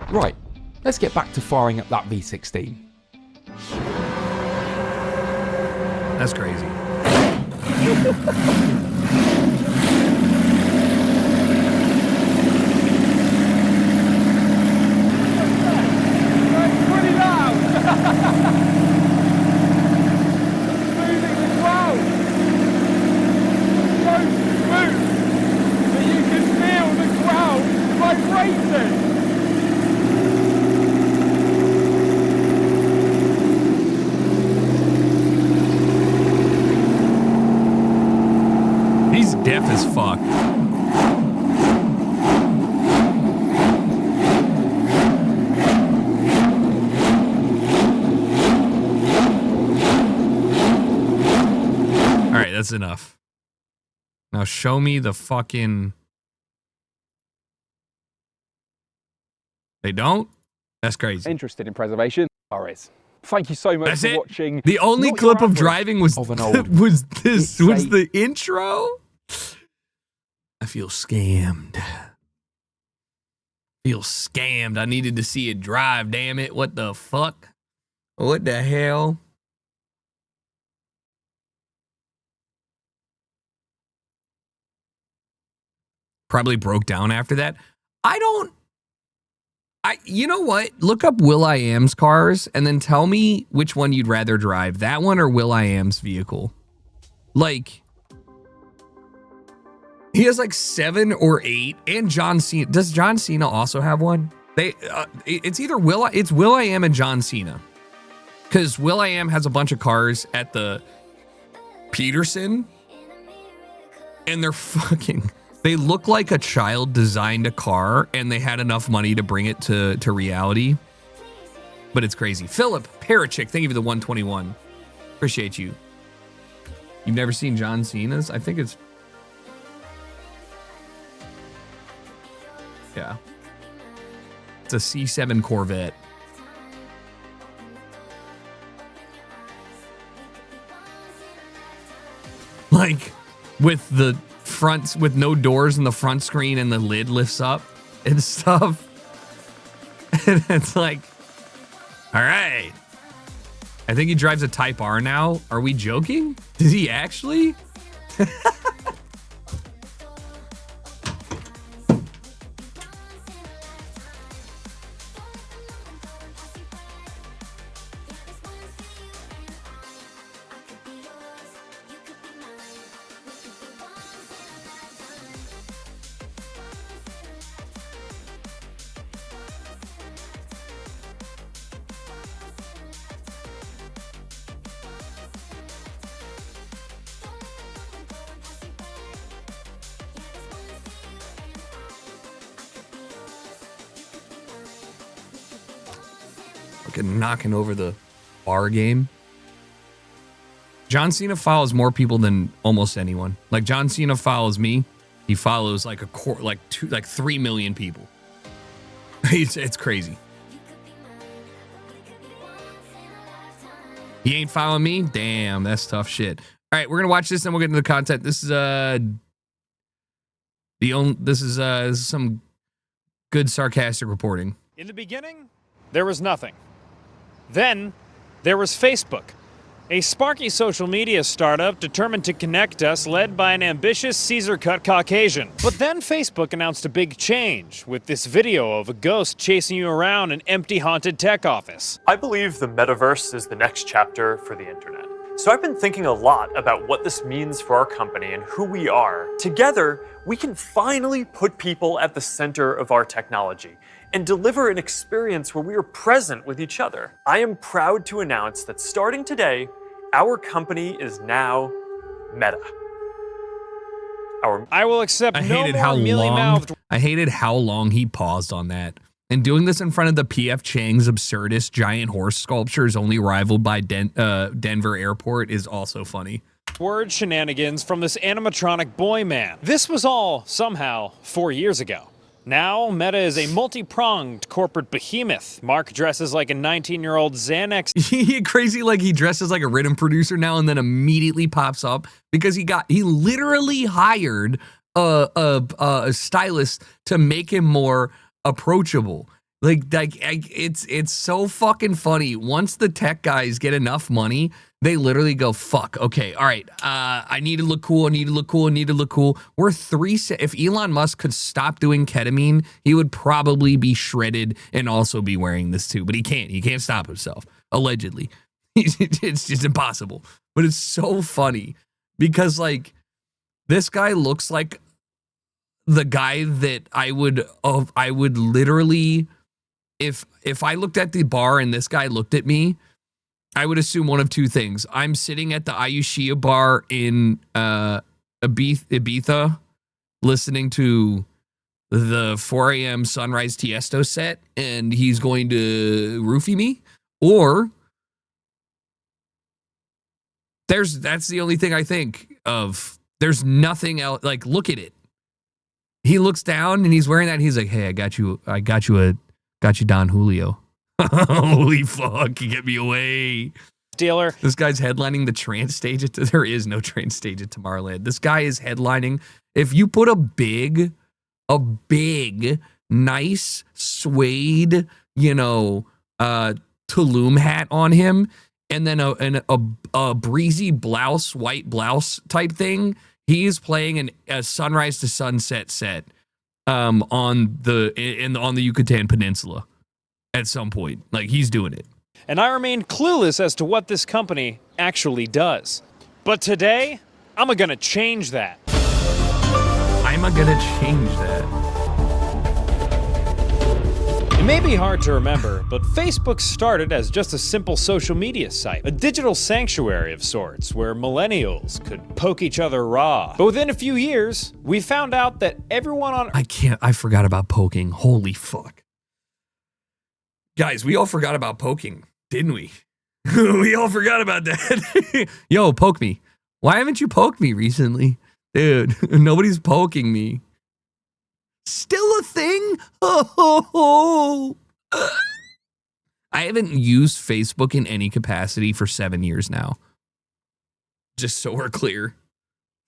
Right, let's get back to firing up that V16. That's crazy. Pretty loud! Moving as well! So smooth that you can feel the ground vibrating! He's deaf as fuck. All right, that's enough. Now show me the fucking... They don't? That's crazy. Interested in preservation? Alright. Thank you so much That's for it? watching. The only Not clip your of average driving was of an old was this It's was a- the intro. I feel scammed. Feel scammed. I needed to see it drive. Damn it! What the fuck? What the hell? Probably broke down after that. You know what? Look up will.i.am's cars and then tell me which one you'd rather drive. That one or will.i.am's vehicle. Like, he has like 7 or 8, and John Cena. Does John Cena also have one? It's either will.i.am and John Cena. Because will.i.am has a bunch of cars at the Peterson, and they're fucking... They look like a child designed a car and they had enough money to bring it to reality. But it's crazy. Philip Parachick, thank you for the 121. Appreciate you. You've never seen John Cena's? I think it's... Yeah. It's a C7 Corvette. like with the fronts with no doors in the front screen and the lid lifts up and stuff. And it's like, all right. I think he drives a Type R now. Are we joking? Does he actually? Knocking over the bar game. John Cena follows more people than almost anyone. Like John Cena follows me. He follows like 3 million people. It's crazy. He ain't following me? Damn, that's tough shit. All right, we're gonna watch this and we'll get into the content. This is some good sarcastic reporting. In the beginning, there was nothing. Then, there was Facebook, a sparky social media startup determined to connect us, led by an ambitious Caesar-cut Caucasian. But then Facebook announced a big change, with this video of a ghost chasing you around an empty haunted tech office. I believe the metaverse is the next chapter for the internet. So I've been thinking a lot about what this means for our company and who we are. Together, we can finally put people at the center of our technology and deliver an experience where we are present with each other. I am proud to announce that starting today, our company is now Meta. I will accept I no hated more how long. mealy-mouthed. I hated how long he paused on that. And doing this in front of the P.F. Chang's absurdist giant horse sculptures, only rivaled by Denver Airport, is also funny. Word shenanigans from this animatronic boy man. This was all, somehow, 4 years ago. Now, Meta is a multi-pronged corporate behemoth. Mark dresses like a 19-year-old Xanax. Crazy, like he dresses like a rhythm producer now and then immediately pops up because he literally hired a stylist to make him more approachable. It's so fucking funny. Once the tech guys get enough money, they literally go, fuck, okay, all right, I need to look cool, I need to look cool, I need to look cool. If Elon Musk could stop doing ketamine, he would probably be shredded and also be wearing this too, but he can't stop himself, allegedly. It's just impossible. But it's so funny because like this guy looks like the guy that I would literally, if I looked at the bar and this guy looked at me, I would assume one of two things. I'm sitting at the Ayushia bar in Ibiza listening to the 4 a.m. Sunrise Tiesto set and he's going to roofie me, or that's the only thing I think of. There's nothing else. Like, look at it. He looks down and he's wearing that. And he's like, hey, I got you Don Julio. Holy fuck, you get me away. Dealer. This guy's headlining the trance stage. There is no trance stage at Tomorrowland. This guy is headlining. If you put a big, nice suede, Tulum hat on him, and then a breezy blouse, white blouse type thing, he is playing a sunrise to sunset set on the Yucatan Peninsula at some point. Like, he's doing it. And I remain clueless as to what this company actually does. But today, I'm gonna change that. It may be hard to remember, but Facebook started as just a simple social media site, a digital sanctuary of sorts where millennials could poke each other raw. But within a few years, we found out that everyone on I forgot about poking. Holy fuck. Guys, we all forgot about poking, didn't we? We all forgot about that. Yo, poke me. Why haven't you poked me recently? Dude, nobody's poking me. Still a thing? Oh. I haven't used Facebook in any capacity for 7 years now. Just so we're clear.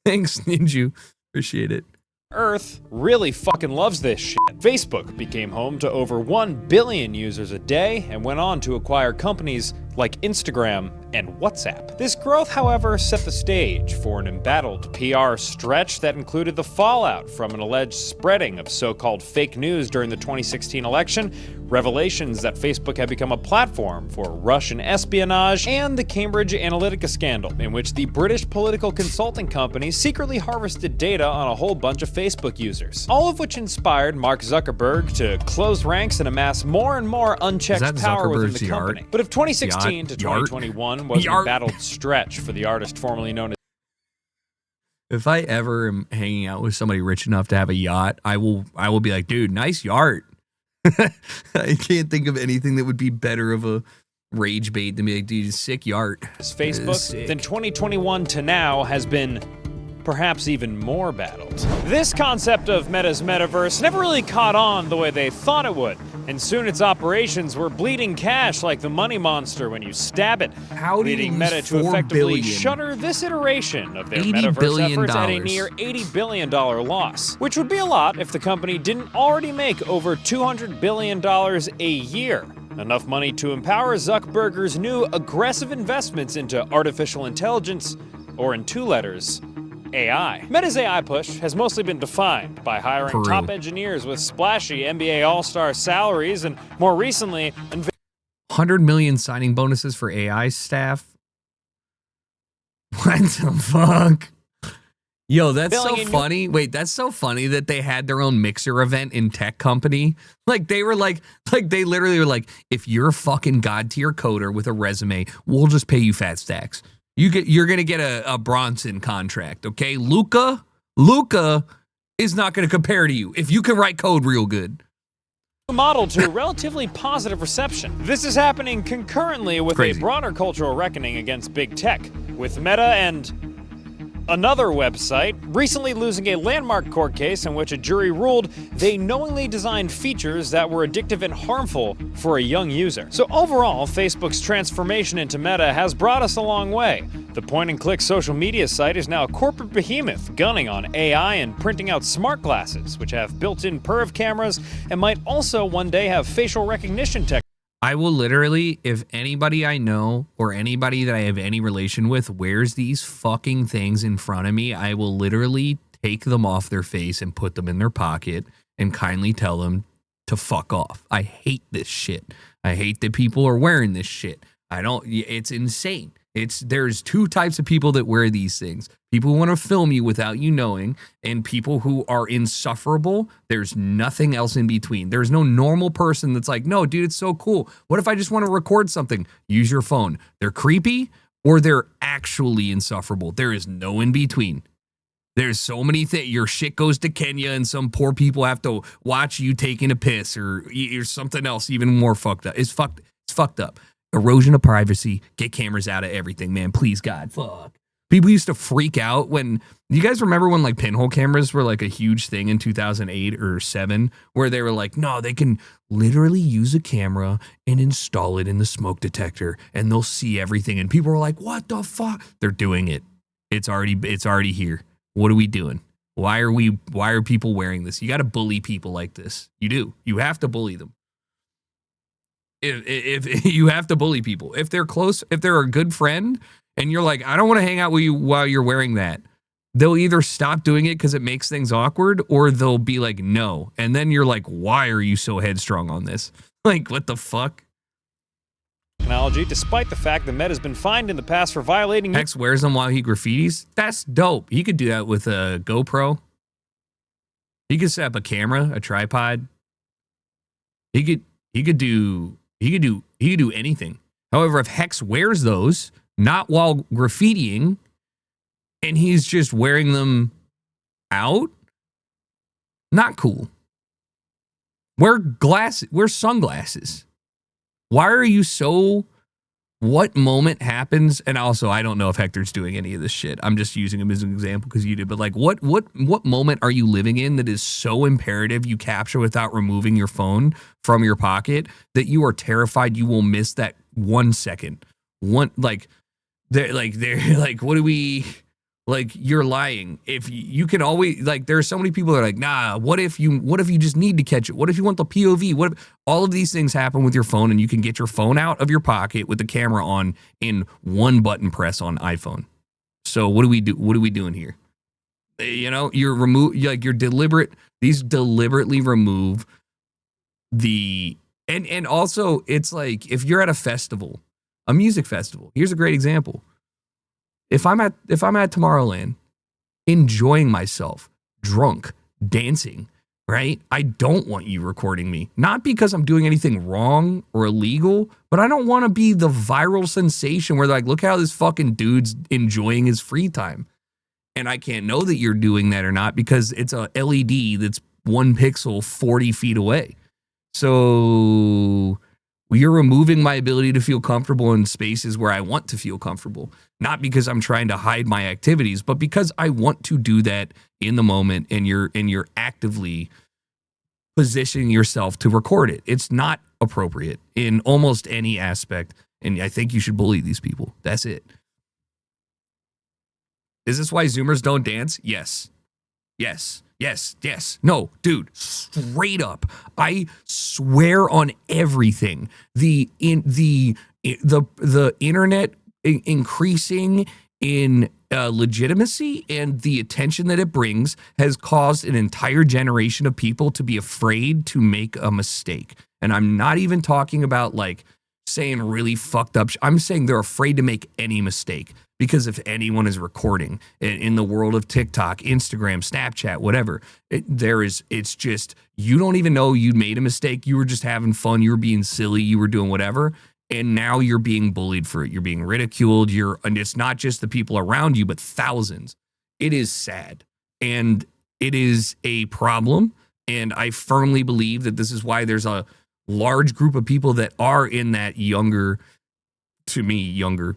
Thanks, Ninju. Appreciate it. Earth really fucking loves this shit. Facebook became home to over 1 billion users a day and went on to acquire companies like Instagram and WhatsApp. This growth, however, set the stage for an embattled PR stretch that included the fallout from an alleged spreading of so-called fake news during the 2016 election, revelations that Facebook had become a platform for Russian espionage, and the Cambridge Analytica scandal, in which the British political consulting company secretly harvested data on a whole bunch of Facebook users. All of which inspired Mark Zuckerberg to close ranks and amass more and more unchecked power within the company. But if 2016 to 2021 was an embattled stretch for the artist formerly known as... If I ever am hanging out with somebody rich enough to have a yacht, I will be like, dude, nice yacht. I can't think of anything that would be better of a rage bait than be like, dude, sick yacht. Facebook, then 2021 to now has been perhaps even more battled. This concept of Meta's metaverse never really caught on the way they thought it would, and soon its operations were bleeding cash like the money monster when you stab it, leading Meta to effectively shutter this iteration of their metaverse efforts at a near $80 billion loss, which would be a lot if the company didn't already make over $200 billion a year. Enough money to empower Zuckerberg's new aggressive investments into artificial intelligence, or in 2 letters, AI. Meta's AI push has mostly been defined by hiring top engineers with splashy NBA All-Star salaries and, more recently, 100 million signing bonuses for AI staff. What the fuck? Yo, that's so funny. Wait, that's so funny that they had their own mixer event in tech company. Like they were like they literally were like, if you're a fucking god tier coder with a resume, we'll just pay you fat stacks. You're gonna get a Bronson contract, okay? Luca is not gonna compare to you if you can write code real good. Model to relatively positive reception. This is happening concurrently with a broader cultural reckoning against big tech, with Meta and another website recently losing a landmark court case in which a jury ruled they knowingly designed features that were addictive and harmful for a young user. So overall, Facebook's transformation into Meta has brought us a long way. The point-and-click social media site is now a corporate behemoth gunning on AI and printing out smart glasses, which have built-in perv cameras and might also one day have facial recognition tech. I will literally, if anybody I know or anybody that I have any relation with wears these fucking things in front of me, I will literally take them off their face and put them in their pocket and kindly tell them to fuck off. I hate this shit. I hate that people are wearing this shit. It's insane. There's 2 types of people that wear these things. People who want to film you without you knowing, and people who are insufferable. There's nothing else in between. There's no normal person that's like, no, dude, it's so cool. What if I just want to record something? Use your phone. They're creepy or they're actually insufferable. There is no in between. There's so many things. Your shit goes to Kenya and some poor people have to watch you taking a piss or something else even more fucked up. It's fucked up. Erosion of privacy. Get cameras out of everything, man. Please, God. Fuck. People used to freak out when, you guys remember when like pinhole cameras were like a huge thing in 2008 or 7, where they were like, no, they can literally use a camera and install it in the smoke detector and they'll see everything. And people were like, what the fuck? They're doing it. It's already here. What are we doing? Why are people wearing this? You got to bully people like this. You do. You have to bully them. If you have to bully people, if they're close, if they're a good friend and you're like, I don't want to hang out with you while you're wearing that, they'll either stop doing it because it makes things awkward or they'll be like, no. And then you're like, why are you so headstrong on this? Like, what the fuck? Technology, despite the fact that Meta's been fined in the past for violating... Hex wears them while he graffitis. That's dope. He could do that with a GoPro. He could set up a camera, a tripod. He could do anything. However, if Hex wears those, not while graffitiing, and he's just wearing them out, not cool. Wear sunglasses. Why are you so... What moment happens? And also, I don't know if Hector's doing any of this shit. I'm just using him as an example because you did. But like, what moment are you living in that is so imperative you capture without removing your phone from your pocket that you are terrified you will miss that 1 second? They're like, what do we Like, you're lying. If you can always, like, there are so many people that are like, nah, what if you just need to catch it? What if you want the POV? What if all of these things happen with your phone, and you can get your phone out of your pocket with the camera on in one button press on iPhone. So what do we do? What are we doing here? You know, these deliberately remove the, and also it's like, if you're at a festival, a music festival, here's a great example. If I'm at Tomorrowland, enjoying myself, drunk, dancing, right? I don't want you recording me. Not because I'm doing anything wrong or illegal, but I don't want to be the viral sensation where they're like, look how this fucking dude's enjoying his free time. And I can't know that you're doing that or not because it's a LED that's 1 pixel 40 feet away. So you're removing my ability to feel comfortable in spaces where I want to feel comfortable. Not because I'm trying to hide my activities, but because I want to do that in the moment, and you're actively positioning yourself to record it. It's not appropriate in almost any aspect, and I think you should bully these people. That's it. Is this why Zoomers don't dance? Yes. Yes. Yes. Yes. No, dude, straight up. I swear on everything. The internet increasing in legitimacy and the attention that it brings has caused an entire generation of people to be afraid to make a mistake. And I'm not even talking about like saying really fucked up. I'm saying they're afraid to make any mistake. Because if anyone is recording in the world of TikTok, Instagram, Snapchat, whatever, it's just, you don't even know you made a mistake. You were just having fun. You were being silly. You were doing whatever. And now you're being bullied for it. You're being ridiculed. And it's not just the people around you, but thousands. It is sad. And it is a problem. And I firmly believe that this is why there's a large group of people that are in that younger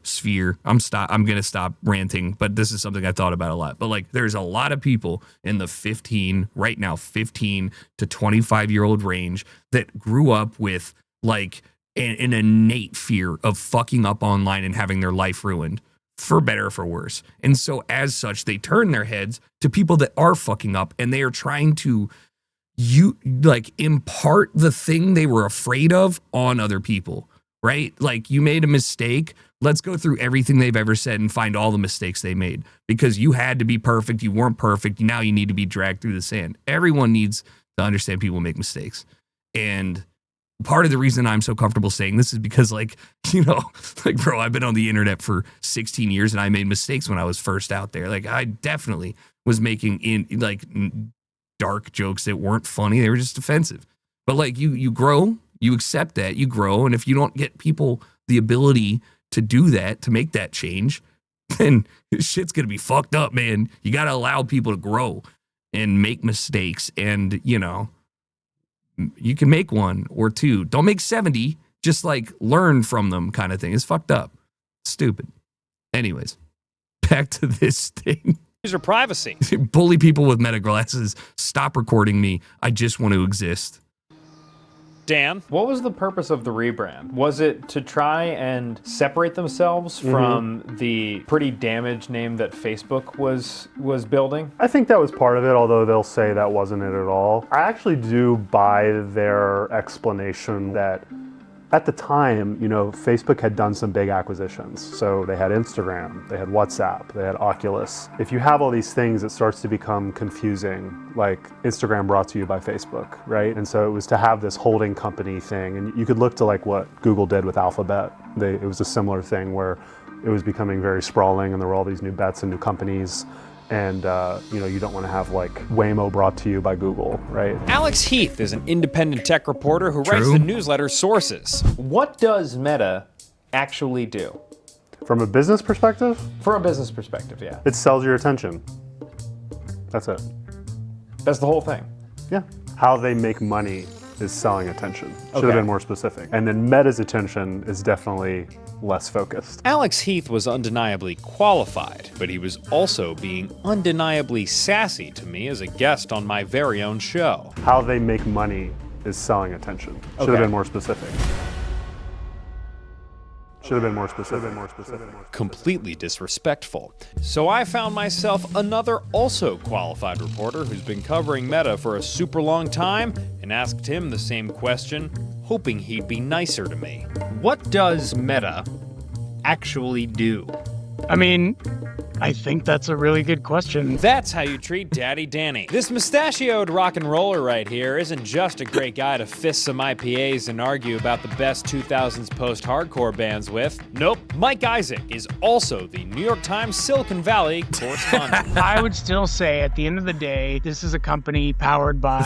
sphere. I'm gonna stop ranting, but this is something I thought about a lot. But like, there's a lot of people in the 15 to 25-year-old range that grew up with like an innate fear of fucking up online and having their life ruined, for better or for worse. And so as such, they turn their heads to people that are fucking up, and they are trying to impart the thing they were afraid of on other people. Right? Like, you made a mistake. Let's go through everything they've ever said and find all the mistakes they made, because you had to be perfect. You weren't perfect. Now you need to be dragged through the sand. Everyone needs to understand people make mistakes. And part of the reason I'm so comfortable saying this is because, like, you know, like, bro, I've been on the internet for 16 years and I made mistakes when I was first out there. Like, I definitely was making dark jokes that weren't funny. They were just offensive. But like, you grow. You accept that, you grow, and if you don't get people the ability to do that, to make that change, then shit's gonna be fucked up, man. You gotta allow people to grow and make mistakes, and, you know, you can make 1 or 2. Don't make 70, just like learn from them kind of thing. It's fucked up. Stupid. Anyways, back to this thing. User privacy. Bully people with meta glasses. Stop recording me. I just want to exist. Dan? What was the purpose of the rebrand? Was it to try and separate themselves from the pretty damaged name that Facebook was building? I think that was part of it, although they'll say that wasn't it at all. I actually do buy their explanation that at the time, you know, Facebook had done some big acquisitions. So they had Instagram, they had WhatsApp, they had Oculus. If you have all these things, it starts to become confusing, like Instagram brought to you by Facebook, right? And so it was to have this holding company thing. And you could look to like what Google did with Alphabet. It was a similar thing where it was becoming very sprawling and there were all these new bets and new companies. And, you know, you don't want to have like Waymo brought to you by Google, right? Alex Heath is an independent tech reporter who writes the newsletter Sources. What does Meta actually do? From a business perspective? For a business perspective, yeah. It sells your attention. That's it. That's the whole thing? Yeah. How they make money is selling attention. Should have been more specific. And then Meta's attention is definitely less focused. Alex Heath was undeniably qualified, but he was also being undeniably sassy to me as a guest on my very own show. How they make money is selling attention. Should have been more specific. Should have been more specific. Completely disrespectful. So I found myself another also qualified reporter who's been covering Meta for a super long time and asked him the same question, hoping he'd be nicer to me. What does Meta actually do? I mean, I think that's a really good question. That's how you treat Daddy Danny. This mustachioed rock and roller right here isn't just a great guy to fist some IPAs and argue about the best 2000s post-hardcore bands with. Nope, Mike Isaac is also the New York Times Silicon Valley correspondent. I would still say at the end of the day, this is a company powered by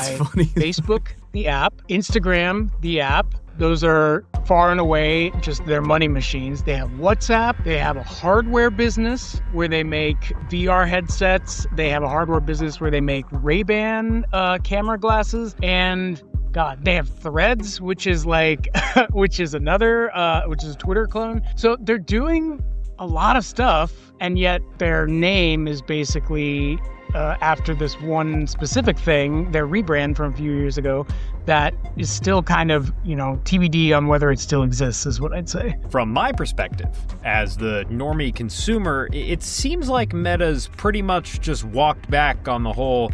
Facebook, the app, Instagram, the app. Those are far and away just their money machines. They have WhatsApp. They have a hardware business where they make VR headsets. They have a hardware business where they make Ray-Ban camera glasses. And God, they have Threads, which is like, which is a Twitter clone. So they're doing a lot of stuff, and yet their name is basically after this one specific thing, their rebrand from a few years ago, that is still kind of, TBD on whether it still exists, is what I'd say. From my perspective, as the normie consumer, it seems like Meta's pretty much just walked back on the whole,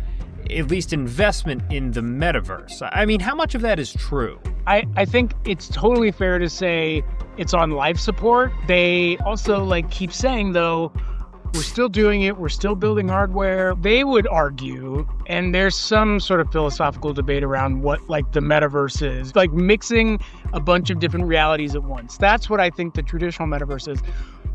at least investment in the metaverse. I mean, how much of that is true? I think it's totally fair to say it's on life support. They also keep saying, though, we're still doing it. We're still building hardware. They would argue, and there's some sort of philosophical debate around what the metaverse is, mixing a bunch of different realities at once. That's what I think the traditional metaverse is.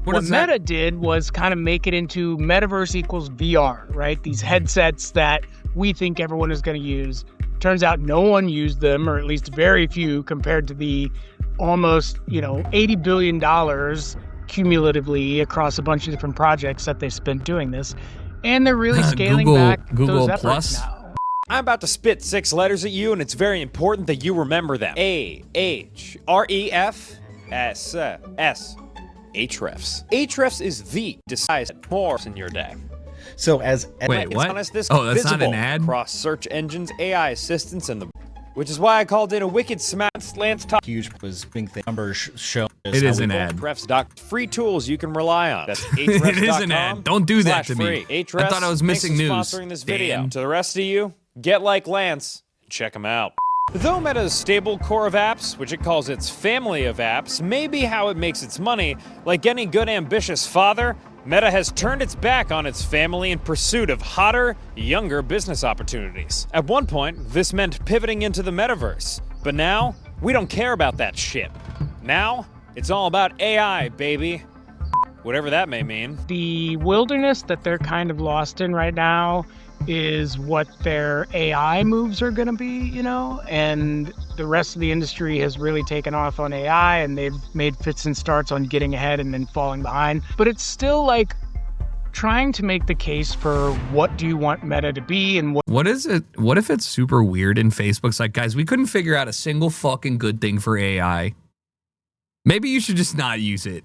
What Meta did was kind of make it into metaverse equals VR, right? These headsets that we think everyone is going to use. Turns out no one used them, or at least very few, compared to the almost, $80 billion cumulatively across a bunch of different projects that they spent doing this. And they're really scaling back those efforts now. I'm about to spit 6 letters at you, and it's very important that you remember them. A-H-R-E-F-S-S. Ahrefs. Ahrefs is the decisive force in your day. So as Wait, what? Honest, this that's not an ad? Across search engines, AI assistants, and which is why I called in a wicked smash Lance Top. Huge was big thing. Numbers show. It is an ad. Ahrefs. Free tools you can rely on. That's ahrefs.com. It is an ad. Don't do that to me. Ahrefs, I thought I was missing news. Sponsoring this video. To the rest of you, get like Lance and check them out. Though Meta's stable core of apps, which it calls its family of apps, may be how it makes its money, like any good ambitious father, Meta has turned its back on its family in pursuit of hotter, younger business opportunities. At one point, this meant pivoting into the metaverse. But now, we don't care about that shit. Now, it's all about AI, baby. Whatever that may mean. The wilderness that they're kind of lost in right now is what their AI moves are going to be, and the rest of the industry has really taken off on AI, and they've made fits and starts on getting ahead and then falling behind. But it's still trying to make the case for what do you want Meta to be and what is it? What if it's super weird and Facebook's like, guys, we couldn't figure out a single fucking good thing for AI. Maybe you should just not use it.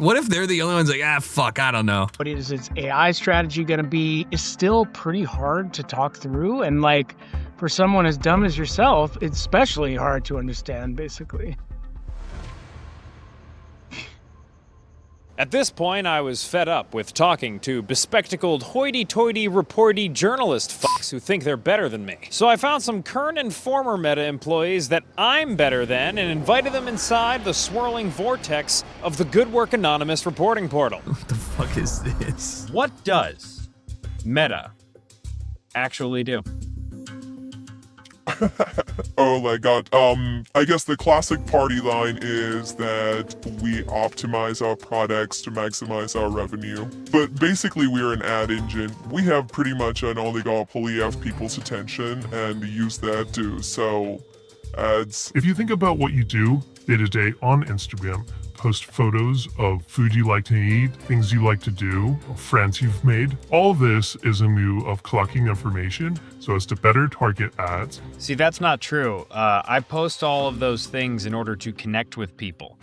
What if they're the only ones fuck, I don't know. What is its AI strategy going to be is still pretty hard to talk through. And for someone as dumb as yourself, it's especially hard to understand, basically. At this point, I was fed up with talking to bespectacled, hoity-toity, reporty journalist fucks who think they're better than me. So I found some current and former Meta employees that I'm better than and invited them inside the swirling vortex of the Good Work Anonymous reporting portal. What the fuck is this? What does Meta actually do? Oh my god. I guess the classic party line is that we optimize our products to maximize our revenue. But basically we're an ad engine. We have pretty much an oligopoly of people's attention and use that to sell ads. If you think about what you do day to day on Instagram, post photos of food you like to eat, things you like to do, friends you've made. All this is a move of collecting information so as to better target ads. See, that's not true. I post all of those things in order to connect with people.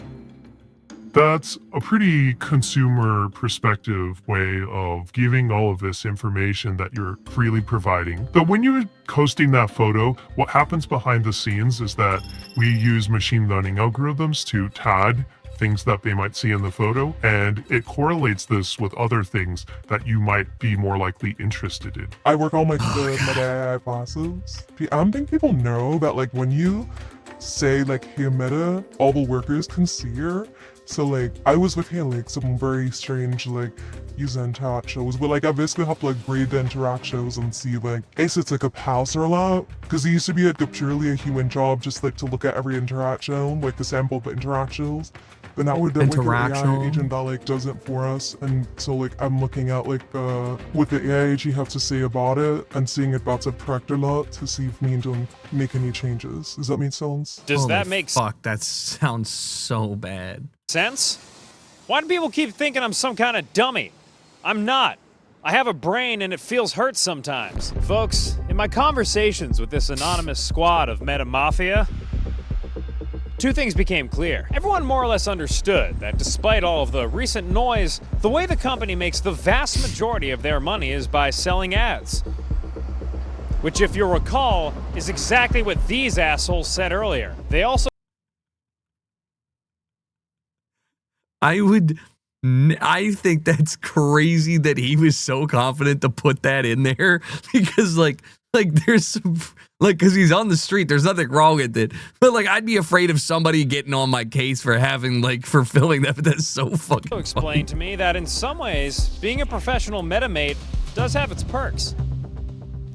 That's a pretty consumer perspective way of giving all of this information that you're freely providing. But when you're posting that photo, what happens behind the scenes is that we use machine learning algorithms to tag things that they might see in the photo, and it correlates this with other things that you might be more likely interested in. I work on like the meta AI classes. I don't think people know that like when you say like, hey Meta, all the workers can see her. So like I was with like some very strange like user interactions, but like I basically have to like grade the interactions and see like is it like a pass or a lot? Because it used to be like purely a human job just like to look at every interaction, like the sample of the interactions. But now we're done with the AI agent that like does it for us, and so like I'm looking at like what the AI agent have to say about it and seeing it about to correct a lot to see if we need to make any changes. Does that make sense? Does Holy that make fuck? That sounds so bad. sense? Why do people keep thinking I'm some kind of dummy? I'm not. I have a brain and it feels hurt sometimes. Folks, in my conversations with this anonymous squad of Meta Mafia, two things became clear. Everyone more or less understood that despite all of the recent noise, the way the company makes the vast majority of their money is by selling ads. Which, if you'll recall, is exactly what these assholes said earlier. They also I think that's crazy that he was so confident to put that in there because like there's some like because he's on the street, there's nothing wrong with it, but like I'd be afraid of somebody getting on my case for having like for filming that. But that's so fucking explained to me that in some ways, being a professional metamate does have its perks.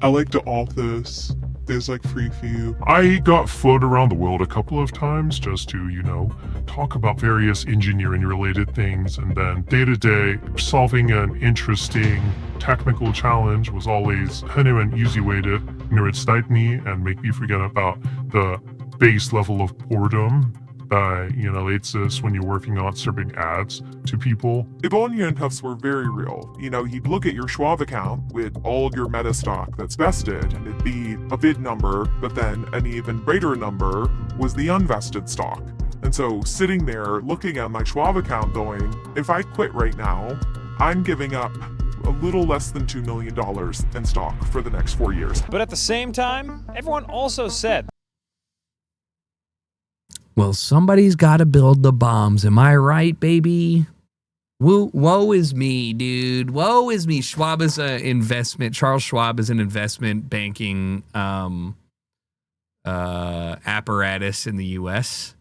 I like The Office. There's like free few. I got flown around the world a couple of times just to, you know, talk about various engineering related things, and then day to day solving an interesting technical challenge was always kind of an easy way to excite me and make me forget about the base level of boredom that, you know, exists when you're working on serving ads to people. If all your handcuffs were very real, you know, you'd look at your Schwab account with all your meta stock that's vested, and it'd be a big number, but then an even greater number was the unvested stock. And so sitting there looking at my Schwab account going, if I quit right now, I'm giving up a little less than $2 million in stock for the next 4 years. But at the same time, everyone also said, well, somebody's got to build the bombs. Am I right, baby? Woe is me, dude. Woe is me. Schwab is an investment. Charles Schwab is an investment banking apparatus in the U.S.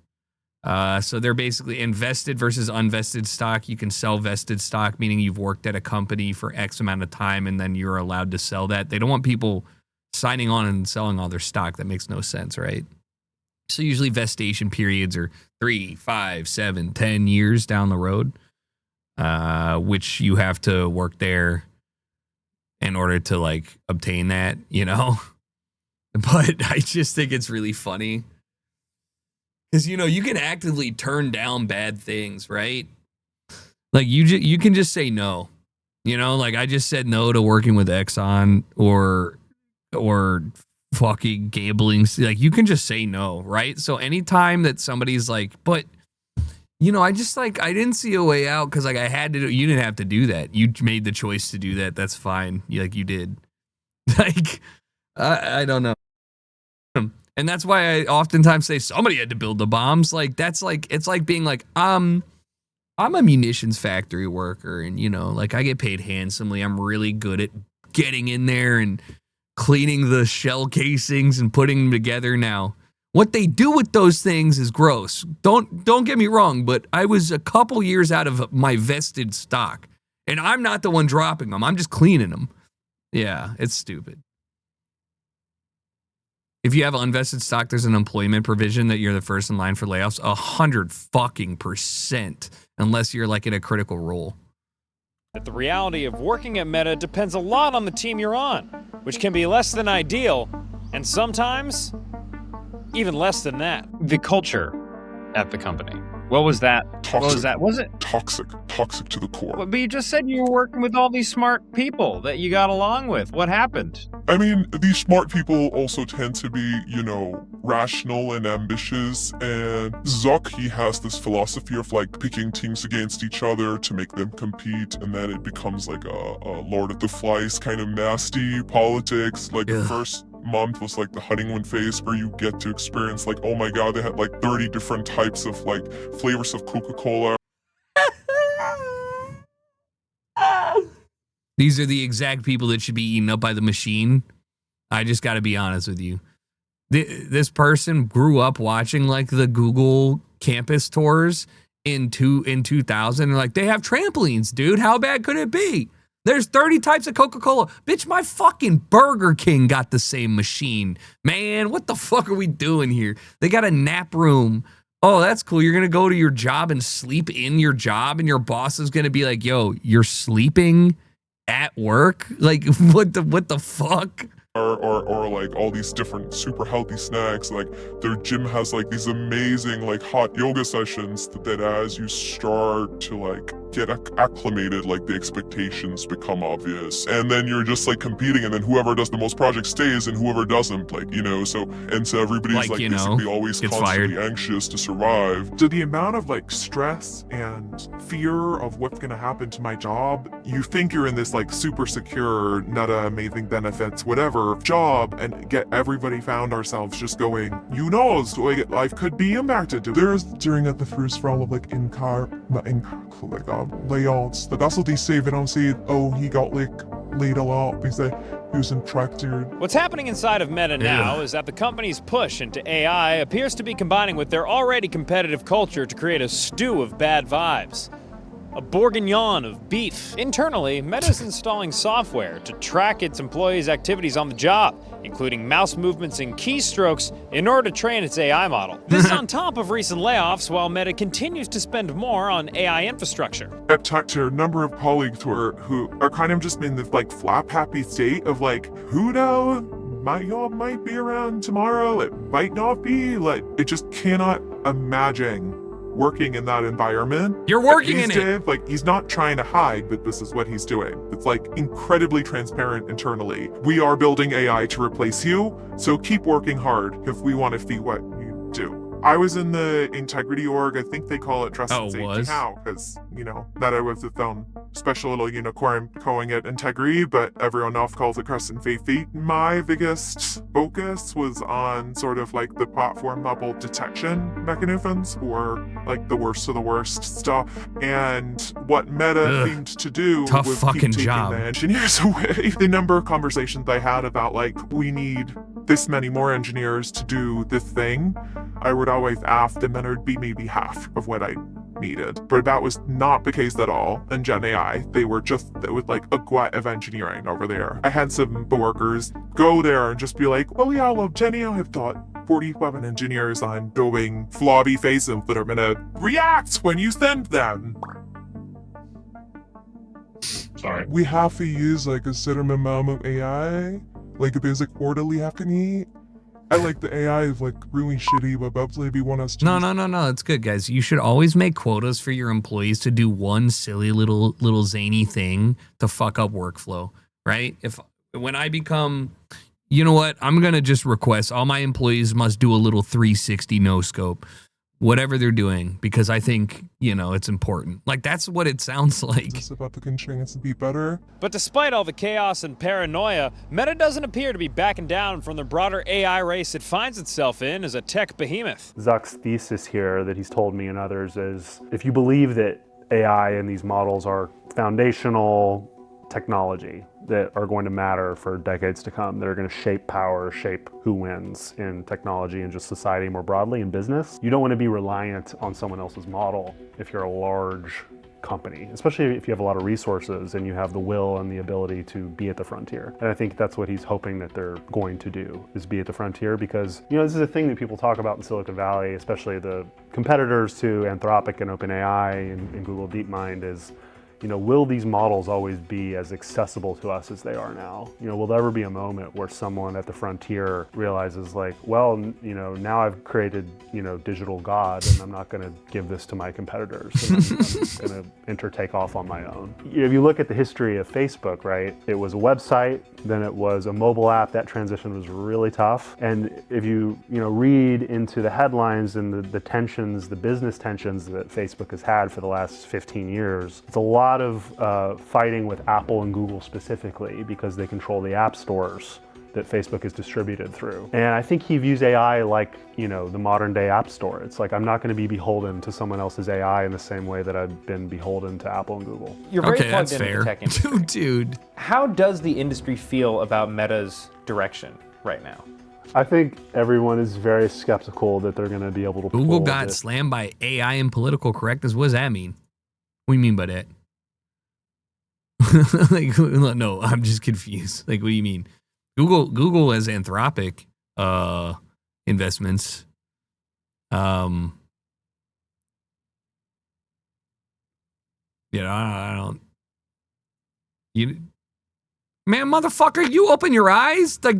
So they're basically invested versus unvested stock. You can sell vested stock, meaning you've worked at a company for X amount of time and then you're allowed to sell that. They don't want people signing on and selling all their stock. That makes no sense, right? So usually vestation periods are 3, 5, 7, 10 years down the road, which you have to work there in order to like obtain that, you know? But I just think it's really funny because, you know, you can actively turn down bad things, right? Like you can just say no, you know, like I just said no to working with Exxon or fucking gambling. Like you can just say no, right? So anytime that somebody's like, but you know, I just like I didn't see a way out because like I had to do, you didn't have to do that. You made the choice to do that. That's fine. You did. Like I don't know. And that's why I oftentimes say somebody had to build the bombs. Like that's like it's like being like I'm a munitions factory worker and you know, like I get paid handsomely. I'm really good at getting in there and cleaning the shell casings and putting them together. Now, what they do with those things is gross. Don't get me wrong, but I was a couple years out of my vested stock, and I'm not the one dropping them. I'm just cleaning them. Yeah, it's stupid. If you have unvested stock, there's an employment provision that you're the first in line for layoffs. 100% unless you're like in a critical role. that the reality of working at Meta depends a lot on the team you're on, which can be less than ideal, and sometimes even less than that. The culture at the company. What was that? Toxic. What was that? Was it toxic to the core? But you just said you were working with all these smart people that you got along with. What happened? I mean, these smart people also tend to be, you know, rational and ambitious, and Zuck, he has this philosophy of like picking teams against each other to make them compete, and then it becomes like a Lord of the Flies kind of nasty politics. Like the first month was like the honeymoon phase where you get to experience like, oh my god, they had like 30 different types of like flavors of Coca-Cola. These are the exact people that should be eaten up by the machine. I just got to be honest with you. This person grew up watching like the Google campus tours in 2000. And like, they have trampolines, dude. How bad could it be? There's 30 types of Coca-Cola. Bitch, my fucking Burger King got the same machine. Man, what the fuck are we doing here? They got a nap room. Oh, that's cool. You're going to go to your job and sleep in your job, and your boss is going to be like, yo, you're sleeping at work? Like, what the fuck? Or like all these different super healthy snacks. Like their gym has like these amazing like hot yoga sessions that as you start to like get acclimated, like the expectations become obvious, and then you're just like competing, and then whoever does the most projects stays and whoever doesn't, like, you know, so everybody's like basically always constantly anxious to survive. So the amount of like stress and fear of what's going to happen to my job, you think you're in this like super secure, not amazing benefits, whatever job, and get everybody found ourselves just going, you know, like life could be impacted. There's during the first round of like layouts, that's what they say. They don't say, oh, he got like laid a lot because he was contracted. What's happening inside of Meta now is that the company's push into AI appears to be combining with their already competitive culture to create a stew of bad vibes. A bourguignon of beef. Internally, Meta's installing software to track its employees' activities on the job, including mouse movements and keystrokes, in order to train its AI model. This is on top of recent layoffs, while Meta continues to spend more on AI infrastructure. I've talked to a number of colleagues who are kind of just in this like flap happy state of like, who knows? My job might be around tomorrow, it might not be. Like, it just cannot imagine working in that environment. You're working in it. Like, he's not trying to hide that this is what he's doing. It's like incredibly transparent internally. We are building AI to replace you, so keep working hard if we want to see what you do. I was in the integrity org. I think they call it trust and safety now, because, you know, that I was its own special little unicorn calling it integrity, but everyone else calls it trust and safety. My biggest focus was on sort of like the platform level detection mechanisms for like the worst of the worst stuff. And what Meta seemed to do was keep taking the engineers away. The number of conversations I had about like, we need this many more engineers to do this thing, I would always ask, and then it would be maybe half of what I needed. But that was not the case at all in Gen AI. They were just with like a glut of engineering over there. I had some workers go there and just be like, oh yeah, well, Gen AI have taught 47 engineers on building floppy faces that are gonna react when you send them. Sorry. We have to use like a certain amount of AI, like a basic order we have to need. I like the AI is like really shitty, but eventually we want us to. No. It's good, guys. You should always make quotas for your employees to do one silly little zany thing to fuck up workflow, right? When I become, you know what? I'm gonna just request all my employees must do a little 360 no scope, whatever they're doing, because I think, you know, it's important. Like, that's what it sounds like. It's about the constraints to be better. But despite all the chaos and paranoia, Meta doesn't appear to be backing down from the broader AI race it finds itself in as a tech behemoth. Zuck's thesis here that he's told me and others is, if you believe that AI and these models are foundational technology that are going to matter for decades to come, that are going to shape power, shape who wins in technology and just society more broadly in business, you don't want to be reliant on someone else's model if you're a large company, especially if you have a lot of resources and you have the will and the ability to be at the frontier. And I think that's what he's hoping that they're going to do, is be at the frontier, because, you know, this is a thing that people talk about in Silicon Valley, especially the competitors to Anthropic and OpenAI and Google DeepMind, is, you know, will these models always be as accessible to us as they are now? You know, will there ever be a moment where someone at the frontier realizes like, well, you know, now I've created, you know, digital God, and I'm not going to give this to my competitors. And I'm going to take off on my own. If you look at the history of Facebook, right, it was a website, then it was a mobile app. That transition was really tough. And if you read into the headlines and the tensions, the business tensions that Facebook has had for the last 15 years, it's a lot of fighting with Apple and Google specifically, because they control the app stores that Facebook is distributed through. And I think he views AI like, you know, the modern day app store. It's like, I'm not going to be beholden to someone else's AI in the same way that I've been beholden to Apple and Google. You're very Okay, plugged that's into fair. the tech industry. Dude. How does the industry feel about Meta's direction right now? I think everyone is very skeptical that they're going to be able to Google pull got this. slammed by AI and political correctness. What does that mean? What do you mean by that? Like, no, I'm just confused. Like, what do you mean? Google has Anthropic investments. You know, I don't. You, man, motherfucker, you open your eyes. Like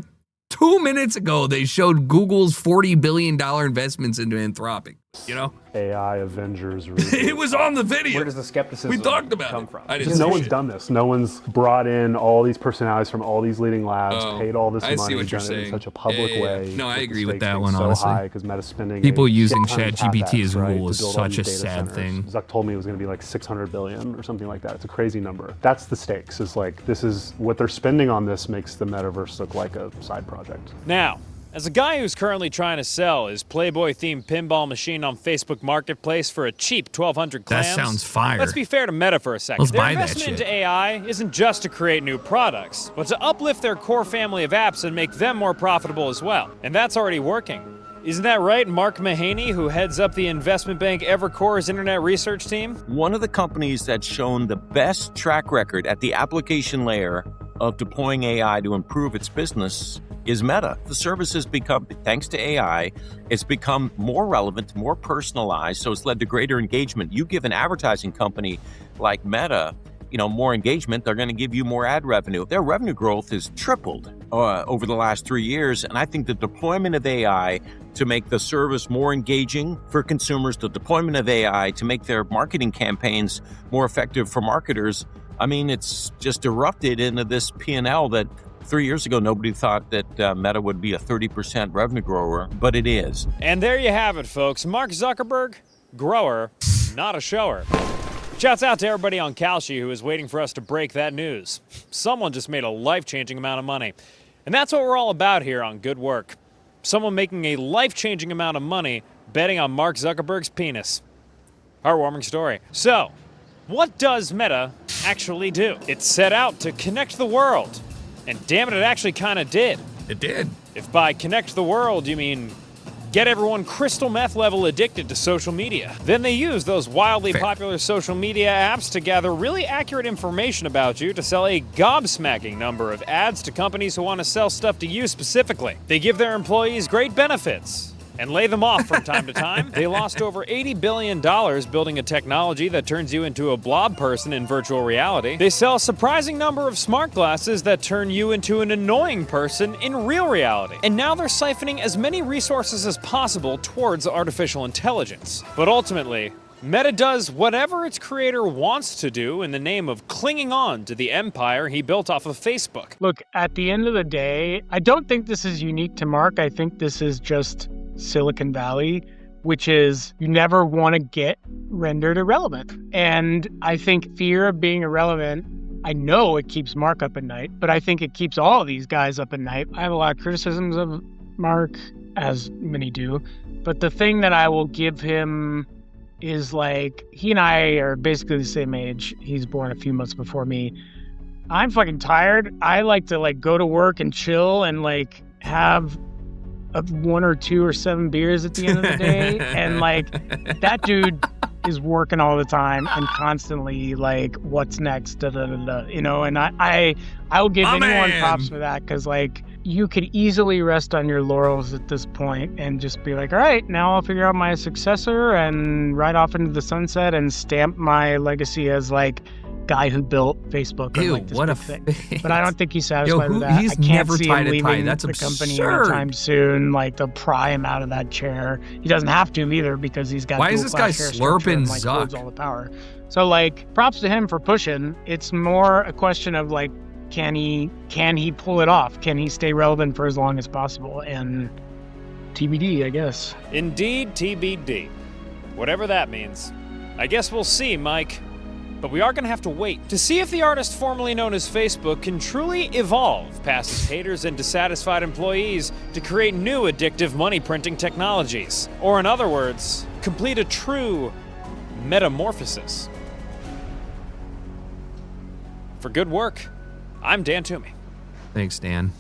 2 minutes ago, they showed Google's $40 billion investments into Anthropic. You know, AI Avengers. it was on the video. Where does the skepticism We talked about come it. from? I didn't Because no see one's shit. done this. No one's brought in all these personalities from all these leading labs, Oh, paid all this I see money, what you're done it in saying. such a public Yeah, yeah, yeah. way. No, I the agree with stakes that being one, so honestly. high because Meta's spending People a using shit ton of ChatGPT as CapEx, right, Google to is build all such these a data sad centers. thing. Zuck told me it was going to be like 600 billion or something like that. It's a crazy number. That's the stakes. Is like, this is what they're spending on this makes the metaverse look like a side project. Now, as a guy who's currently trying to sell his Playboy-themed pinball machine on Facebook Marketplace for a cheap 1,200 clams, That sounds fire. Let's be fair to Meta for a second. Let's Their buy that investment shit. into AI isn't just to create new products, but to uplift their core family of apps and make them more profitable as well. And that's already working. Isn't that right, Mark Mahaney, who heads up the investment bank Evercore's internet research team? One of the companies that's shown the best track record at the application layer of deploying AI to improve its business is Meta. The service has become, thanks to AI, it's become more relevant, more personalized, so it's led to greater engagement. You give an advertising company like Meta, you know, more engagement, they're going to give you more ad revenue. Their revenue growth has tripled over the last 3 years, and I think the deployment of AI to make the service more engaging for consumers, the deployment of AI to make their marketing campaigns more effective for marketers, I mean, it's just erupted into this P&L that 3 years ago, nobody thought that Meta would be a 30% revenue grower, but it is. And there you have it, folks. Mark Zuckerberg, grower, not a shower. Shouts out to everybody on Kalshi who is waiting for us to break that news. Someone just made a life-changing amount of money. And that's what we're all about here on Good Work. Someone making a life-changing amount of money betting on Mark Zuckerberg's penis. Heartwarming story. So, what does Meta actually do? It set out to connect the world. And damn it actually kind of did. It did. If by connect the world you mean get everyone crystal meth level addicted to social media, then they use those wildly popular social media apps to gather really accurate information about you to sell a gobsmacking number of ads to companies who want to sell stuff to you specifically. They give their employees great benefits and lay them off from time to time. They lost over $80 billion building a technology that turns you into a blob person in virtual reality. They sell a surprising number of smart glasses that turn you into an annoying person in real reality. And now they're siphoning as many resources as possible towards artificial intelligence. But ultimately, Meta does whatever its creator wants to do in the name of clinging on to the empire he built off of Facebook. Look, at the end of the day, I don't think this is unique to Mark. I think this is just Silicon Valley, which is you never want to get rendered irrelevant. And I think fear of being irrelevant, I know it keeps Mark up at night, but I think it keeps all of these guys up at night. I have a lot of criticisms of Mark, as many do, but the thing that I will give him is like, he and I are basically the same age. He's born a few months before me. I'm fucking tired. I like to like go to work and chill and like have 1 or 2 or 7 beers at the end of the day. And like that dude is working all the time and constantly like, what's next? Da, da, da, da, you know, and I will give anyone props for that, because like you could easily rest on your laurels at this point and just be like, all right, now I'll figure out my successor and ride off into the sunset and stamp my legacy as like guy who built Facebook. Ew, like this what a thing. But I don't think he's satisfied Yo, with that. he's I can't never see tied him a tie. leaving That's the company absurd. anytime soon. Like they'll pry him out of that chair. He doesn't have to either, because he's got Why is dual this guy class share structure slurping and, like, Zuck? holds all the power. So like props to him for pushing. It's more a question of like, can he pull it off? Can he stay relevant for as long as possible? And TBD, I guess. Indeed, TBD. Whatever that means. I guess we'll see, Mike. But we are going to have to wait to see if the artist formerly known as Facebook can truly evolve past its haters and dissatisfied employees to create new addictive money printing technologies. Or in other words, complete a true metamorphosis. For good work, I'm Dan Toomey. Thanks, Dan.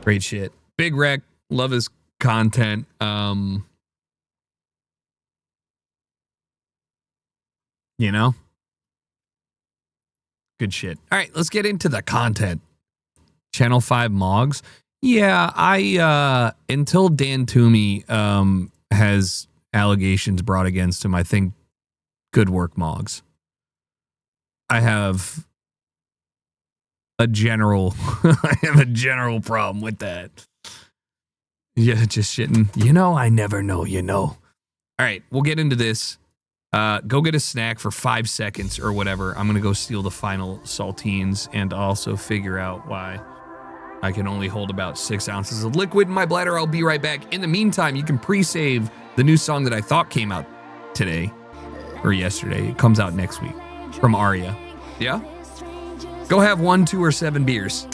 Great shit. Big Rec. Love his content. You know? Good shit. All right, let's get into the content. Channel 5 Mogs. Yeah, I until Dan Toomey has allegations brought against him, I think good work, Mogs. I have a general problem with that. Yeah, just shitting. I never know, All right, we'll get into this. Go get a snack for 5 seconds or whatever. I'm going to go steal the final saltines and also figure out why I can only hold about 6 ounces of liquid in my bladder. I'll be right back. In the meantime, you can pre-save the new song that I thought came out today or yesterday. It comes out next week from Aria. Yeah? Go have 1, 2, or 7 beers.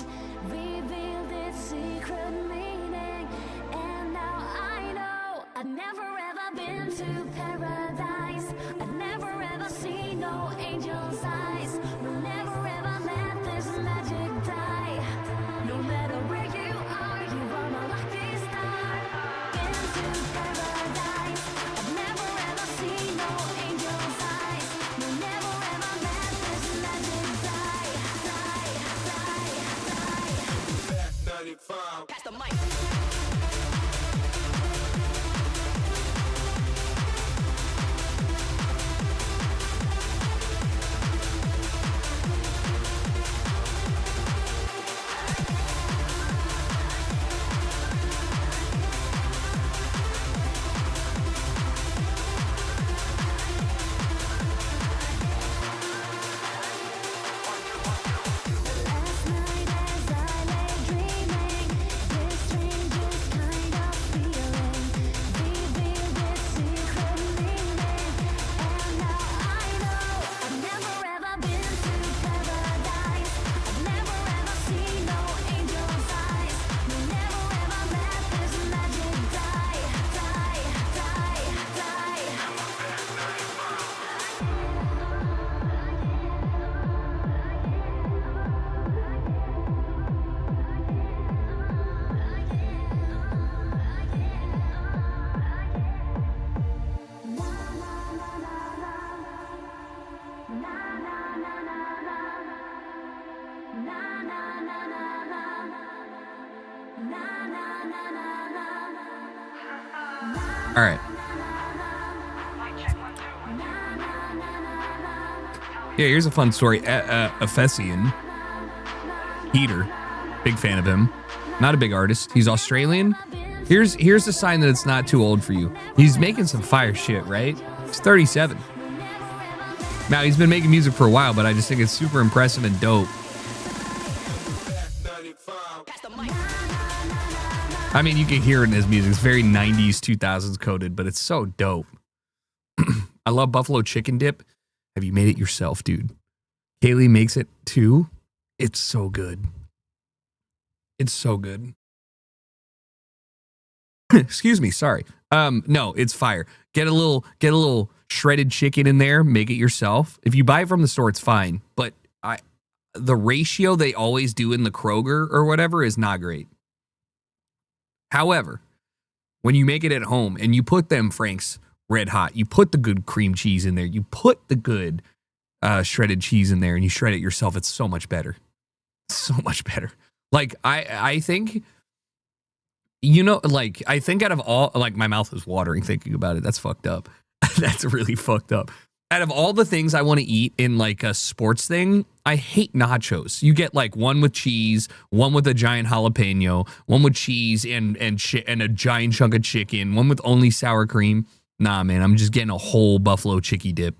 All right. Yeah, here's a fun story. Ephesian Heater, big fan of him. Not a big artist. He's Australian. Here's a sign that it's not too old for you. He's making some fire shit, right? He's 37. Now, he's been making music for a while, but I just think it's super impressive and dope. I mean, you can hear it in his music. It's very 90s, 2000s coded, but it's so dope. I love buffalo chicken dip. Have you made it yourself, dude? Kaylee makes it too. It's so good. It's so good. Excuse me, sorry. No, it's fire. Get a little shredded chicken in there, make it yourself. If you buy it from the store, it's fine. But the ratio they always do in the Kroger or whatever is not great. However, when you make it at home and you put them Frank's Red Hot, you put the good cream cheese in there, you put the good shredded cheese in there, and you shred it yourself, it's so much better. So much better. Like, I think, I think out of all, like, my mouth is watering thinking about it. That's fucked up. That's really fucked up. Out of all the things I want to eat in like a sports thing, I hate nachos. You get like one with cheese, one with a giant jalapeno, one with cheese and a giant chunk of chicken, one with only sour cream. Nah, man, I'm just getting a whole buffalo chicky dip.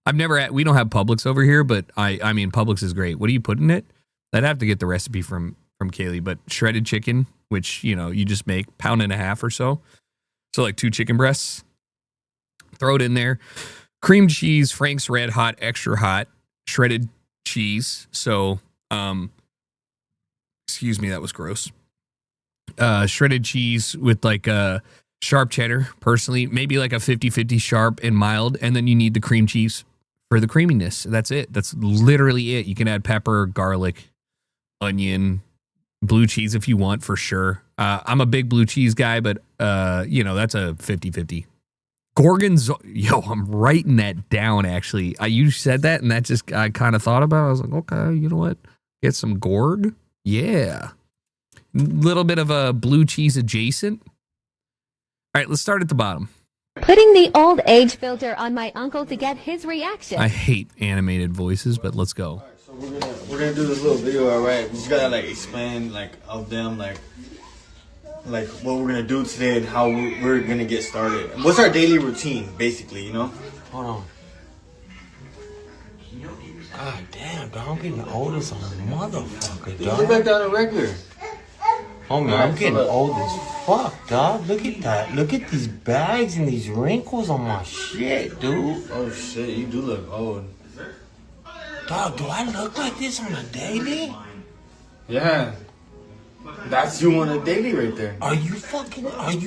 We don't have Publix over here, but I mean, Publix is great. What do you put in it? I'd have to get the recipe from Kaylee, but shredded chicken, which, you just make 1.5 pounds or so. So like 2 chicken breasts. Throw it in there. Cream cheese, Frank's Red Hot, extra hot, shredded cheese. So, excuse me, that was gross. Shredded cheese with like sharp cheddar, personally, maybe like a 50-50 sharp and mild. And then you need the cream cheese for the creaminess. That's it. That's literally it. You can add pepper, garlic, onion, blue cheese if you want, for sure. I'm a big blue cheese guy, but you know, that's a 50-50. Gorgonzola. Yo, I'm writing that down, actually. You said that, and that just, I kind of thought about it. I was like, okay, you know what? Get some Gorg? Yeah. Little bit of a blue cheese adjacent. All right, let's start at the bottom. Putting the old age filter on my uncle to get his reaction. I hate animated voices, but let's go. So we're gonna do this little video, alright? We just gotta like explain like of them like what we're gonna do today and how we're gonna get started. And what's our daily routine, basically, you know? Hold on. God damn, dog, I'm getting old as a motherfucker, dog. Look back down to regular. Homie, I'm getting old as fuck, dog. Look at that. Look at these bags and these wrinkles on my shit, dude. Oh shit, you do look old. Dog, do I look like this on a daily? Yeah. That's you on a daily right there. Are you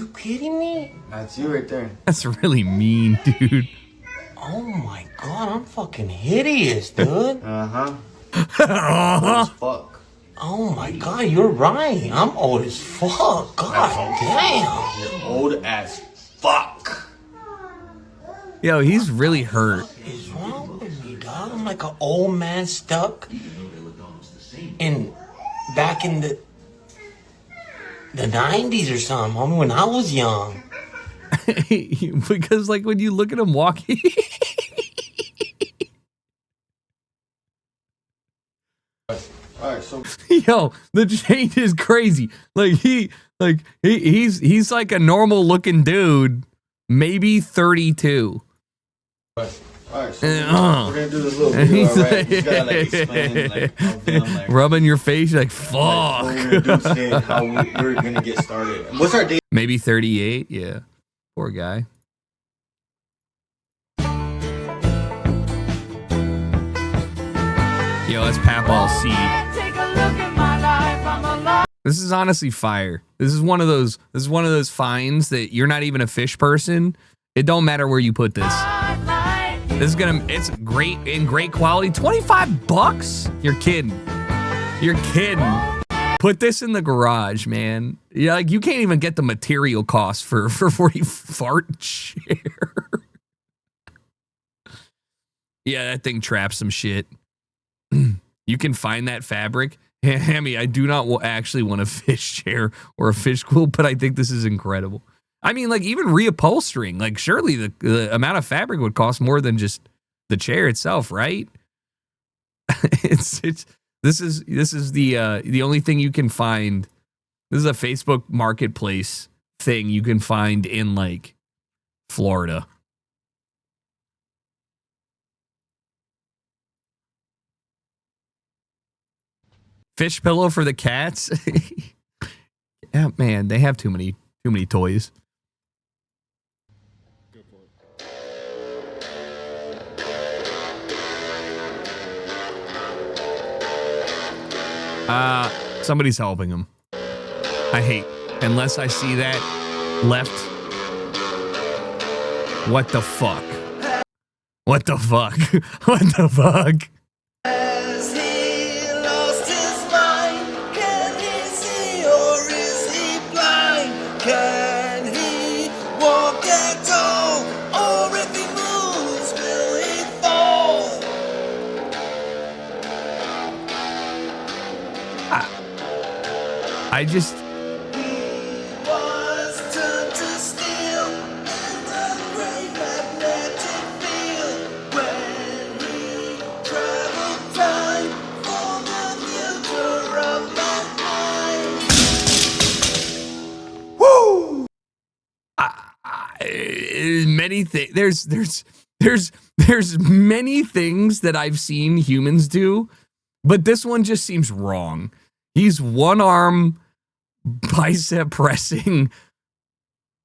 kidding me? That's you right there. That's really mean, dude. Oh my god, I'm fucking hideous, dude. Uh-huh. As fuck. Oh my god, you're right. I'm old as fuck. God damn. You're old as fuck. Yo, he's really hurt. What is wrong with me, dog? I'm like an old man stuck back in the 90s or something, homie, when I was young. Because like when you look at him walking. Alright, so yo, the change is crazy. Like he's like a normal looking dude, maybe 32. Alright, so we're gonna do this little video, alright? You just gotta like explain like of them, like rubbing your face, you're like fuck. What we're gonna do today and how we're gonna get started. And what's our day? Maybe 38, yeah. Poor guy. Yo, that's Papal C. This is honestly fire. This is one of those finds that you're not even a fish person. It don't matter where you put this. It's great in great quality. $25? You're kidding. You're kidding. Put this in the garage, man. Yeah, like you can't even get the material cost for 40 fart chair. Yeah, that thing traps some shit. You can find that fabric. Hammy, I do not actually want a fish chair or a fish quilt, but I think this is incredible. I mean, like even reupholstering, like surely the amount of fabric would cost more than just the chair itself, right? This is the only thing you can find. This is a Facebook Marketplace thing you can find in like Florida. Fish pillow for the cats. Yeah, man, they have too many toys. Somebody's helping him. I hate, unless I see that left. What the fuck? What the fuck? What the fuck? Has he lost his mind? Can he see or is he blind? Can he walk at all? Or if he moves, will he fall? I just... He was turned to steel in the great magnetic field when he traveled time for the future of mankind. Woo! Many things. There's many things that I've seen humans do, but this one just seems wrong. He's one arm bicep pressing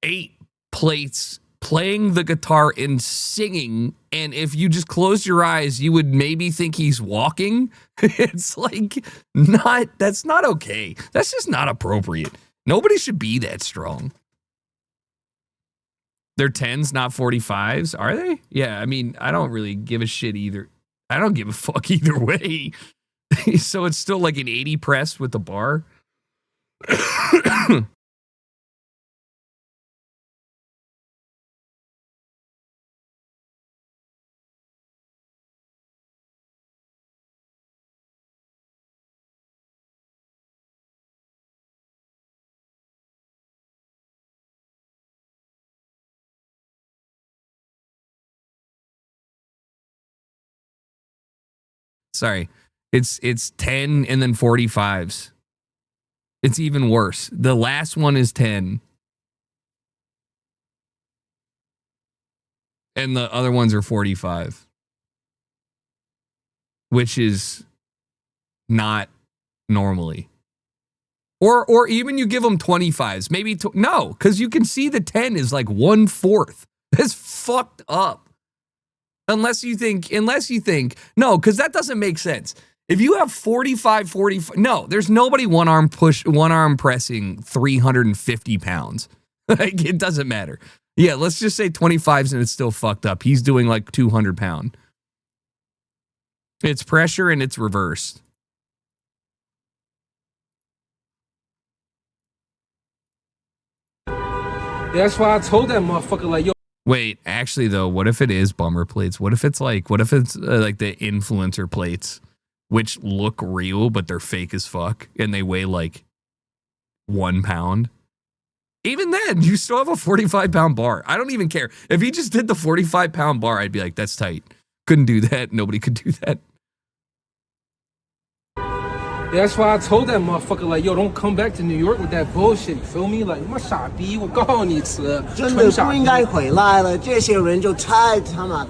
8 plates playing the guitar and singing, and if you just close your eyes, you would maybe think he's walking. It's like that's not okay. That's just not appropriate. Nobody should be that strong. They're 10s, not 45s, are they? Yeah, I mean, I don't really give a shit either. I don't give a fuck either way. So it's still like an 80 press with the bar. Sorry. It's 10 and then 45s. It's even worse. The last one is 10. And the other ones are 45. Which is not normally. Or even you give them 25s. Maybe no, because you can see the 10 is like 1/4. That's fucked up. Unless you think, no, because that doesn't make sense. If you have 45, no, there's nobody one arm pressing 350 pounds. Like, it doesn't matter. Yeah, let's just say 25s and it's still fucked up. He's doing like 200 pound. It's pressure and it's reversed. That's why I told that motherfucker, like, yo. Wait, actually though, what if it is bummer plates? What if it's like the influencer plates, which look real but they're fake as fuck and they weigh like 1 pound? Even then, you still have a 45-pound bar. I don't even care. If he just did the 45-pound bar, I'd be like, that's tight. Couldn't do that. Nobody could do that. That's why I told that motherfucker, like, yo, don't come back to New York with that bullshit. You feel me? Like, 妈傻逼，我告诉你次，真的不应该回来了。这些人就太他妈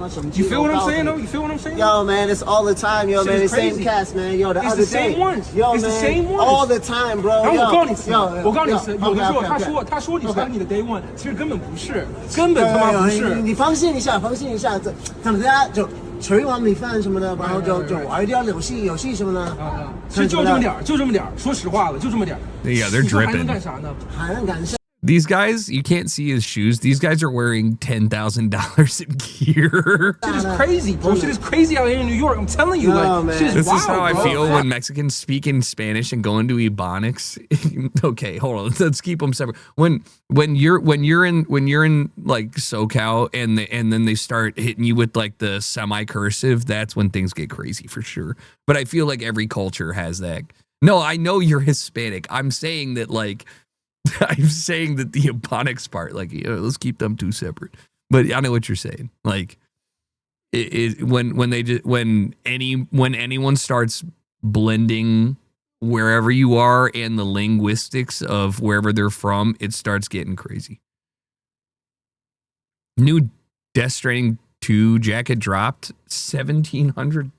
生气了。You feel what I'm saying, though? You feel what I'm saying? Yo, man, it's all the time. Yo, man, the same cast, man. Yo, the other day. It's the same ones. Yo, it's man, the same ones. all the time, bro. 然后我告诉你次，有的时候，他说你是你的 day one，其实根本不是，根本他妈不是。你放心一下，咱们大家就吃一碗米饭什么的，然后就玩一点游戏什么的。其实就这么点儿，说实话了，就这么点儿。Yeah, they're dripping. 还能干啥呢？还能干啥？ These guys, you can't see his shoes. These guys are wearing $10,000 in gear. Shit is crazy, bro. Shit is crazy out here in New York. I'm telling you, like, shit is This wild, is how I bro. feel when Mexicans speak in Spanish and go into Ebonics. Okay, hold on. Let's keep them separate. When you're in like SoCal and then they start hitting you with like the semi-cursive, that's when things get crazy for sure. But I feel like every culture has that. No, I know you're Hispanic. I'm saying that like. I'm saying that the Ebonics part, like, let's keep them two separate. But I know what you're saying. Like, when anyone starts blending wherever you are and the linguistics of wherever they're from, it starts getting crazy. New Death Stranding 2 jacket dropped, 1,700.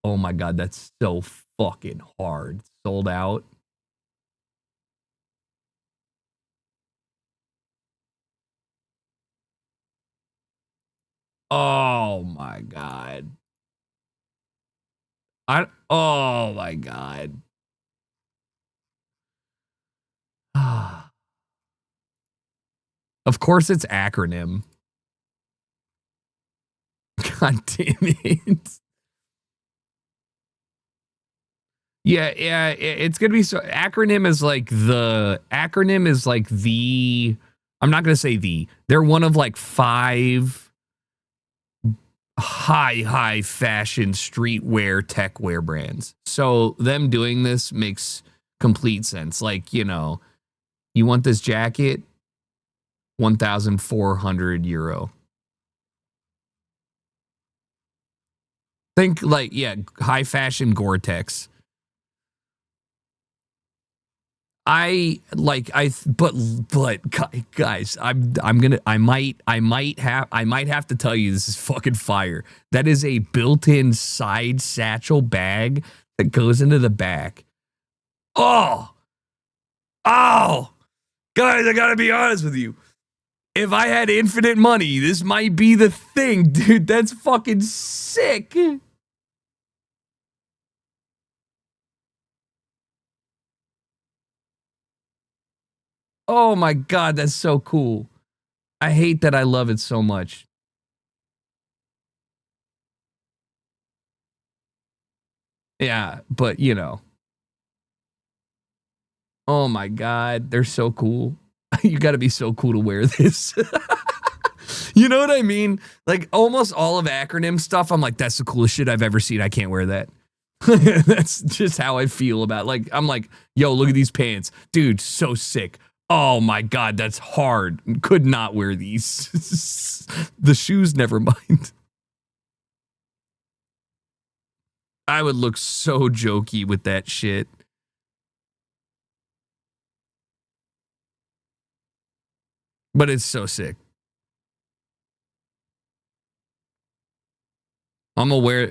Oh my God, that's so fucking hard. Sold out. Oh my God. Oh my God. Of course it's acronym. God damn it. Yeah, it's gonna be so. Acronym is like the. I'm not gonna say the. They're one of like 5 high fashion streetwear techwear brands. So them doing this makes complete sense. Like, you know, you want this jacket, €1,400. Think like, yeah, high fashion Gore-Tex. But guys, I might have to tell you this is fucking fire. That is a built-in side satchel bag that goes into the back. Oh, guys, I gotta be honest with you. If I had infinite money, this might be the thing, dude. That's fucking sick. Oh my God, that's so cool. I hate that I love it so much. Yeah, but you know. Oh my God, they're so cool. You gotta be so cool to wear this. You know what I mean? Like almost all of acronym stuff, I'm like, that's the coolest shit I've ever seen. I can't wear that. That's just how I feel about it. Like, I'm like, yo, look at these pants. Dude, so sick. Oh my God, that's hard. Could not wear these. The shoes, never mind. I would look so jokey with that shit. But it's so sick. I wear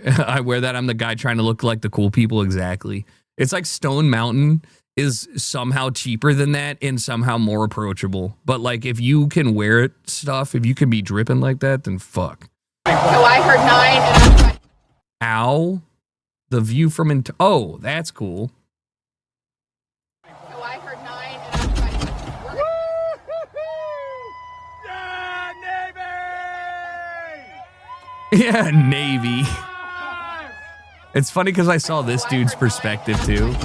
that. I'm the guy trying to look like the cool people. Exactly. It's like Stone Mountain is somehow cheaper than that and somehow more approachable. But like, if you can wear it stuff, if you can be dripping like that, then fuck. So I heard 9 and Ow. The view from oh, that's cool. So I heard 9 and Yeah, Navy. It's funny because I saw this dude's perspective too.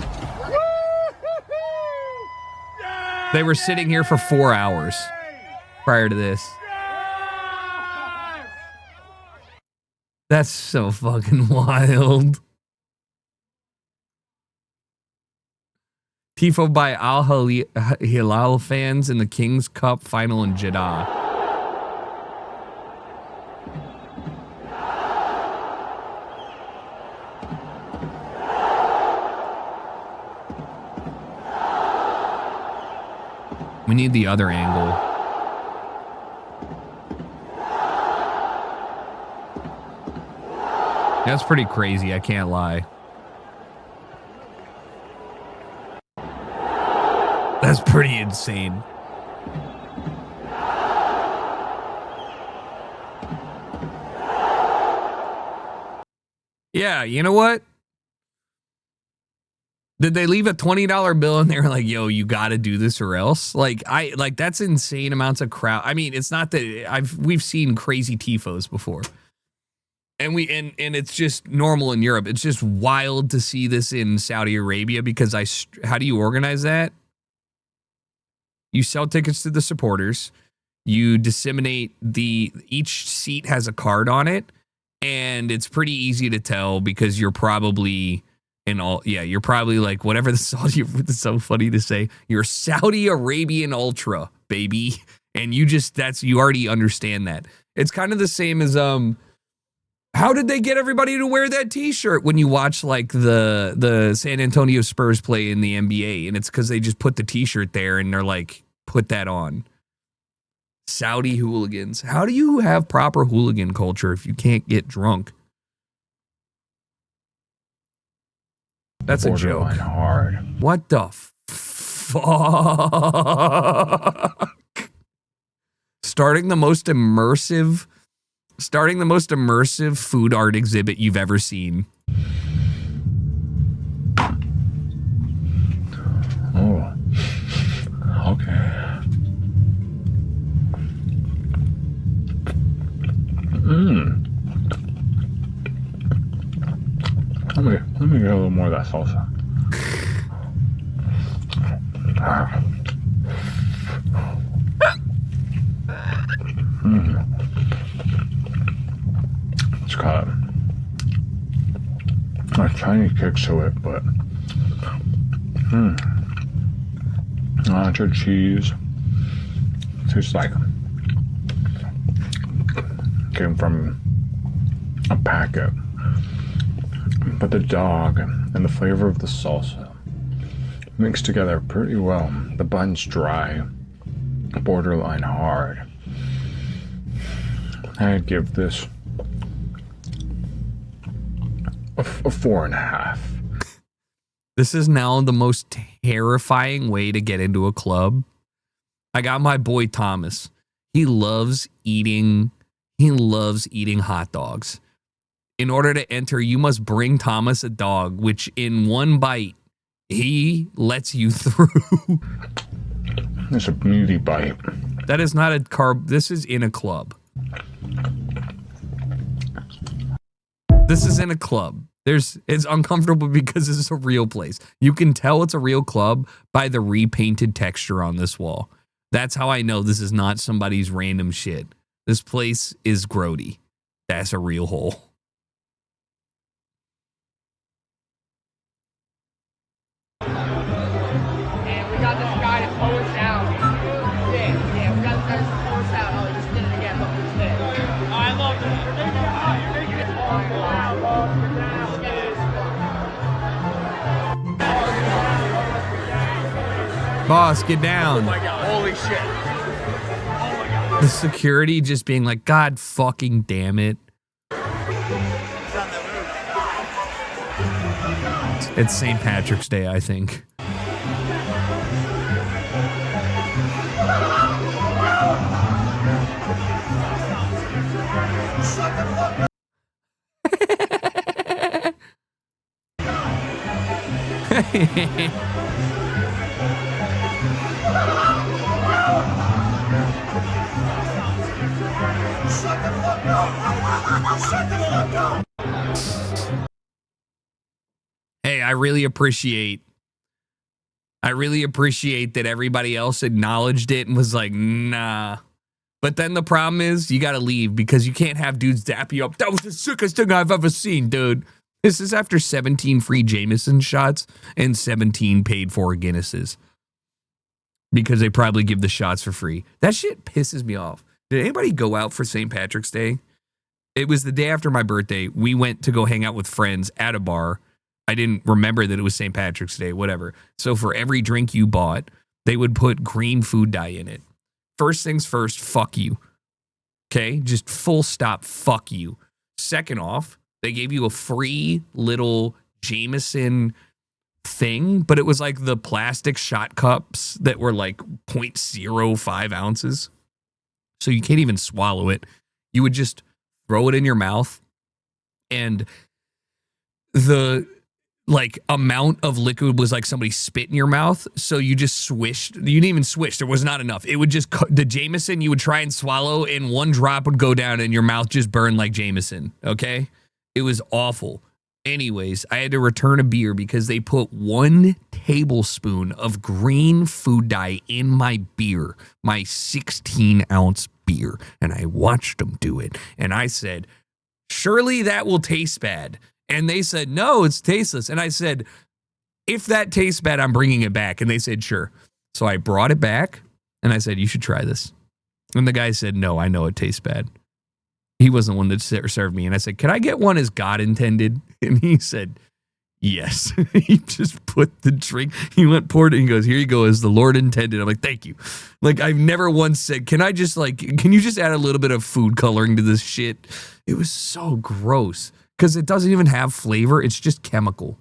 They were sitting here for 4 hours prior to this. That's so fucking wild. Tifo by Al Hilal fans in the King's Cup final in Jeddah. We need the other angle. That's pretty crazy, I can't lie. That's pretty insane. Yeah, you know what? Did they leave a $20 bill and they were like, yo, you got to do this or else? Like, that's insane amounts of crowd. I mean, it's not that we've seen crazy tifos before. And it's just normal in Europe. It's just wild to see this in Saudi Arabia because how do you organize that? You sell tickets to the supporters. You disseminate each seat has a card on it. And it's pretty easy to tell because you're probably you're probably like whatever the Saudi, it's so funny to say, you're Saudi Arabian Ultra, baby. And you already understand that. It's kind of the same as, how did they get everybody to wear that t-shirt when you watch like the San Antonio Spurs play in the NBA? And it's because they just put the t-shirt there and they're like, put that on. Saudi hooligans. How do you have proper hooligan culture if you can't get drunk? That's a joke. Hard. What the fuck? Starting the most immersive food art exhibit you've ever seen. Oh. Okay. Let me get a little more of that salsa. It's got a tiny kick to it, but nacho cheese. Tastes like came from a packet. But the dog and the flavor of the salsa mix together pretty well. The bun's dry, borderline hard. I'd give this a 4.5. This is now the most terrifying way to get into a club. I got my boy Thomas. He loves eating hot dogs. In order to enter, you must bring Thomas a dog, which in one bite, he lets you through. It's a beauty bite. That is not a carb. This is in a club. This is in a club. It's uncomfortable because this is a real place. You can tell it's a real club by the repainted texture on this wall. That's how I know this is not somebody's random shit. This place is grody. That's a real hole. And we got this guy to pull us out. Yeah, we got this guy to pull us out. Oh, he just did it again. Look who's there. Oh, I love this. You're making it hot. You're making it hot. Boss, get down. Oh my god, holy shit. Oh my god. The security just being like, God fucking damn it. It's St. Patrick's Day, I think. Hey, I really appreciate that everybody else acknowledged it and was like, nah. But then the problem is you got to leave because you can't have dudes dap you up. That was the sickest thing I've ever seen, dude. This is after 17 free Jameson shots and 17 paid for Guinnesses. Because they probably give the shots for free. That shit pisses me off. Did anybody go out for St. Patrick's Day? It was the day after my birthday. We went to go hang out with friends at a bar. I didn't remember that it was St. Patrick's Day, whatever. So for every drink you bought, they would put green food dye in it. First things first, fuck you. Okay? Just full stop, fuck you. Second off, they gave you a free little Jameson thing, but it was like the plastic shot cups that were like 0.05 ounces. So you can't even swallow it. You would just throw it in your mouth, and the like amount of liquid was like somebody spit in your mouth. So you just swished. You didn't even swish. There was not enough. It would just, the Jameson you would try and swallow and one drop would go down and your mouth just burned like Jameson. Okay. It was awful. Anyways, I had to return a beer because they put 1 tablespoon of green food dye in my beer, my 16-ounce beer. And I watched them do it. And I said, surely that will taste bad. And they said, no, it's tasteless. And I said, if that tastes bad, I'm bringing it back. And they said, sure. So I brought it back and I said, you should try this. And the guy said, no, I know it tastes bad. He wasn't one that served me. And I said, can I get one as God intended? And he said, yes. He just put the drink. He went, poured it. And he goes, here you go, as the Lord intended. I'm like, thank you. Like, I've never once said, can you just add a little bit of food coloring to this shit? It was so gross. Because it doesn't even have flavor. It's just chemical.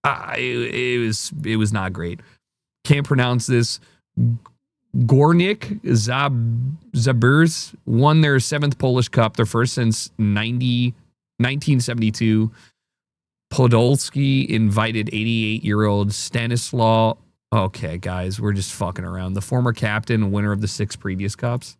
It was not great. Can't pronounce this. Górnik Zabrze won their 7th Polish Cup, their first since 1972. Podolski invited 88-year-old Stanislaw. Okay, guys, we're just fucking around. The former captain and winner of the 6 previous cups.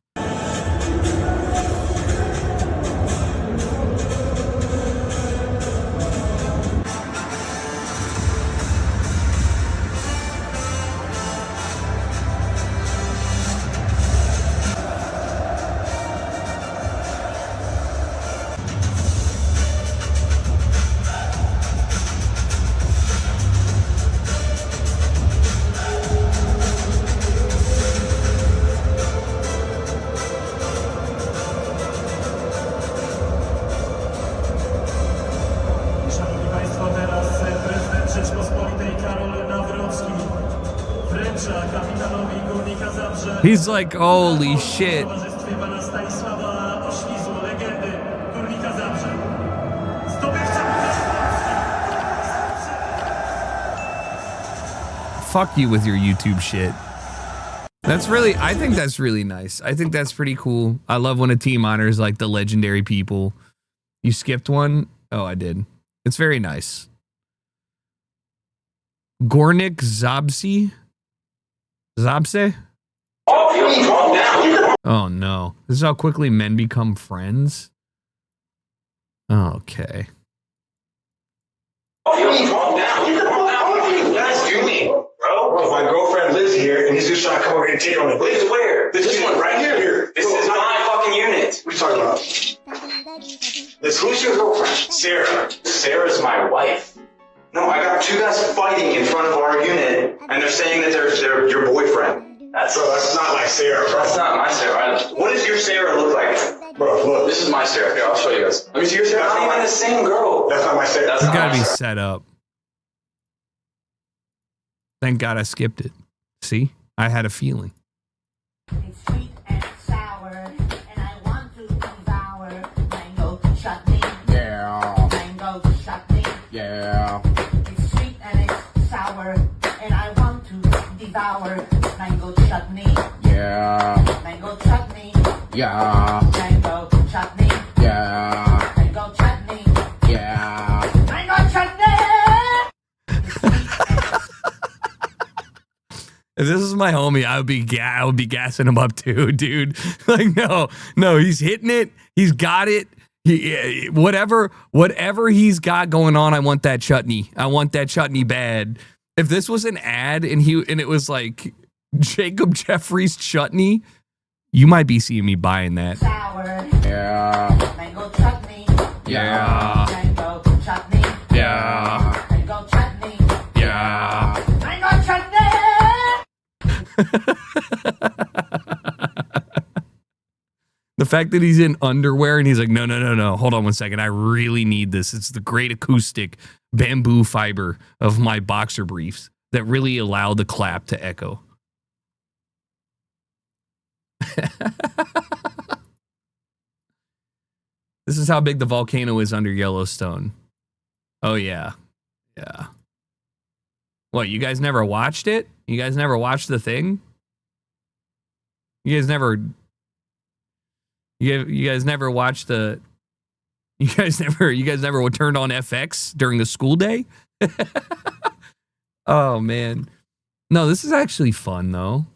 He's like, holy shit. fuck you with your YouTube shit. That's really, I think that's really nice. I think that's pretty cool. I love when a team honors like the legendary people. You skipped one? Oh, I did. It's very nice. Gornik Zabse? Oh no. This is how quickly men become friends? Okay. Bro, my girlfriend lives here, and he's just trying to come over here and take her on a date. Where? This one right here. This is my fucking unit. What are you talking about? Who's your girlfriend? Sarah. Sarah's my wife. No, I got two guys fighting in front of our unit, and they're saying that they're your boyfriend. That's not my Sarah, bro. That's not my Sarah either. What does your Sarah look like? Bro, look. This is my Sarah. Here, I'll show you guys. Let me see your Sarah. That's not even the same girl. That's not my Sarah. It's gotta be set up. Thank God I skipped it. See? I had a feeling. It's sweet and sour, and I want to devour mango chutney. Yeah. Mango chutney. Yeah. It's sweet and it's sour, and I want to devour mango chutney. Yeah. Mango chutney. Yeah. Mango chutney. Yeah. Mango chutney. Yeah. Mango chutney. If this is my homie, I would be gassing him up too, dude. Like, no, he's hitting it. He's got it. Whatever he's got going on, I want that chutney. I want that chutney bad. If this was an ad and it was like Jacob Jeffries chutney, you might be seeing me buying that. Sour. Yeah. Mango chutney. Yeah. Mango chutney. Yeah. Mango chutney. Yeah. Mango chutney. The fact that he's in underwear and he's like, no. Hold on one second. I really need this. It's the great acoustic bamboo fiber of my boxer briefs that really allow the clap to echo. This is how big the volcano is under Yellowstone. Oh, yeah. Yeah. What, you guys never watched it? You guys never watched the thing? You guys never watched the... You guys never turned on FX during the school day? Oh, man. No, this is actually fun, though.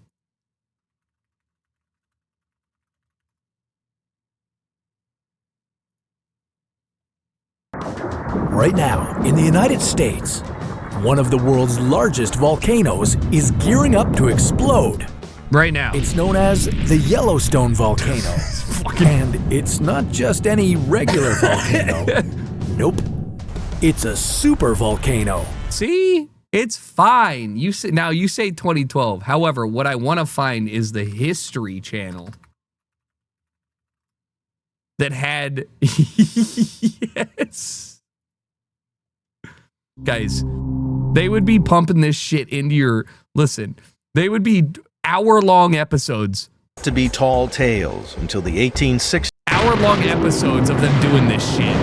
Right now, in the United States, one of the world's largest volcanoes is gearing up to explode. Right now. It's known as the Yellowstone volcano. And it's not just any regular volcano. Nope. It's a super volcano. See? It's fine. You say 2012. However, what I want to find is the History Channel that had yes. Guys, they would be pumping this shit into your... Listen, they would be hour-long episodes. To be tall tales until the 1860s. Hour-long episodes of them doing this shit.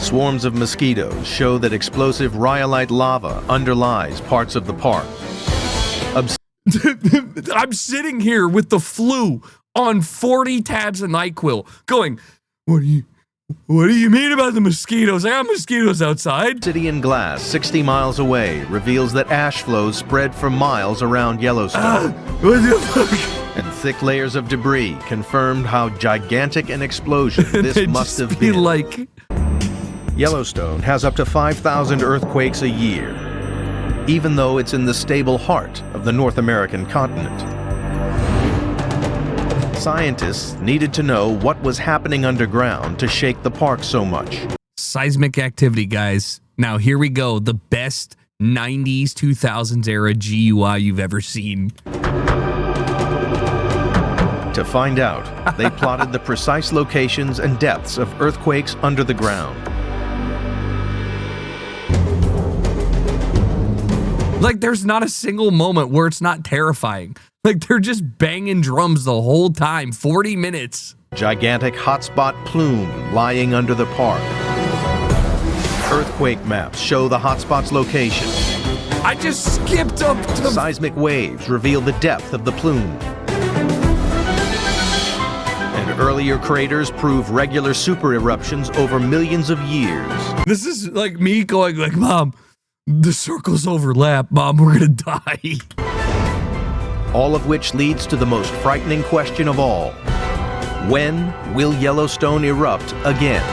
Swarms of mosquitoes show that explosive rhyolite lava underlies parts of the park. I'm sitting here with the flu on 40 tabs of NyQuil going, what do you mean about the mosquitoes? I got mosquitoes outside. Obsidian glass 60 miles away reveals that ash flows spread for miles around Yellowstone. What the fuck? And thick layers of debris confirmed how gigantic an explosion this must have been. Like... Yellowstone has up to 5,000 earthquakes a year, even though it's in the stable heart of the North American continent. Scientists needed to know what was happening underground to shake the park so much. Seismic activity, guys. Now, here we go. The best 90s, 2000s era GUI you've ever seen. To find out, they plotted the precise locations and depths of earthquakes under the ground. Like, there's not a single moment where it's not terrifying. Like, they're just banging drums the whole time, 40 minutes. Gigantic hotspot plume lying under the park. Earthquake maps show the hotspot's location. I just skipped up to... Seismic waves reveal the depth of the plume. And earlier craters prove regular super eruptions over millions of years. This is like me going like, Mom, the circles overlap. Mom, we're gonna die. All of which leads to the most frightening question of all. When will Yellowstone erupt again?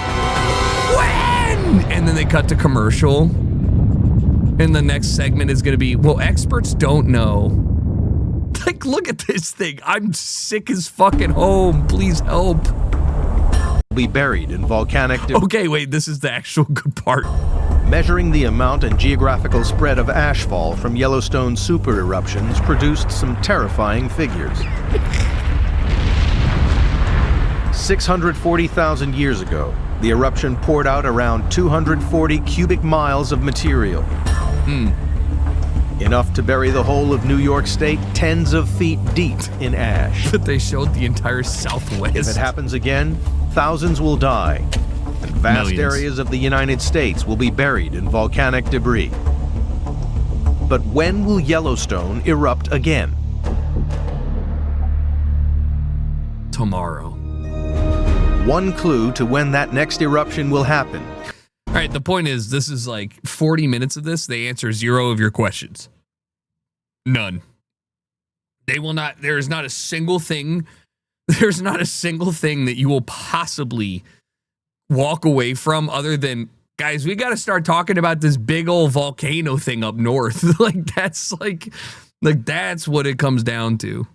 When? And then they cut to commercial. And the next segment is gonna be, well, experts don't know. Like, look at this thing. I'm sick as fucking home. Please help. Be buried in volcanic debris. Okay, wait, this is the actual good part. Measuring the amount and geographical spread of ashfall from Yellowstone super eruptions produced some terrifying figures. 640,000 years ago, the eruption poured out around 240 cubic miles of material. Enough to bury the whole of New York State tens of feet deep in ash. But they showed the entire Southwest. If it happens again, thousands will die, and vast Millions. areas of the United States will be buried in volcanic debris. But when will Yellowstone erupt again? Tomorrow. One clue to when that next eruption will happen. All right, the point is, this is like 40 minutes of this. They answer 0 of your questions. None. They will not, there is not a single thing, there's not a single thing that you will possibly walk away from other than, guys, we got to start talking about this big old volcano thing up north. That's what it comes down to.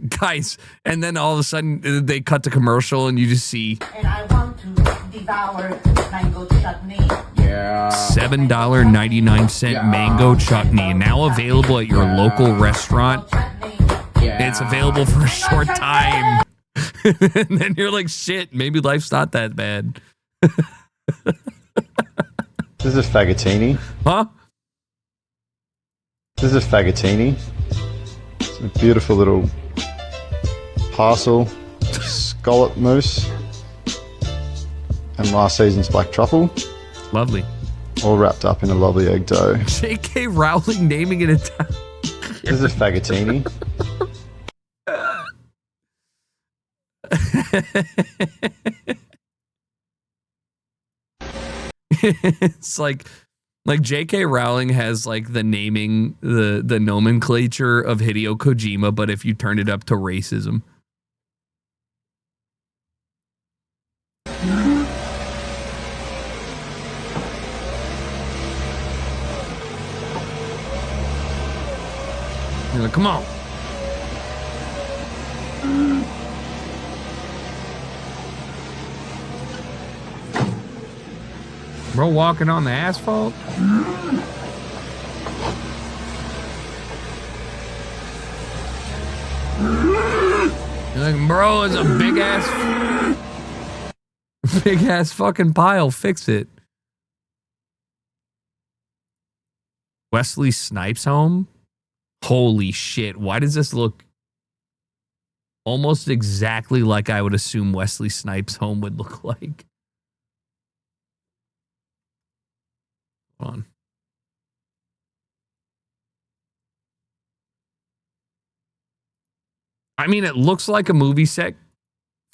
Guys, and then all of a sudden they cut to commercial and you just see And I want to devour mango chutney. Yeah. $7.99 mango chutney, now available at your local restaurant. It's available for a short time. And then you're like, shit, maybe life's not that bad. This is a fagottini. Huh? This is a fagottini. It's a beautiful little parcel, scallop mousse, and last season's black truffle. Lovely. All wrapped up in a lovely egg dough. J.K. Rowling naming it a town. This is a fagottini. It's like J.K. Rowling has like the naming, the nomenclature of Hideo Kojima, but if you turn it up to racism. You're like, come on. Bro walking on the asphalt? You're like, bro, it's a big ass fucking pile. Fix it. Wesley Snipes' home? Holy shit. Why does this look almost exactly like I would assume Wesley Snipes' home would look like? Hold on. I mean, it looks like a movie set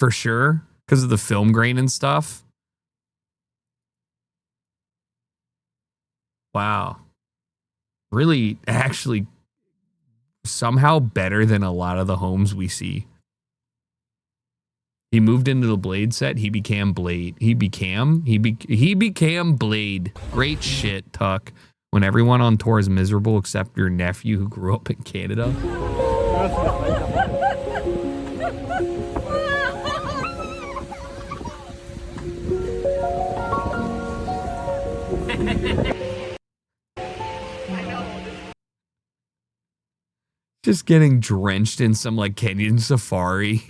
for sure because of the film grain and stuff. Wow. Really, actually, somehow better than a lot of the homes we see. He moved into the Blade set. He became Blade. He became Blade. Great shit, Tuck. When everyone on tour is miserable except your nephew who grew up in Canada. Just getting drenched in some like Kenyan safari.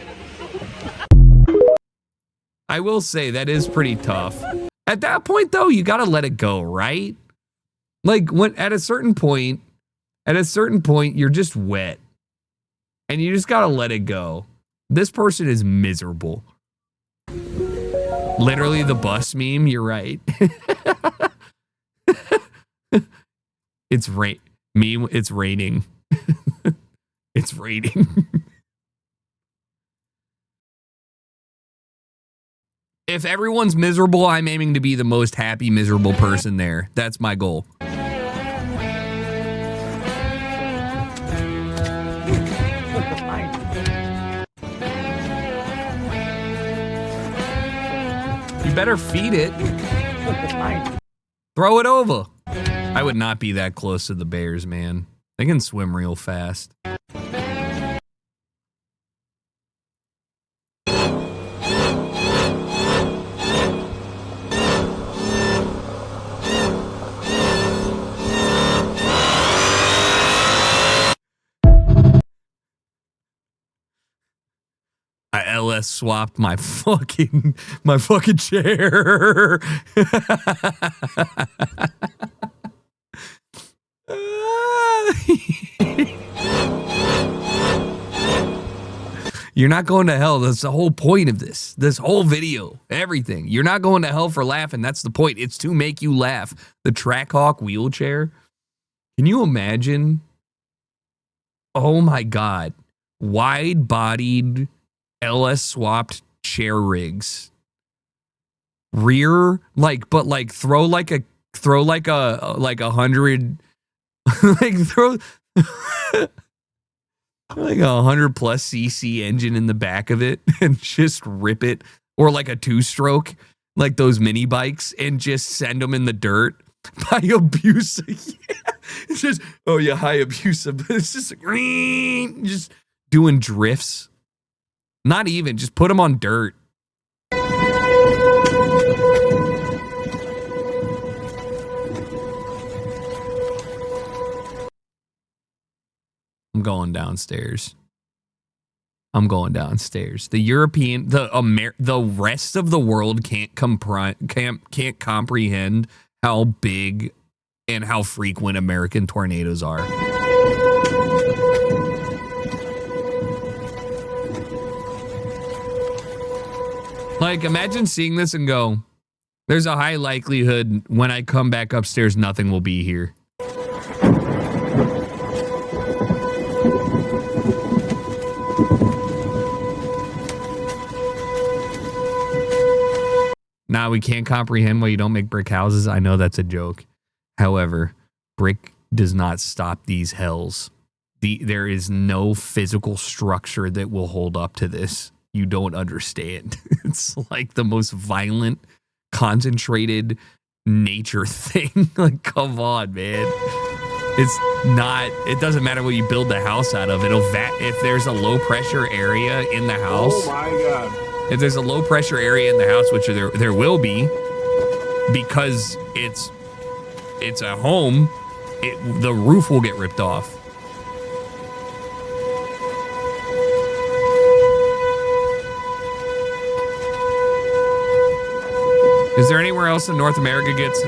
I will say that is pretty tough. At that point though, you gotta let it go, right? Like when at a certain point, you're just wet. And you just gotta let it go. This person is miserable. Literally the bus meme, you're right. It's it's raining. It's raining. If everyone's miserable, I'm aiming to be the most happy, miserable person there. That's my goal. You better feed it. Throw it over. I would not be that close to the bears, man. They can swim real fast. I LS swapped my fucking chair. You're not going to hell. That's the whole point of this whole video, everything. You're not going to hell for laughing. That's the point. It's to make you laugh. The Trackhawk wheelchair. Can you imagine? Oh my God. Wide-bodied LS swapped chair rigs. Rear, but throw like a 100 like throw like a 100+ cc engine in the back of it and just rip it, or like a 2-stroke, like those mini bikes, and just send them in the dirt. Hayabusa. Yeah. It's just, oh yeah, Hayabusa. But it's just green, just doing drifts. Not even, just put them on dirt. I'm going downstairs. The rest of the world can't comprehend how big and how frequent American tornadoes are. Like, imagine seeing this and go, there's a high likelihood when I come back upstairs, nothing will be here. Now, we can't comprehend why you don't make brick houses. I know that's a joke. However, brick does not stop these hells. There is no physical structure that will hold up to this. You don't understand. It's like the most violent, concentrated nature thing. Like, come on, man. It's not, it doesn't matter what you build the house out of. If there's a low pressure area in the house. Oh my God. If there's a low pressure area in the house, which there will be, because it's a home, the roof will get ripped off. Is there anywhere else in North America gets?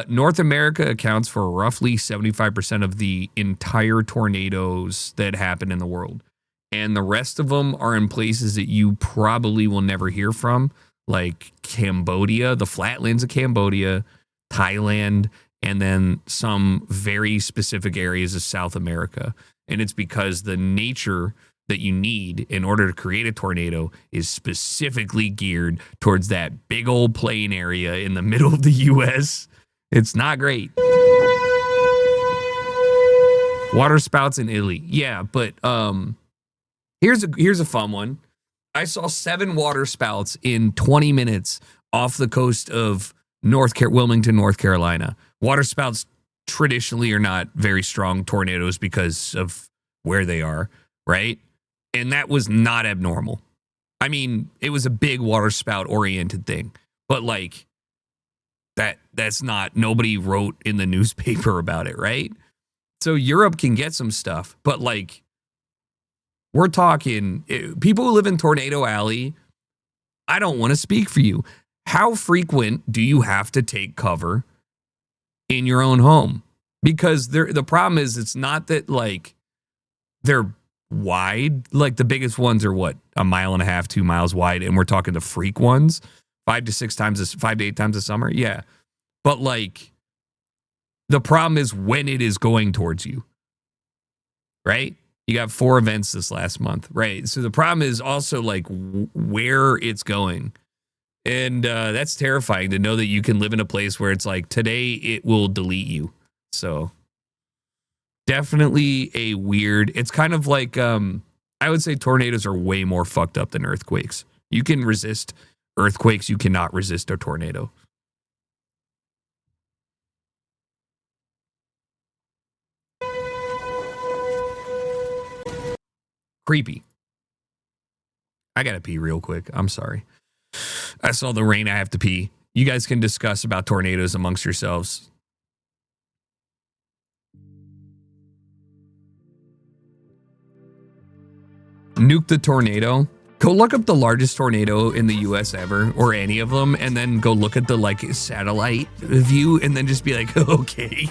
North America accounts for roughly 75% of the entire tornadoes that happen in the world. And the rest of them are in places that you probably will never hear from, like Cambodia, the flatlands of Cambodia, Thailand, and then some very specific areas of South America. And it's because the nature that you need in order to create a tornado is specifically geared towards that big old plain area in the middle of the U.S. It's not great. Water spouts in Italy. Yeah, but here's a fun one. I saw 7 water spouts in 20 minutes off the coast of Wilmington, North Carolina. Water spouts traditionally are not very strong tornadoes because of where they are, right? And that was not abnormal. I mean, it was a big water spout oriented thing, but like that's not, nobody wrote in the newspaper about it, right? So Europe can get some stuff, but like, we're talking people who live in Tornado Alley. I don't want to speak for you. How frequent do you have to take cover in your own home? Because the problem is, it's not that like they're wide. Like the biggest ones are what, 1.5 miles, 2 miles wide, and we're talking the freak ones, 5 to 8 times a summer. Yeah, but like The problem is when it is going towards you, right? You got 4 events this last month, right? So the problem is also like where it's going. And that's terrifying to know that you can live in a place where it's like today it will delete you. So definitely a weird, it's kind of like, I would say tornadoes are way more fucked up than earthquakes. You can resist earthquakes. You cannot resist a tornado. Creepy. I gotta pee real quick. I'm sorry. I saw the rain. I have to pee. You guys can discuss about tornadoes amongst yourselves. Nuke the tornado. Go look up the largest tornado in the US ever, or any of them, and then go look at the like satellite view and then just be like, okay.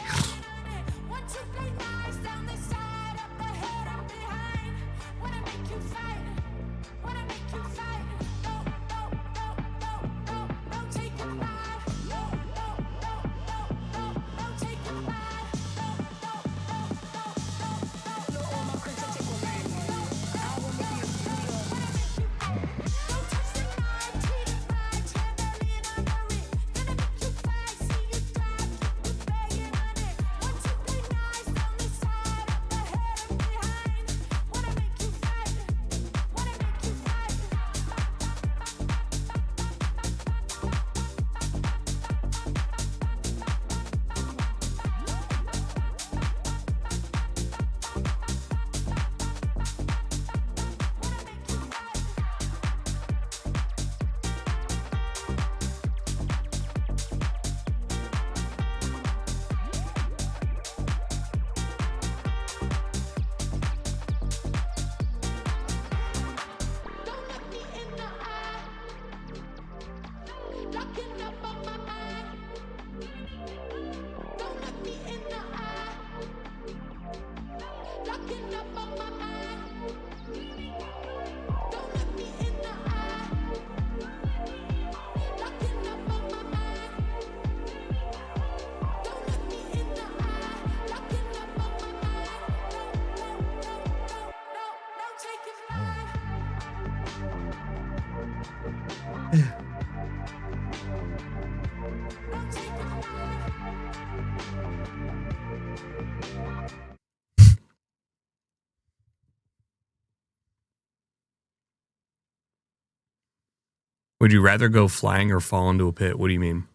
Would you rather go flying or fall into a pit? What do you mean?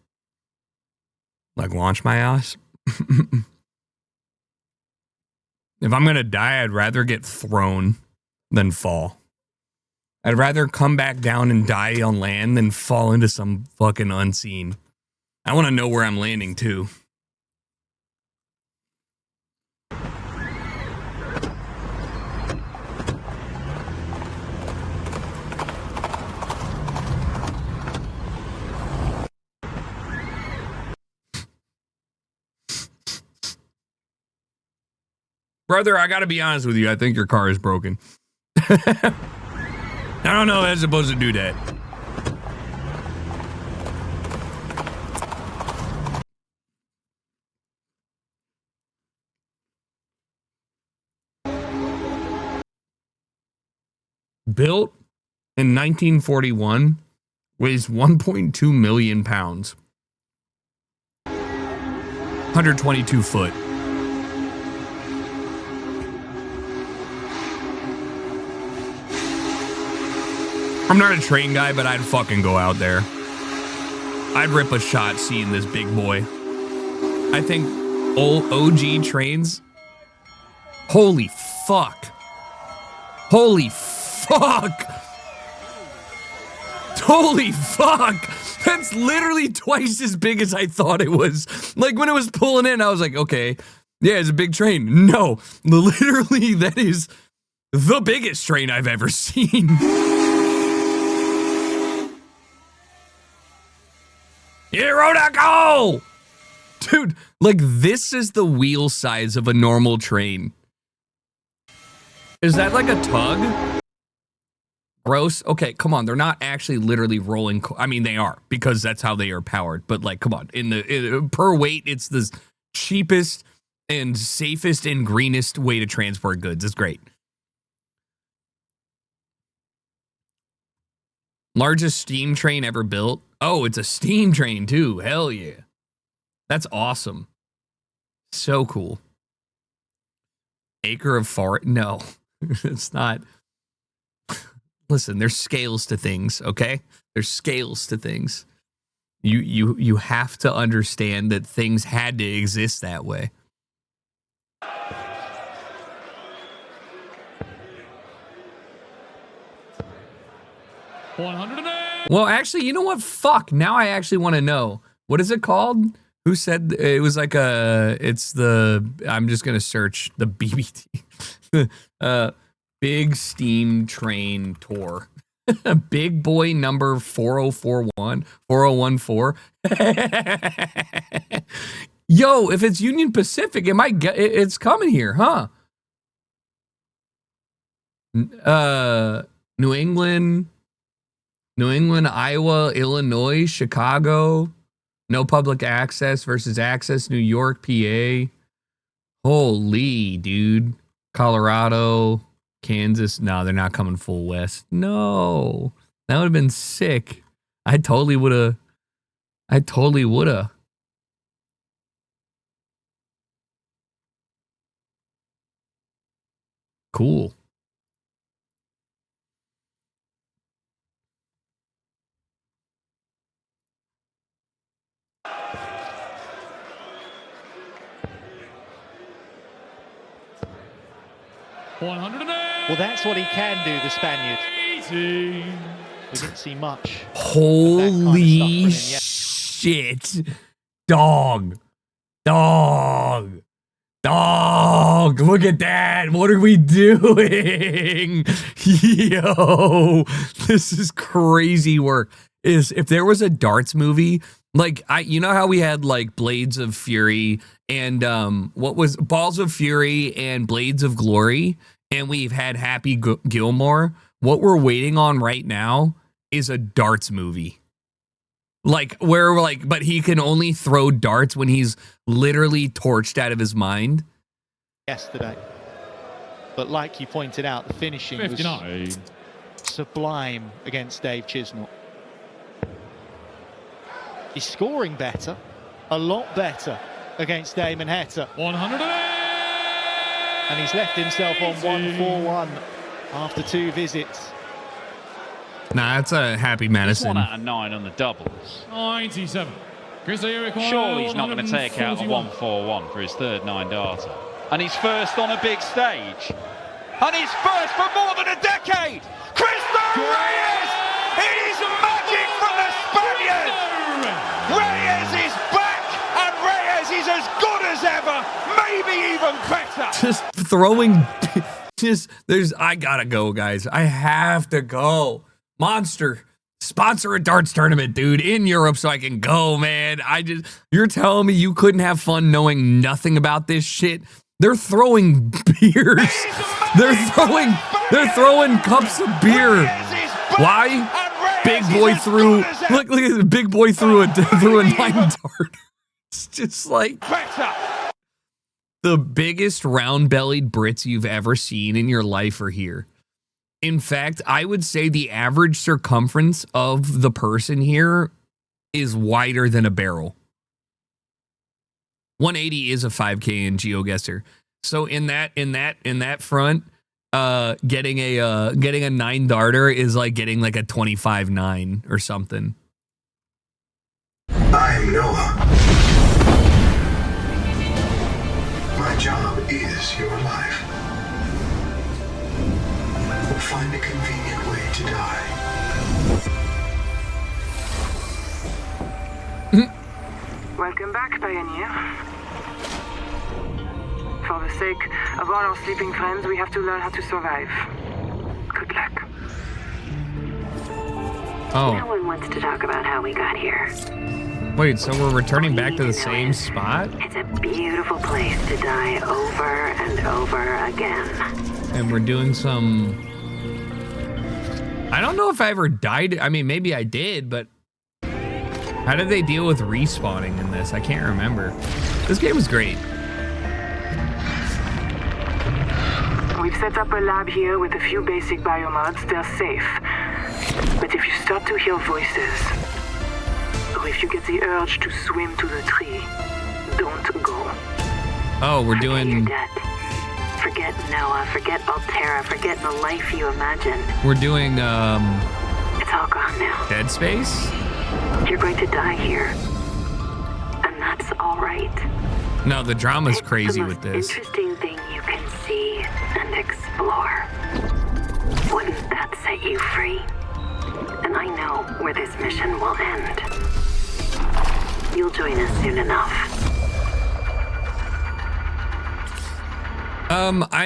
Like launch my ass? If I'm going to die, I'd rather get thrown than fall. I'd rather come back down and die on land than fall into some fucking unseen. I want to know where I'm landing too. Brother, I gotta be honest with you. I think your car is broken. I don't know if I'm supposed to do that. Built in 1941, weighs 1.2 million pounds. 122 foot. I'm not a train guy, but I'd fucking go out there. I'd rip a shot seeing this big boy. I think old OG trains. Holy fuck. Holy fuck. Holy fuck. That's literally twice as big as I thought it was. Like when it was pulling in, I was like, okay, yeah, it's a big train. No, literally that is the biggest train I've ever seen. Go! Dude, like this is the wheel size of a normal train. Is that like a tug? Gross. Okay, come on. They're not actually literally rolling. I mean, they are because that's how they are powered. But like, come on. Per weight, it's this. cheapest and safest and greenest way to transport goods. It's great. Largest steam train ever built. Oh, it's a steam train too. Hell yeah. That's awesome. So cool. Acre of forest. No, it's not. Listen, there's scales to things, okay? There's scales to things. You have to understand that things had to exist that way. Well, actually, you know what? Fuck. Now I actually want to know. What is it called? Who said it was like it's the, I'm just going to search the BBT. Big Steam Train Tour. Big Boy number 4041, 4014. Yo, if it's Union Pacific, it might get, it's coming here, huh? New England, Iowa, Illinois, Chicago. No public access versus access. New York, PA. Holy dude. Colorado, Kansas. No, they're not coming full west. No, that would have been sick. I totally would have. Cool. Well, that's what he can do, the Spaniard. We didn't see much. Holy shit. Dog. Look at that. What are we doing? Yo, this is crazy work. If there was a darts movie, like you know how we had like Blades of Fury and what was Balls of Fury and Blades of Glory, and we've had Happy Gilmore. What we're waiting on right now is a darts movie. Like where like, but he can only throw darts when he's literally torched out of his mind. Yesterday, but like you pointed out, the finishing 59. Was sublime against Dave Chisnell. He's scoring better, a lot better against Damon Heta. 108! And he's left himself on 141 after 2 visits. Nah, that's a Happy Madison. 1 out of 9 on the doubles. 97. Surely he's not going to take out a 141 for his third 9-darter. And he's first on a big stage. And he's first for more than a decade! Cristo Reyes! It is magic from the Spaniard! Reyes is back, and Reyes is as good as ever, maybe even better! Just throwing, I gotta go, guys. I have to go. Monster, sponsor a darts tournament, dude, in Europe so I can go, man. You're telling me you couldn't have fun knowing nothing about this shit? They're throwing beers. They're throwing cups of beer. Why? Big boy threw. Look at the big boy threw a 9-dart. It's just like the biggest round-bellied Brits you've ever seen in your life are here. In fact, I would say the average circumference of the person here is wider than a barrel. 180 is a 5K in GeoGuessr. So in that front, getting a 9-darter is like getting like a 25-9 or something. I'm Noah. My job is your life. Find a convenient way to die. Welcome back, Pioneer. For the sake of all our sleeping friends, we have to learn how to survive. Good luck. Oh. No one wants to talk about how we got here. Wait, so we're returning back to the same spot? It's a beautiful place to die over and over again. And we're doing some... I don't know if I ever died. I mean, maybe I did, but... How did they deal with respawning in this? I can't remember. This game was great. We've set up a lab here with a few basic biomods. They're safe. But if you start to hear voices, or if you get the urge to swim to the tree, don't go. Oh, we're doing... Forget Noah, forget Altera, forget the life you imagined. We're doing, It's all gone now. Dead Space? You're going to die here. And that's all right. No, the drama's crazy with this. Interesting thing you can see and explore. Wouldn't that set you free? And I know where this mission will end. You'll join us soon enough.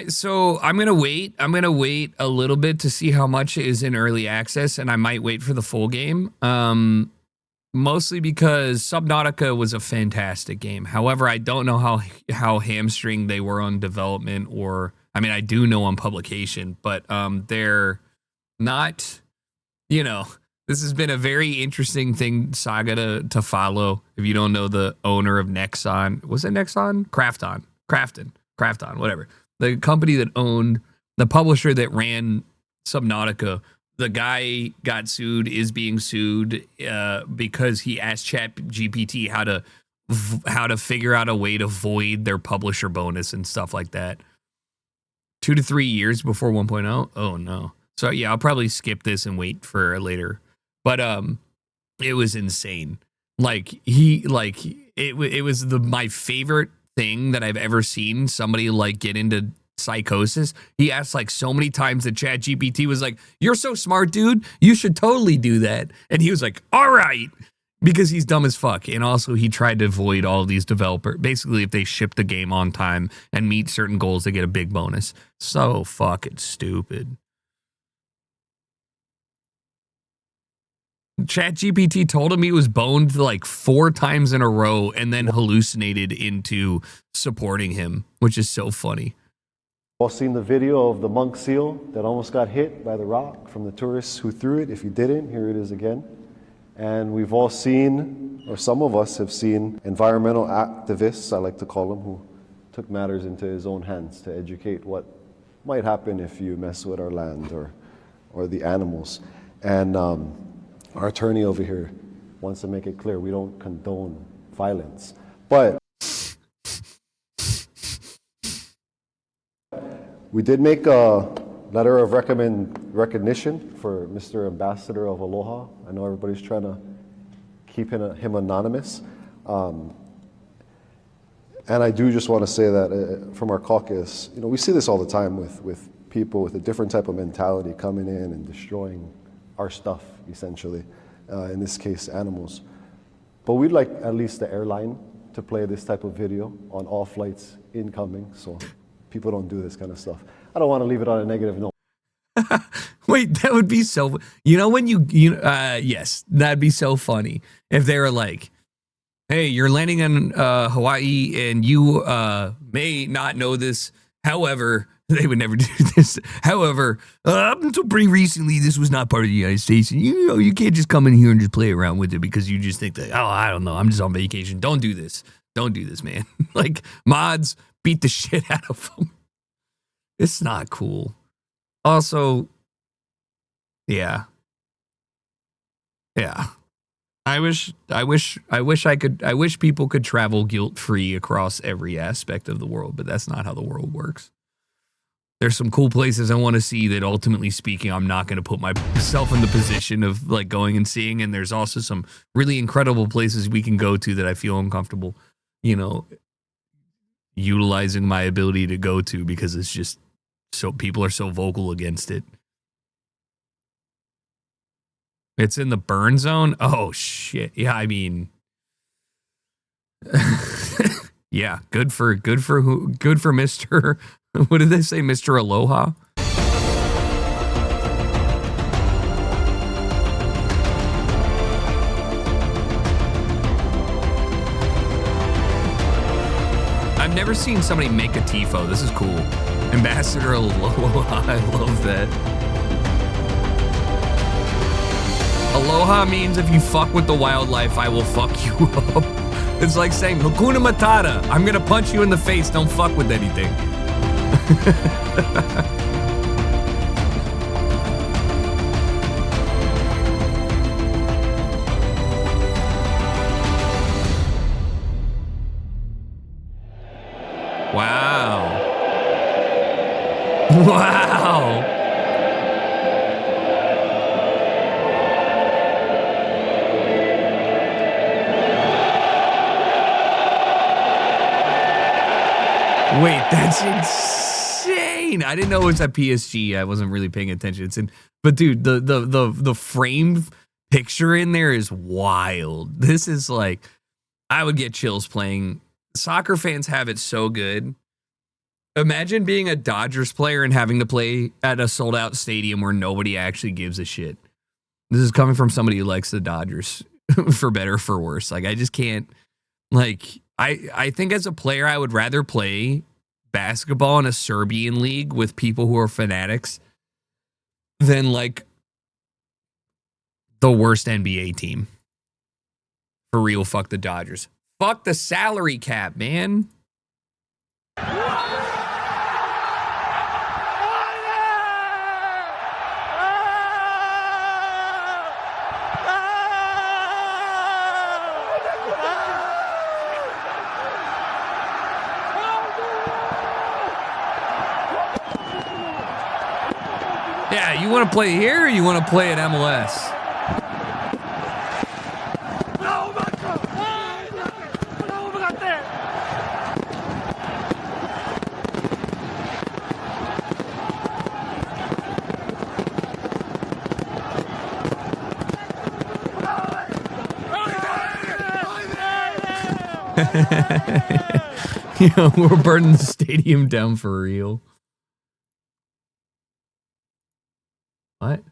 So I'm gonna wait. I'm gonna wait a little bit to see how much is in early access, and I might wait for the full game. Mostly because Subnautica was a fantastic game. However, I don't know how hamstringed they were on development, or I mean, I do know on publication, but they're not. You know, this has been a very interesting saga to follow. If you don't know the owner of Nexon, was it Nexon? Krafton, whatever. The company that owned, the publisher that ran Subnautica, the guy got sued, is being sued because he asked ChatGPT how to figure out a way to void their publisher bonus and stuff like that. 2 to 3 years before 1.0. Oh no. So yeah, I'll probably skip this and wait for later. But it was insane. It was my favorite thing that I've ever seen somebody like get into psychosis. He asked like so many times that ChatGPT was like, "You're so smart, dude. You should totally do that." And he was like, "All right," because he's dumb as fuck. And also he tried to avoid all of these developers. Basically, if they ship the game on time and meet certain goals, they get a big bonus. So fucking stupid. ChatGPT told him he was boned like 4 times in a row and then hallucinated into supporting him, which is so funny. All seen the video of the monk seal that almost got hit by the rock from the tourists who threw it. If you didn't, here it is again. And we've all seen, or some of us have seen, environmental activists, I like to call them, who took matters into his own hands to educate what might happen if you mess with our land or the animals. And our attorney over here wants to make it clear we don't condone violence. But we did make a letter of recognition for Mr. Ambassador of Aloha. I know everybody's trying to keep him anonymous. And I do just want to say that from our caucus, you know, we see this all the time with people with a different type of mentality coming in and destroying our stuff, essentially, in this case, animals. But we'd like at least the airline to play this type of video on all flights incoming, so people don't do this kind of stuff. I don't want to leave it on a negative note. Wait, that would be so, you know, when yes, that'd be so funny if they were like, "Hey, you're landing in Hawaii and you may not know this. However," they would never do this. "However, up until pretty recently, this was not part of the United States. And you know, you can't just come in here and just play around with it because you just think that, oh, I don't know, I'm just on vacation. Don't do this. Don't do this, man." Like, mods, beat the shit out of them. It's not cool. Also, yeah. I wish people could travel guilt-free across every aspect of the world, but that's not how the world works. There's some cool places I want to see that, ultimately speaking, I'm not going to put myself in the position of like going and seeing. And there's also some really incredible places we can go to that I feel uncomfortable, you know, utilizing my ability to go to because it's just so people are so vocal against it. It's in the burn zone. Oh shit. Yeah, I mean, yeah, good for Mr. What did they say, Mr. Aloha? I've never seen somebody make a TIFO. This is cool. Ambassador Aloha. I love that. Aloha means if you fuck with the wildlife, I will fuck you up. It's like saying Hakuna Matata. I'm gonna punch you in the face. Don't fuck with anything. Wow. Wow. Wait, that's insane. I didn't know it was at PSG. I wasn't really paying attention. But dude, the frame picture in there is wild. This is like, I would get chills playing. Soccer fans have it so good. Imagine being a Dodgers player and having to play at a sold out stadium where nobody actually gives a shit. This is coming from somebody who likes the Dodgers for better or for worse. Like, I just can't, like, I think as a player, I would rather play basketball in a Serbian league with people who are fanatics than like the worst NBA team. For real, fuck the Dodgers. Fuck the salary cap, man. Yeah, you want to play here or you want to play at MLS? You know, we're burning the stadium down for real. What?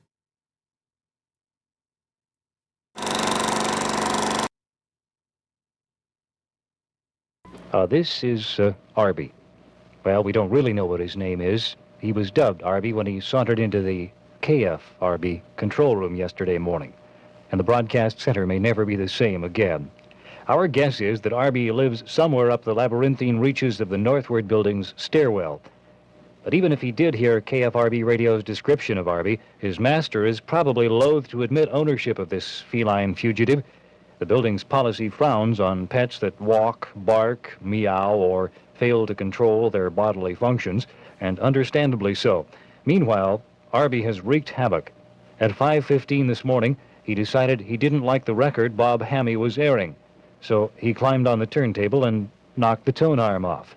This is Arby. Well, we don't really know what his name is. He was dubbed Arby when he sauntered into the KFRB control room yesterday morning. And the broadcast center may never be the same again. Our guess is that Arby lives somewhere up the labyrinthine reaches of the Northward Building's stairwell. But even if he did hear KFRB radio's description of Arby, his master is probably loath to admit ownership of this feline fugitive. The building's policy frowns on pets that walk, bark, meow, or fail to control their bodily functions, and understandably so. Meanwhile, Arby has wreaked havoc. At 5:15 this morning, he decided he didn't like the record Bob Hammy was airing. So he climbed on the turntable and knocked the tone arm off.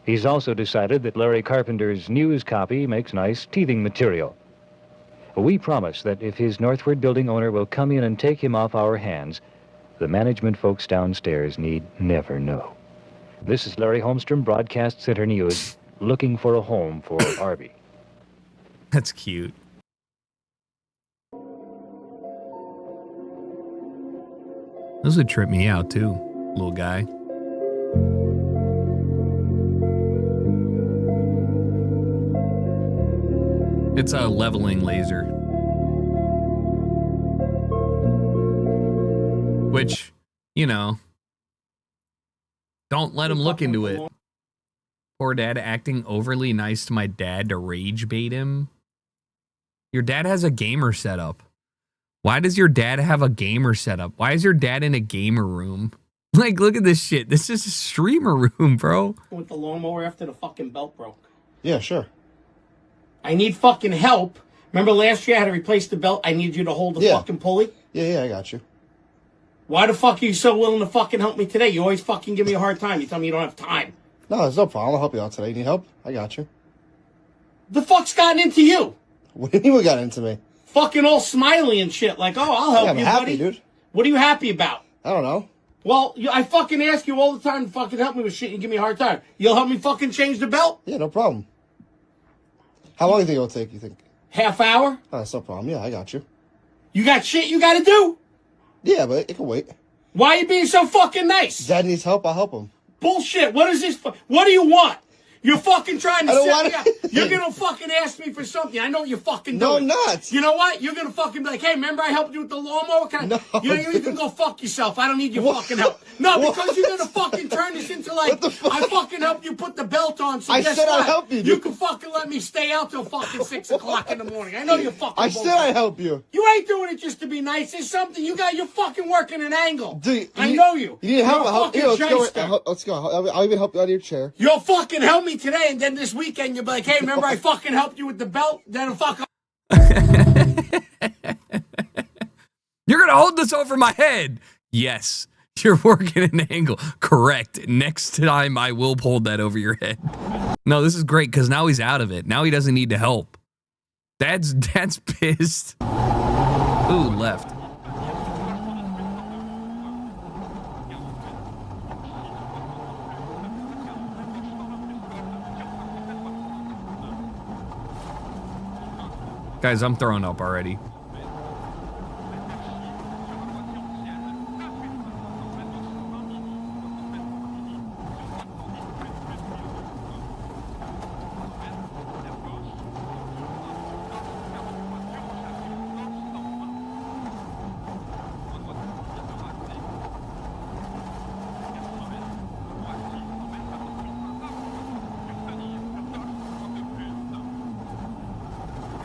He's also decided that Larry Carpenter's news copy makes nice teething material. We promise that if his Northward Building owner will come in and take him off our hands, the management folks downstairs need never know. This is Larry Holmstrom, Broadcast Center News, looking for a home for Arby. That's cute. This would trip me out too, little guy. It's a leveling laser. Which, you know, don't let him look into it. Poor dad acting overly nice to my dad to rage bait him. Your dad has a gamer setup. Why does your dad have a gamer setup? Why is your dad in a gamer room? Like, look at this shit. This is a streamer room, bro. With the lawnmower after the fucking belt broke. Yeah, sure. I need fucking help. Remember last year I had to replace the belt? I need you to hold the fucking pulley? Yeah, I got you. Why the fuck are you so willing to fucking help me today? You always fucking give me a hard time. You tell me you don't have time. No, there's no problem. I'll help you out today. You need help? I got you. The fuck's gotten into you? What do you mean what got into me? Fucking all smiley and shit. Like, oh, I'll help Yeah, I'm you, happy, buddy. dude. What are you happy about? I don't know. Well, I fucking ask you all the time to fucking help me with shit and you give me a hard time. You'll help me fucking change the belt? Yeah, no problem. How long do you think it'll take, you think? Half hour? Oh, that's no problem. Yeah, I got you. You got shit you gotta do? Yeah, but it can wait. Why are you being so fucking nice? Dad needs help, I'll help him. Bullshit. What is this? What do you want? You're fucking trying to I don't set wanna- me up. You're gonna fucking ask me for something. I know what you're fucking No, doing. I'm not. You know what? You're gonna fucking be like, hey, remember I helped you with the lawnmower? No. You can go fuck yourself. I don't need your fucking help. No, because you're gonna fucking turn this into like, I fucking helped you put the belt on, so I guess said I'd what? help you, You dude. can fucking let me stay out till fucking 6 o'clock in the morning. I know you're fucking I said bullshit. I'd help you. You ain't doing it just to be nice. There's something you're fucking working an angle. Dude, I know you. You need help. You're a fucking Let's go. shyster. Let's go. I'll even help you out of your chair. You'll fucking help me today, and then this weekend you'll be like, hey, remember I fucking helped you with the belt? Then fuck. You're gonna hold this over my head. Yes, you're working an angle. Correct. Next time I will hold that over your head. No, this is great because now he's out of it. Now he doesn't need to help. Dad's pissed. Ooh, left. Guys, I'm throwing up already.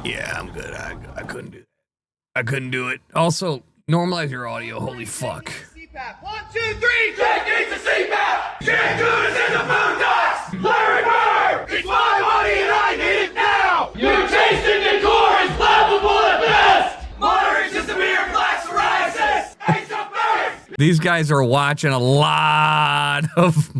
Yeah, I'm good. I couldn't do that. I couldn't do it. Also, normalize your audio. Holy fuck. 1, 2, 3, Jake needs a CPAP! Jake Good is in the boondocks! Larry Bird! It's my money and I need it now! Your taste in decor is laughable at best! Moderate to severe black psoriasis! Ace of Base! These guys are watching a lot of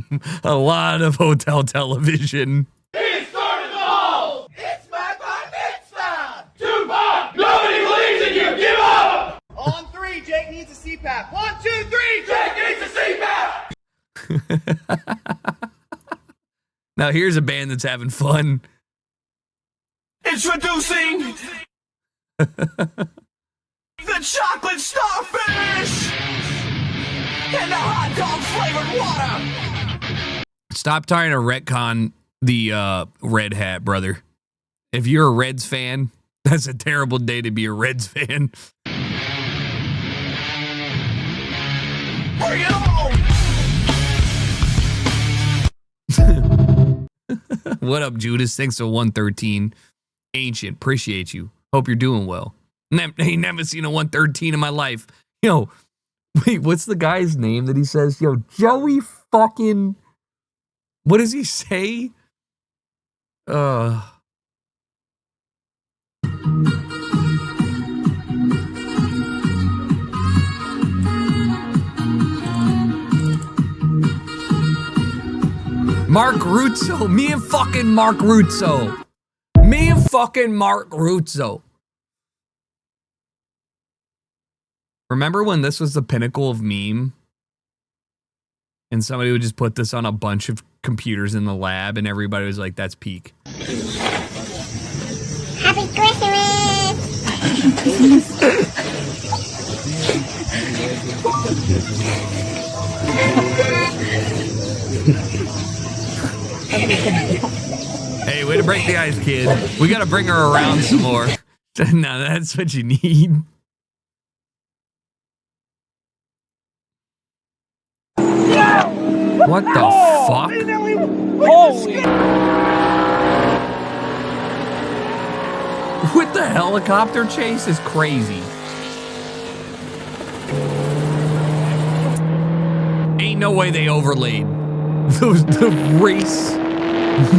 hotel television. He started the hall! It's my bar mitzvah! Tupac! Nobody believes in you! Give up! On 3, Jake needs a CPAP. 1, 2, 3, Jake needs a CPAP! Now here's a band that's having fun. Introducing the chocolate starfish and the hot dog flavored water. Stop trying to retcon the Red Hat, brother. If you're a Reds fan, that's a terrible day to be a Reds fan. Bring it on! What up, Judas? Thanks to 113. Ancient, appreciate you. Hope you're doing well. Ain't never seen a 113 in my life. Yo, wait, what's the guy's name that he says? Yo, Joey fucking... What does he say? Mark Ruzzo. Me and fucking Mark Ruzzo. Me and fucking Mark Ruzzo. Remember when this was the pinnacle of meme? And somebody would just put this on a bunch of computers in the lab and everybody was like, that's peak. Happy Christmas! Hey, way to break the ice, kid. We gotta bring her around some more. No, that's what you need. What the fuck? Holy! With the helicopter chase is crazy. Ain't no way they overlaid the race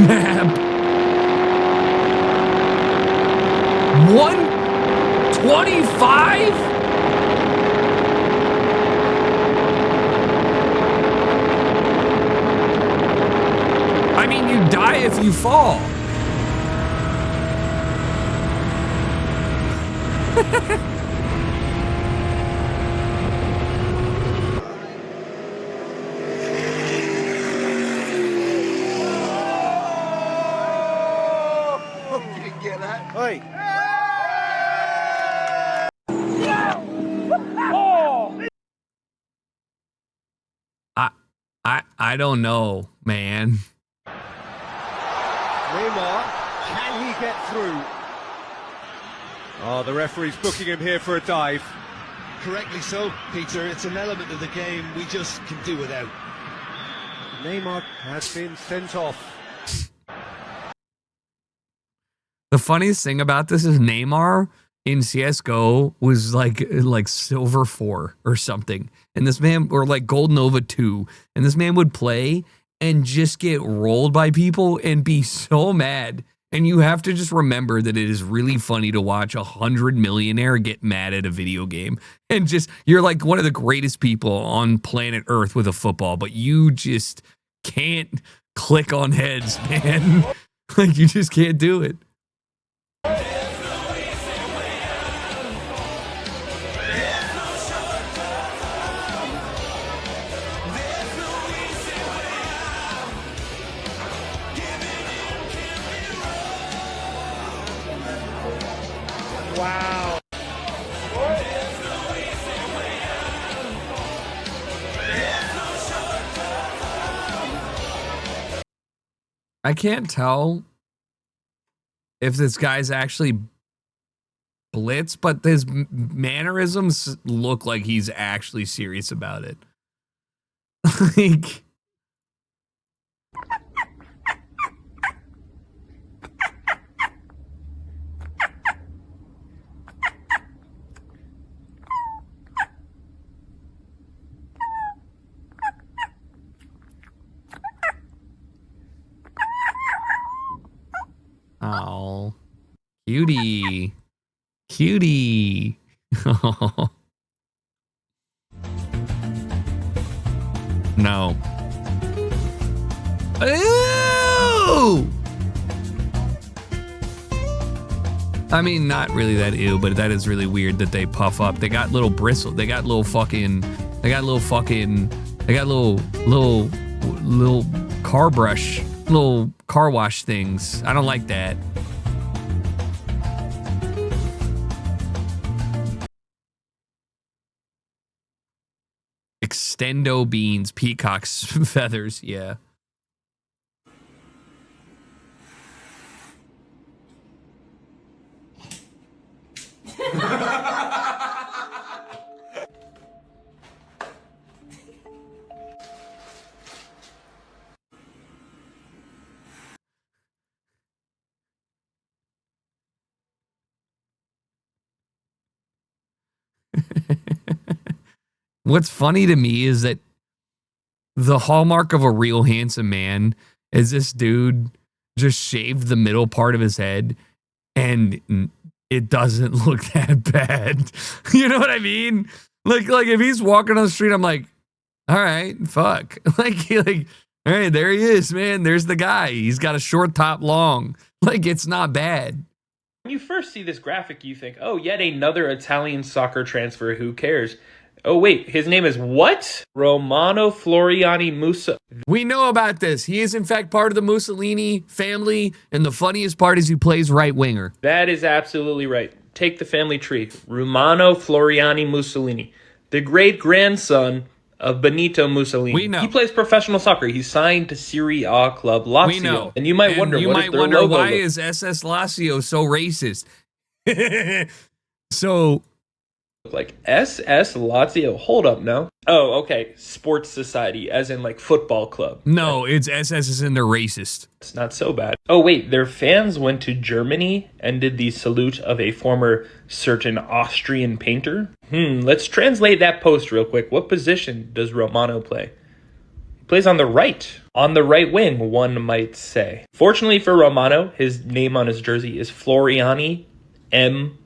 map. 125? I mean, you die if you fall. Hey! I don't know, man. Neymar, can he get through? Oh, the referee's booking him here for a dive. Correctly so, Peter. It's an element of the game we just can do without. Neymar has been sent off. The funniest thing about this is Neymar in CSGO was like silver 4 or something. And this man, or like gold Nova 2. And this man would play and just get rolled by people and be so mad. And you have to just remember that it is really funny to watch 100 millionaire get mad at a video game. And just, you're like one of the greatest people on planet Earth with a football, but you just can't click on heads, man. Like, you just can't do it. Wow. I can't tell if this guy's actually blitz, but his mannerisms look like he's actually serious about it. Like, oh, cutie, cutie. No. Ew! I mean, not really that ew, but that is really weird that they puff up. They got little bristles. They got little car brush, little car wash things. I don't like that. Extendo beans, peacock's feathers, yeah. What's funny to me is that the hallmark of a real handsome man is this dude just shaved the middle part of his head and it doesn't look that bad. You know what I mean? Like if he's walking on the street, I'm like, all right, fuck. Like, all right, there he is, man. There's the guy. He's got a short top long. Like, it's not bad. When you first see this graphic, you think, oh, yet another Italian soccer transfer. Who cares? Oh, wait, his name is what? Romano Floriani Musa. We know about this. He is, in fact, part of the Mussolini family, and the funniest part is he plays right winger. That is absolutely right. Take the family tree. Romano Floriani Mussolini, the great-grandson of Benito Mussolini. We know. He plays professional soccer. He's signed to Serie A club Lazio. We know. And you might wonder, why is SS Lazio so racist? So... Like SS Lazio. Hold up, no. Oh, okay. Sports Society, as in like football club. No, it's SS is in they're racist. It's not so bad. Oh, wait. Their fans went to Germany and did the salute of a former certain Austrian painter. Let's translate that post real quick. What position does Romano play? He plays on the right. On the right wing, one might say. Fortunately for Romano, his name on his jersey is Floriani M.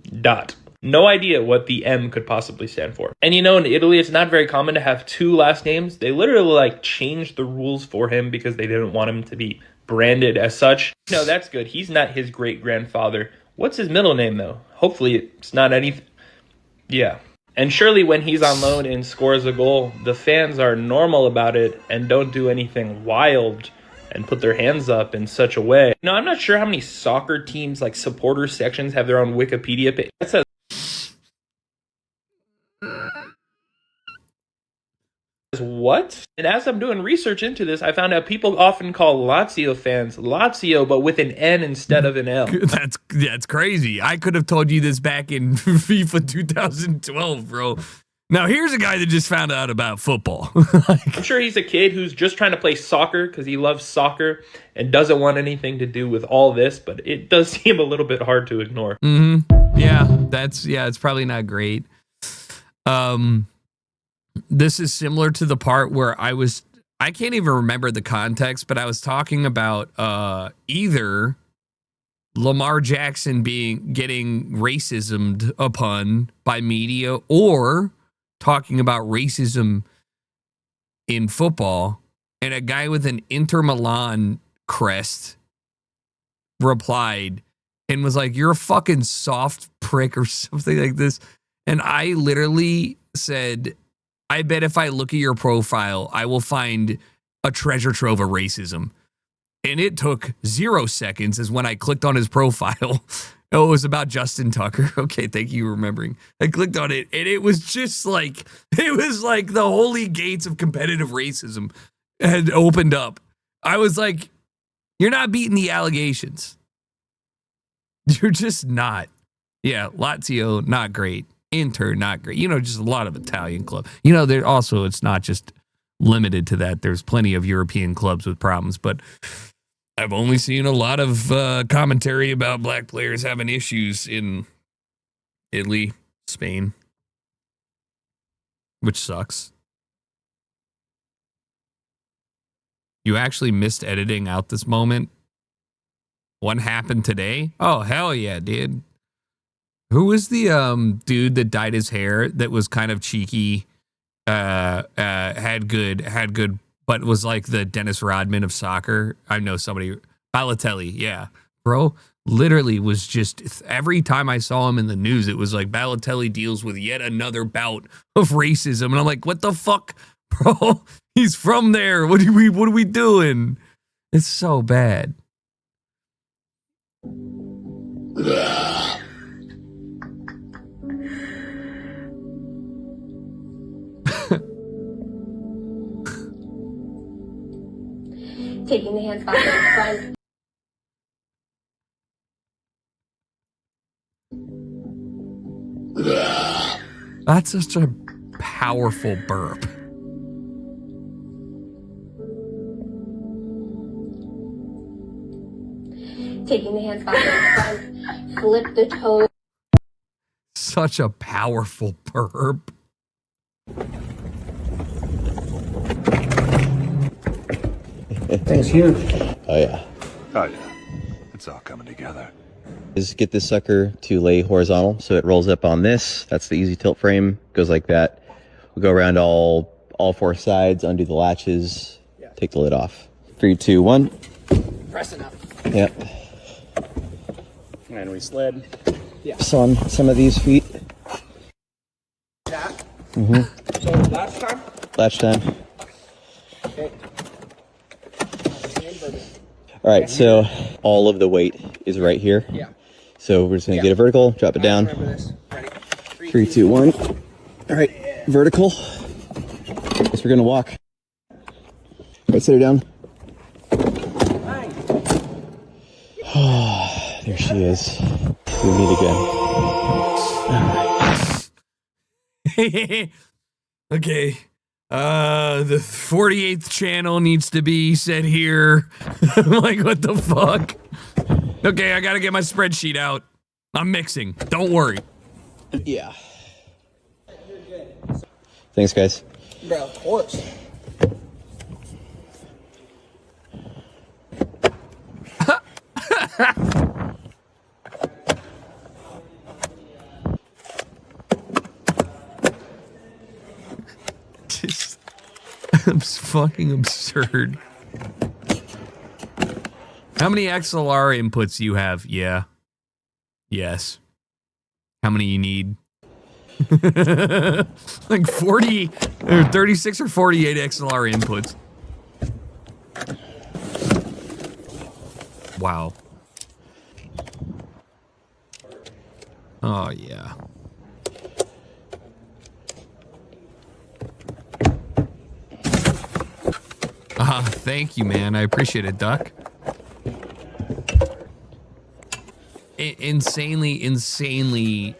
No idea what the M could possibly stand for. And you know, in Italy, it's not very common to have two last names. They literally like changed the rules for him because they didn't want him to be branded as such. No, that's good. He's not his great-grandfather. What's his middle name, though? Hopefully it's not anything. Yeah. And surely when he's on loan and scores a goal, the fans are normal about it and don't do anything wild and put their hands up in such a way. No, I'm not sure how many soccer teams, like supporter sections, have their own Wikipedia page. That says What? And as I'm doing research into this, I found out people often call Lazio fans Lazio, but with an N instead of an L. That's crazy. I could have told you this back in FIFA 2012, bro. Now here's a guy that just found out about football. I'm sure he's a kid who's just trying to play soccer because he loves soccer and doesn't want anything to do with all this, but it does seem a little bit hard to ignore. Yeah, it's probably not great. This is similar to the part where I can't even remember the context, but I was talking about either Lamar Jackson getting racismed upon by media, or talking about racism in football, and a guy with an Inter Milan crest replied and was like, "You're a fucking soft prick," or something like this. And I literally said, I bet if I look at your profile, I will find a treasure trove of racism. And it took 0 seconds as when I clicked on his profile. Oh, it was about Justin Tucker. Okay, thank you for remembering. I clicked on it, and it was just like, it was like the holy gates of competitive racism had opened up. I was like, you're not beating the allegations. You're just not. Yeah, Lazio, not great. Inter, not great. Just a lot of Italian clubs. There also, it's not just limited to that. There's plenty of European clubs with problems, but I've only seen a lot of commentary about black players having issues in Italy, Spain, which sucks. You actually missed editing out this moment. What happened today? Oh, hell yeah, dude. Who was the dude that dyed his hair that was kind of cheeky, had good, but was like the Dennis Rodman of soccer? I know somebody, Balotelli, yeah. Bro, literally was just, every time I saw him in the news, it was like Balotelli deals with yet another bout of racism. And I'm like, what the fuck, bro? He's from there. What are we doing? It's so bad. Taking the hands back in front. That's such a powerful burp. Taking the hands back in front. Flip the toes. Such a powerful burp. Thing's huge. Oh yeah. Oh yeah. It's all coming together. Is get this sucker to lay horizontal so it rolls up on this. That's the easy tilt frame. Goes like that. We'll go around all 4 sides, undo the latches, take the lid off. 3, 2, 1. Press enough. Yep. And we slid. Yeah. So on some of these feet. That. Mm-hmm. So last time? Latch time. Okay. All right, so all of the weight is right here. Yeah. So we're just gonna get a vertical, drop it down. Remember this. Ready? 3, 2, 1. All right, vertical. Guess we're gonna walk. All right, sit her down. Oh, there she is. We meet again. All right. Okay. The 48th channel needs to be set here. I'm like, what the fuck? Okay, I gotta get my spreadsheet out. I'm mixing. Don't worry. Yeah. Thanks, guys. Bro, of course. Just, it's fucking absurd. How many XLR inputs do you have? Yeah. Yes. How many you need? Like 40 or 36 or 48 XLR inputs. Wow. Oh, yeah. Thank you, man. I appreciate it, Duck. Insanely.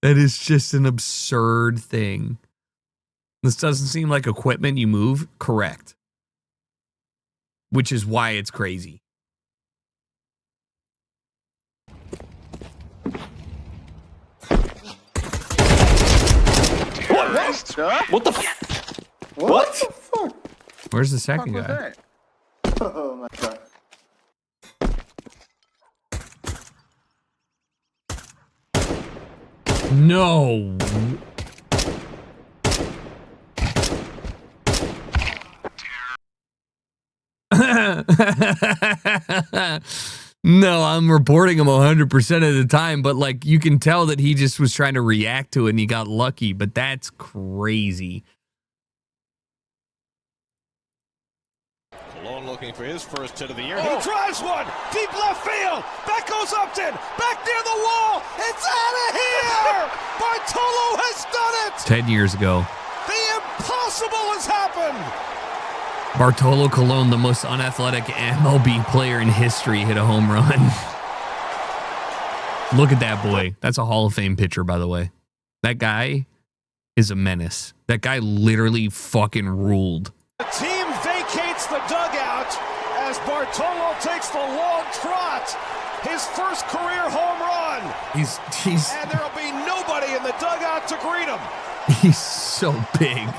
That is just an absurd thing. This doesn't seem like equipment you move. Correct. Which is why it's crazy. What the f? What the fuck? Where's the second guy? Oh my god. No. No, I'm reporting him 100% of the time, but like you can tell that he just was trying to react to it and he got lucky, but that's crazy. Cologne looking for his first hit of the year. He drives one, deep left field. Back goes Upton, back near the wall. It's out of here. Bartolo has done it. 10 years ago. The impossible has happened. Bartolo Colon, the most unathletic MLB player in history, hit a home run. Look at that boy. That's a Hall of Fame pitcher, by the way. That guy is a menace. That guy literally fucking ruled. The team vacates the dugout as Bartolo takes the long trot. His first career home run. And there'll be nobody in the dugout to greet him. He's so big.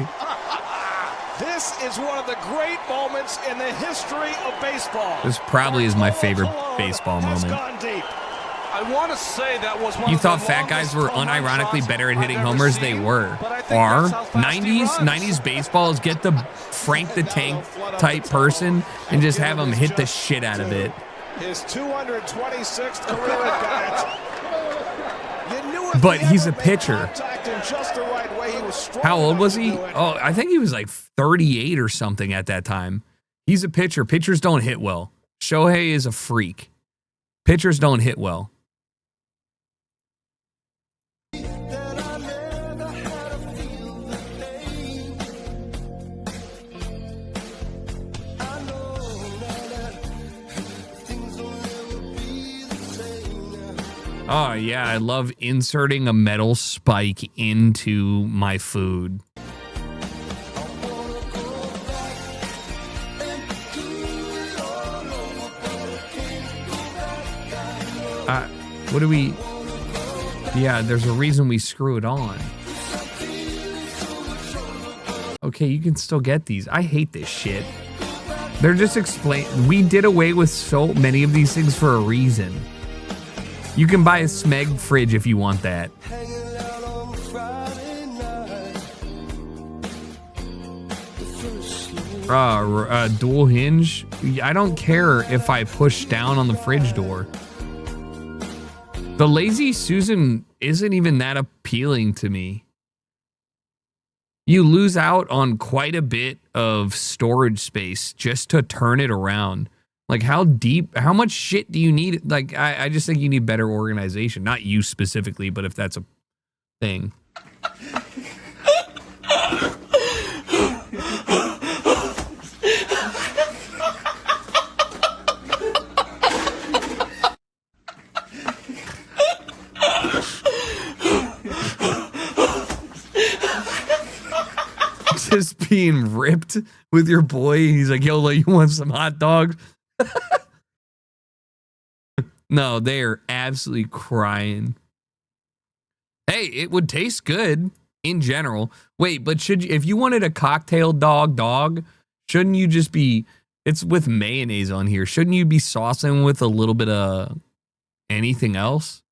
This is one of the great moments in the history of baseball. This probably is my favorite baseball moment. I want to say that was one You of thought the fat guys were longest unironically better at hitting I've ever homers? seen, They were. but I think Are that's how fast he 90s baseball is get the Frank the Tank type person and just have him hit the shit out of it. His 226th career at bat. But he's a pitcher. Just the right way. He was How old was he? Oh, I think he was like 38 or something at that time. He's a pitcher. Pitchers don't hit well. Shohei is a freak. Pitchers don't hit well. Oh, yeah, I love inserting a metal spike into my food. What do we... Yeah, there's a reason we screw it on. Okay, you can still get these. I hate this shit. They're just we did away with so many of these things for a reason. You can buy a Smeg fridge if you want that. Dual hinge. I don't care if I push down on the fridge door. The Lazy Susan isn't even that appealing to me. You lose out on quite a bit of storage space just to turn it around. Like, how much shit do you need? Like, I just think you need better organization. Not you specifically, but if that's a thing. Just being ripped with your boy. He's like, yo, you want some hot dogs? No, they are absolutely crying. Hey, it would taste good in general. Wait, but if you wanted a cocktail dog, shouldn't you just be, it's with mayonnaise on here. Shouldn't you be saucing with a little bit of anything else?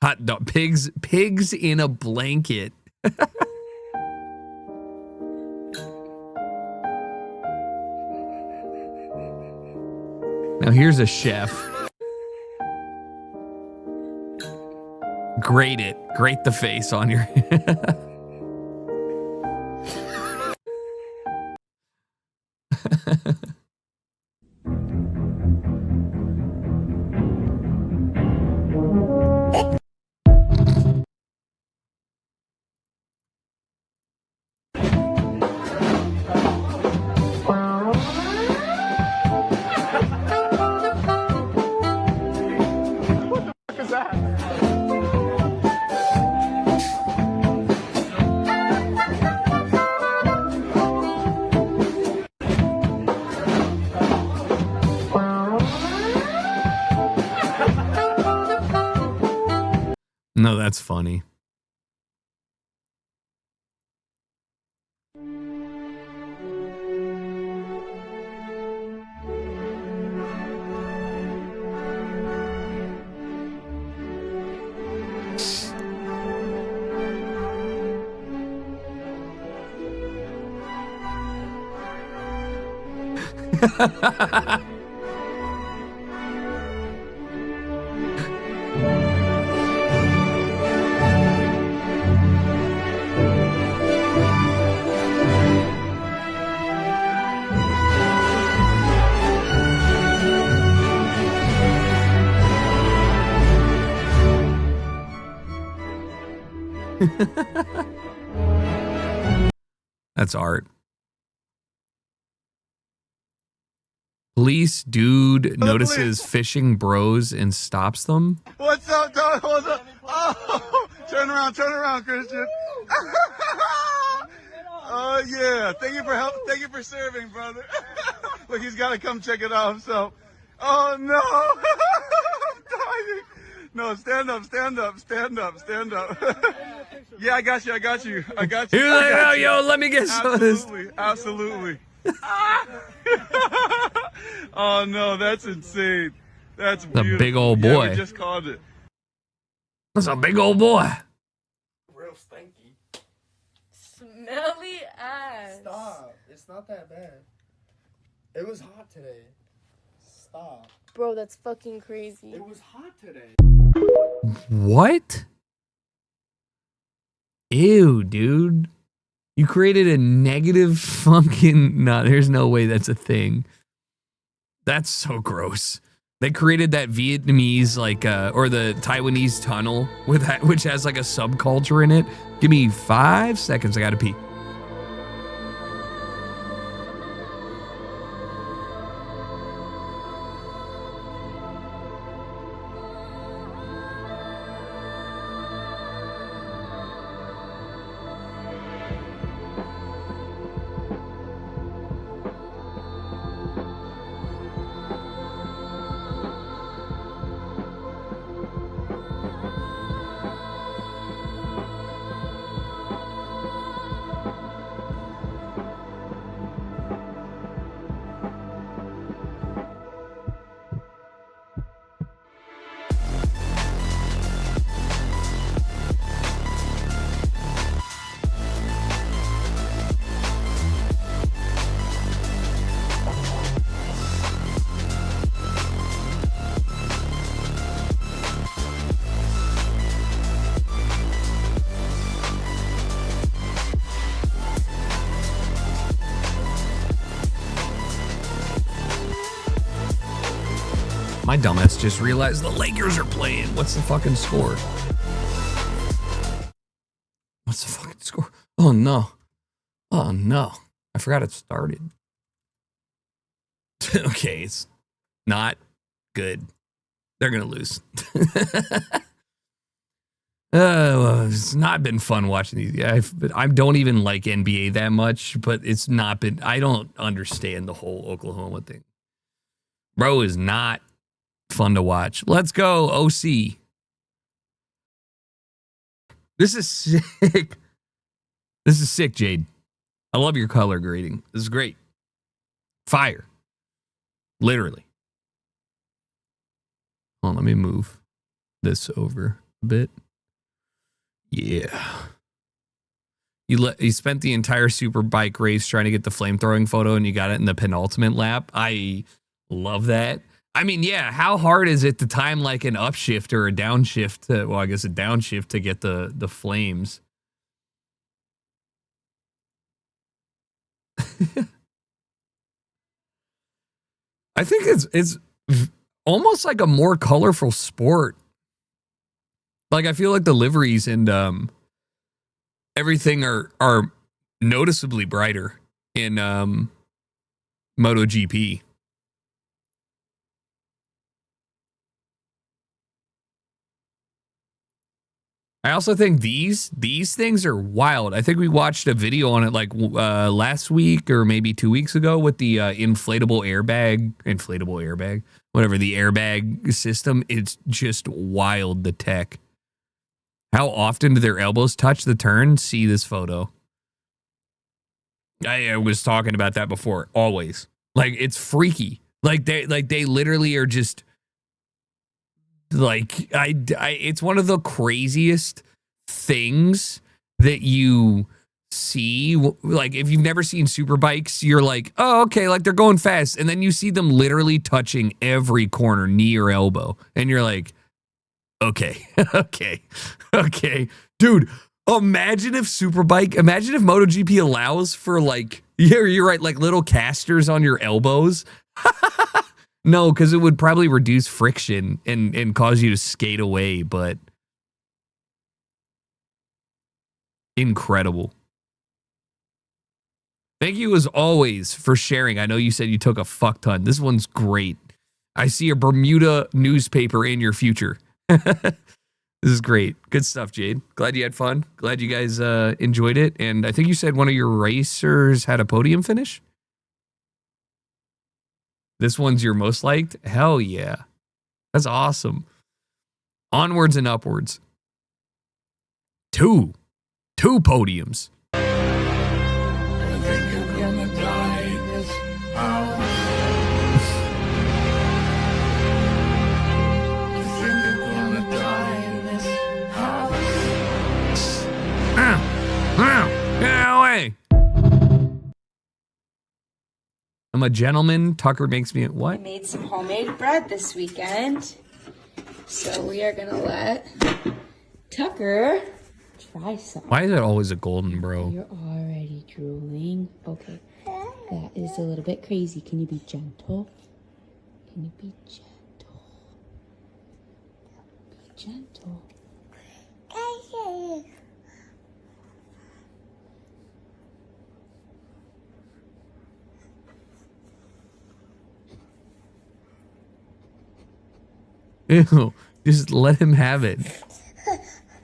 Hot dog, pigs in a blanket. Now here's a chef. Grate it. Grate the face on your... No, that's funny. That's art. Police dude notices fishing bros and stops them. What's up, dog? What's up? Oh, turn around, Christian. Oh yeah, thank you for help. Thank you for serving, brother. Look, he's got to come check it out himself. Oh no, I'm dying. No, stand up. Yeah, I got you. You're like, oh, yo, let me get some of this. Absolutely. Oh no, that's insane. That's a beautiful. big old Yeah, boy. we just called it. That's a big old boy. Real stinky. Smelly ass. Stop. It's not that bad. It was hot today. Stop. Bro, that's fucking crazy. It was hot today. What? Ew, dude. You created a negative fucking... No, there's no way that's a thing. That's so gross. They created that Vietnamese, like, or the Taiwanese tunnel, with that, which has, like, a subculture in it. Give me 5 seconds. I gotta pee. My dumbass just realized the Lakers are playing. What's the fucking score? What's the fucking score? Oh, no. Oh, no. I forgot it started. Okay, it's not good. They're going to lose. Well, it's not been fun watching these guys. I don't even like NBA that much, but it's not been... I don't understand the whole Oklahoma thing. Bro is not fun to watch. Let's go, OC. This is sick. This is sick, Jade. I love your color grading. This is great. Fire. Literally. Hold on, let me move this over a bit. Yeah. You spent the entire super bike race trying to get the flamethrowing photo and you got it in the penultimate lap. I love that. I mean, yeah, how hard is it to time like an upshift or a downshift? Well, I guess a downshift to get the flames. I think it's almost like a more colorful sport. Like I feel like the liveries and everything are noticeably brighter in MotoGP. I also think these things are wild. I think we watched a video on it like last week or maybe 2 weeks ago with the inflatable airbag, whatever, the airbag system. It's just wild, the tech. How often do their elbows touch the turn? See this photo. I was talking about that before. Always. Like, it's freaky. Like they literally are just like, it's one of the craziest things that you see. Like, if you've never seen super bikes, you're like, oh, okay, like they're going fast. And then you see them literally touching every corner, knee or elbow. And you're like, okay, okay. Dude, imagine if MotoGP allows for like, yeah, you're right, like little casters on your elbows. No, because it would probably reduce friction and cause you to skate away, but incredible. Thank you as always for sharing. I know you said you took a fuck ton. This one's great. I see a Bermuda newspaper in your future. This is great. Good stuff, Jade. Glad you had fun. Glad you guys enjoyed it. And I think you said one of your racers had a podium finish? This one's your most liked? Hell yeah. That's awesome. Onwards and upwards. Two podiums. I think you're gonna die in this house. I think you're gonna die in this house. Get away. I'm a gentleman. Tucker makes me what? I made some homemade bread this weekend. So we are gonna let Tucker try some. Why is it always a golden bro? You're already drooling. Okay. That is a little bit crazy. Can you be gentle? Can you be gentle? Be gentle. Ew, just let him have it.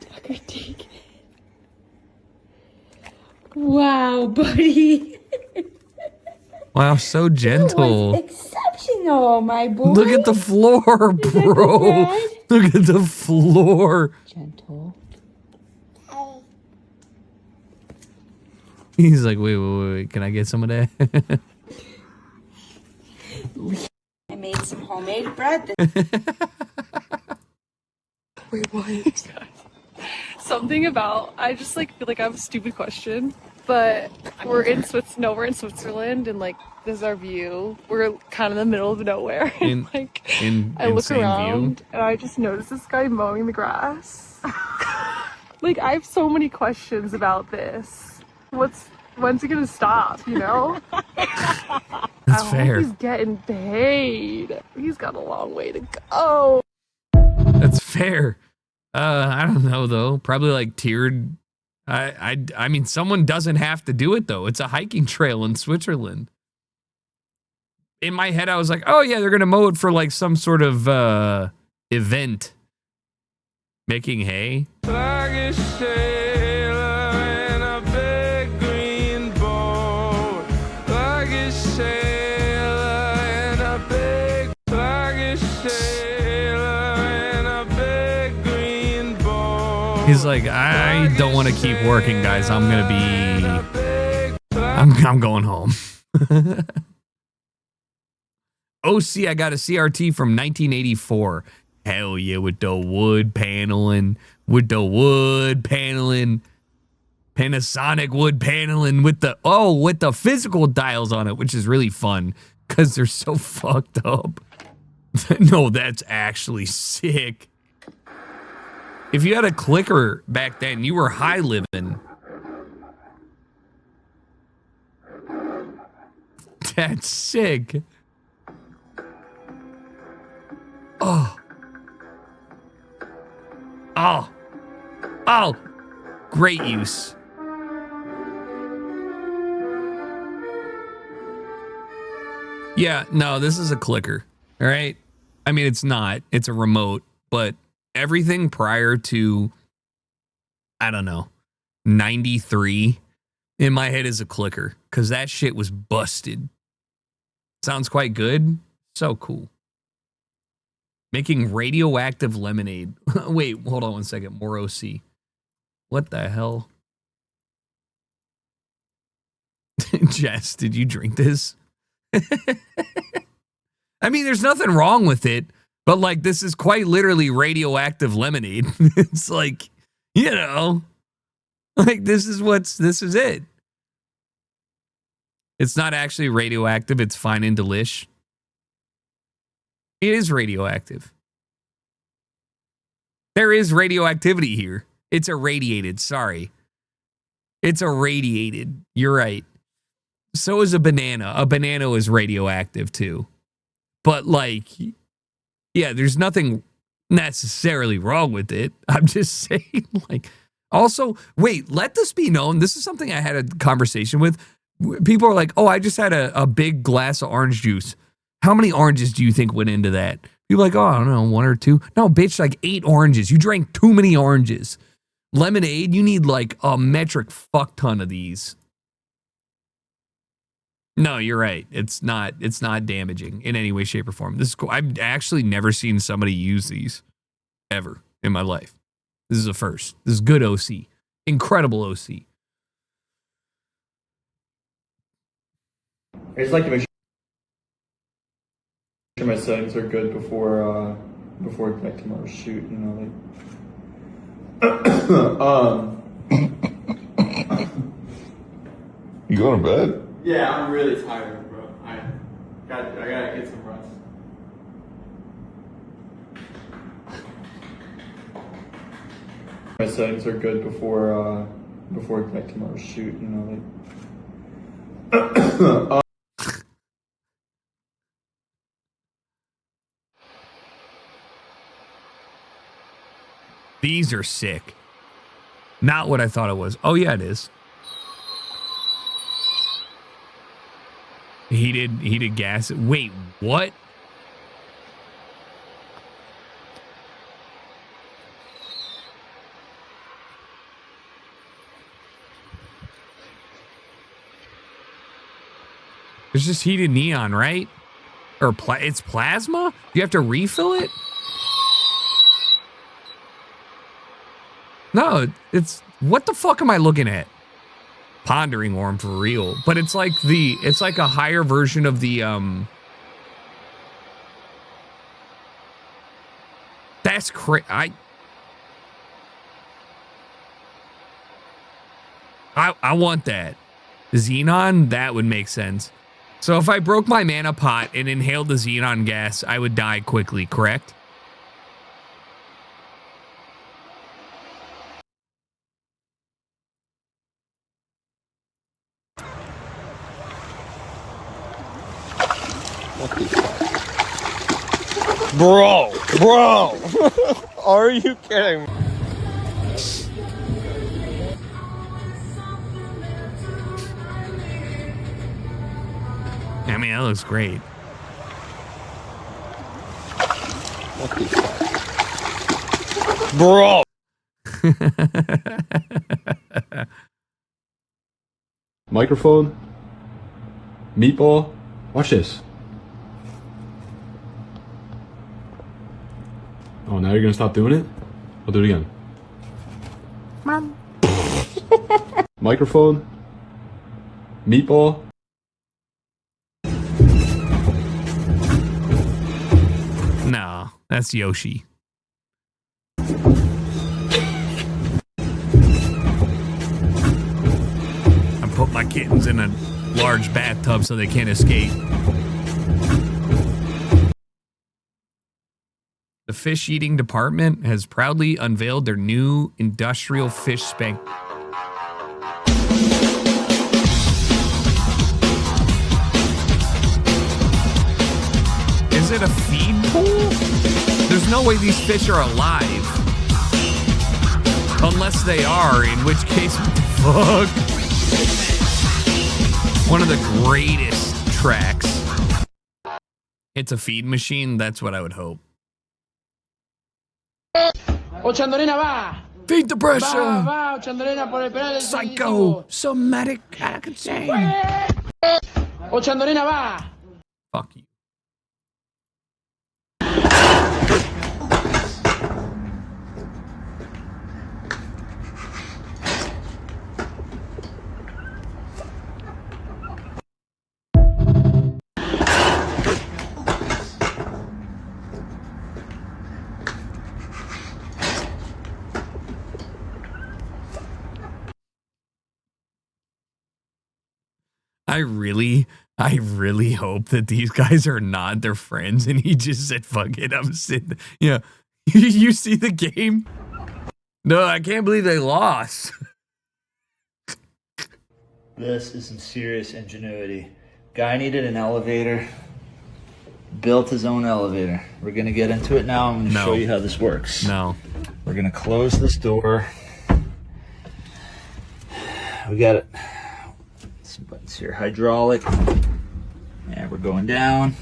Tucker, take it. Wow, buddy. Wow, so gentle. Exceptional, my boy. Look at the floor, bro. Look at the floor. Gentle. He's like, wait. Can I get some of that? I made some homemade bread. Wait, what? Something about, I just like feel like I have a stupid question, but we're in Switzerland, and like this is our view. We're kind of in the middle of nowhere. And I look around and I just noticed this guy mowing the grass. Like, I have so many questions about this. When's he gonna stop, you know? That's I fair. hope he's getting paid. He's got a long way to go. That's fair. I don't know though. Probably like tiered. I mean, someone doesn't have to do it though. It's a hiking trail in Switzerland. In my head, I was like, oh yeah, they're gonna mow it for like some sort of event. Making hay. He's like, I don't want to keep working, guys. I'm going to be... I'm going home. OC, I got a CRT from 1984. Hell yeah, with the wood paneling. Panasonic wood paneling with the physical dials on it, which is really fun because they're so fucked up. No, that's actually sick. If you had a clicker back then, you were high living. That's sick. Oh. Great use. Yeah, no, this is a clicker. All right. I mean, it's not. It's a remote, but everything prior to, I don't know, 93 in my head is a clicker because that shit was busted. Sounds quite good. So cool. Making radioactive lemonade. Wait, hold on one second. More OC. What the hell? Jess, did you drink this? I mean, there's nothing wrong with it, but like this is quite literally radioactive lemonade. It's like, you know, like this is it. It's not actually radioactive, it's fine and delish. It is radioactive. There is radioactivity here. It's irradiated, sorry. It's irradiated. You're right. So is a banana. A banana is radioactive too. But like, yeah, there's nothing necessarily wrong with it. I'm just saying, like, also, wait, let this be known. This is something I had a conversation with. People are like, oh, I just had a big glass of orange juice. How many oranges do you think went into that? People are like, oh, I don't know, 1 or 2. No, bitch, like 8 oranges. You drank too many oranges. Lemonade, you need like a metric fuck ton of these. No, you're right. It's not damaging in any way, shape, or form. This is cool. I've actually never seen somebody use these ever in my life. This is a first. This is good OC. Incredible OC. I just like to make sure my settings are good before like tomorrow's shoot, you know, like You going to bed? yeah, I'm really tired, bro. I gotta get some rest. My settings are good before like tomorrow's shoot, you know, like These are sick. Not what I thought it was. Oh yeah, it is. Heated gas. Wait, what? There's just heated neon, right? Or it's plasma? You have to refill it? No, it's what the fuck am I looking at? Pondering worm for real, but it's like a higher version of the That's crazy. I want that. Xenon, that would make sense. So if I broke my mana pot and inhaled the xenon gas, I would die quickly, correct? Bro, are you kidding me? I mean, that looks great. Bro. Microphone. Meatball. Watch this. Oh, now you're gonna stop doing it? I'll do it again. Mom. Microphone. Meatball. No, that's Yoshi. I put my kittens in a large bathtub so they can't escape. The fish eating department has proudly unveiled their new industrial fish spank. Is it a feed pool? There's no way these fish are alive. Unless they are, in which case, what the fuck? One of the greatest tracks. It's a feed machine, that's what I would hope. Chandorina, va! Feed the pressure! Va, Chandorina, por el penal del Psycho! Somatic insane! Chandorina, va! Fuck you. I really hope that these guys are not their friends, and he just said, "Fuck it, I'm sitting." Yeah, you see the game? No, I can't believe they lost. This is some serious ingenuity. Guy needed an elevator, built his own elevator. We're gonna get into it now. I'm gonna show you how this works. No. We're gonna close this door. We got it. Some buttons here, hydraulic. And we're going down.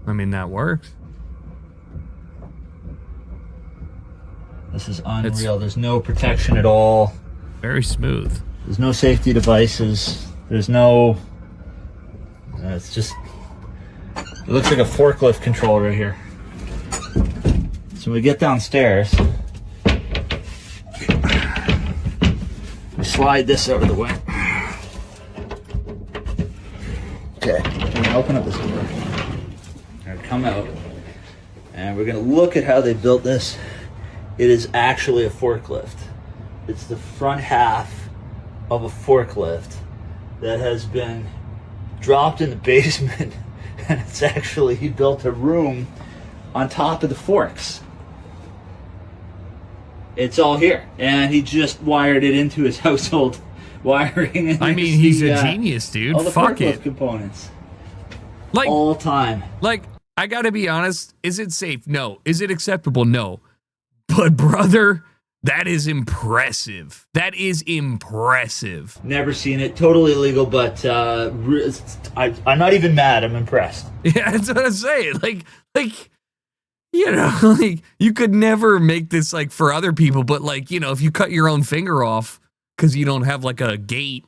I mean, that works. This is unreal. There's no protection at all. Very smooth. There's no safety devices. There's no... it's just... It looks like a forklift control right here. So we get downstairs. We slide this out of the way. Okay, we're gonna open up this door. We're gonna come out. And we're gonna look at how they built this. It is actually a forklift. It's the front half of a forklift that has been dropped in the basement, and it's actually, he built a room on top of the forks. It's all here, and he just wired it into his household wiring. And I mean, he's a genius, dude. All the Fuck forklift it. components. Like all time. Like, I gotta be honest. Is it safe? No. Is it acceptable? No. But brother, that is impressive. That is impressive. Never seen it. Totally illegal, but I'm not even mad. I'm impressed. Yeah, that's what I'm saying. Like, you know, like you could never make this like for other people, but like, you know, if you cut your own finger off because you don't have like a gate,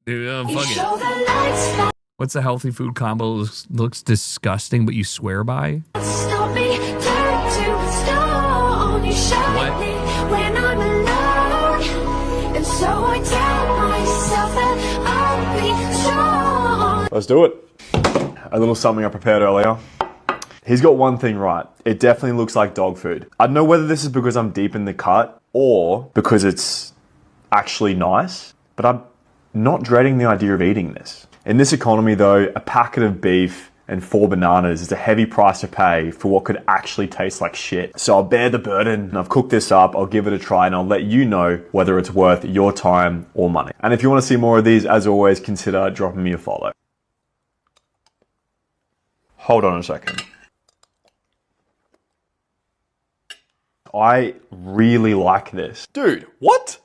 fuck it. What's a healthy food combo? Looks disgusting, but you swear by? Stop me, turn to stone. You shut me when I'm alone. And so I tell myself that I'll be strong. Let's do it. A little something I prepared earlier. He's got one thing right. It definitely looks like dog food. I don't know whether this is because I'm deep in the cut or because it's actually nice, but I'm not dreading the idea of eating this. In this economy though, a packet of beef and 4 bananas is a heavy price to pay for what could actually taste like shit. So I'll bear the burden. I've cooked this up, I'll give it a try, and I'll let you know whether it's worth your time or money. And if you want to see more of these, as always, consider dropping me a follow. Hold on a second. I really like this. Dude, what?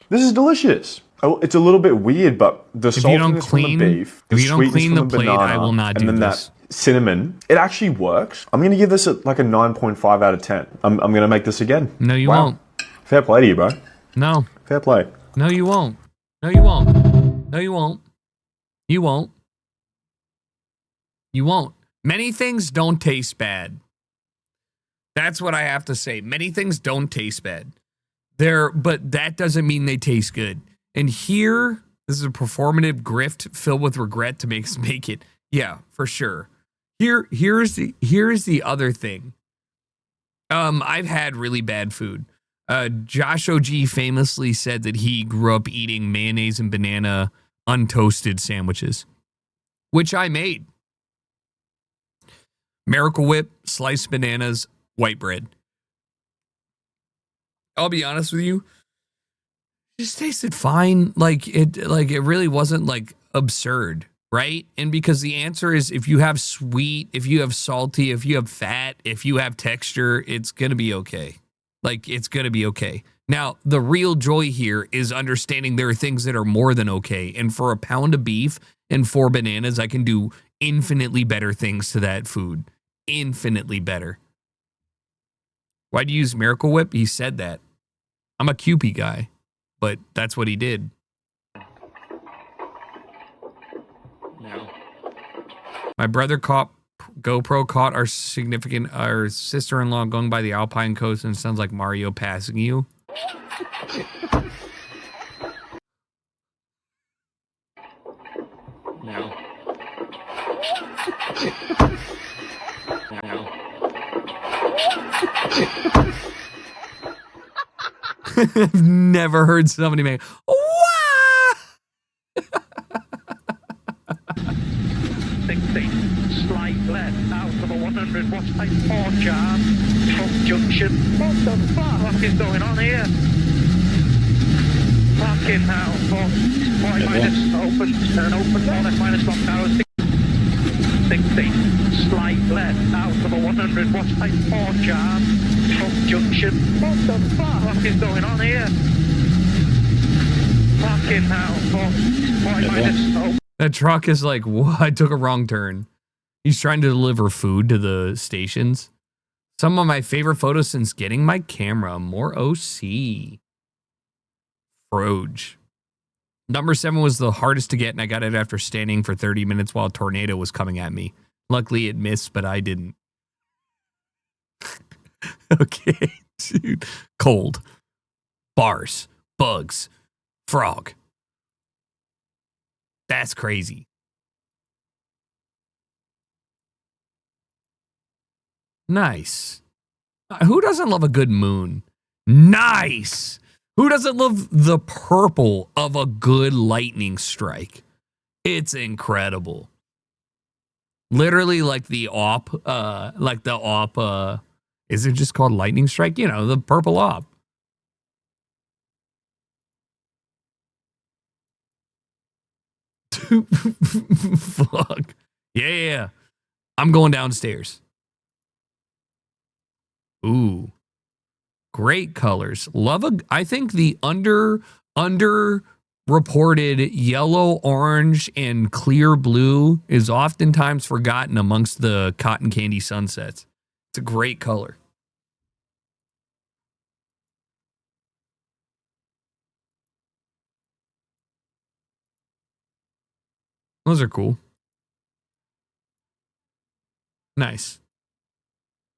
This is delicious. Oh, it's a little bit weird, but the saltiness from the beef, the sweetness from the banana, I will not do and then this. that cinnamon, it actually works. I'm going to give this like a 9.5 out of 10. I'm going to make this again. No, you won't. Fair play to you, bro. No. Fair play. No, you won't. No, you won't. No, you won't. You won't. You won't. Many things don't taste bad. That's what I have to say. Many things don't taste bad. But that doesn't mean they taste good. And here, this is a performative grift filled with regret to make it. Yeah, for sure. Here's the other thing. I've had really bad food. Josh OG famously said that he grew up eating mayonnaise and banana untoasted sandwiches, which I made. Miracle Whip, sliced bananas, white bread. I'll be honest with you, it just tasted fine. Like it really wasn't like absurd, right? And because the answer is if you have sweet, if you have salty, if you have fat, if you have texture, it's gonna be okay. Like it's gonna be okay. Now, the real joy here is understanding there are things that are more than okay. And for a pound of beef and 4 bananas, I can do infinitely better things to that food. Infinitely better. Why'd you use Miracle Whip? He said that. I'm a Kewpie guy, but that's what he did. No. My brother GoPro caught our sister-in-law going by the Alpine coast, and it sounds like Mario passing you. No. No. I've never heard somebody make, wah! left out of a 100 watts by 4 jars. Truck junction. What the fuck is going on here? Fucking hell. 4 minus open. Turn open. 4 left minus 1 power. 60. Slight left out of a 100 watts by 4 jars. Truck junction. What the fuck is going on here? Fucking hell. 4 minus open. That truck is like, what? I took a wrong turn. He's trying to deliver food to the stations. Some of my favorite photos since getting my camera. More OC. Froge. Number 7 was the hardest to get, and I got it after standing for 30 minutes while a tornado was coming at me. Luckily, it missed, but I didn't. Okay, dude. Cold. Bars. Bugs. Frog. That's crazy. Nice. Who doesn't love a good moon? Nice. Who doesn't love the purple of a good lightning strike? It's incredible. Literally like the AWP, is it just called lightning strike? You know, the purple AWP. Fuck. Yeah. I'm going downstairs. Ooh. Great colors. I think the reported yellow, orange, and clear blue is oftentimes forgotten amongst the cotton candy sunsets. It's a great color. Those are cool. Nice.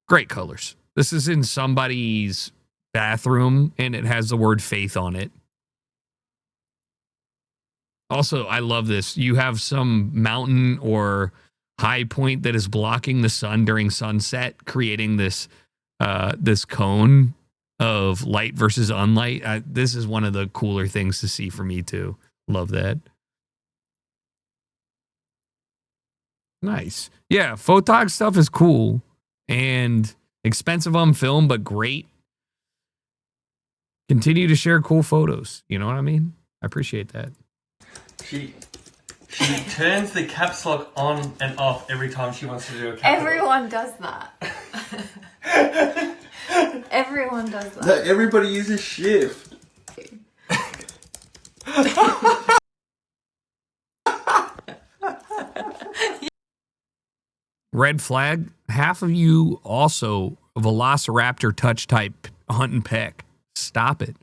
Great colors. This is in somebody's bathroom, and it has the word faith on it. Also, I love this. You have some mountain or high point that is blocking the sun during sunset, creating this this cone of light versus unlight. This is one of the cooler things to see for me, too. Love that. Nice. Yeah, photog stuff is cool and expensive on film, but great. Continue to share cool photos. You know what I mean? I appreciate that. She turns the caps lock on and off every time she wants to do a caps lock. Everyone does that. Everyone does that. No, everybody uses shift. Red flag. Half of you also Velociraptor touch type hunt and peck. Stop it.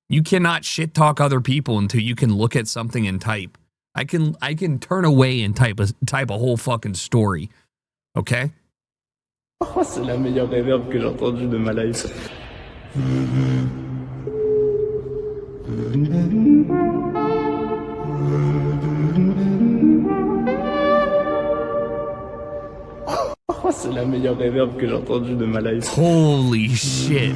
You cannot shit talk other people until you can look at something and type. I can turn away and type a whole fucking story. Okay? Oh, c'est la meilleure réverb que j'ai entendue de ma life. Oh, c'est la meilleure réverb que j'ai entendue de ma life. Holy shit.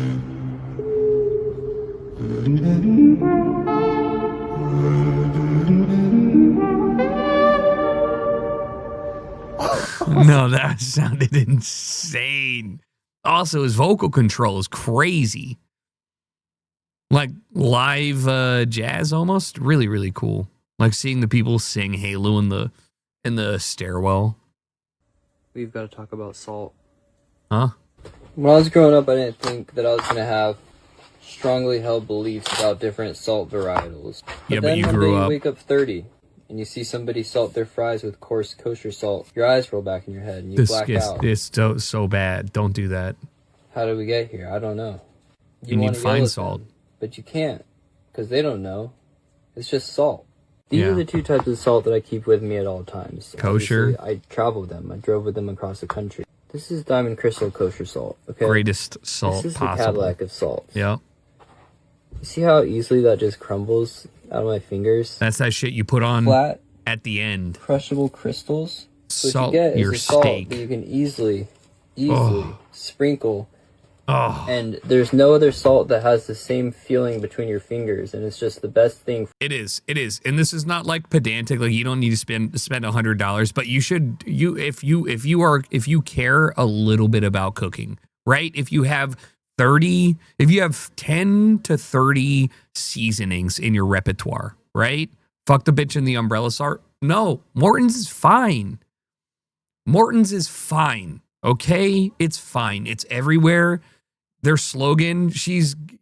No, that sounded insane. Also, his vocal control is crazy. Like live jazz almost. Really, really cool. Like seeing the people sing Halo in the stairwell. We've got to talk about salt. Huh? When I was growing up, I didn't think that I was going to have strongly held beliefs about different salt varietals. Yeah, then but you one grew day up. You wake up 30 and you see somebody salt their fries with coarse kosher salt. Your eyes roll back in your head and you black out. It's so bad. Don't do that. How did we get here? I don't know. You need wanna fine yell at salt. them, but you can't because they don't know. It's just salt. These Yeah. are the two types of salt that I keep with me at all times. Kosher? Obviously, I travel with them. I drove with them across the country. This is Diamond Crystal kosher salt. Okay. Greatest salt This is possible. the Cadillac of salt. Yep. You see how easily that just crumbles out of my fingers? That's that shit you put on Flat, at the end. crushable crystals. So Salt what you get your is a salt steak. that you can easily Oh. sprinkle Oh. And there's no other salt that has the same feeling between your fingers, and it's just the best thing. It is, and this is not like pedantic. Like you don't need to spend $100, but you should. If you care a little bit about cooking, right? If you have 10 to 30 seasonings in your repertoire, right? Fuck the bitch in the umbrella salt. No, Morton's is fine. Morton's is fine. Okay, it's fine. It's everywhere. Their slogan,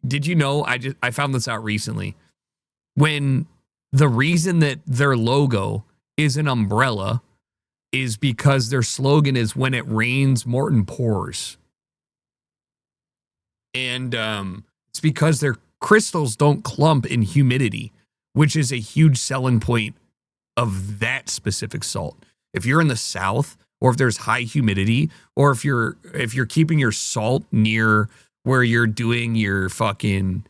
did you know, I found this out recently. When the reason that their logo is an umbrella is because their slogan is when it rains, Morton pours. And it's because their crystals don't clump in humidity, which is a huge selling point of that specific salt. If you're in the South, or if there's high humidity, or if you're keeping your salt near where you're doing your fucking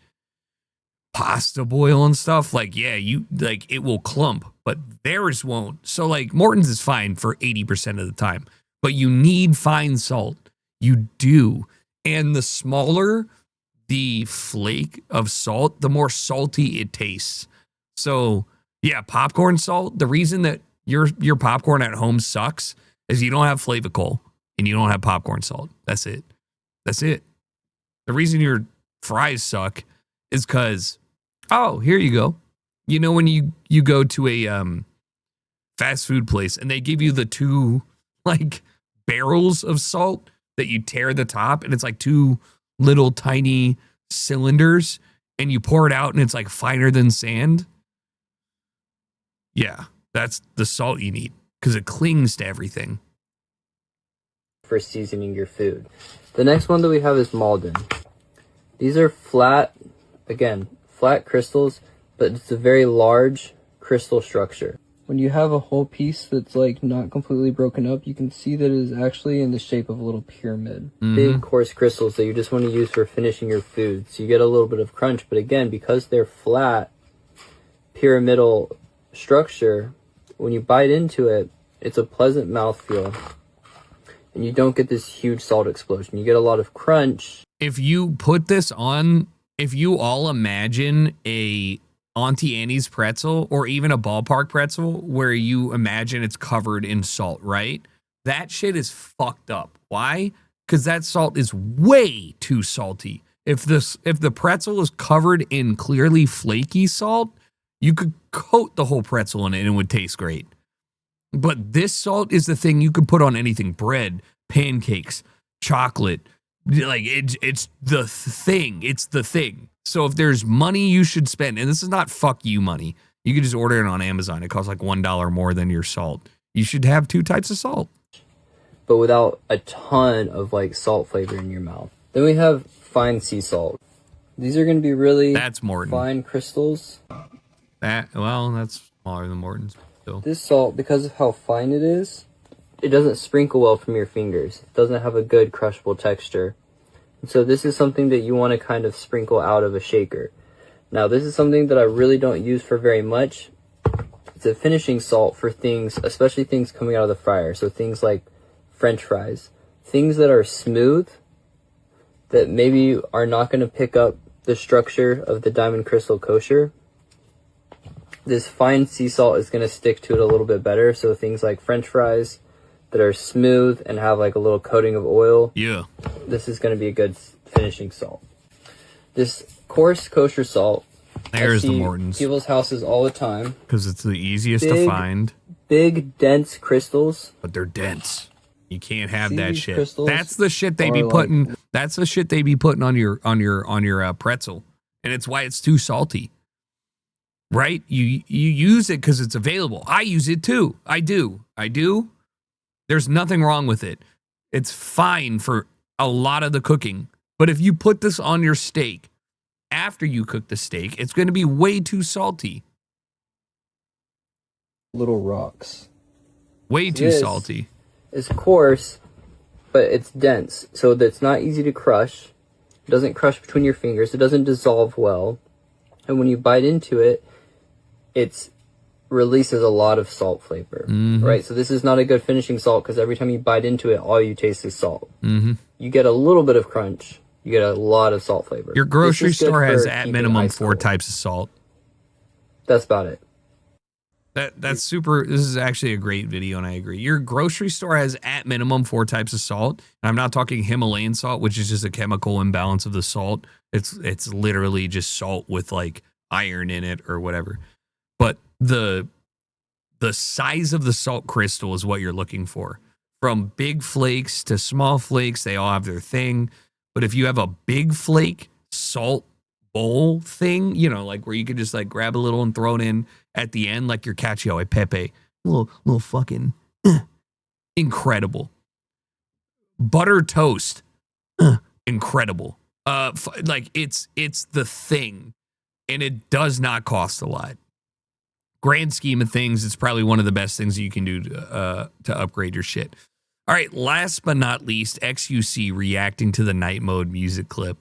pasta boil and stuff, like, yeah, it will clump, but theirs won't. So like Morton's is fine for 80% of the time, but you need fine salt. You do. And the smaller the flake of salt, the more salty it tastes. So yeah, popcorn salt, the reason that your popcorn at home sucks is you don't have Flavacol and you don't have popcorn salt. That's it. The reason your fries suck is because, oh, here you go. You know when you go to a fast food place and they give you the 2 like barrels of salt that you tear the top, and it's like 2 little tiny cylinders, and you pour it out and it's like finer than sand. Yeah, that's the salt you need because it clings to everything. For seasoning your food. The next one that we have is Malden. These are flat crystals, but it's a very large crystal structure. When you have a whole piece that's like not completely broken up, you can see that it is actually in the shape of a little pyramid. Big coarse crystals that you just want to use for finishing your food. So you get a little bit of crunch, but again, because they're flat, pyramidal structure, when you bite into it, it's a pleasant mouthfeel. And you don't get this huge salt explosion. You get a lot of crunch. If you put this on, if you all imagine a Auntie Annie's pretzel or even a ballpark pretzel where you imagine it's covered in salt, right? That shit is fucked up. Why? Because that salt is way too salty. If the pretzel is covered in clearly flaky salt, you could coat the whole pretzel in it and it would taste great. But this salt is the thing you could put on anything: bread, pancakes, chocolate. Like it's the thing. It's the thing. So if there's money you should spend, and this is not fuck you money, you can just order it on Amazon. It costs like $1 more than your salt. You should have 2 types of salt, but without a ton of like salt flavor in your mouth. Then we have fine sea salt. These are going to be really fine crystals. That's smaller than Morton's. So. This salt, because of how fine it is, it doesn't sprinkle well from your fingers. It doesn't have a good crushable texture. And so this is something that you want to kind of sprinkle out of a shaker. Now this is something that I really don't use for very much. It's a finishing salt for things, especially things coming out of the fryer. So things like French fries. Things that are smooth, that maybe are not going to pick up the structure of the Diamond Crystal Kosher. This fine sea salt is going to stick to it a little bit better. So things like French fries that are smooth and have like a little coating of oil. Yeah. This is going to be a good finishing salt. This coarse kosher salt. There's the Morton's. People's houses all the time. Because it's the easiest to find. Big, dense crystals. But they're dense. You can't have that shit. That's the shit they be putting. That's the shit they be putting on your pretzel, and it's why it's too salty. Right? You use it because it's available. I use it too. I do. There's nothing wrong with it. It's fine for a lot of the cooking. But if you put this on your steak after you cook the steak, it's going to be way too salty. Little rocks. Way too salty. It's coarse, but it's dense. So that it's not easy to crush. It doesn't crush between your fingers. It doesn't dissolve well. And when you bite into it, it releases a lot of salt flavor, right? So this is not a good finishing salt because every time you bite into it, all you taste is salt. You get a little bit of crunch, You get a lot of salt flavor. Your grocery This is good store has for at keeping minimum ice 4 cold. types of salt. That's about it. That's super. This is actually a great video, and I agree. Your grocery store has at minimum 4 types of salt. And I'm not talking Himalayan salt, which is just a chemical imbalance of the salt. It's literally just salt with like iron in it or whatever. But the size of the salt crystal is what you're looking for. From big flakes to small flakes, they all have their thing. But if you have a big flake salt bowl thing, you know, like where you could just like grab a little and throw it in at the end, like your cacio e pepe, little fucking incredible. Butter toast, incredible. Like it's the thing, and it does not cost a lot. Grand scheme of things, it's probably one of the best things you can do to upgrade your shit. All right, last but not least, XUC reacting to the Night Mode music clip.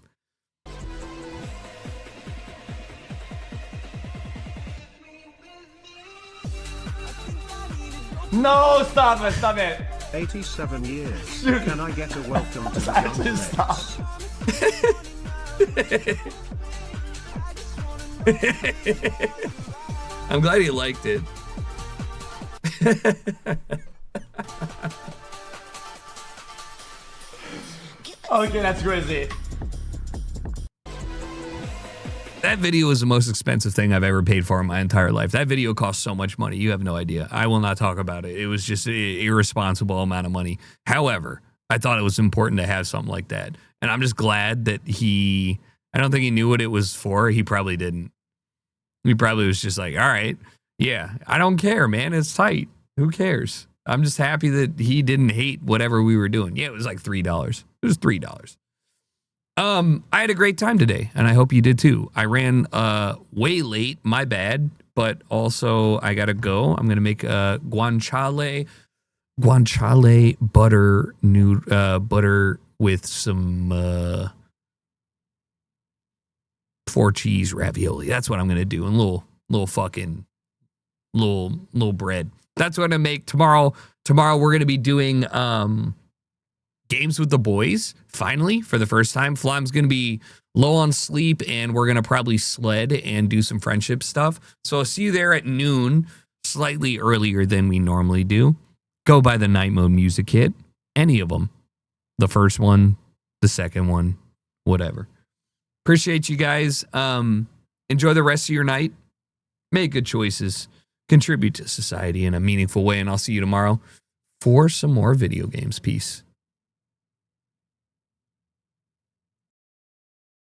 No, stop it. 87 years. Dude. Can I get a welcome to the Just Young stop. I'm glad he liked it. Okay, that's crazy. That video was the most expensive thing I've ever paid for in my entire life. That video cost so much money. You have no idea. I will not talk about it. It was just an irresponsible amount of money. However, I thought it was important to have something like that. And I'm just glad that I don't think he knew what it was for. He probably didn't. He probably was just like, all right, yeah, I don't care, man. It's tight. Who cares? I'm just happy that he didn't hate whatever we were doing. Yeah, it was like $3. It was $3. I had a great time today, and I hope you did too. I ran way late, my bad, but also I gotta go. I'm gonna make guanciale butter butter with some 4 cheese ravioli. That's what I'm gonna do, and little fucking little bread. That's what I'm gonna make tomorrow. Tomorrow we're gonna be doing games with the boys, finally, for the first time. Flam's going to be low on sleep, and we're going to probably sled and do some friendship stuff. So I'll see you there at noon, slightly earlier than we normally do. Go by the Night Mode music kit, any of them. The first one, the second one, whatever. Appreciate you guys. Enjoy the rest of your night. Make good choices. Contribute to society in a meaningful way, and I'll see you tomorrow for some more video games. Peace.